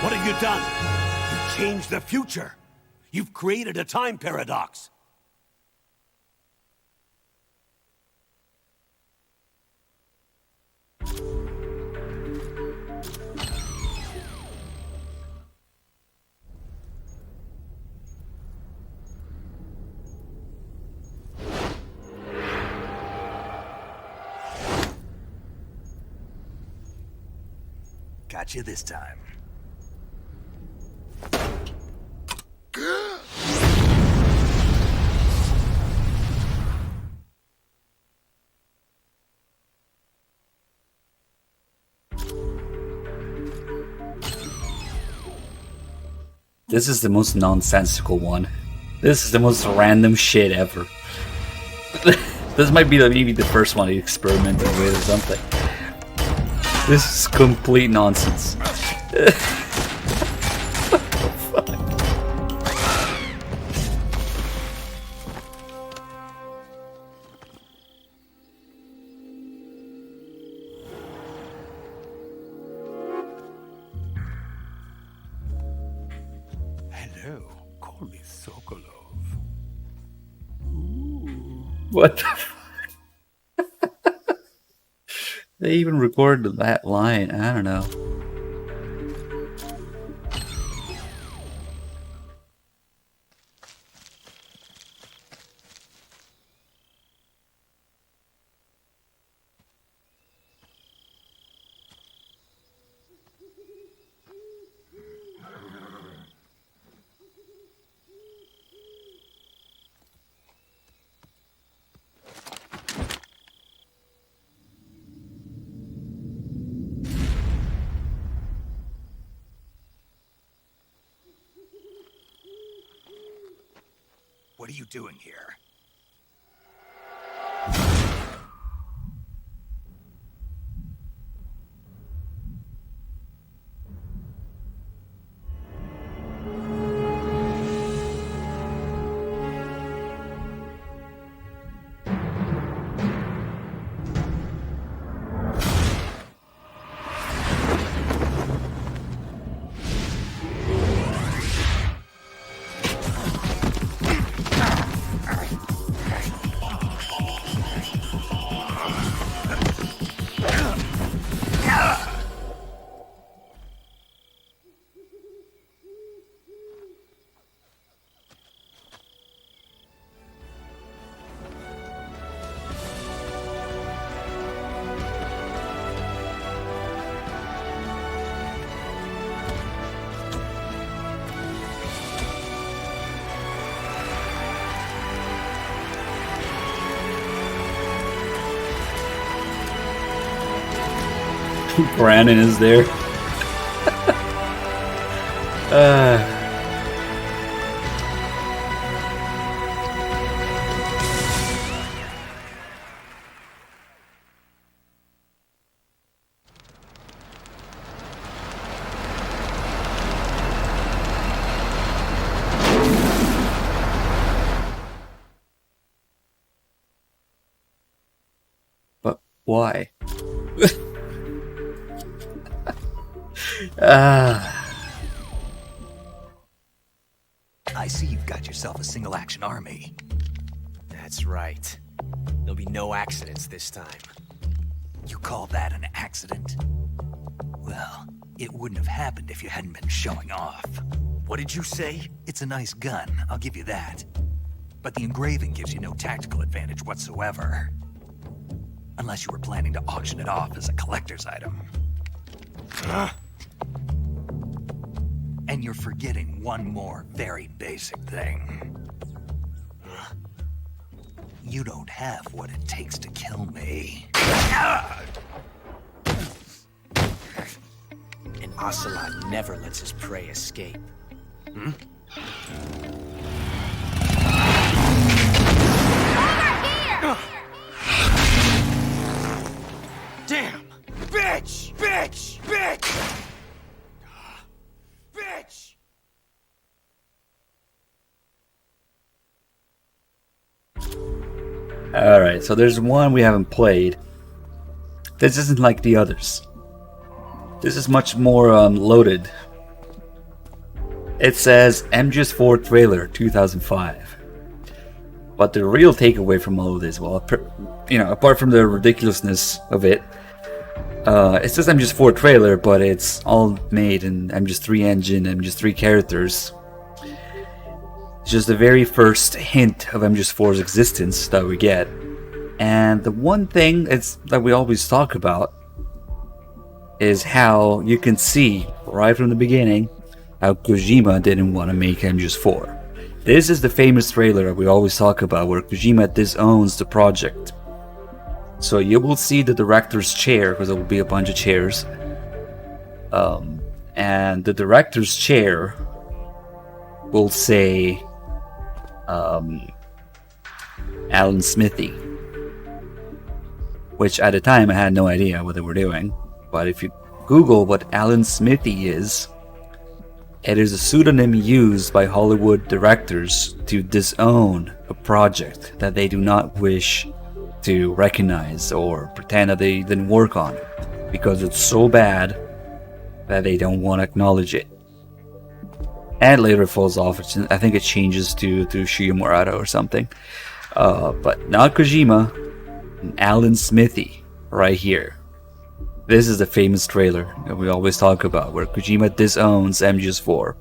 [SPEAKER 19] What have you done? You changed the future. You've created a time paradox.
[SPEAKER 3] Got you this time.
[SPEAKER 1] This is the most nonsensical one. This is the most random shit ever. This might be maybe the first one he experimented with or something. This is complete nonsense.
[SPEAKER 17] Hello, call me Sokolov.
[SPEAKER 1] What the fuck? They even recorded that line. I don't know.
[SPEAKER 3] What are you doing here?
[SPEAKER 1] Brandon is there. But why?
[SPEAKER 3] I see you've got yourself a single-action army.
[SPEAKER 11] That's right. There'll be no accidents this time.
[SPEAKER 3] You call that an accident? Well, it wouldn't have happened if you hadn't been showing off.
[SPEAKER 11] What did you say?
[SPEAKER 3] It's a nice gun, I'll give you that. But the engraving gives you no tactical advantage whatsoever. Unless you were planning to auction it off as a collector's item.
[SPEAKER 11] Huh?
[SPEAKER 3] And you're forgetting one more very basic thing. You don't have what it takes to kill me.
[SPEAKER 11] An ocelot never lets his prey escape. Hmm? Damn! Bitch! Bitch! Bitch! Bitch!
[SPEAKER 1] Alright, so there's one we haven't played. This isn't like the others. This is much more loaded. It says MGS4 trailer 2005. But the real takeaway from all of this, well, you know, apart from the ridiculousness of it, it says MGS4 trailer, but it's all made in MGS3 engine, MGS3 characters. It's just the very first hint of MGS4's existence that we get. And the one thing that we always talk about is how you can see right from the beginning how Kojima didn't want to make MGS4. This is the famous trailer we always talk about where Kojima disowns the project. So you will see the director's chair, because there will be a bunch of chairs. And the director's chair will say Alan Smithy. Which at the time I had no idea what they were doing. But if you Google what Alan Smithy is, it is a pseudonym used by Hollywood directors to disown a project that they do not wish to recognize or pretend that they didn't work on, because it's so bad that they don't want to acknowledge it. And later it falls off. I think it changes to Shiya Murata or something. But not Kojima, Alan Smithy right here. This is the famous trailer that we always talk about, where Kojima disowns MGS4.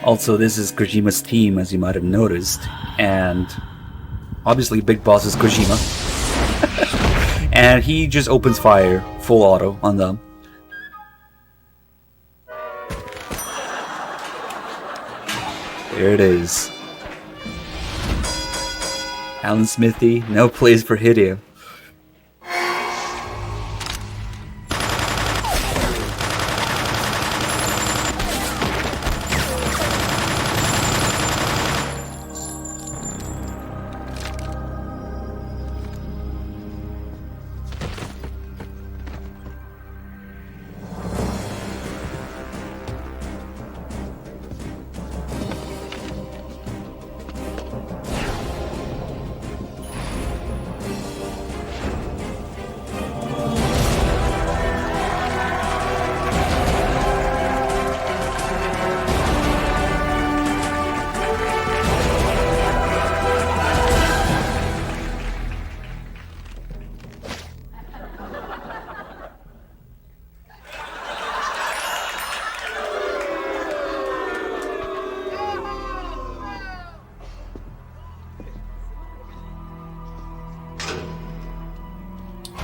[SPEAKER 1] Also, this is Kojima's team, as you might have noticed, and obviously Big Boss is Kojima. And he just opens fire, full auto, on them. There it is. Alan Smithy, no place for Hideo.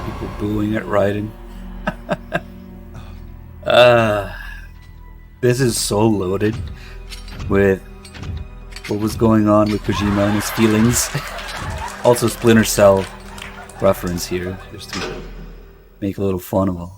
[SPEAKER 1] People booing at Raiden. This is so loaded with what was going on with Kojima and his feelings. Also, Splinter Cell reference here, just to make a little fun of him.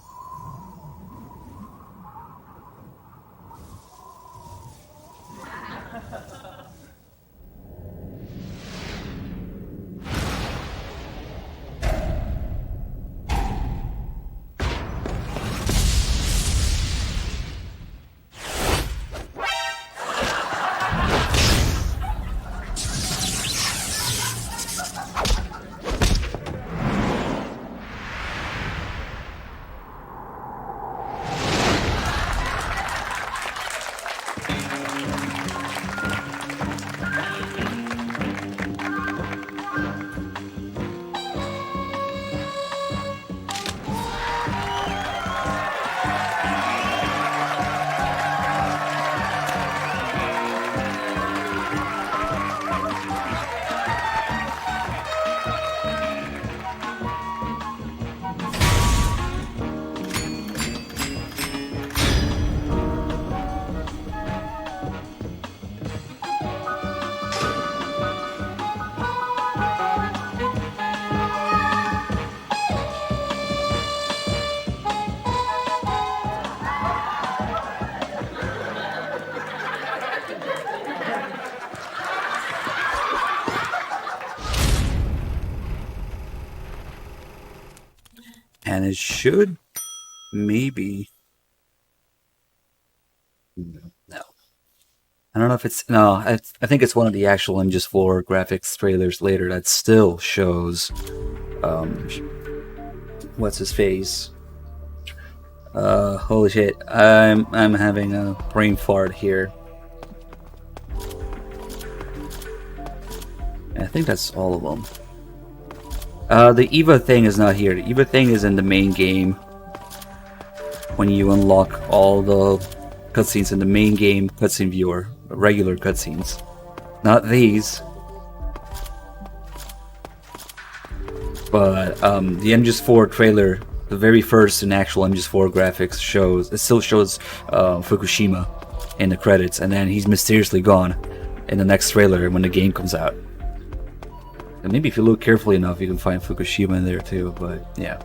[SPEAKER 1] and it should maybe... No. I don't know if it's... No, I think it's one of the actual MGS4 graphics trailers later that still shows... what's his face? Holy shit. I'm having a brain fart here. I think that's all of them. The EVA thing is not here. The EVA thing is in the main game. When you unlock all the cutscenes in the main game cutscene viewer, regular cutscenes. Not these. But the MGS4 trailer, the very first in actual MGS4 graphics shows, it still shows Fukushima in the credits, and then he's mysteriously gone in the next trailer when the game comes out. And maybe if you look carefully enough, you can find Fukushima in there too, but yeah.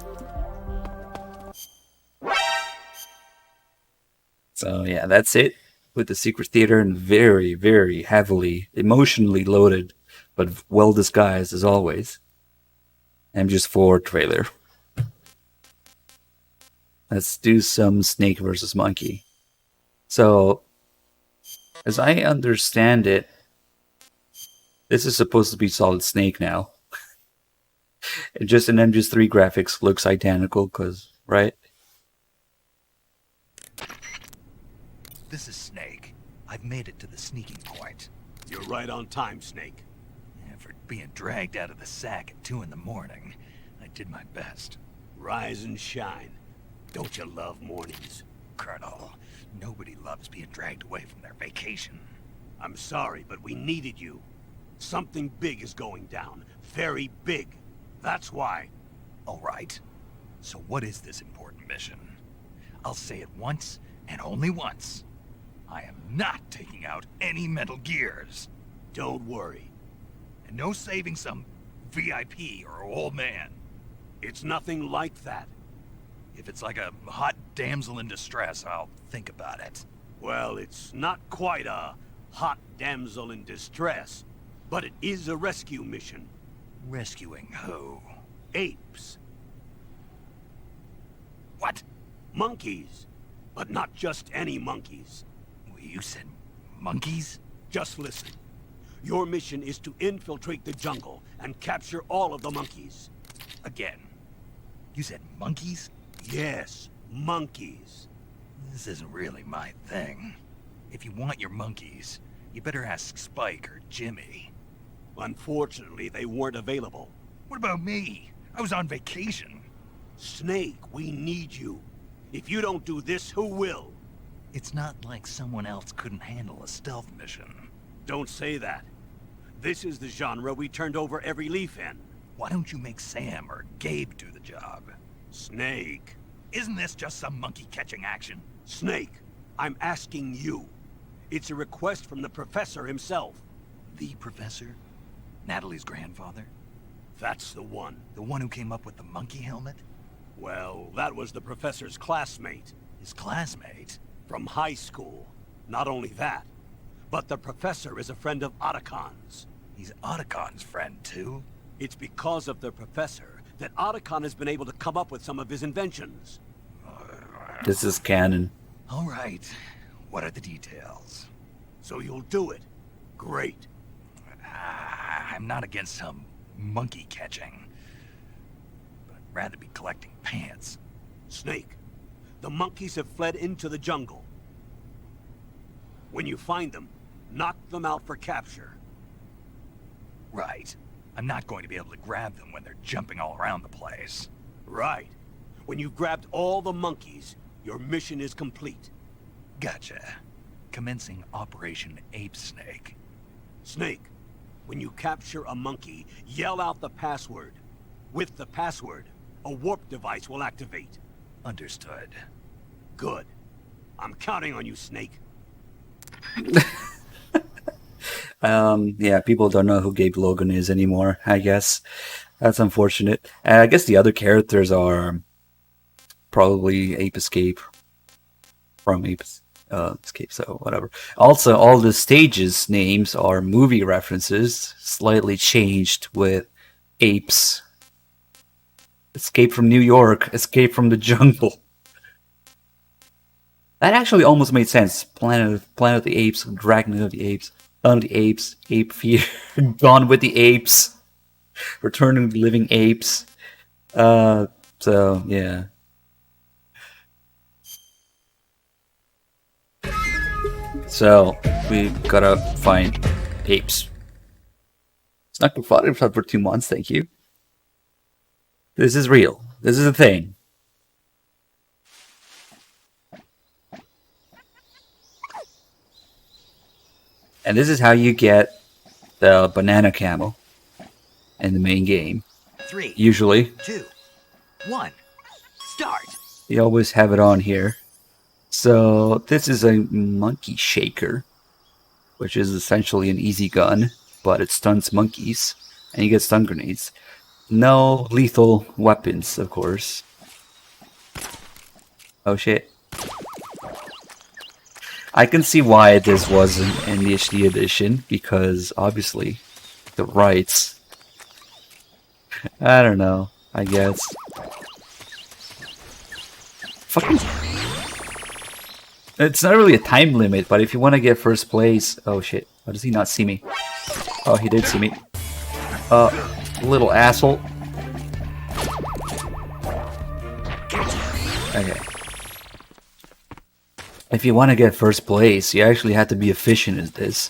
[SPEAKER 1] So yeah, that's it with the Secret Theater, and very, very heavily, emotionally loaded, but well disguised as always. MGS4 trailer. Let's do some Snake versus Monkey. So, as I understand it, this is supposed to be Solid Snake now. It just in MGS3 graphics looks identical, cause right?
[SPEAKER 3] This is Snake. I've made it to the sneaking point.
[SPEAKER 19] You're right on time, Snake.
[SPEAKER 3] For being dragged out of the sack at 2 in the morning, I did my best.
[SPEAKER 19] Rise and shine. Don't you love mornings?
[SPEAKER 3] Colonel, nobody loves being dragged away from their vacation.
[SPEAKER 19] I'm sorry, but we needed you. Something big is going down. Very big. That's why.
[SPEAKER 3] All right. So what is this important mission? I'll say it once, and only once. I am not taking out any Metal Gears.
[SPEAKER 19] Don't worry.
[SPEAKER 3] And no saving some VIP or old man.
[SPEAKER 19] It's nothing like that.
[SPEAKER 3] If it's like a hot damsel in distress, I'll think about it.
[SPEAKER 19] Well, it's not quite a hot damsel in distress, but it is a rescue mission.
[SPEAKER 3] Rescuing who?
[SPEAKER 19] Apes.
[SPEAKER 3] What?
[SPEAKER 19] Monkeys. But not just any monkeys.
[SPEAKER 3] You said monkeys?
[SPEAKER 19] Just listen. Your mission is to infiltrate the jungle and capture all of the monkeys.
[SPEAKER 3] Again. You said monkeys?
[SPEAKER 19] Yes, monkeys.
[SPEAKER 3] This isn't really my thing. If you want your monkeys, you better ask Spike or Jimmy.
[SPEAKER 19] Unfortunately, they weren't available.
[SPEAKER 3] What about me? I was on vacation.
[SPEAKER 19] Snake, we need you. If you don't do this, who will?
[SPEAKER 3] It's not like someone else couldn't handle a stealth mission.
[SPEAKER 19] Don't say that. This is the genre we turned over every leaf in.
[SPEAKER 3] Why don't you make Sam or Gabe do the job?
[SPEAKER 19] Snake.
[SPEAKER 3] Isn't this just some monkey-catching action?
[SPEAKER 19] Snake, I'm asking you. It's a request from the professor himself.
[SPEAKER 3] The professor? Natalie's grandfather?
[SPEAKER 19] That's the one.
[SPEAKER 3] The one who came up with the monkey helmet?
[SPEAKER 19] Well, that was the professor's classmate.
[SPEAKER 3] His classmate?
[SPEAKER 19] From high school. Not only that, but the professor is a friend of Otacon's.
[SPEAKER 3] He's Otacon's friend, too?
[SPEAKER 19] It's because of the professor that Otacon has been able to come up with some of his inventions.
[SPEAKER 1] This is canon.
[SPEAKER 3] All right. What are the details?
[SPEAKER 19] So you'll do it. Great.
[SPEAKER 3] I'm not against some monkey catching. But I'd rather be collecting pants.
[SPEAKER 19] Snake, the monkeys have fled into the jungle. When you find them, knock them out for capture.
[SPEAKER 3] Right. I'm not going to be able to grab them when they're jumping all around the place.
[SPEAKER 19] Right. When you've grabbed all the monkeys, your mission is complete.
[SPEAKER 3] Gotcha. Commencing Operation Ape Snake.
[SPEAKER 19] Snake, when you capture a monkey, yell out the password. With the password, a warp device will activate.
[SPEAKER 3] Understood.
[SPEAKER 19] Good. I'm counting on you, Snake.
[SPEAKER 1] Yeah, people don't know who Gabe Logan is anymore, I guess. That's unfortunate. I guess the other characters are probably Ape Escape from Ape Escape, so whatever. Also, all the stages' names are movie references, slightly changed with apes Escape from New York. Escape from the jungle. That actually almost made sense. Planet of the Apes, Dragon of the Apes, Dawn of the Apes, Ape Fear, Gone with the Apes, Return of the Living Apes. So yeah. So we gotta find apes. It's not good fun for 2 months, thank you. This is real. This is a thing. And this is how you get the banana camel in the main game.
[SPEAKER 3] 3,
[SPEAKER 1] Usually.
[SPEAKER 3] 2, 1, start.
[SPEAKER 1] You always have it on here. So this is a monkey shaker, which is essentially an easy gun, but it stuns monkeys, and you get stun grenades. No lethal weapons, of course. Oh shit. I can see why this wasn't in the HD edition, because obviously the rights. I don't know, I guess. Fucking. It's not really a time limit, but if you want to get first place. Oh shit, how does he not see me? Oh, he did see me. Little asshole. Okay. If you want to get first place, you actually have to be efficient at this.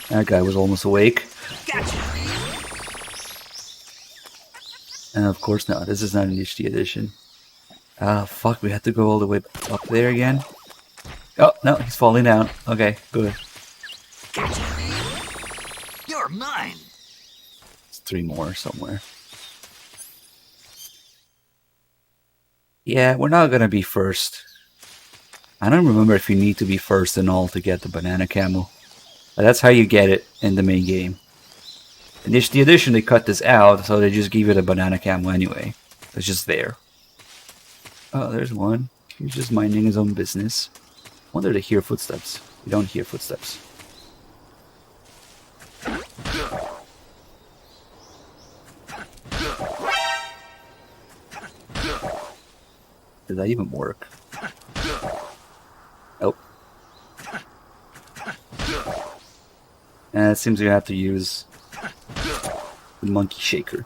[SPEAKER 1] That guy was almost awake. And of course not, this is not an HD edition. Ah, fuck, we have to go all the way up there again. Oh, no, he's falling down. Okay, good.
[SPEAKER 3] You're mine.
[SPEAKER 1] There's 3 more somewhere. Yeah, we're not gonna be first. I don't remember if you need to be first and all to get the banana camel. But that's how you get it in the main game. In the HD edition, they cut this out, so they just give it a banana camel anyway. It's just there. Oh, there's one. He's just minding his own business. Wonder to hear footsteps. We don't hear footsteps. Did that even work? Nope. And it seems you have to use the monkey shaker.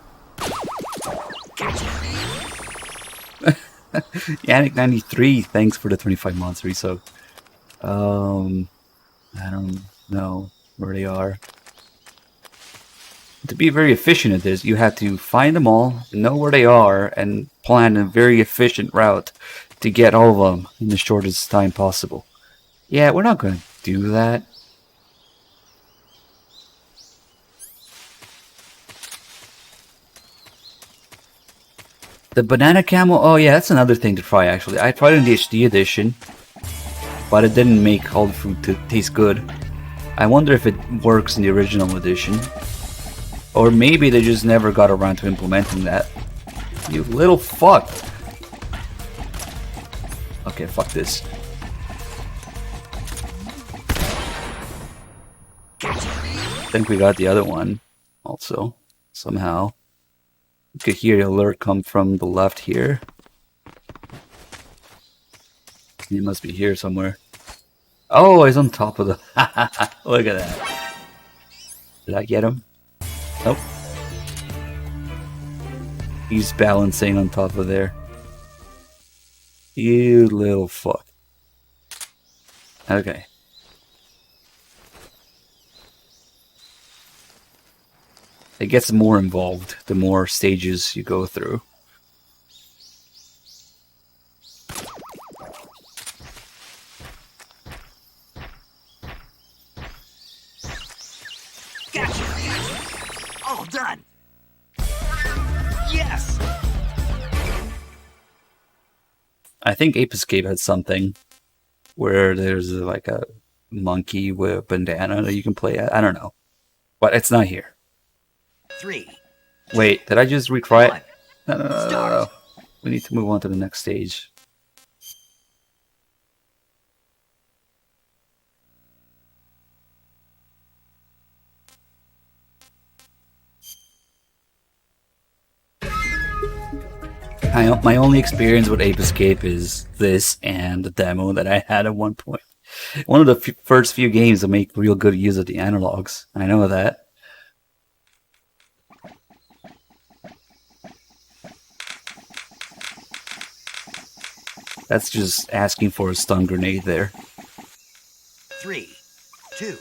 [SPEAKER 1] Yannick93, thanks for the 25 months resub. I don't know where they are. To be very efficient at this, you have to find them all, know where they are, and plan a very efficient route to get all of them in the shortest time possible. Yeah, we're not going to do that. The banana camel, oh yeah, that's another thing to try actually. I tried it in the HD edition, but it didn't make all the food taste good. I wonder if it works in the original edition. Or maybe they just never got around to implementing that. You little fuck! Okay, fuck this. I think we got the other one also, somehow. You could hear the alert come from the left here. He must be here somewhere. Oh, he's on top of the... Look at that. Did I get him? Nope. He's balancing on top of there. You little fuck. Okay. It gets more involved the more stages you go through.
[SPEAKER 3] Gotcha. All done. Yes.
[SPEAKER 1] I think Ape Escape had something where there's like a monkey with a bandana that you can play at. I don't know. But it's not here.
[SPEAKER 3] 3.
[SPEAKER 1] Wait, did I just retry it? No. We need to move on to the next stage. My only experience with Ape Escape is this and the demo that I had at one point. One of the first few games to make real good use of the analogs. I know that. That's just asking for a stun grenade there.
[SPEAKER 3] 3, 2,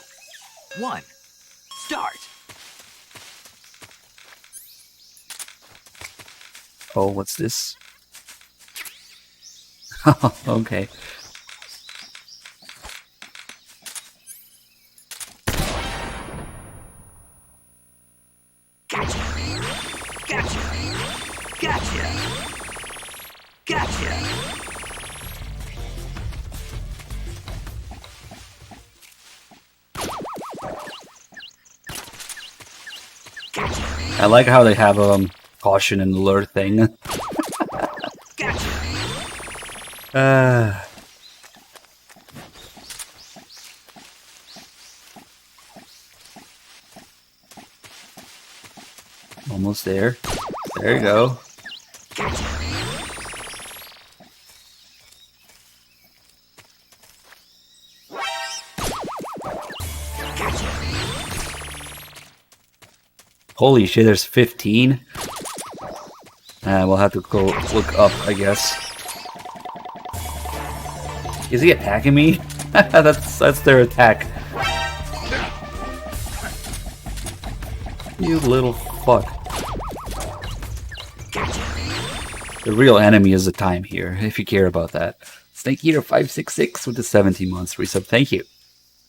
[SPEAKER 3] 1, start!
[SPEAKER 1] Oh, what's this? Okay.
[SPEAKER 17] Gotcha! Gotcha! Gotcha! Gotcha!
[SPEAKER 1] I like how they have caution and alert thing. Almost there. There you go. Holy shit, there's 15. We'll have to go look up, I guess. Is he attacking me? that's their attack. You little fuck. The real enemy is the time here, if you care about that. Snake Eater 566 with the 17 months resub. Thank you.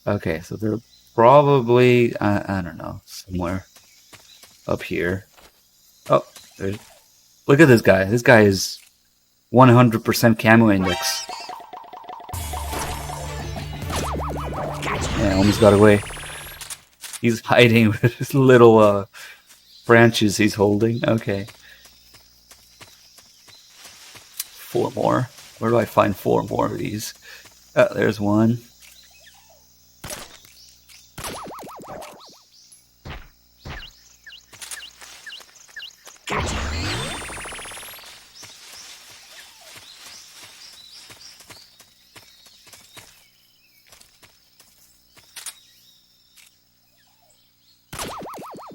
[SPEAKER 1] Okay, so they're probably, I don't know, somewhere up here. Oh, there's, look at this guy. This guy is 100% camo index. Yeah, almost got away. He's hiding with his little branches he's holding. Okay. 4 more. Where do I find 4 more of these? There's one.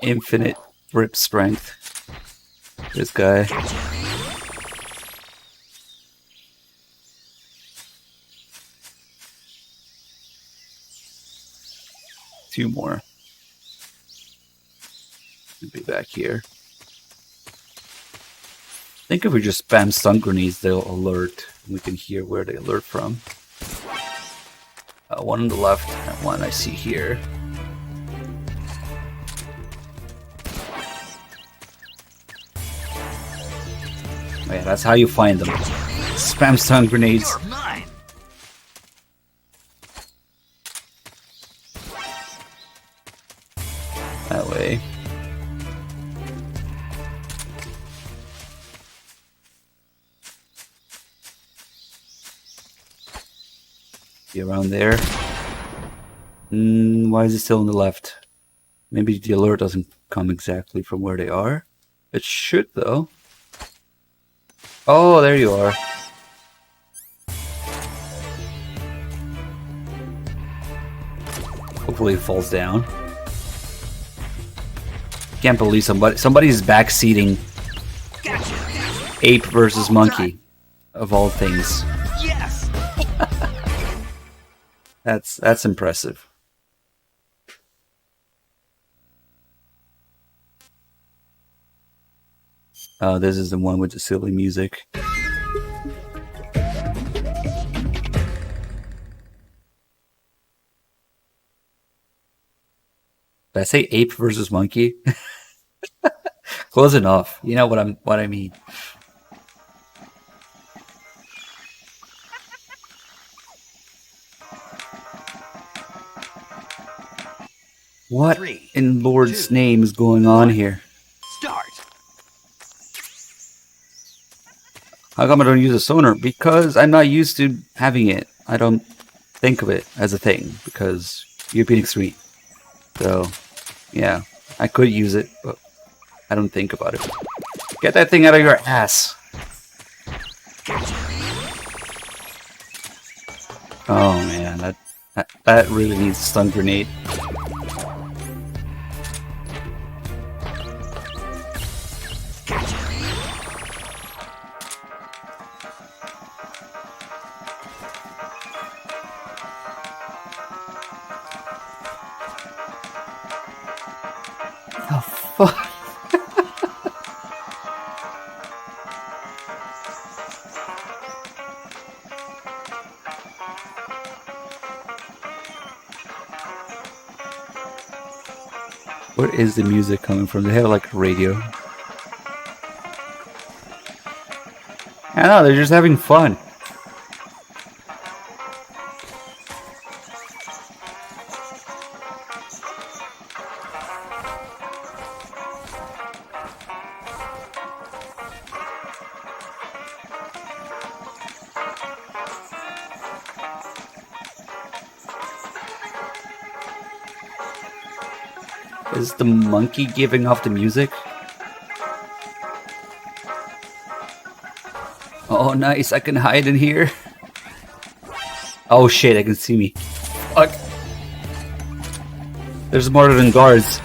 [SPEAKER 1] Infinite grip strength. This guy. Two more. We'll be back here. I think if we just spam stun grenades, they'll alert. We can hear where they alert from. One on the left and one I see here. Oh yeah, that's how you find them. Spam stun grenades. That way. Be around there. Why is it still on the left? Maybe the alert doesn't come exactly from where they are. It should though. Oh, there you are. Hopefully it falls down. Can't believe somebody's backseating ape versus monkey, of all things.
[SPEAKER 17] Yes.
[SPEAKER 1] That's impressive. This is the one with the silly music. Did I say ape versus monkey? Close enough. You know what I mean. What in Lord's name is going on here?
[SPEAKER 17] Start.
[SPEAKER 1] How come I don't use a sonar? Because I'm not used to having it. I don't think of it as a thing because European X3. So, yeah, I could use it, but I don't think about it. Get that thing out of your ass. Oh man, that really needs a stun grenade. Oh fuck. Where is the music coming from? They have like a radio. I know, they're just having fun. Is the monkey giving off the music? Oh, nice. I can hide in here. Oh, shit. I can see me. Fuck. There's more than guards.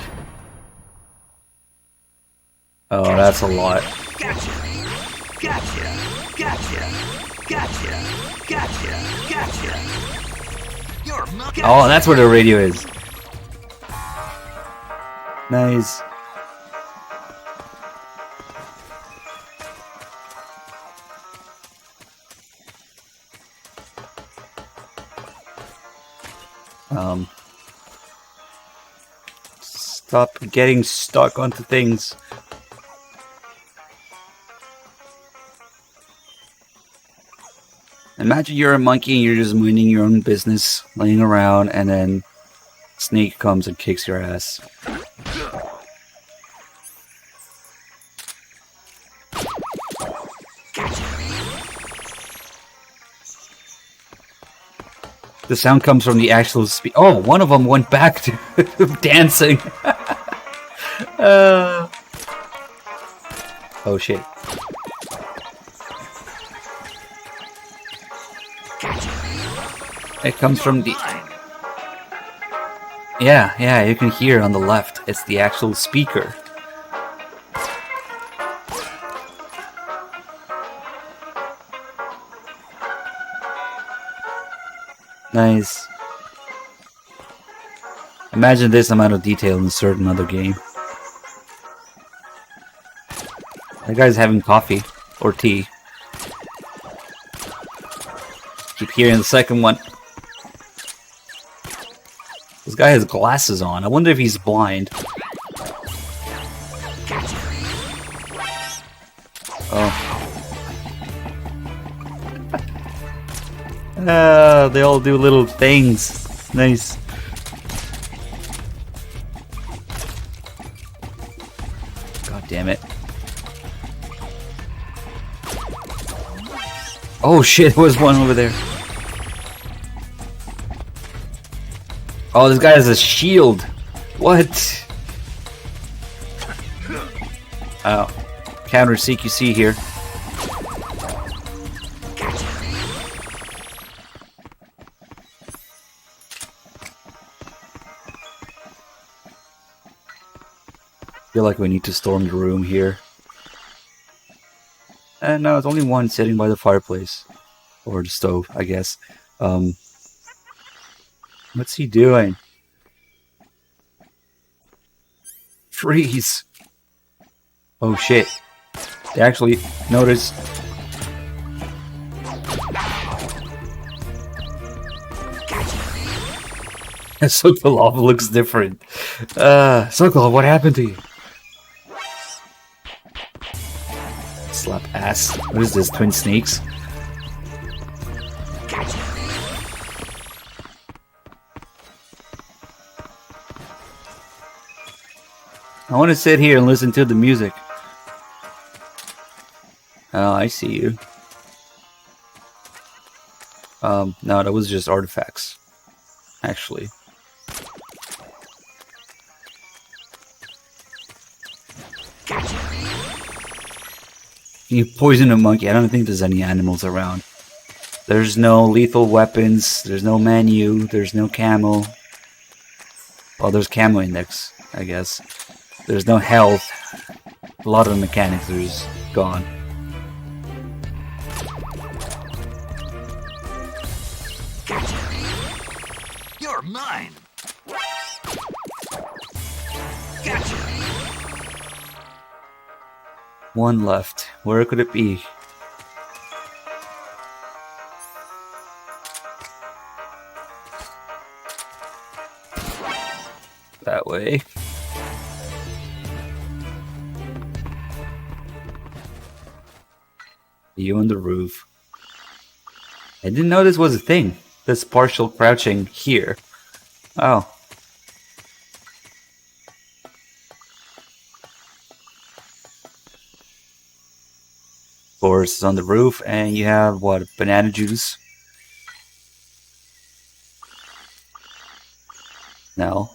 [SPEAKER 1] Oh, that's a lot.
[SPEAKER 17] Gotcha! Gotcha! Gotcha! Gotcha! Gotcha! Gotcha! You're not.
[SPEAKER 1] Oh, that's where the radio is. Nice. Stop getting stuck onto things. Imagine you're a monkey and you're just minding your own business, laying around, and then Snake comes and kicks your ass. The sound comes from the actual Oh, one of them went back to dancing. Oh shit. It comes from the... Yeah, you can hear on the left. It's the actual speaker. Nice. Imagine this amount of detail in a certain other game. That guy's having coffee. Or tea. Keep hearing the second one. This guy has glasses on. I wonder if he's blind. Oh. They all do little things. Nice. God damn it. Oh shit, there was one over there. Oh, this guy has a shield. What? Oh. Counter CQC here. I feel like we need to storm the room here. And no, it's only one sitting by the fireplace. Or the stove, I guess. What's he doing? Freeze! Oh shit. They actually noticed. So the lava looks different. Sokol, what happened to you? Slap ass. What is this, twin snakes? I want to sit here and listen to the music. Oh, I see you. No, that was just artifacts, actually. You poison a monkey. I don't think there's any animals around. There's no lethal weapons. There's no menu. There's no camo. Well, there's camo index, I guess. There's no health. A lot of the mechanics are just gone.
[SPEAKER 17] You're mine. Gotcha.
[SPEAKER 1] One left. Where could it be? That way. You on the roof. I didn't know this was a thing. This partial crouching here. Oh. Forest is on the roof, and you have what? Banana juice? No.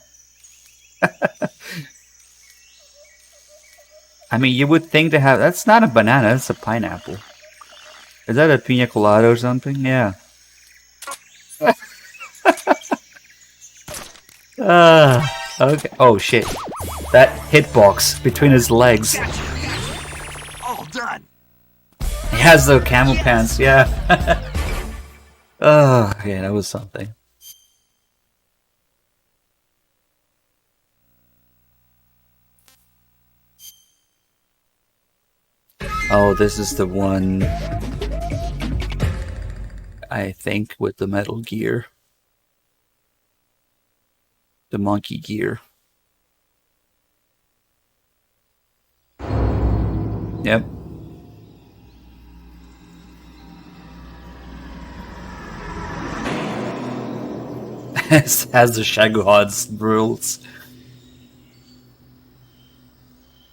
[SPEAKER 1] I mean, you would think to have. That's not a banana, that's a pineapple. Is that a pina colada or something? Yeah. Okay. Oh shit. That hitbox between his legs.
[SPEAKER 17] All done.
[SPEAKER 1] He has the camel pants, yeah. Okay, that was something. Oh, this is the one, I think, with the Metal Gear. The monkey gear. Yep. Has the Shagohod's rules.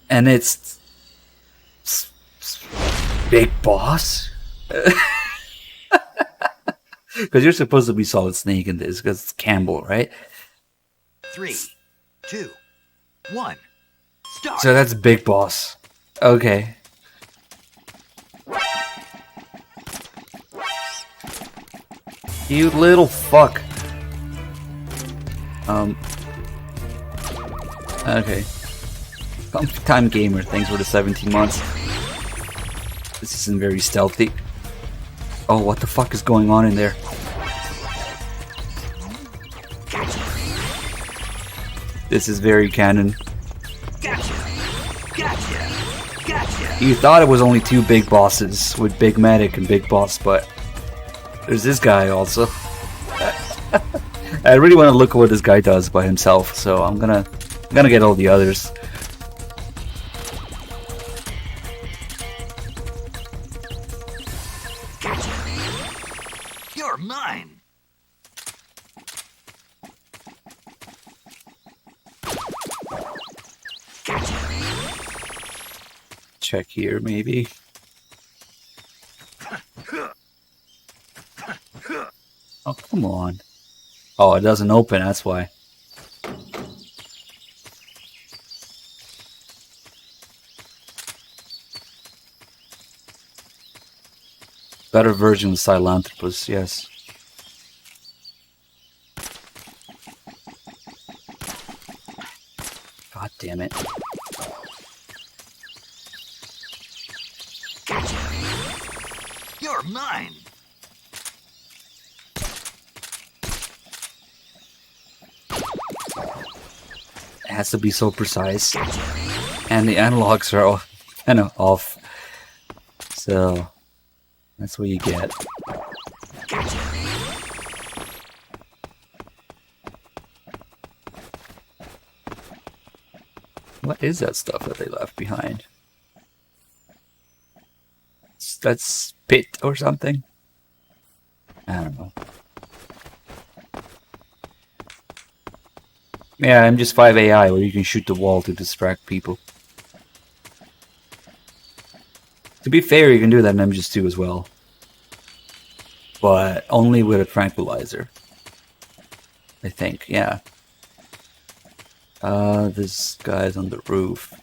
[SPEAKER 1] And it's Big Boss? Because you're supposed to be Solid Snake in this, because it's Campbell, right?
[SPEAKER 3] 3, 2, 1, start!
[SPEAKER 1] So that's Big Boss. Okay. You little fuck. Okay. Time Gamer, thanks for the 17 months. This isn't very stealthy. Oh, what the fuck is going on in there? This is very canon. You thought it was only 2 big bosses with Big Medic and Big Boss, but there's this guy also. I really want to look at what this guy does by himself, so I'm gonna get all the others.
[SPEAKER 17] You're mine.
[SPEAKER 1] Check here, maybe. Oh, come on. Oh, it doesn't open, that's why. Better version of Silanthropus, yes. God damn it.
[SPEAKER 17] You're mine.
[SPEAKER 1] It has to be so precise. And the analogs are kind of off. So, that's what you get. What is that stuff that they left behind? That's spit or something? I don't know. Yeah, MGS3 AI, where you can shoot the wall to distract people. To be fair, you can do that in MGS2 as well. but only with a tranquilizer. I think, yeah. This guy's on the roof.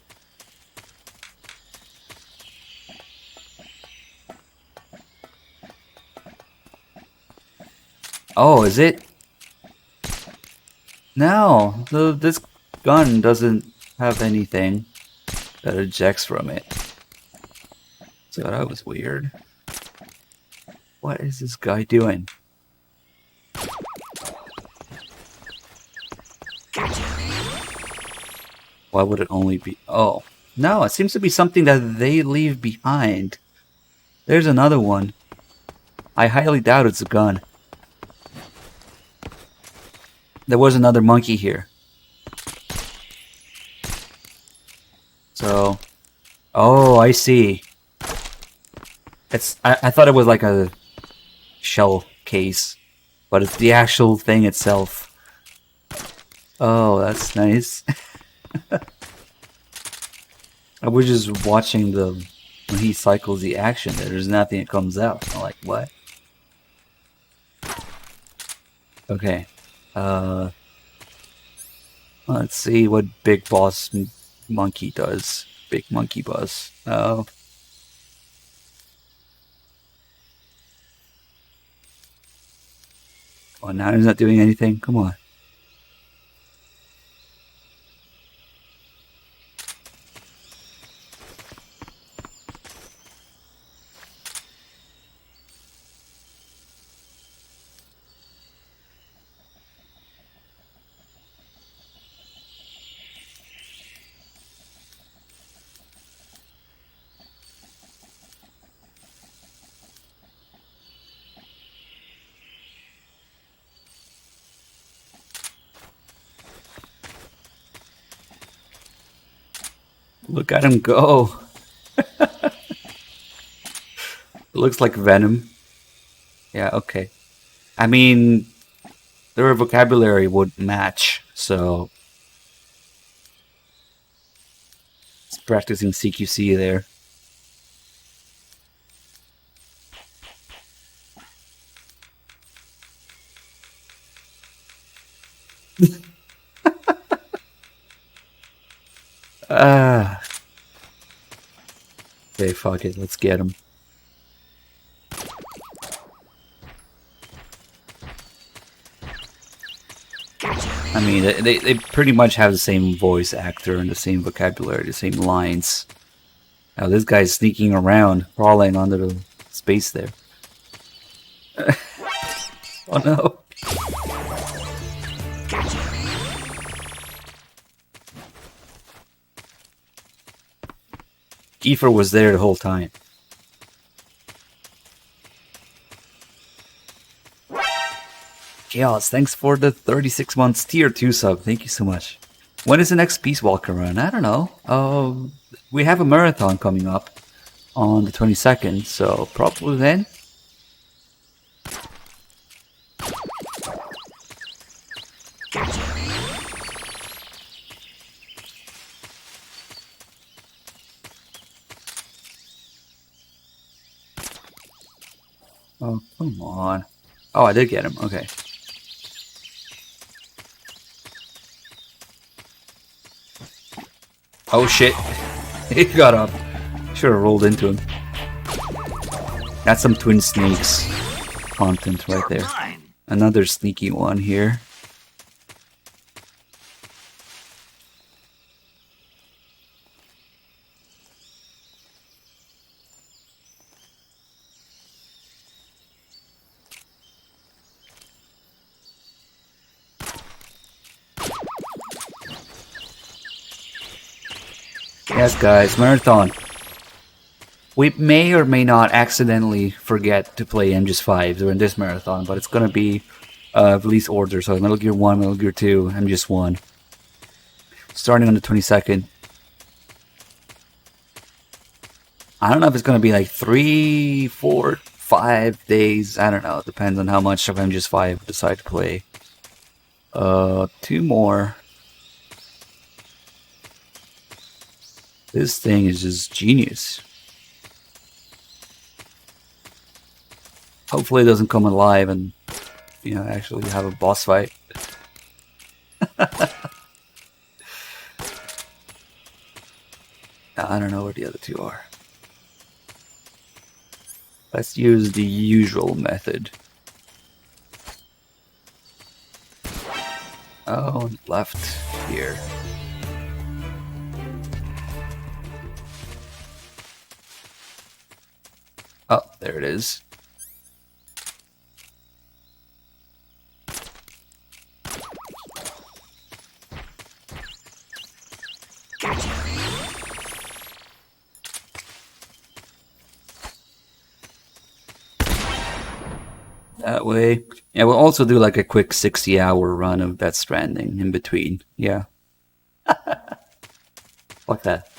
[SPEAKER 1] Oh, is it? No, this gun doesn't have anything that ejects from it. So that was weird. What is this guy doing? Why would it only be... Oh, no, it seems to be something that they leave behind. There's another one. I highly doubt it's a gun. There was another monkey here. So... Oh, I see. I thought it was like a shell case, but it's the actual thing itself. Oh, that's nice. I was just watching when he cycles the action. There's nothing that comes out. I'm like, what? Okay. Let's see what Big Boss Monkey does. Big Monkey Boss. Oh. Oh, now he's not doing anything. Come on. Look at him go. It looks like Venom. Yeah, okay. I mean, their vocabulary would match, so... It's practicing CQC there. Okay, fuck it, let's get him. I mean, they pretty much have the same voice actor and the same vocabulary, the same lines. Now this guy's sneaking around, crawling under the space there. Oh no. Kiefer was there the whole time. Chaos, thanks for the 36 months tier 2 sub. Thank you so much. When is the next Peace Walker run? I don't know. We have a marathon coming up on the 22nd, so probably then. Oh, come on. Oh, I did get him. Okay. Oh shit. He got up. Should have rolled into him. That's some Twin Snakes content right there. Another sneaky one here. Yes, guys, marathon. We may or may not accidentally forget to play MGS5 during this marathon, but it's gonna be release order, so Metal Gear 1, Metal Gear 2, MGS1. Starting on the 22nd. I don't know if it's gonna be like 3, 4, 5 days. I don't know. It depends on how much of MGS5 I decide to play. 2 more. This thing is just genius. Hopefully it doesn't come alive and, you know, actually have a boss fight. I don't know where the other two are. Let's use the usual method. Oh, left here. Oh, there it is. That way. Yeah, we'll also do like a quick 60-hour run of Death Stranding in between. Yeah. Like that.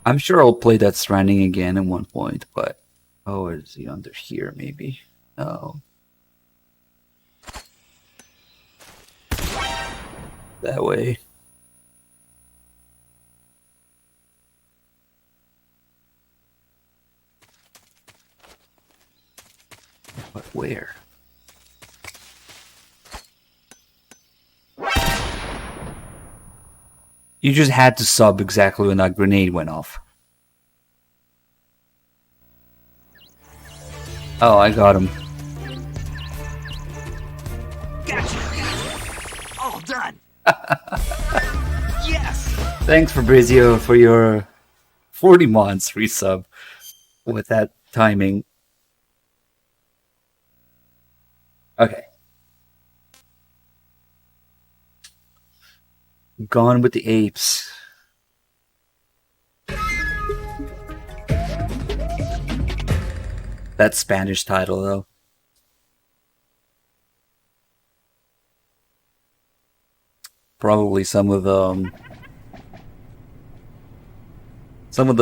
[SPEAKER 1] I'm sure I'll play Death Stranding again at one point, but... Oh, is he under here, maybe? Oh. That way. But where? You just had to sub exactly when that grenade went off. Oh, I got him.
[SPEAKER 17] Gotcha. All done. Yes.
[SPEAKER 1] Thanks, Fabrizio, for your 40 months resub with that timing. Okay. Gone with the Apes. That Spanish title, though. Probably some of the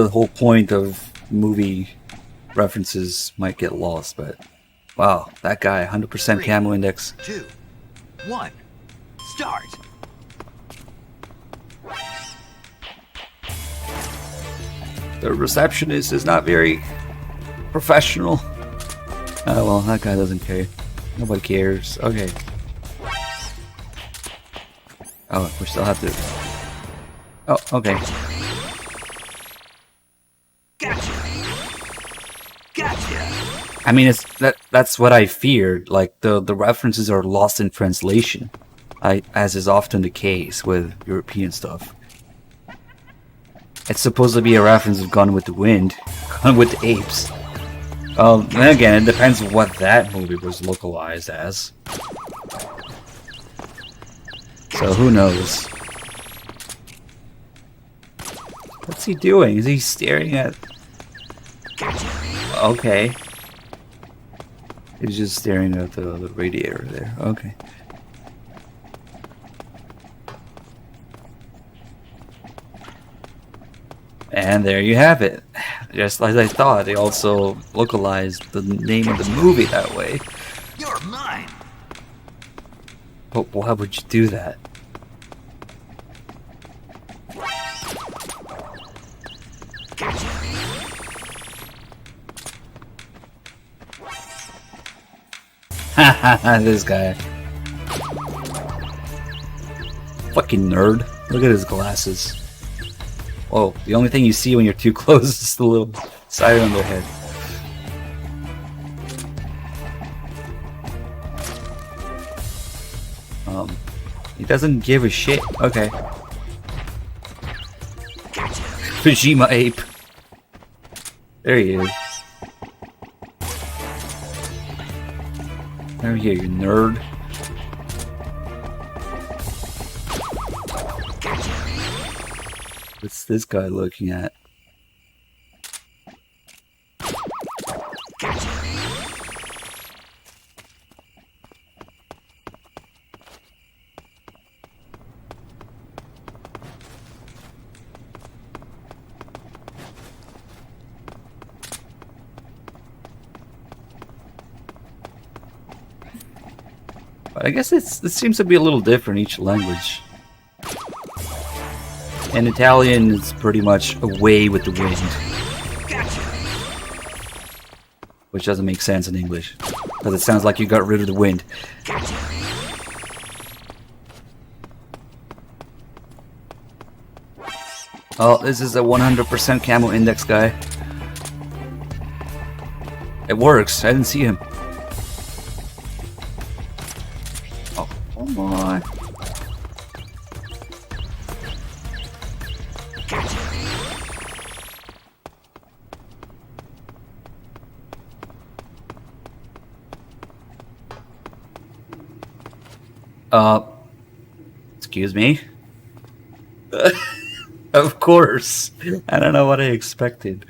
[SPEAKER 1] whole point of movie references might get lost, but wow, that guy, 100% camo index.
[SPEAKER 3] 2, 1, start.
[SPEAKER 1] The receptionist is not very professional. Oh well, that guy doesn't care. Nobody cares. Okay. Oh, we still have to... Oh, okay.
[SPEAKER 17] Gotcha.
[SPEAKER 1] I mean, that's what I feared. Like, the references are lost in translation. As is often the case with European stuff. It's supposed to be a reference of Gone with the Wind. Gone with the Apes. Then again, it depends on what that movie was localized as. So who knows? What's he doing? Is he staring at... Okay. He's just staring at the radiator there. Okay. And there you have it. Just as I thought, they also localized the name of the movie that way.
[SPEAKER 17] You're mine.
[SPEAKER 1] But why would you do that? Haha, this guy. Fucking nerd. Look at his glasses. Whoa, the only thing you see when you're too close is the little side on their head. He doesn't give a shit. Okay. Kojima ape. There he is. Over here, you nerd. What's this guy looking at? But I guess it seems to be a little different each language. In Italian, it's pretty much away with the wind. Which doesn't make sense in English. Because it sounds like you got rid of the wind. Oh, this is a 100% camo index guy. It works. I didn't see him. Oh, come on. Excuse me? Of course. I don't know what I expected.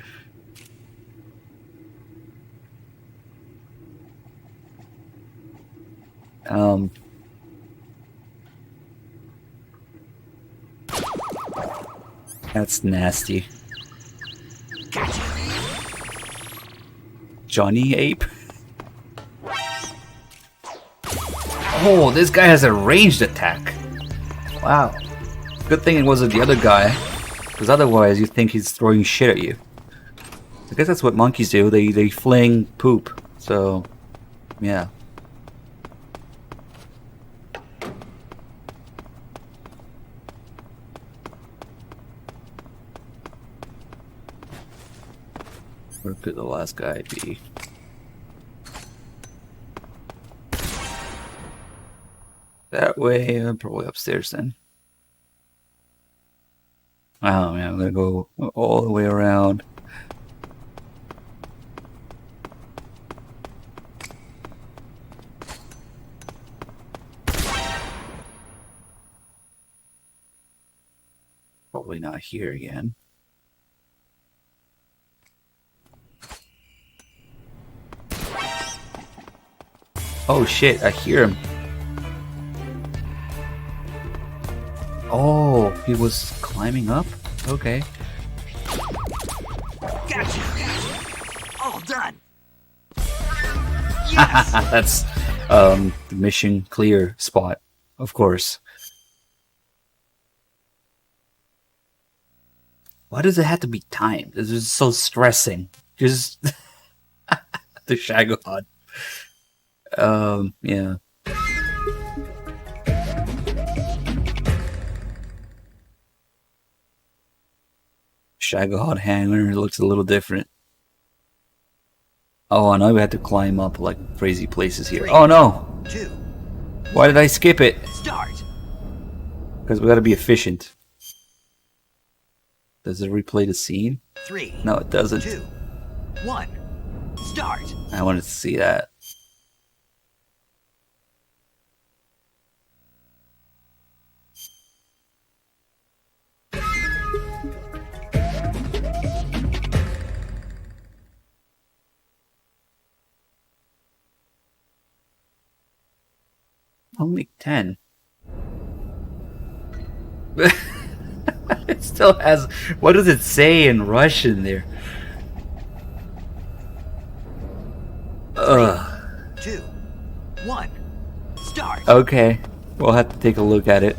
[SPEAKER 1] That's nasty. Johnny Ape? Oh, this guy has a ranged attack. Wow. Good thing it wasn't the other guy. Because otherwise you'd think he's throwing shit at you. I guess that's what monkeys do. They fling poop. So, yeah. Where could the last guy be? That way, probably upstairs then. Oh man, I'm gonna go all the way around. Probably not here again. Oh shit, I hear him. Oh, he was climbing up? Okay.
[SPEAKER 17] Gotcha. All done.
[SPEAKER 1] That's the mission clear spot, of course. Why does it have to be timed? This is so stressing. Just the Shagahod. Yeah. Shagahod hangar looks a little different. Oh, I know we had to climb up like crazy places here. Oh no! Why did I skip it?
[SPEAKER 17] Start.
[SPEAKER 1] Because we gotta be efficient. Does it replay the scene?
[SPEAKER 17] 3.
[SPEAKER 1] No, it doesn't.
[SPEAKER 17] 2. 1. Start.
[SPEAKER 1] I wanted to see that. Only 10. It still has... What does it say in Russian there? Ugh.
[SPEAKER 17] 2. 1. Start.
[SPEAKER 1] Okay. We'll have to take a look at it.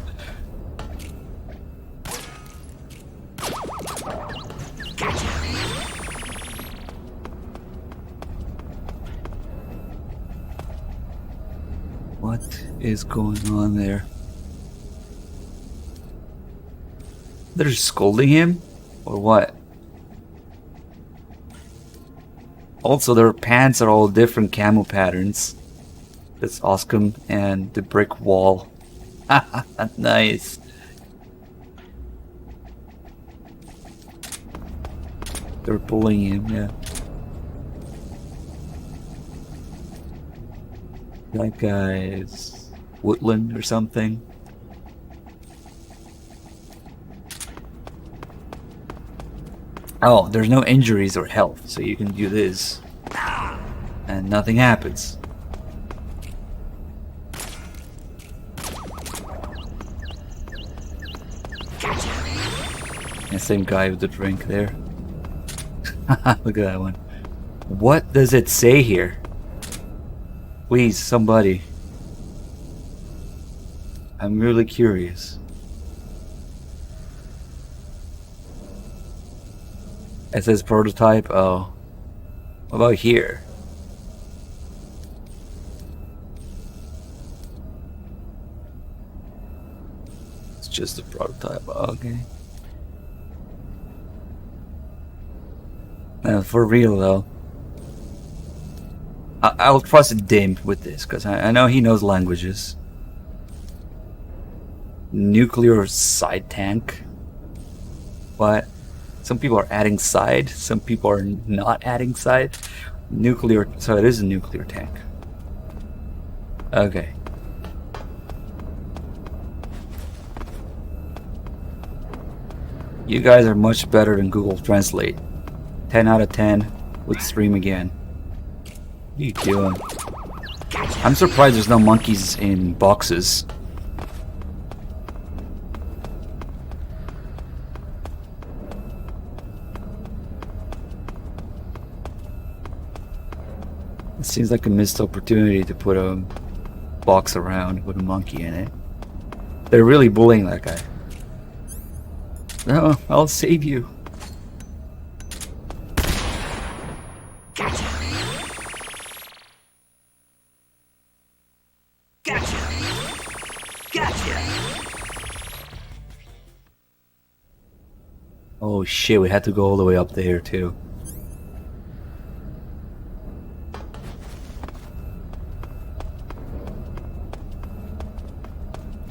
[SPEAKER 1] What is going on there? They're scolding him? Or what? Also, their pants are all different camo patterns. That's awesome. And the brick wall. Nice. They're bullying him, yeah. That guy is Woodland or something. Oh, there's no injuries or health, so you can do this. And nothing happens. And same guy with the drink there. Look at that one. What does it say here? Please, somebody. I'm really curious. It says prototype. Oh. What about here? It's just a prototype. Okay. For real though. I'll trust Dim with this, because I know he knows languages. Nuclear side tank. What? Some people are adding side, some people are not adding side. Nuclear, so it is a nuclear tank. Okay. You guys are much better than Google Translate. 10 out of 10 with stream again. What are you doing? I'm surprised there's no monkeys in boxes. It seems like a missed opportunity to put a box around with a monkey in it. They're really bullying that guy. No, I'll save you.
[SPEAKER 17] Gotcha. Gotcha. Gotcha.
[SPEAKER 1] Oh shit, we had to go all the way up there too.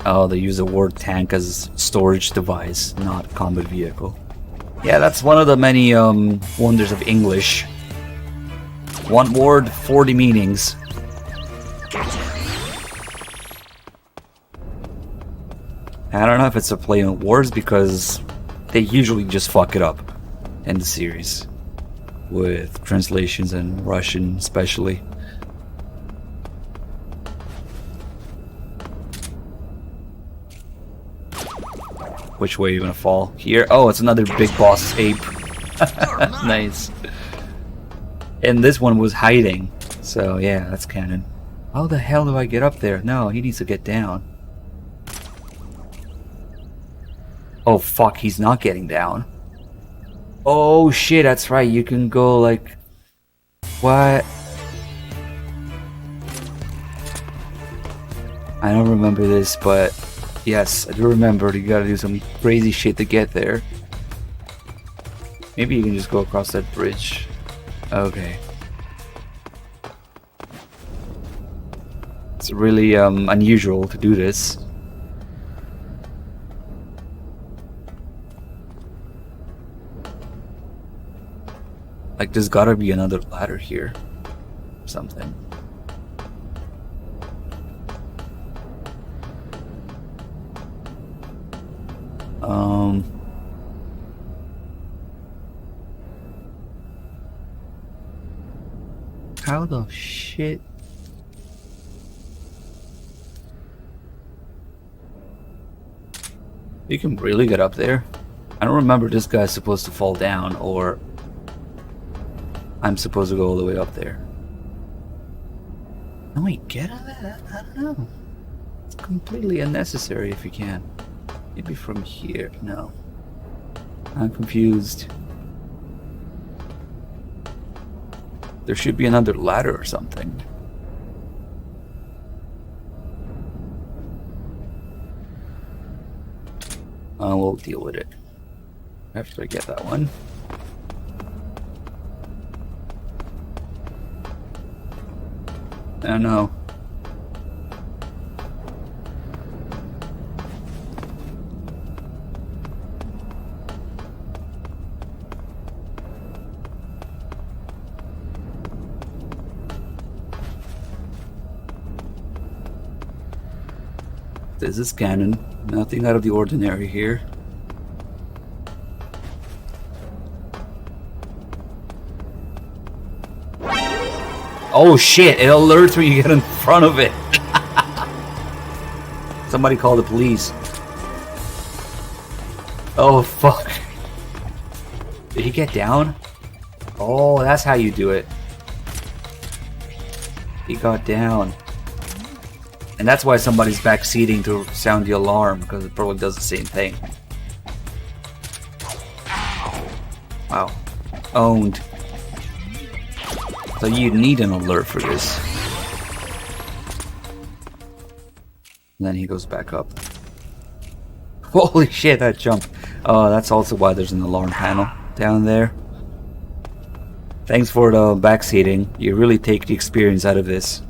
[SPEAKER 1] Oh, they use the word tank as storage device, not combat vehicle. Yeah, that's one of the many wonders of English. One word, 40 meanings. I don't know if it's a play on words, because they usually just fuck it up in the series. With translations in Russian especially. Which way are you gonna fall? Here? Oh, it's another big boss ape. Nice. And this one was hiding. So yeah, that's canon. How the hell do I get up there? No, he needs to get down. Oh fuck, he's not getting down. Oh shit, that's right, you can go like... What? I don't remember this, but... Yes, I do remember you gotta do some crazy shit to get there. Maybe you can just go across that bridge. Okay. It's really unusual to do this. Like, there's gotta be another ladder here. Or something. How the shit? You can really get up there? I don't remember this guy's supposed to fall down, or I'm supposed to go all the way up there. Can we get on that? I don't know. It's completely unnecessary if you can. Maybe from here. No. I'm confused. There should be another ladder or something. We'll deal with it after I get that one. Oh no. This is canon. Nothing out of the ordinary here. Oh shit, it alerts when you get in front of it. Somebody call the police. Oh fuck. Did he get down? Oh, that's how you do it. He got down. And that's why somebody's backseating to sound the alarm, because it probably does the same thing. Wow. owned. So you need an alert for this. And then he goes back up. Holy shit, that jump. Oh, that's also why there's an alarm panel down there. Thanks for the backseating. You really take the experience out of this.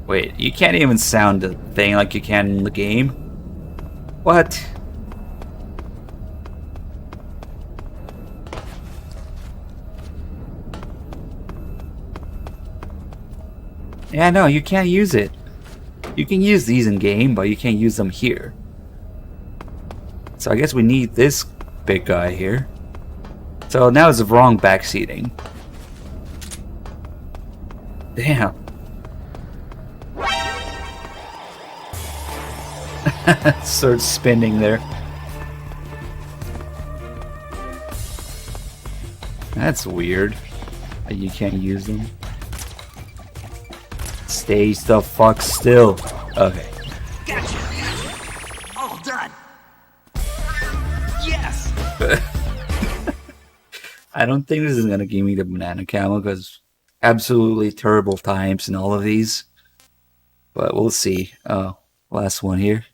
[SPEAKER 1] Wait, you can't even sound the thing like you can in the game? What? Yeah, no, you can't use it. You can use these in game, but you can't use them here. So I guess we need this big guy here. So now it's the wrong backseating. Damn. Starts spinning there. That's weird. You can't use them. Stay the fuck still. Okay.
[SPEAKER 17] Gotcha. All done. Yes.
[SPEAKER 1] I don't think this is gonna give me the banana camel because absolutely terrible times in all of these. But we'll see. Oh, last one here.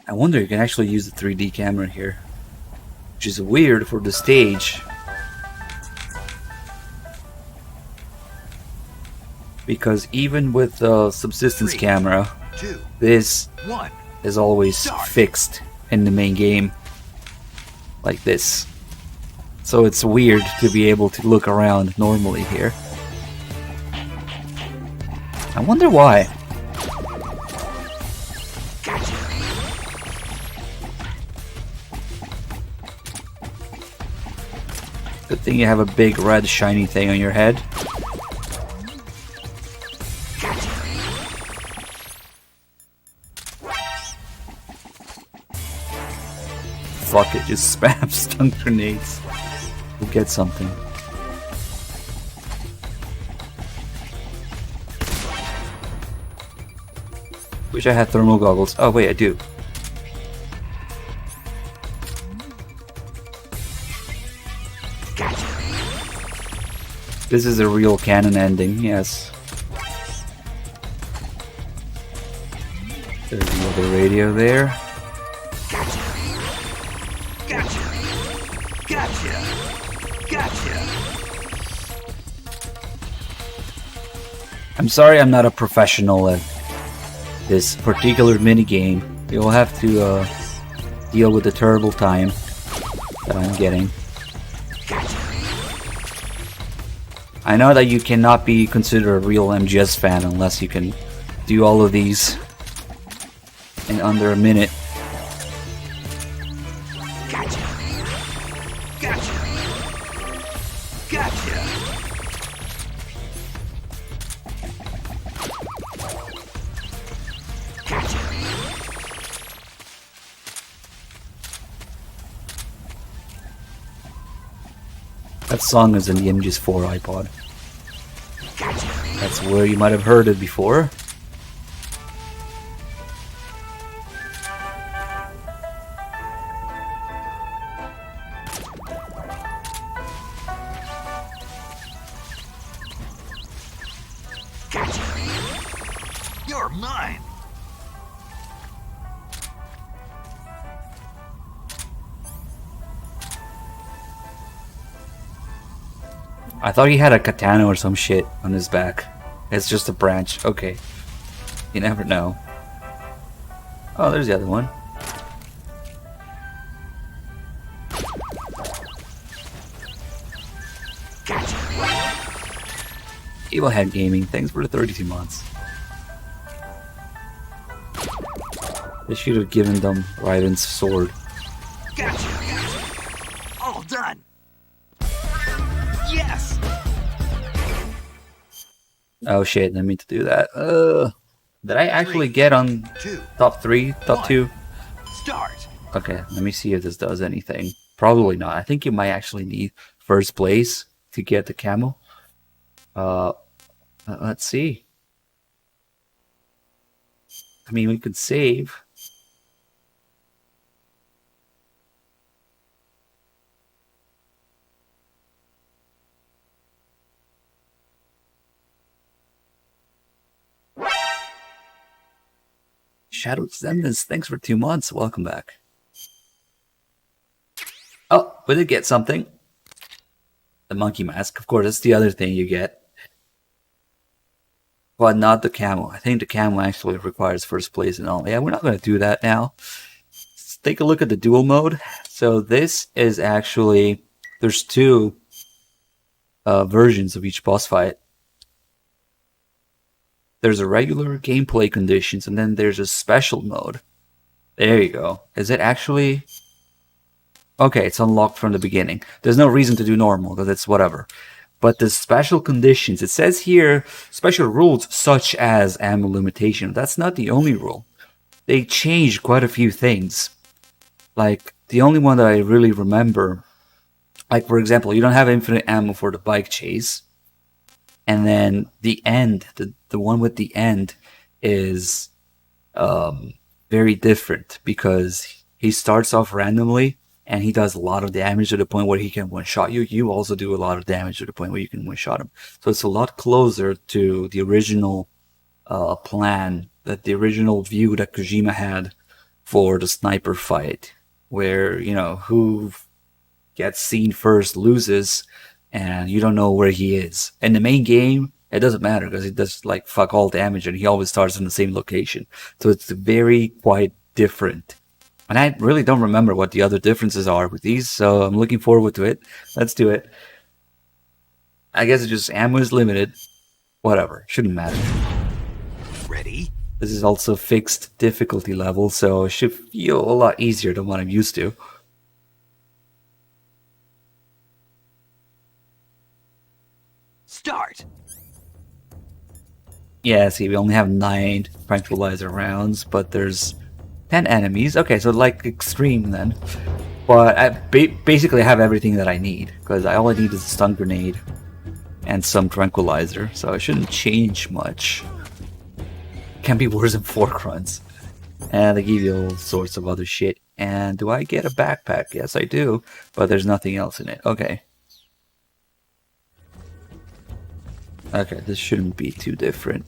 [SPEAKER 1] I wonder if you can actually use the 3D camera here, which is weird for the stage. Because even with the Subsistence camera, this is always fixed in the main game, like this. So it's weird to be able to look around normally here. I wonder why. Good thing you have a big red shiny thing on your head. Fuck it, just spam stun grenades. We'll get something. Wish I had thermal goggles. Oh wait, I do. This is a real canon ending, yes. There's another radio there.
[SPEAKER 17] Gotcha.
[SPEAKER 1] I'm sorry I'm not a professional at this particular minigame. You'll have to deal with the terrible time that I'm getting. I know that you cannot be considered a real MGS fan unless you can do all of these in under a minute. That song is in the MGS4 iPod. That's where you might have heard it before.
[SPEAKER 17] You're mine.
[SPEAKER 1] I thought he had a katana or some shit on his back. It's just a branch. Okay. You never know. Oh, there's the other one. Evil Head Gaming, thanks for the 32 months. They should have given them Raiden's sword.
[SPEAKER 17] Gotcha. All done. Yes.
[SPEAKER 1] Oh shit, I mean to do that. Did I actually get on top 3, top 2?
[SPEAKER 17] Start.
[SPEAKER 1] Okay, let me see if this does anything. Probably not. I think you might actually need first place to get the camo. Let's see. I mean, we could save. Shadow Descendants, thanks for 2 months. Welcome back. Oh, we did get something. The monkey mask, of course, that's the other thing you get. But not the camo. I think the camo actually requires first place and all. Yeah, we're not going to do that now. Let's take a look at the dual mode. So this is actually... There's 2 versions of each boss fight. There's a regular gameplay conditions, and then there's a special mode. There you go. Is it actually... Okay, it's unlocked from the beginning. There's no reason to do normal, because it's whatever. But the special conditions, it says here, special rules such as ammo limitation. That's not the only rule. They changed quite a few things. Like, the only one that I really remember, like, for example, you don't have infinite ammo for the bike chase. And then the end, the one with the end is very different, because he starts off randomly and he does a lot of damage to the point where he can one-shot you. You also do a lot of damage to the point where you can one-shot him. So it's a lot closer to the original plan, that the original view that Kojima had for the sniper fight, where, you know, who gets seen first loses, and you don't know where he is. In the main game, it doesn't matter, because he does like fuck all damage, and he always starts in the same location. So it's very quite different. And I really don't remember what the other differences are with these, so I'm looking forward to it. Let's do it. I guess it's just ammo is limited. Whatever, shouldn't matter.
[SPEAKER 3] Ready?
[SPEAKER 1] This is also fixed difficulty level, so it should feel a lot easier than what I'm used to.
[SPEAKER 3] Start!
[SPEAKER 1] Yeah, see, we only have 9 tranquilizer rounds, but there's 10 enemies. Okay, so like extreme then. But I basically have everything that I need, because all I need is a stun grenade and some tranquilizer, so it shouldn't change much. Can be worse than 4 grunts. And they give you all sorts of other shit. And do I get a backpack? Yes, I do, but there's nothing else in it. Okay. Okay, this shouldn't be too different.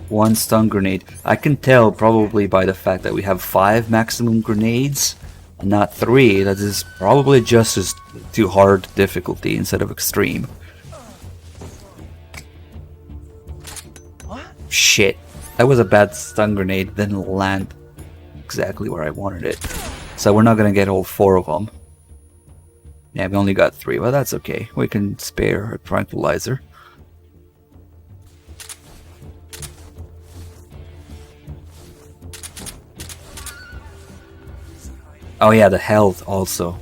[SPEAKER 1] One stun grenade. I can tell probably by the fact that we have 5 maximum grenades and not 3. That is probably just as too hard difficulty instead of extreme. Shit. That was a bad stun grenade. Didn't land exactly where I wanted it. So we're not gonna get all 4 of them. Yeah, we only got 3. Well, that's okay. We can spare a tranquilizer. Oh yeah, the health also.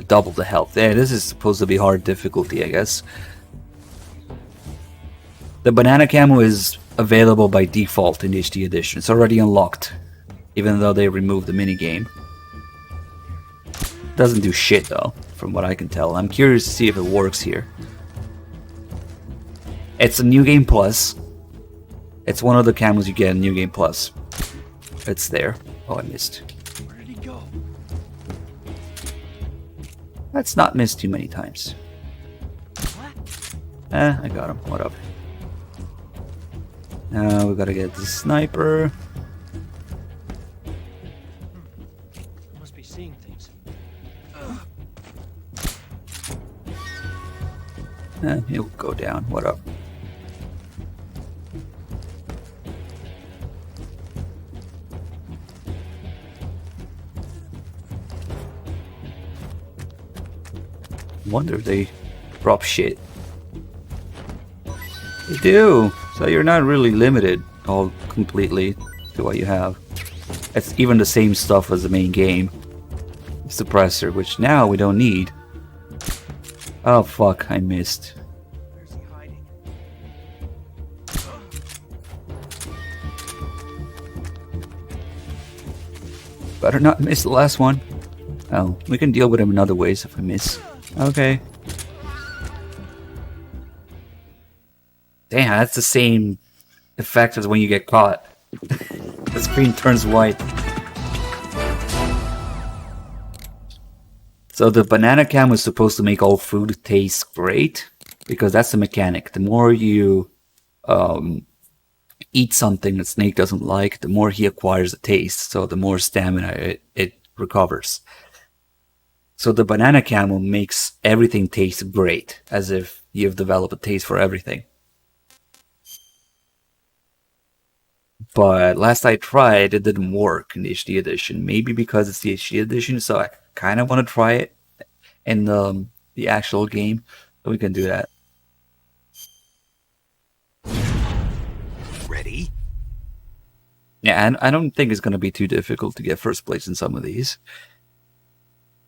[SPEAKER 1] Double the health. Yeah, this is supposed to be hard difficulty, I guess. The banana camo is available by default in the HD edition. It's already unlocked, even though they removed the minigame. Doesn't do shit though, from what I can tell. I'm curious to see if it works here. It's a New Game Plus. It's one of the camos you get in New Game Plus. It's there. Oh, I missed.
[SPEAKER 15] Where did he go?
[SPEAKER 1] Let's not miss too many times. I got him. Whatever. Now we gotta get the sniper.
[SPEAKER 15] Must be seeing things.
[SPEAKER 1] He'll go down. Whatever. Wonder if they drop shit. They do. So you're not really limited all completely to what you have. It's even the same stuff as the main game. Suppressor, which now we don't need. Oh fuck, I missed.
[SPEAKER 15] Where's he hiding?
[SPEAKER 1] Better not miss the last one. Oh, we can deal with him in other ways if I miss. Okay. Damn, that's the same effect as when you get caught. The screen turns white. So the banana can was supposed to make all food taste great, because that's the mechanic. The more you eat something that Snake doesn't like, the more he acquires a taste, so the more stamina it recovers. So the banana camel makes everything taste great, as if you've developed a taste for everything. But last I tried, it didn't work in the HD edition. Maybe because it's the HD edition, so I kind of want to try it in the actual game. So we can do that.
[SPEAKER 3] Ready?
[SPEAKER 1] Yeah, and I don't think it's going to be too difficult to get first place in some of these.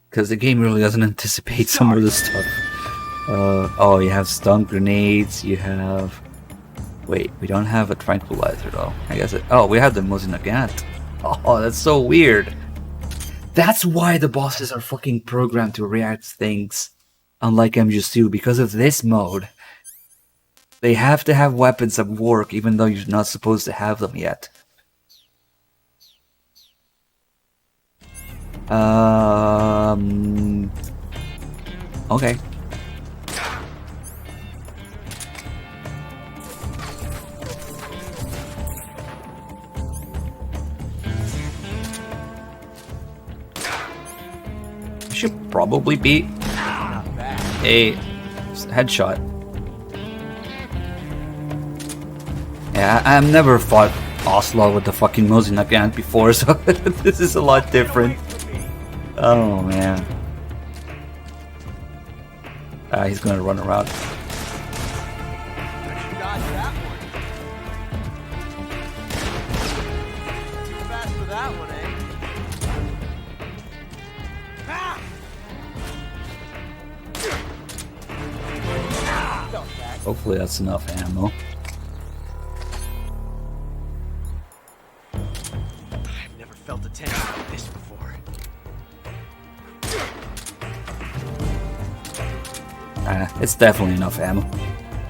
[SPEAKER 1] Because the game really doesn't anticipate some of the stuff. Oh, you have stun grenades, you have... Wait, we don't have a tranquilizer though. I guess it... Oh, we have the Mosinagant. Oh, that's so weird. That's why the bosses are fucking programmed to react to things. Unlike MGS2, because of this mode. They have to have weapons that work even though you're not supposed to have them yet. Okay. Should probably be a headshot. Yeah, I've never fought Oslo with the fucking Mosinagant before, so this is a lot different. Oh man. He's gonna run around. Hopefully that's enough ammo.
[SPEAKER 11] I've never felt a tension like this before.
[SPEAKER 1] It's definitely enough ammo.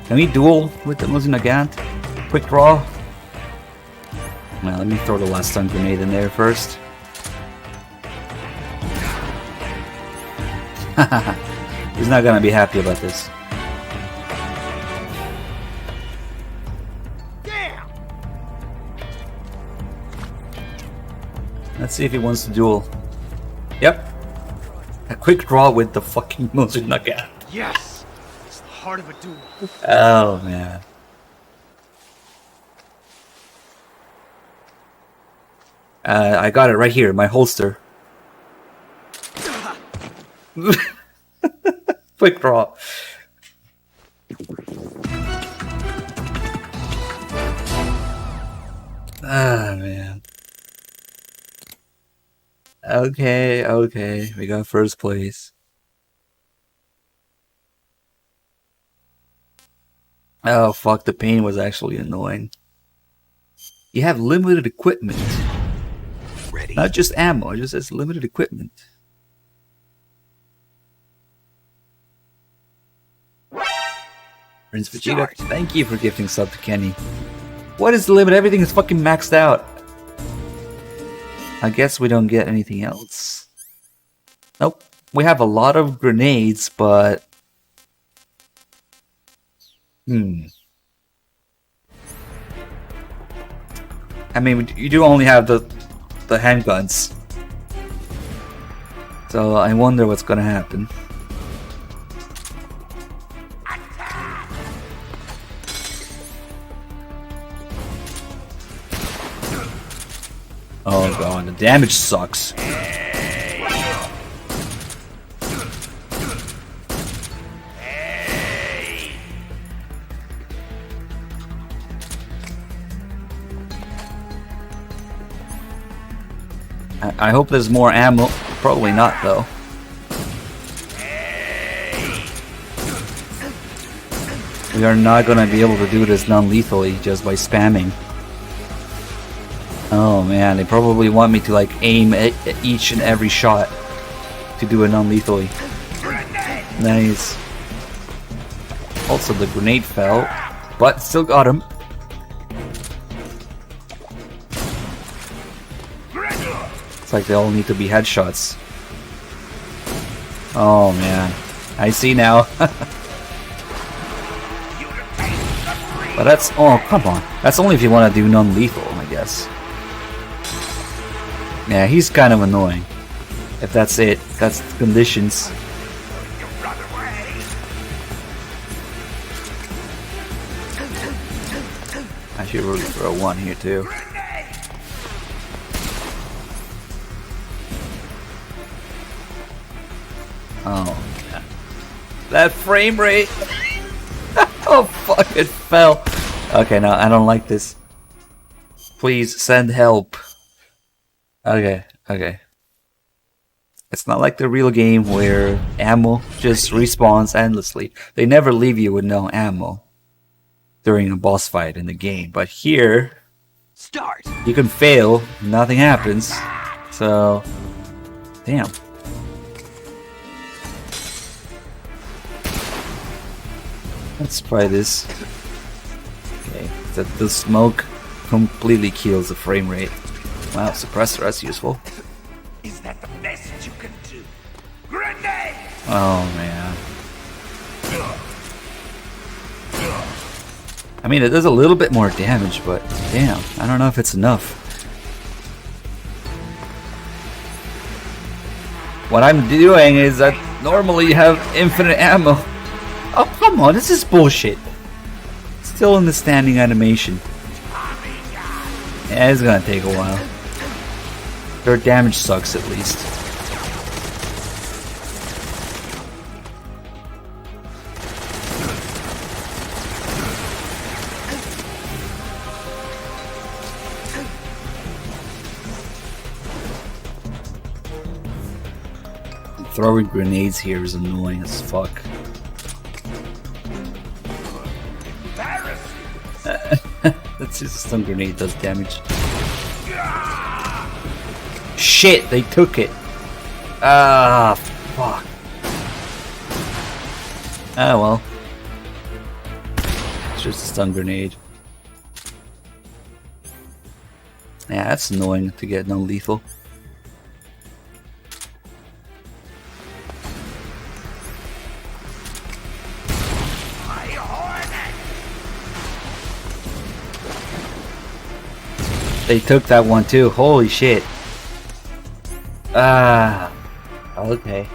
[SPEAKER 1] Can we duel with the Mosinagant? Quick draw? Well, let me throw the last stun grenade in there first. He's not gonna be happy about this. Let's see if he wants to duel. Yep. A quick draw with the fucking Mosinagant.
[SPEAKER 11] Yes! It's the heart of a duel.
[SPEAKER 1] Oh, man. I got it right here, my holster. Quick draw. Ah, man. Okay, we got first place. Oh fuck, the pain was actually annoying. You have limited equipment.
[SPEAKER 3] Ready?
[SPEAKER 1] Not just ammo, it just says limited equipment. Prince Vegeta, thank you for gifting sub to Kenny. What is the limit? Everything is fucking maxed out. I guess we don't get anything else. Nope. We have a lot of grenades, but... I mean, you do only have the handguns. So I wonder what's gonna happen. Oh god, the damage sucks. I hope there's more ammo. Probably not, though. We are not gonna be able to do this non-lethally just by spamming. Oh man, they probably want me to like aim at each and every shot to do it non-lethally. Nice. Also, the grenade fell, but still got him. It's like they all need to be headshots. Oh man, I see now. But that's, oh come on, that's only if you want to do non-lethal, I guess. Yeah, he's kind of annoying. If that's it, that's the conditions. I should really throw one here too. Oh man. That frame rate! Oh fuck, it fell. Okay, no, I don't like this. Please send help. Okay, okay. It's not like the real game where ammo just respawns endlessly. They never leave you with no ammo during a boss fight in the game. But here,
[SPEAKER 17] Start.
[SPEAKER 1] You can fail, nothing happens. So, damn. Let's try this. Okay, the smoke completely kills the frame rate. Wow, suppressor, that's useful.
[SPEAKER 17] Is that the best you can do? Grenade!
[SPEAKER 1] Oh man. I mean, it does a little bit more damage, but damn, I don't know if it's enough. What I'm doing is that normally you have infinite ammo. Oh, come on, this is bullshit. Still in the standing animation. Yeah, it's gonna take a while. Their damage sucks at least. Throwing grenades here is annoying as fuck. That's just a stun grenade does damage. Shit, they took it. Ah, fuck. Ah, well. It's just a stun grenade. Yeah, that's annoying to get non-lethal. They took that one too. Holy shit. Ah, okay.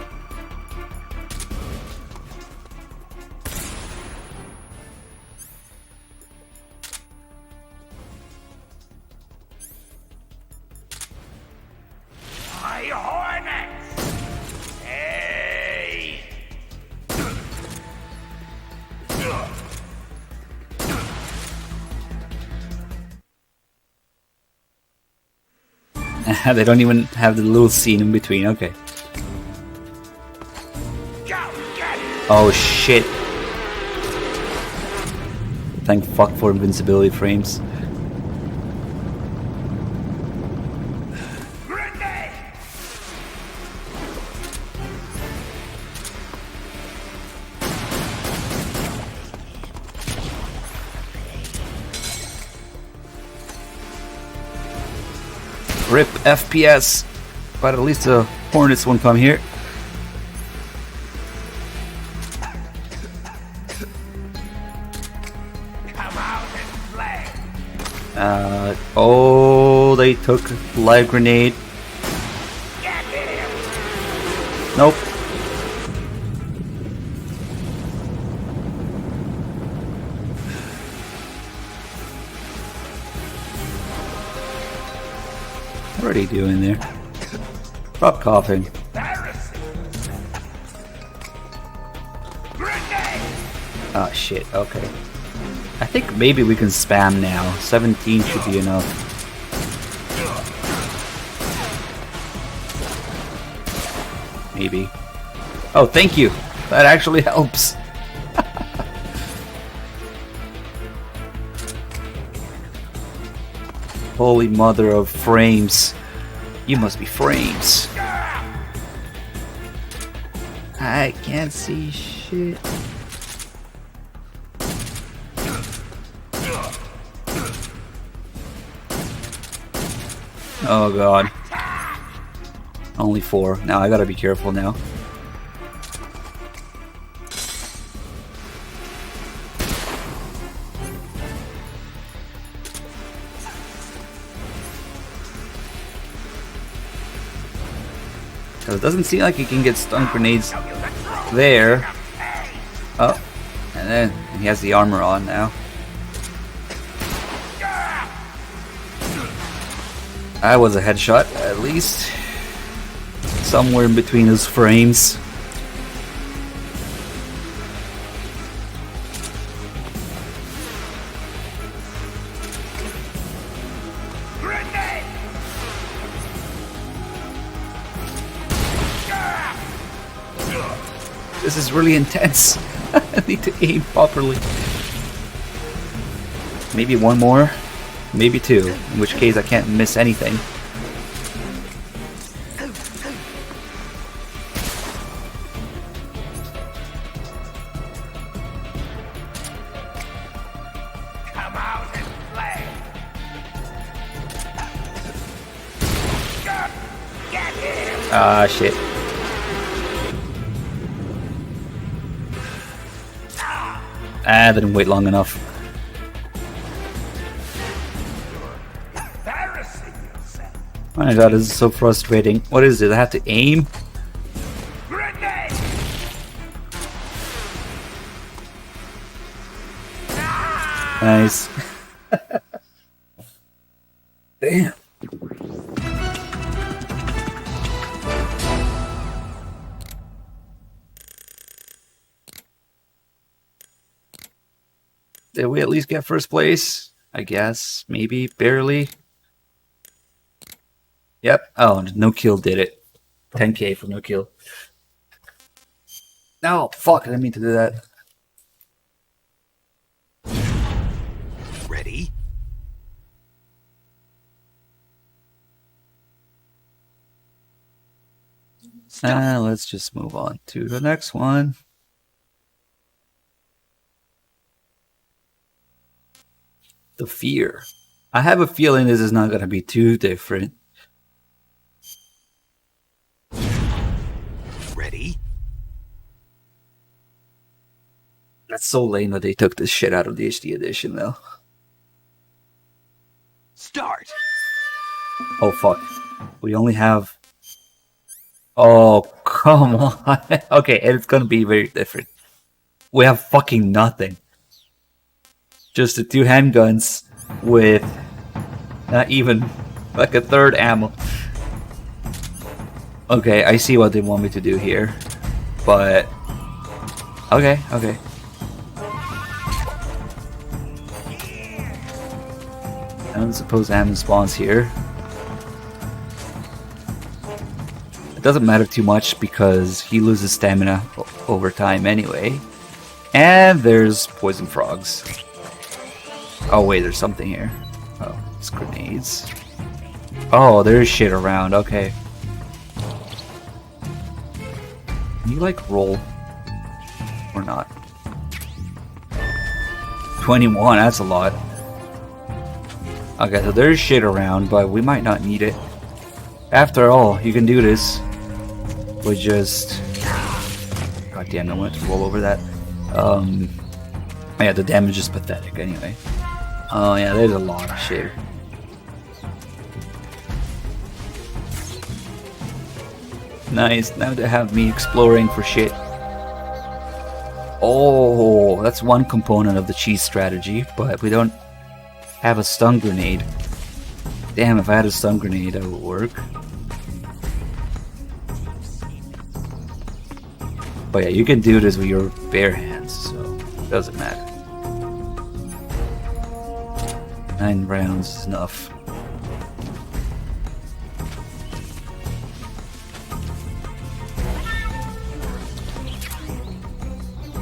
[SPEAKER 17] My hornets! Hey!
[SPEAKER 1] They don't even have the little scene in between. Okay. Oh shit. Thank fuck for invincibility frames. RIP FPS, but at least the Hornets won't come here. Oh, they took live grenade. Nope. What are you doing there? Stop coughing. Oh shit, okay. I think maybe we can spam now. 17 should be enough. Maybe. Oh, thank you! That actually helps. Holy mother of frames. You must be frames. I can't see shit. Oh god. Only 4. Now I gotta be careful now. It doesn't seem like you can get stun grenades there. Oh, and then he has the armor on now. That was a headshot, at least. Somewhere in between his frames. This is really intense. I need to aim properly. Maybe one more, maybe 2, in which case I can't miss anything.
[SPEAKER 2] Come out and play. Get him.
[SPEAKER 1] Ah, shit. Ah, didn't wait long enough. Oh my god, this is so frustrating. What is it? I have to aim? Nice. Damn. Did we at least get first place? I guess. Maybe. Barely. Yep. Oh, no kill did it. 10k for no kill. No, fuck. I didn't mean to do that.
[SPEAKER 3] Ready?
[SPEAKER 1] Let's just move on to the next one. The fear. I have a feeling this is not going to be too different.
[SPEAKER 3] Ready?
[SPEAKER 1] That's so lame that they took this shit out of the HD edition, though.
[SPEAKER 3] Start.
[SPEAKER 1] Oh, fuck. We only have... Oh, come on. Okay, it's going to be very different. We have fucking nothing. Just the 2 handguns with not even like a third ammo. Okay, I see what they want me to do here, but okay. I don't suppose ammo spawns here. It doesn't matter too much because he loses stamina over time anyway. And there's poison frogs. Oh wait, there's something here. Oh, it's grenades. Oh, there's shit around, okay. Can you like roll? Or not? 21, that's a lot. Okay, so there's shit around, but we might not need it. After all, you can do this with just... God damn, I wanted to roll over that. Yeah, the damage is pathetic anyway. Oh yeah, there's a lot of shit. Nice, now they have me exploring for shit. Oh, that's one component of the cheese strategy, but we don't have a stun grenade. Damn, if I had a stun grenade, that would work. But yeah, you can do this with your bare hands, so it doesn't matter. 9 rounds is enough.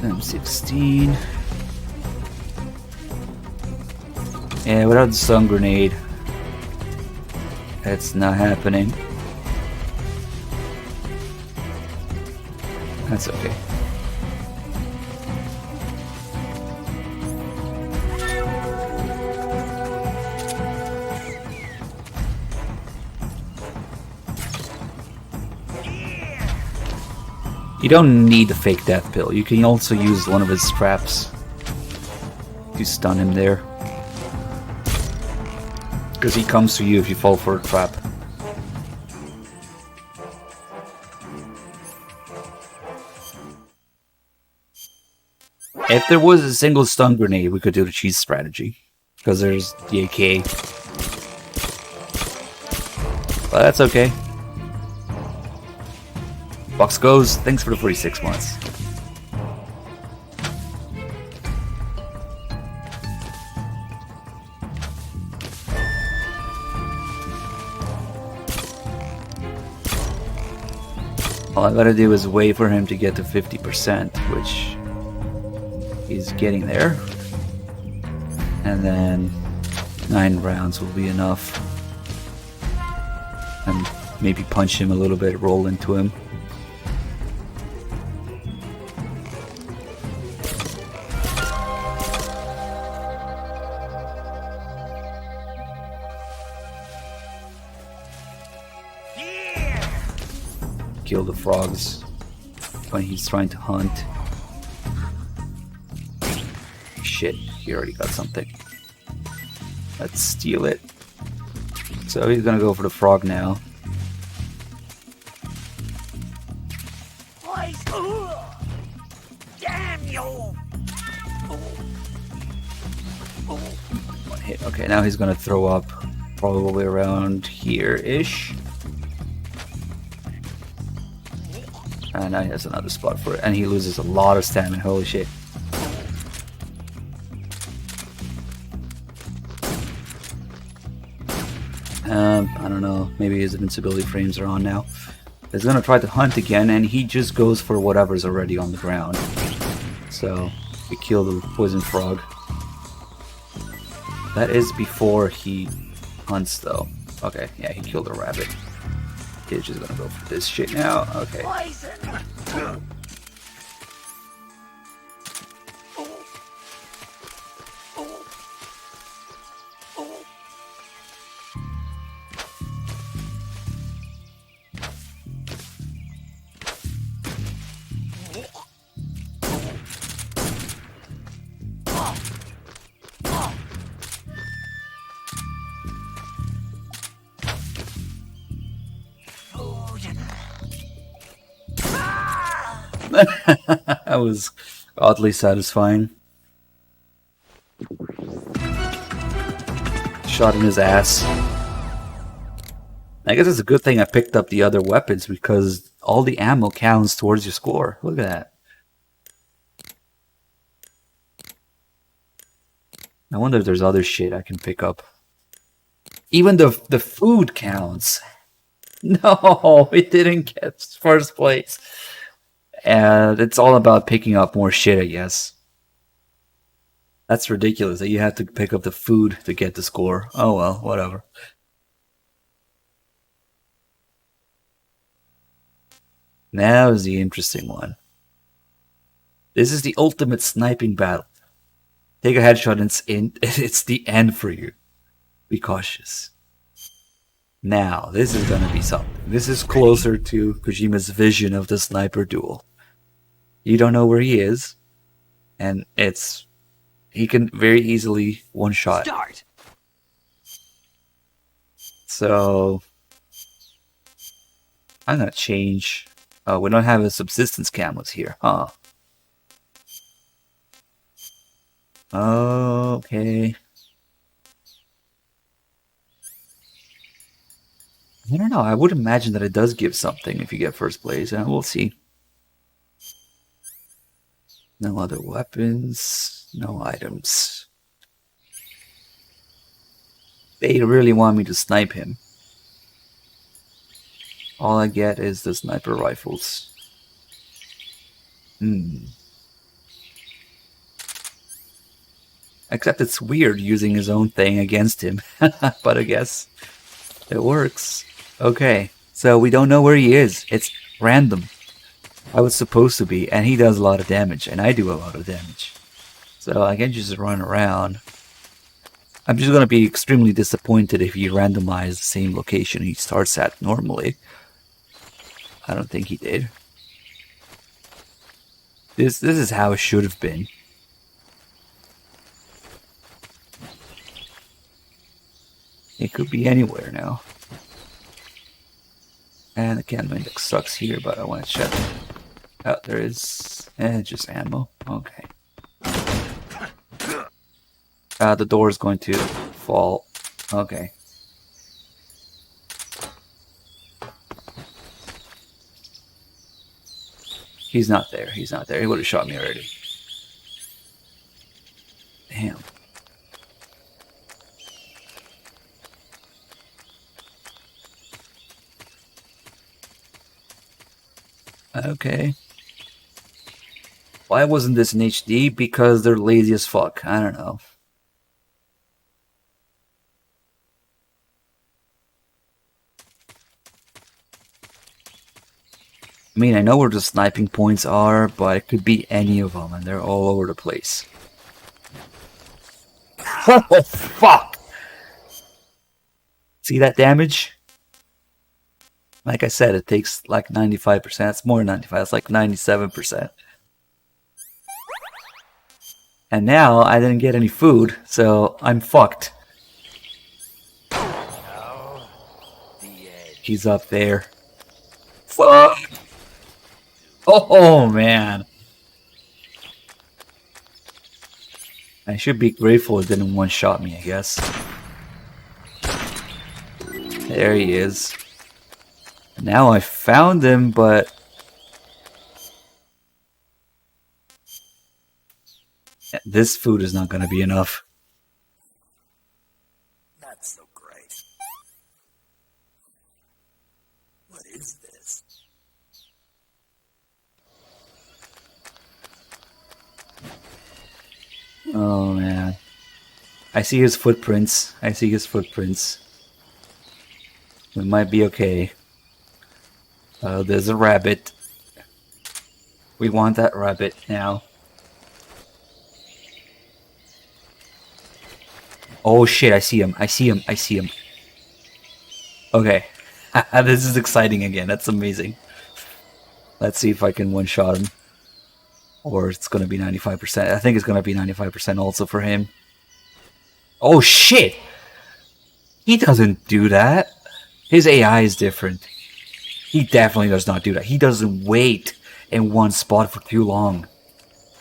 [SPEAKER 1] M16. Yeah, without the stun grenade, It's not happening. That's okay. You don't need the fake death pill. You can also use one of his traps to stun him there. Because he comes to you if you fall for a trap. If there was a single stun grenade, we could do the cheese strategy. Because there's the AK. But that's okay. Box goes, thanks for the 46 months. All I gotta do is wait for him to get to 50%, which he's getting there. And then 9 rounds will be enough. And maybe punch him a little bit, roll into him. Kill the frogs when he's trying to hunt. Shit, he already got something. Let's steal it. So he's gonna go for the frog now.
[SPEAKER 2] Damn you!
[SPEAKER 1] One hit. Okay, now he's gonna throw up probably around here-ish. And now he has another spot for it. And he loses a lot of stamina, holy shit. I don't know, maybe his invincibility frames are on now. He's gonna try to hunt again, and he just goes for whatever's already on the ground. So, we kill the poison frog. That is before he hunts, though. Okay, yeah, he killed a rabbit. He's just gonna go for this shit now. Okay. That was oddly satisfying. Shot in his ass. I guess it's a good thing I picked up the other weapons because all the ammo counts towards your score. Look at that. I wonder if there's other shit I can pick up. Even the food counts. No, it didn't get first place. And it's all about picking up more shit, I guess. That's ridiculous that you have to pick up the food to get the score. Oh well, whatever. Now is the interesting one. This is the ultimate sniping battle. Take a headshot and it's the end for you. Be cautious. Now, this is gonna be something. This is closer to Kojima's vision of the sniper duel. You don't know where he is, and he can very easily one-shot.
[SPEAKER 12] Start.
[SPEAKER 1] So I'm gonna change. Oh, we don't have a subsistence cameras here, huh? Okay. I don't know. I would imagine that it does give something if you get first place, and we'll see. No other weapons, no items. They really want me to snipe him. All I get is the sniper rifles. Except it's weird using his own thing against him. But I guess It works. Okay, so we don't know where he is. It's random. I was supposed to be, and he does a lot of damage, and I do a lot of damage. So I can just run around. I'm just gonna be extremely disappointed if he randomized the same location he starts at normally. I don't think he did. This is how it should have been. It could be anywhere now. And the candle index sucks here, but I want to check. Oh, there is just ammo. Okay. The door is going to fall. Okay. He's not there. He's not there. He would have shot me already. Damn. Okay. Why wasn't this in HD? Because they're lazy as fuck. I don't know. I mean, I know where the sniping points are, but it could be any of them, and they're all over the place. Oh, fuck! See that damage? Like I said, it takes like 95%. It's more than 95. It's like 97%. And now I didn't get any food, so I'm fucked. He's up there. Fuck! Oh, man. I should be grateful it didn't one-shot me, I guess. There he is. Now I found him, but... this food is not going to be enough.
[SPEAKER 15] Not so great. What is this?
[SPEAKER 1] Oh, man. I see his footprints. I see his footprints. We might be okay. There's a rabbit. We want that rabbit now. Oh shit, I see him. I see him. I see him. Okay. This is exciting again. That's amazing. Let's see if I can one-shot him. Or it's going to be 95%. I think it's going to be 95% also for him. Oh shit! He doesn't do that. His AI is different. He definitely does not do that. He doesn't wait in one spot for too long.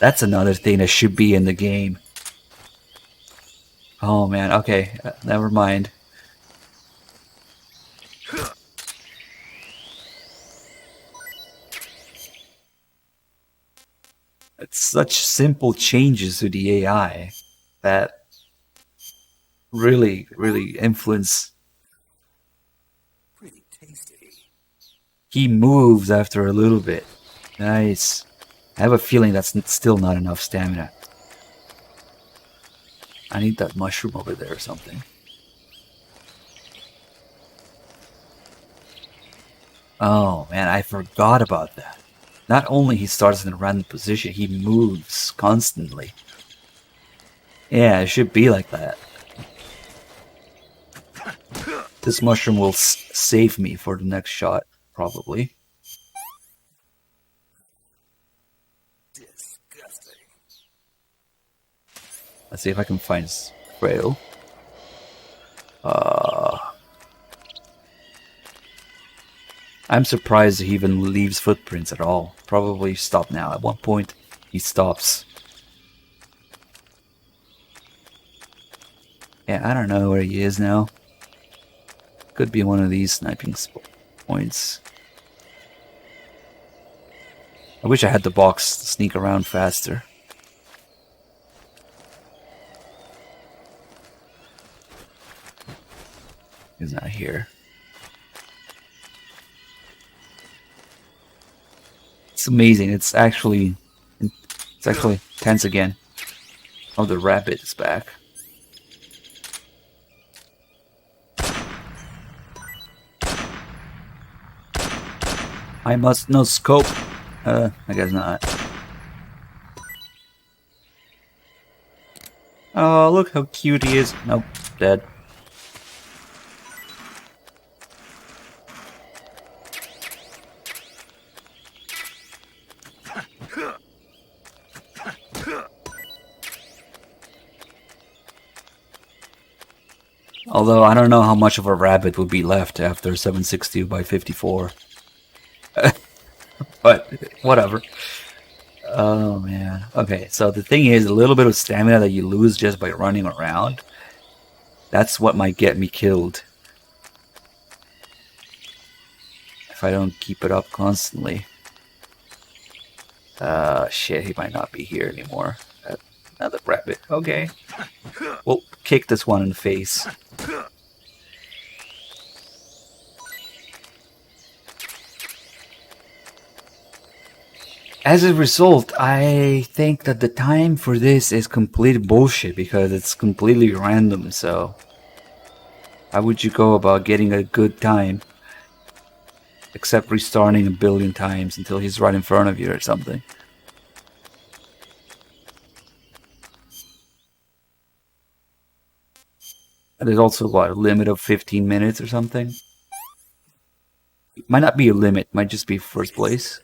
[SPEAKER 1] That's another thing that should be in the game. Oh man, okay, never mind. It's such simple changes to the AI that really, really influence.
[SPEAKER 15] Pretty tasty.
[SPEAKER 1] He moves after a little bit. Nice. I have a feeling that's still not enough stamina. I need that mushroom over there or something. Oh man, I forgot about that. Not only he starts in a random position, he moves constantly. Yeah, it should be like that. This mushroom will save me for the next shot, probably. Let's see if I can find Frail. I'm surprised he even leaves footprints at all. Probably stop now. At one point, he stops. Yeah, I don't know where he is now. Could be one of these sniping points. I wish I had the box to sneak around faster. He's not here. It's amazing. It's actually tense again. Oh, the rabbit is back. I must no scope. I guess not. Oh, look how cute he is. Nope, dead. Although I don't know how much of a rabbit would be left after 760 by 54. But whatever. Oh man. Okay, so the thing is, a little bit of stamina that you lose just by running around, that's what might get me killed. If I don't keep it up constantly. Shit, he might not be here anymore. Another rabbit. Okay. We'll kick this one in the face. As a result, I think that the time for this is complete bullshit because it's completely random, so how would you go about getting a good time? Except restarting a billion times until he's right in front of you or something. And there's also, what, a limit of 15 minutes or something? It might not be a limit, might just be first place.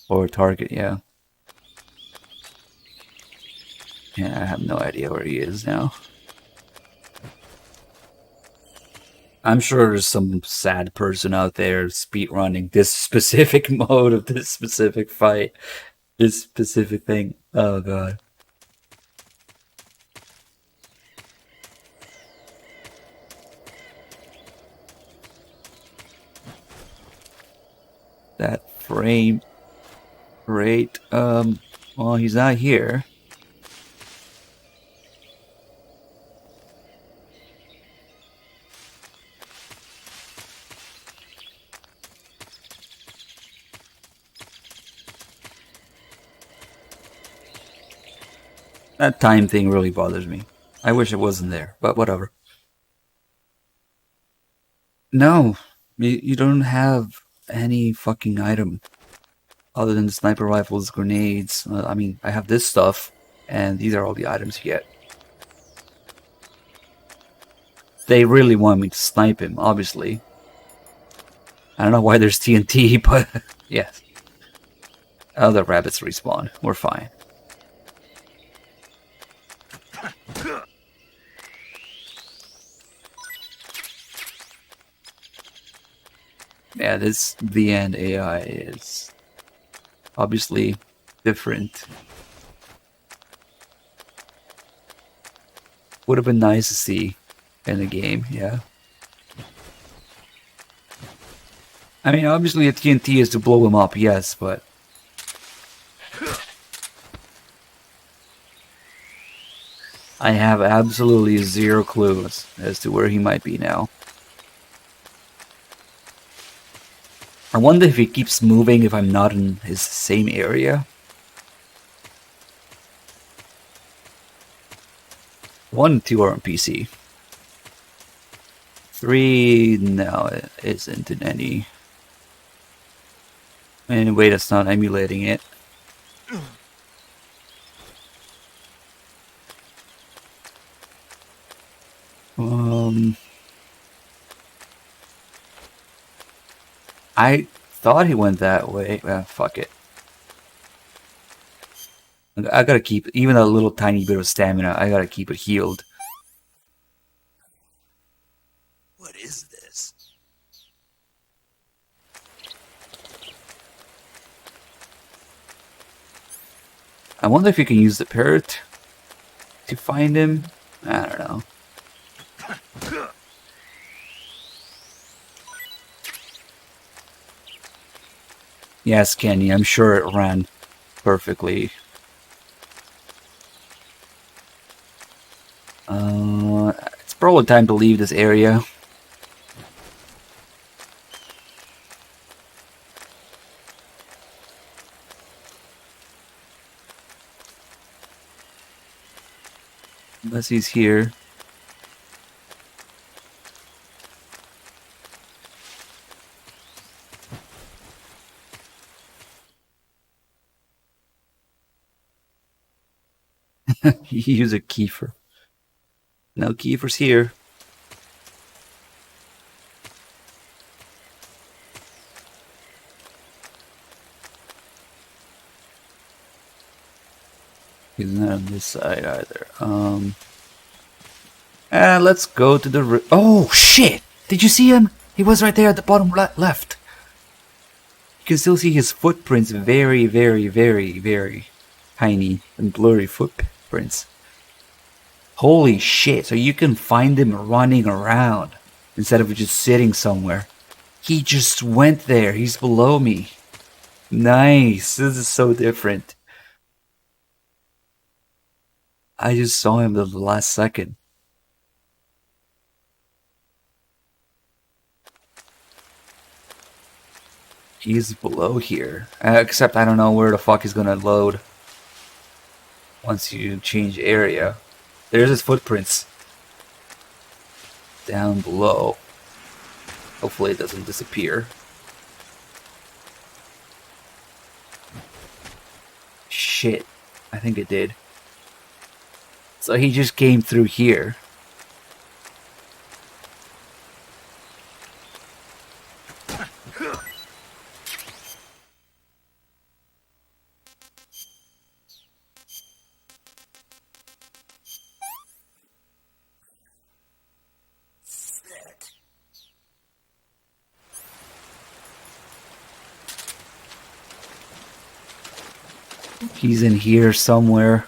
[SPEAKER 1] Or target, yeah. Yeah, I have no idea where he is now. I'm sure there's some sad person out there speedrunning this specific mode of this specific fight. This specific thing. Oh god. That frame rate, well, he's not here. That time thing really bothers me. I wish it wasn't there, but whatever. No, you don't have any fucking item other than the sniper rifles, grenades. I mean, I have this stuff, and these are all the items you get. They really want me to snipe him, obviously. I don't know why there's TNT, but yes. Other rabbits respawn. We're fine. Yeah, this the end AI is obviously different. Would have been nice to see in the game, yeah. I mean, obviously a TNT is to blow him up, yes, but I have absolutely zero clues as to where he might be now. I wonder if he keeps moving if I'm not in his same area. 1 and 2 are on PC. 3, no, it isn't in any. Anyway, that's not emulating it. I thought he went that way. Well, fuck it. I gotta keep, even a little tiny bit of stamina, I gotta keep it healed.
[SPEAKER 17] What is this?
[SPEAKER 1] I wonder if you can use the parrot to find him. I don't know. Yes, Kenny, I'm sure it ran perfectly. It's probably time to leave this area. Unless he's here. Use a Kiefer. No Kiefer's here. He's not on this side either. And let's go to the... Oh, shit! Did you see him? He was right there at the bottom left. You can still see his footprints. Very, very, very, very tiny and blurry footprints. Holy shit. So you can find him running around instead of just sitting somewhere. He just went there. He's below me. Nice. This is so different. I just saw him the last second. He's below here. Except I don't know where the fuck he's gonna load once you change area. There's his footprints down below. Hopefully it doesn't disappear. Shit. I think it did. So he just came through here. He's in here somewhere.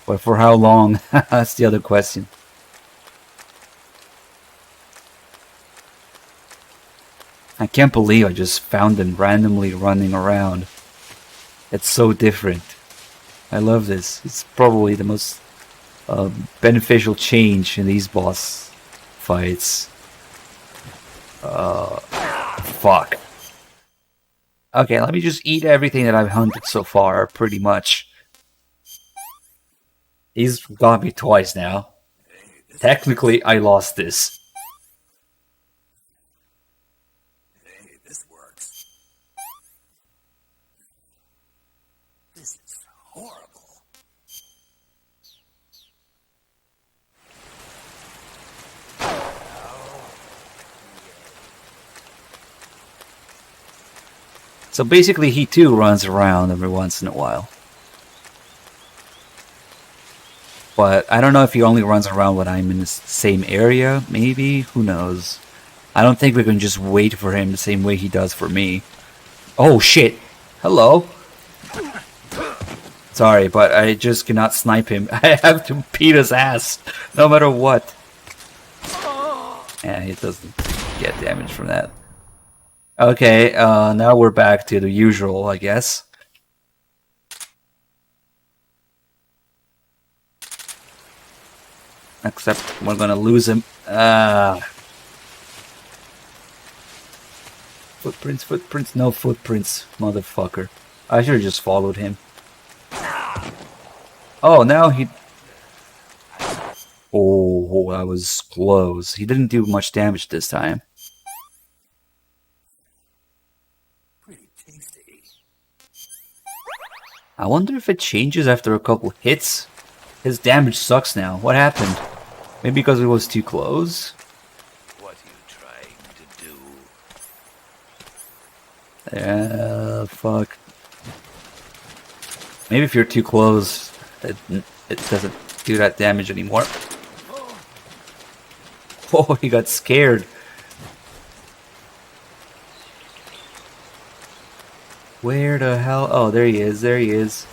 [SPEAKER 1] But for how long? That's the other question. I can't believe I just found him randomly running around. It's so different. I love this. It's probably the most beneficial change in these boss fights. Fuck. Okay, let me just eat everything that I've hunted so far, pretty much. He's got me twice now. Technically, I lost this.
[SPEAKER 17] Hey, this works. This is horrible.
[SPEAKER 1] So basically, he too runs around every once in a while. But I don't know if he only runs around when I'm in the same area, maybe? Who knows? I don't think we can just wait for him the same way he does for me. Oh shit! Hello! Sorry, but I just cannot snipe him. I have to beat his ass, no matter what. Yeah, he doesn't get damage from that. Okay, now we're back to the usual, I guess. Except we're gonna lose him. Footprints, footprints, no footprints, motherfucker. I should have just followed him. Oh, now he... Oh, that was close. He didn't do much damage this time. I wonder if it changes after a couple hits. His damage sucks now. What happened? Maybe because it was too close?
[SPEAKER 17] What are you trying to do?
[SPEAKER 1] Yeah, fuck. Maybe if you're too close, it doesn't do that damage anymore. Oh, he got scared. Where the hell? Oh, there he is. There he is.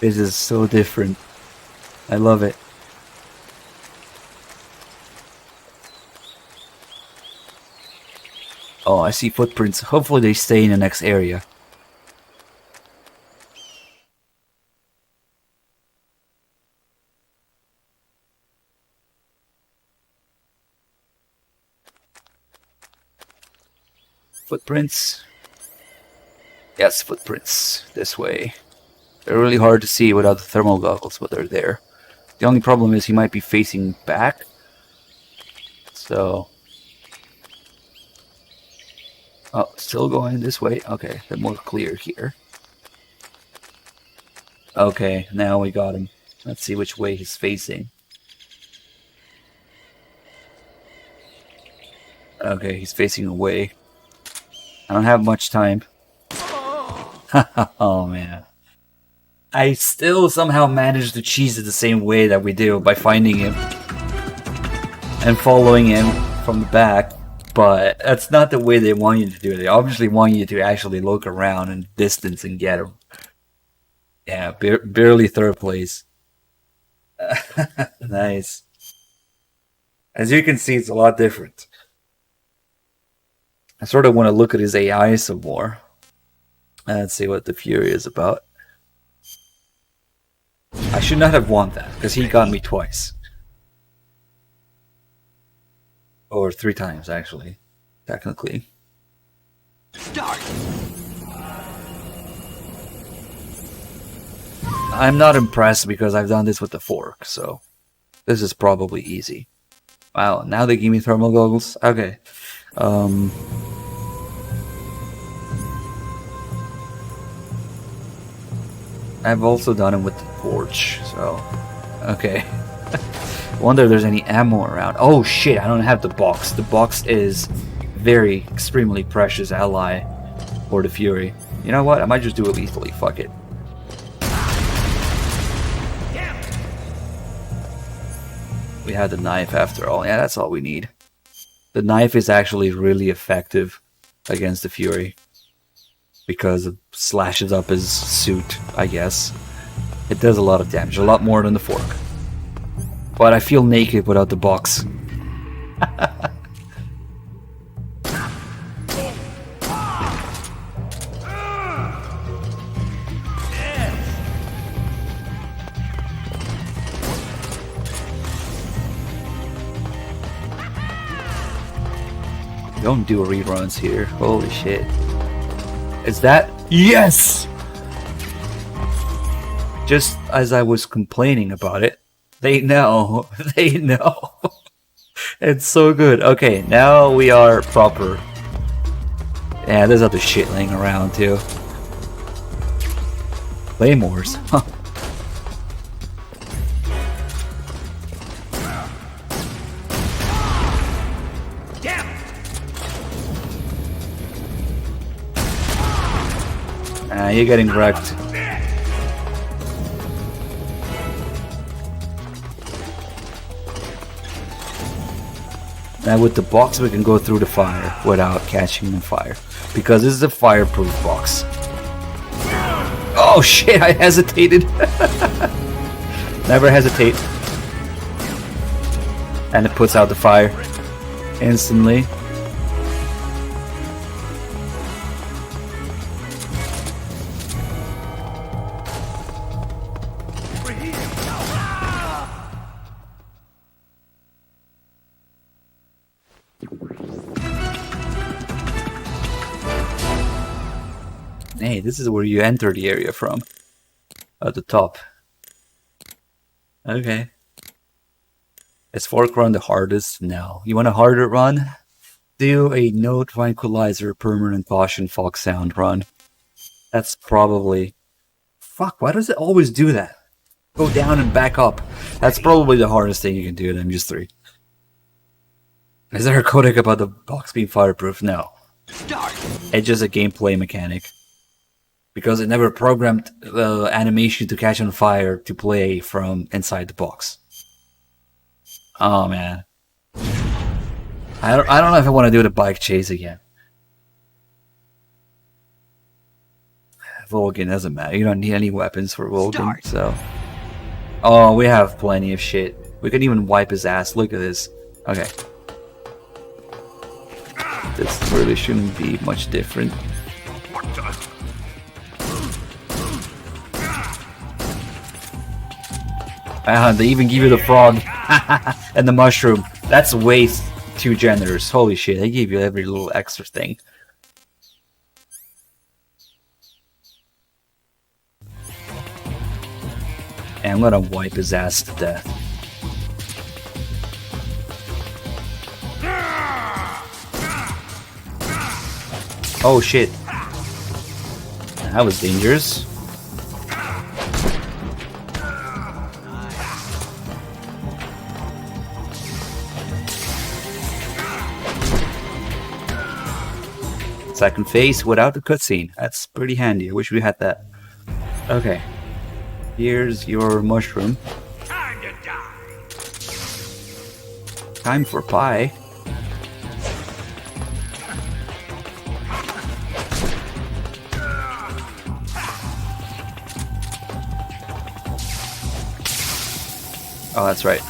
[SPEAKER 1] This is so different. I love it. Oh, I see footprints. Hopefully they stay in the next area. Footprints. Yes, footprints. This way. They're really hard to see without the thermal goggles, but they're there. The only problem is he might be facing back. So... Oh, still going this way. Okay, they're more clear here. Okay, now we got him. Let's see which way he's facing. Okay, he's facing away. I don't have much time. Oh man. I still somehow managed to cheese it the same way that we do by finding him and following him from the back, but that's not the way they want you to do it. They obviously want you to actually look around and distance and get him. Yeah, barely third place. Nice. As you can see, it's a lot different. I sort of want to look at his AI some more. Let's see what the Fury is about. I should not have won that, because he got me twice. Or 3 times, actually. Technically.
[SPEAKER 17] Start!
[SPEAKER 1] I'm not impressed because I've done this with the fork, so this is probably easy. Wow, now they give me thermal goggles? Okay. I've also done it with the torch, so okay. Wonder if there's any ammo around. Oh shit, I don't have the box. The box is very extremely precious ally for the Fury. You know what? I might just do it lethally. Fuck it. We have the knife after all. Yeah, that's all we need. The knife is actually really effective against the Fury because it slashes up his suit, I guess. It does a lot of damage, a lot more than the fork. But I feel naked without the box. Don't do reruns here. Holy shit. Is that? Yes! Just as I was complaining about it, they know. They know. It's so good. Okay, now we are proper. Yeah, there's other shit laying around too. Claymores. Huh. You're getting wrecked. Now with the box we can go through the fire without catching on fire. Because this is a fireproof box. Oh shit, I hesitated. Never hesitate. And it puts out the fire instantly. Hey, this is where you enter the area from. At the top. Okay. Is fork run the hardest? No. You want a harder run? Do a no tranquilizer permanent caution fog sound run. That's probably... Fuck, why does it always do that? Go down and back up. That's probably the hardest thing you can do in MGS3. Is there a codec about the box being fireproof? No. It's just a gameplay mechanic. Because it never programmed the animation to catch on fire to play from inside the box. Oh man. I don't know if I want to do the bike chase again. Vulcan doesn't matter. You don't need any weapons for Vulcan, so... Oh, we have plenty of shit. We can even wipe his ass. Look at this. Okay. This really shouldn't be much different. They even give you the frog and the mushroom. That's way too generous. Holy shit, they gave you every little extra thing. And I'm gonna wipe his ass to death. Oh shit. That was dangerous. Second phase without the cutscene. That's pretty handy. I wish we had that. Okay. Here's your mushroom. Time for pie. Oh, that's right.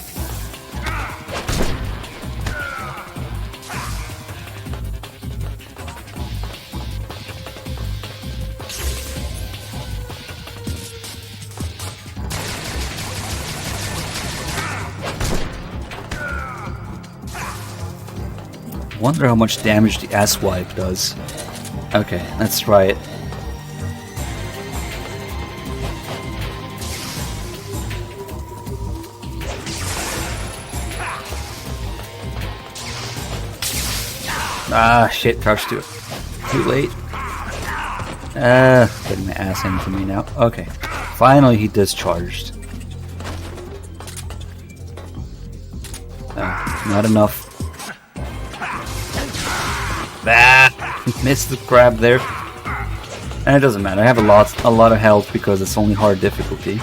[SPEAKER 1] Wonder how much damage the ass wipe does. Okay, let's try it. Ah, shit, crouched to it. Too late. Getting my ass into me now. Okay, finally he discharged. Not enough. Ah, missed the crab there. And it doesn't matter. I have a lot of health because it's only hard difficulty.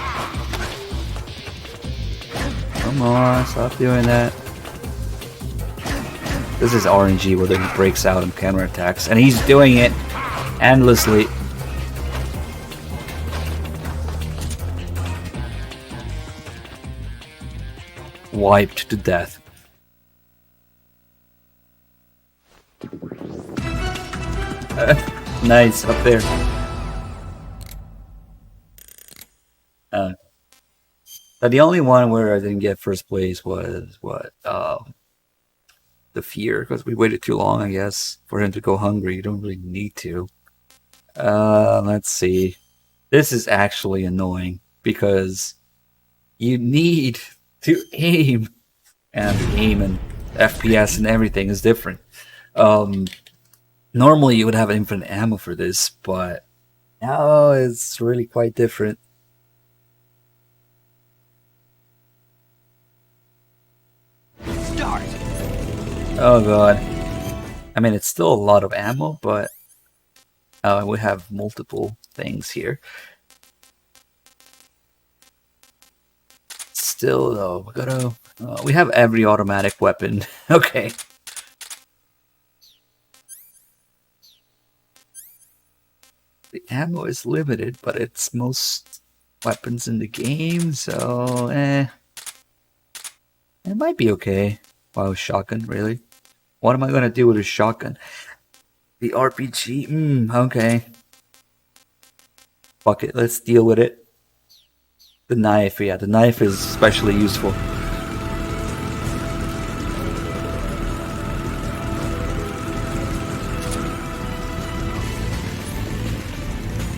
[SPEAKER 1] Come on, stop doing that. This is RNG where he breaks out and counterattacks, and he's doing it endlessly. Wiped to death. Nice, up there. The only one where I didn't get first place was what? The fear, because we waited too long, I guess, for him to go hungry. You don't really need to. Let's see. This is actually annoying because you need to aim, and the aim and FPS and everything is different. Normally you would have infinite ammo for this, but now it's really quite different.
[SPEAKER 19] Start.
[SPEAKER 1] Oh god. I mean, it's still a lot of ammo, but we have multiple things here. Still though, we gotta... we have every automatic weapon. Okay. The ammo is limited, but it's most weapons in the game, so it might be okay. Wow, shotgun, really? What am I gonna do with a shotgun? The RPG? Okay. Fuck it, let's deal with it. The knife, yeah, the knife is especially useful.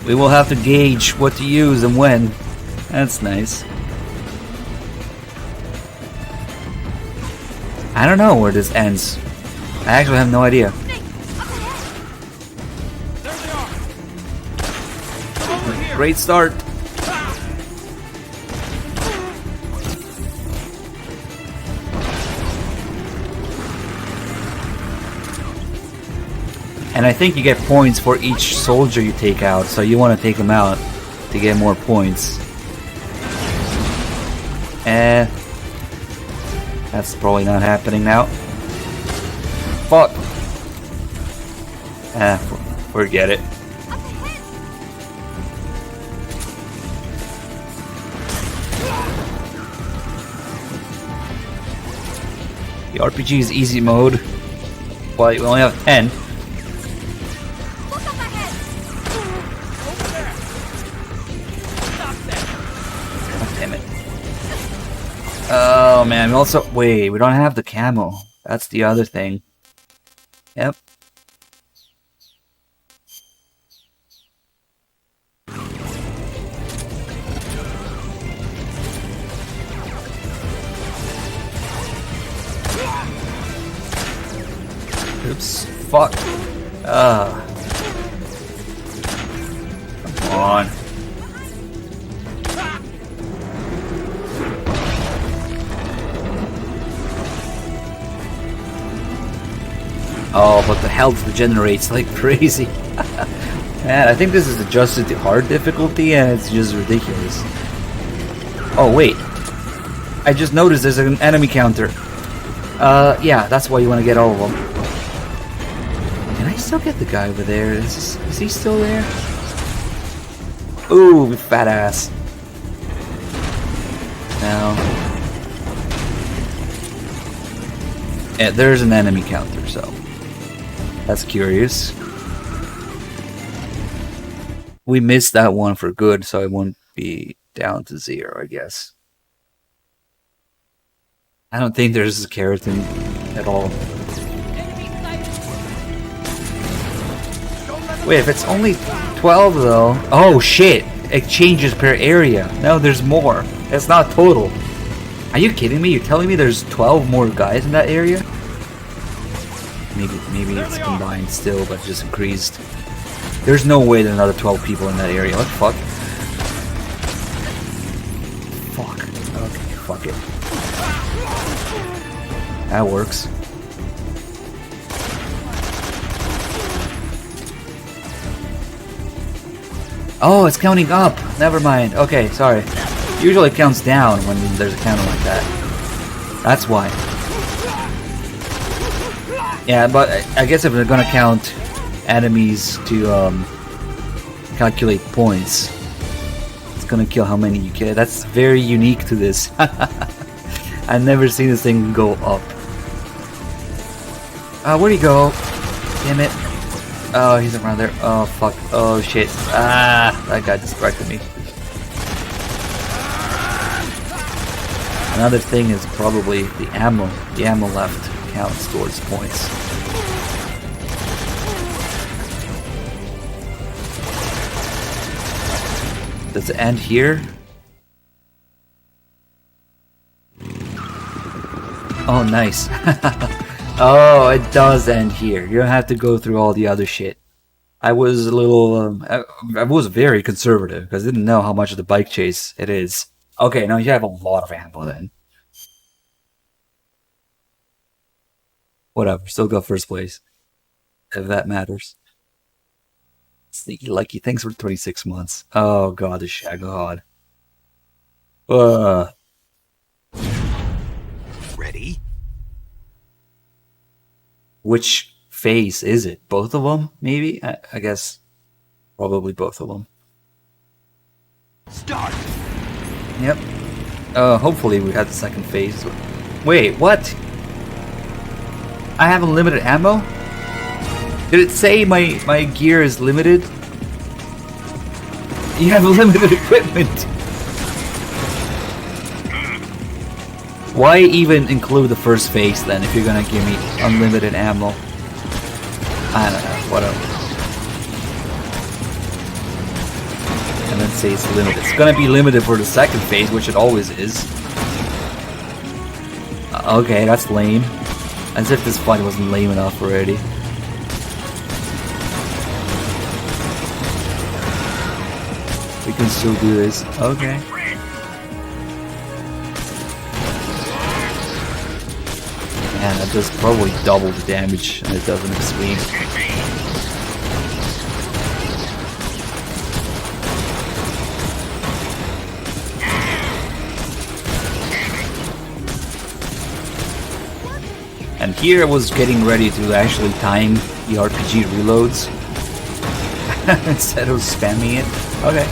[SPEAKER 1] We will have to gauge what to use and when. That's nice. I don't know where this ends. I actually have no idea. Great start. And I think you get points for each soldier you take out, so you want to take them out to get more points. That's probably not happening now. Fuck. Forget it. The RPG is easy mode. Well, you only have 10. Oh man, we also... Wait, we don't have the camo. That's the other thing. Yep. Oops. Fuck. on. Oh, but the health regenerates like crazy. Man, I think this is adjusted to hard difficulty and it's just ridiculous. Oh, wait. I just noticed there's an enemy counter. Yeah, that's why you want to get all of them. Can I still get the guy over there? Is he still there? Ooh, fat ass. Now. Yeah, there's an enemy counter, so. That's curious. We missed that one for good, so it won't be down to 0, I guess. I don't think there's a keratin at all. Wait, if it's only 12 though... Oh shit! It changes per area. No, there's more. It's not total. Are you kidding me? You're telling me there's 12 more guys in that area? Maybe it's combined still, but just increased. There's no way there's another 12 people in that area. What the fuck? Fuck. Okay, fuck it. That works. Oh, it's counting up. Never mind. Okay, sorry. Usually it counts down when there's a counter like that. That's why. Yeah, but I guess if they're gonna count enemies to calculate points, it's gonna kill how many you get. That's very unique to this. I've never seen this thing go up. Where'd he go? Damn it. Oh, he's around there. Oh, fuck. Oh, shit. Ah, that guy distracted me. Another thing is probably the ammo. The ammo left counts towards points. Does it end here? Oh, nice. Oh, it does end here. You don't have to go through all the other shit. I was a little, I was very conservative because I didn't know how much of the bike chase it is. Okay, now you have a lot of ammo then. Whatever, still got first place. If that matters. Sneaky Lucky, thanks for 26 months. Oh god, the shag god.
[SPEAKER 3] Ready?
[SPEAKER 1] Which phase is it? Both of them, maybe? I guess probably both of them.
[SPEAKER 3] Start.
[SPEAKER 1] Yep. Hopefully we have the second phase. Wait, what? I have unlimited ammo? Did it say my gear is limited? You have limited equipment. Why even include the first phase then if you're gonna give me unlimited ammo? I don't know, whatever. And then say it's limited. It's gonna be limited for the second phase, which it always is. Okay, that's lame. As if this fight wasn't lame enough already. We can still do this. Okay. Man, that does probably double the damage and it doesn't extreme. And here I was getting ready to actually time the RPG reloads instead of spamming it. Okay.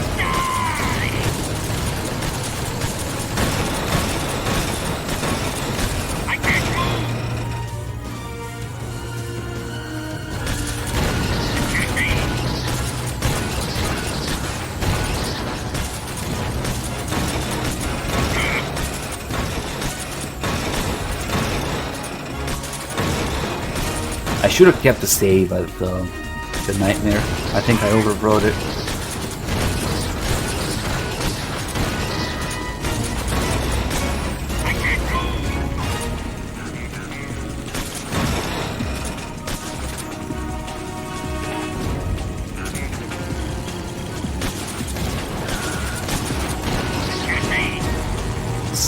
[SPEAKER 1] I should have kept the save at the nightmare. I think I overrode it.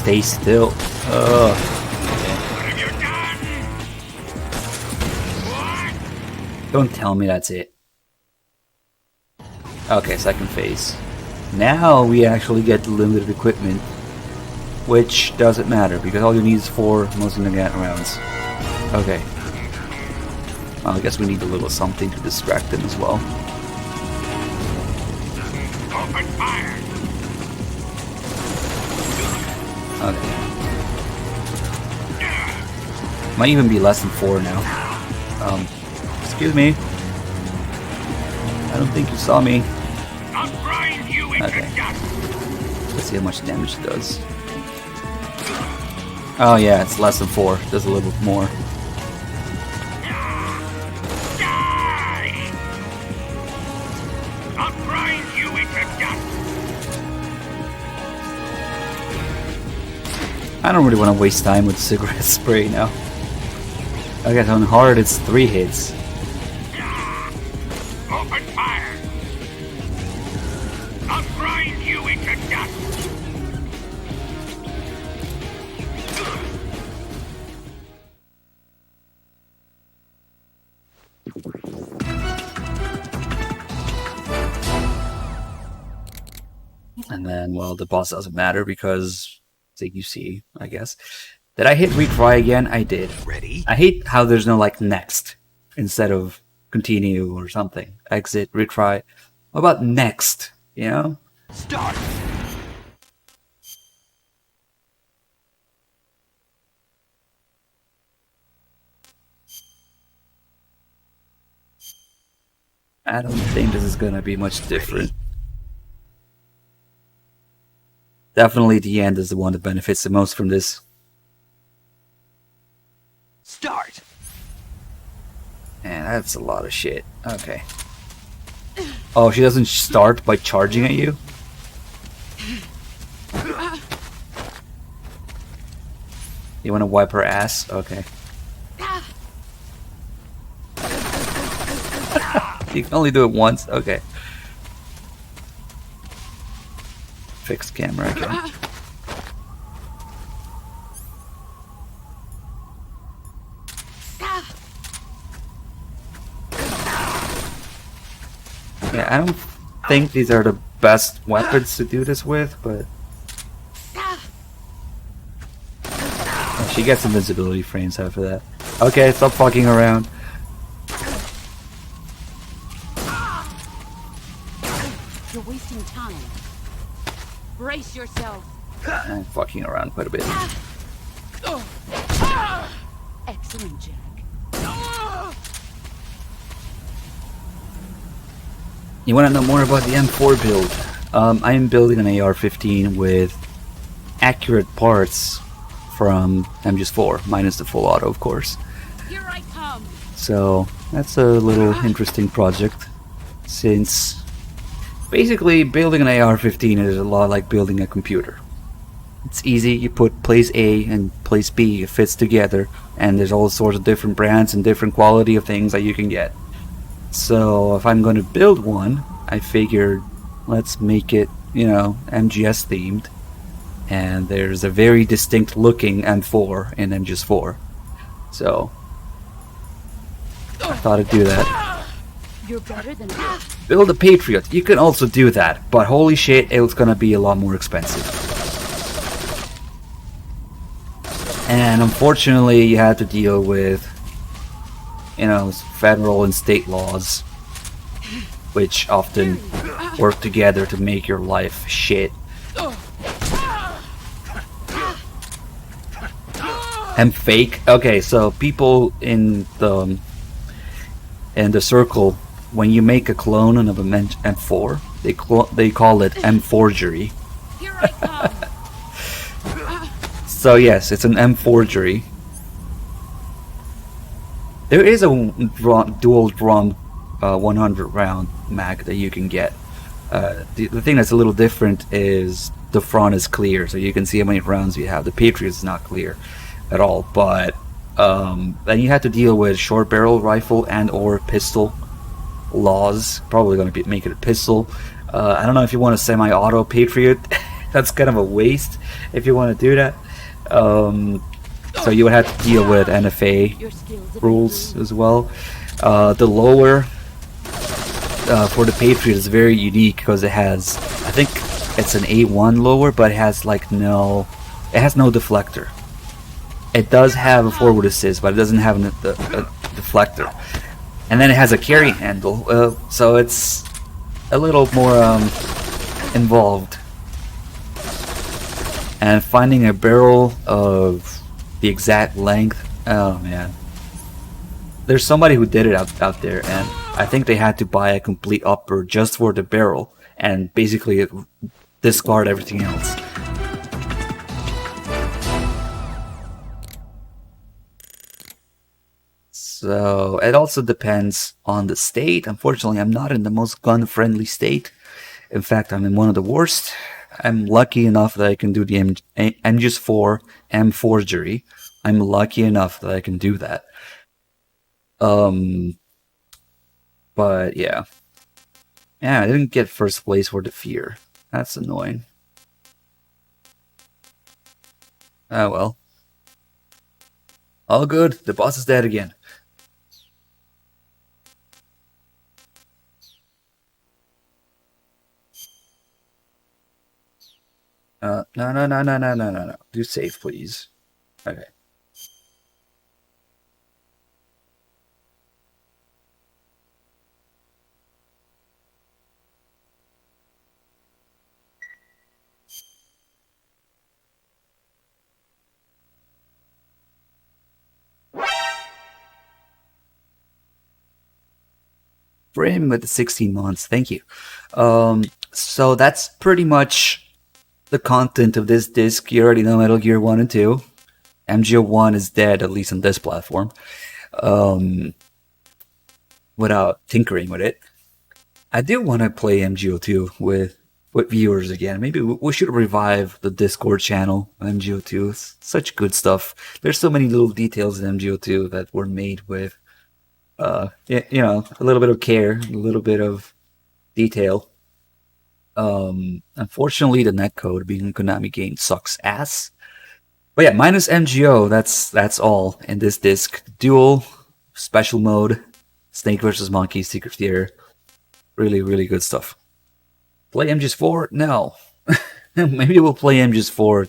[SPEAKER 1] Stay still. Ugh. Don't tell me that's it. Okay, second phase. Now we actually get limited equipment, which doesn't matter because all you need is 4 mostly Nagant rounds. Okay. Well, I guess we need a little something to distract them as well.
[SPEAKER 9] Open fire!
[SPEAKER 1] Okay. Might even be less than 4 now. Excuse me. I don't think you saw me. Okay. Let's see how much damage it does. Oh yeah, it's less than 4. It does a little bit more. I don't really want to waste time with cigarette spray now. I guess on hard it's 3 hits.
[SPEAKER 9] Open fire! I'll grind you into dust!
[SPEAKER 1] And then, well, the boss doesn't matter because, like you see, I guess. Did I hit retry again? I did.
[SPEAKER 3] Ready?
[SPEAKER 1] I hate how there's no, like, next instead of continue or something. Exit, retry. What about next? You know?
[SPEAKER 19] Start!
[SPEAKER 1] I don't think this is gonna be much different. Definitely the end is the one that benefits the most from this.
[SPEAKER 19] Start!
[SPEAKER 1] Man, that's a lot of shit. Okay. Oh, she doesn't start by charging at you? You wanna wipe her ass? Okay. You can only do it once? Okay. Fixed camera again. Yeah, I don't think these are the best weapons to do this with, but... Oh, she gets invincibility frames after that. Okay, stop fucking around.
[SPEAKER 12] You're wasting time. Brace yourself.
[SPEAKER 1] I'm fucking around quite a bit.
[SPEAKER 12] Excellent, Jack.
[SPEAKER 1] You want to know more about the M4 build? I'm building an AR-15 with accurate parts from MGS3, minus the full auto, of course.
[SPEAKER 12] Here I come.
[SPEAKER 1] So that's a little interesting project, since basically building an AR-15 is a lot like building a computer. It's easy, you put place A and place B, it fits together, and there's all sorts of different brands and different quality of things that you can get. So if I'm going to build one, I figured let's make it, you know, MGS themed. And there's a very distinct looking M4 in MGS4. So I thought I'd do that.
[SPEAKER 12] You're better than
[SPEAKER 1] Build a Patriot. You can also do that, but holy shit, it's going to be a lot more expensive. And unfortunately, you had to deal with, you know, federal and state laws, which often work together to make your life shit. And fake. Okay, so people in the circle, when you make a clone of an M4, they call it M-forgery. So yes, it's an M-forgery. There is a dual drum 100 round mag that you can get. The thing that's a little different is the front is clear, so you can see how many rounds you have. The Patriot is not clear at all, but then you have to deal with short barrel rifle and or pistol laws. Probably going to make it a pistol. I don't know if you want a semi-auto Patriot. that's kind of a waste if you want to do that. So you would have to deal with NFA rules as well. The lower for the Patriot is very unique because it has, I think it's an A1 lower, but it has like no deflector. It does have a forward assist, but it doesn't have a deflector. And then it has a carry handle, so it's a little more involved. And finding a barrel of the exact length, oh man. There's somebody who did it out there, and I think they had to buy a complete upper just for the barrel, and basically discard everything else. So it also depends on the state. Unfortunately, I'm not in the most gun-friendly state. In fact, I'm in one of the worst. I'm lucky enough that I can do the MGS4 M forgery. I'm lucky enough that I can do that. But yeah. Yeah, I didn't get first place for the fear. That's annoying. Oh well. All good. The boss is dead again. No. Do save, please. Okay. Frame with the 16 months. Thank you. So that's pretty much the content of this disc. You already know Metal Gear 1 and 2. MGO1 is dead, at least on this platform. Without tinkering with it. I do want to play MGO2 with viewers again. Maybe we should revive the Discord channel on MGO2. It's such good stuff. There's so many little details in MGO2 that were made with, you know, a little bit of care, a little bit of detail. Unfortunately, the netcode being a Konami game sucks ass. But yeah, minus MGO, that's all in this disc. Duel, special mode, Snake vs. Monkey, Secret Theater. Really, really good stuff. Play MGS4? No. Maybe we'll play MGS4.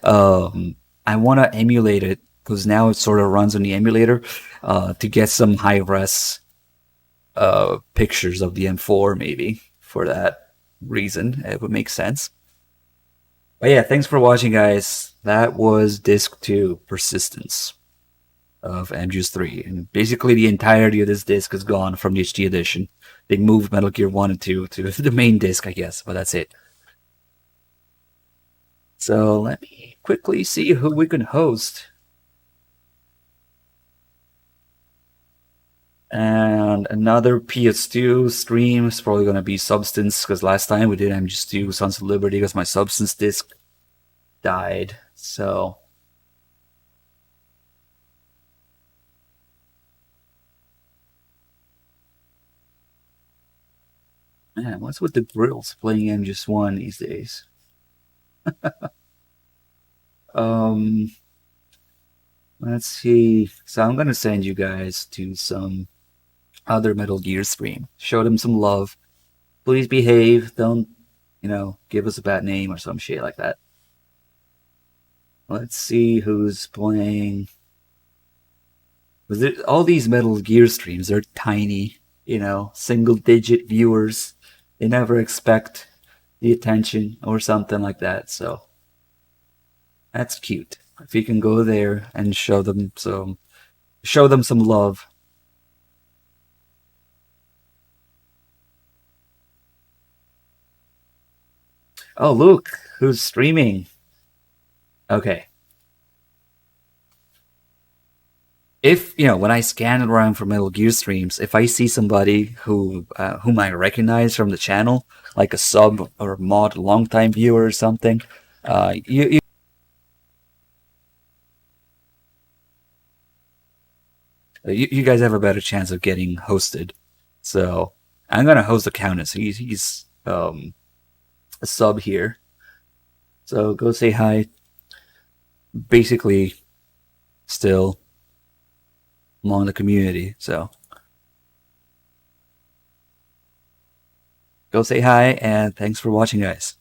[SPEAKER 1] I want to emulate it, because now it sort of runs on the emulator, to get some high-res pictures of the M4, maybe, for that reason. It would make sense. But yeah, thanks for watching, guys. That was Disc 2, Persistence of MGS3. And basically the entirety of this disc is gone from the HD edition. They moved Metal Gear 1 and 2 to the main disc, I guess, but that's it. So let me quickly see who we can host. And another PS2 stream is probably going to be Substance, because last time we did MGS2 Sons of Liberty because my Substance disc died. So man, what's with the grills playing MGS1 these days? Let's see. So I'm gonna send you guys to some other Metal Gear stream. Show them some love. Please behave. Don't, you know, give us a bad name or some shit like that. Let's see who's playing. All these Metal Gear streams are tiny, you know, single-digit viewers. They never expect the attention or something like that, so that's cute. If you can go there and show them some love. Oh, look, who's streaming? Okay. If, you know, when I scan around for Metal Gear streams, if I see somebody whom I recognize from the channel, like a sub or mod longtime viewer or something, you guys have a better chance of getting hosted. So I'm gonna host the Countess. He's a sub here. So go say hi. Basically, still among the community. So go say hi, and thanks for watching, guys.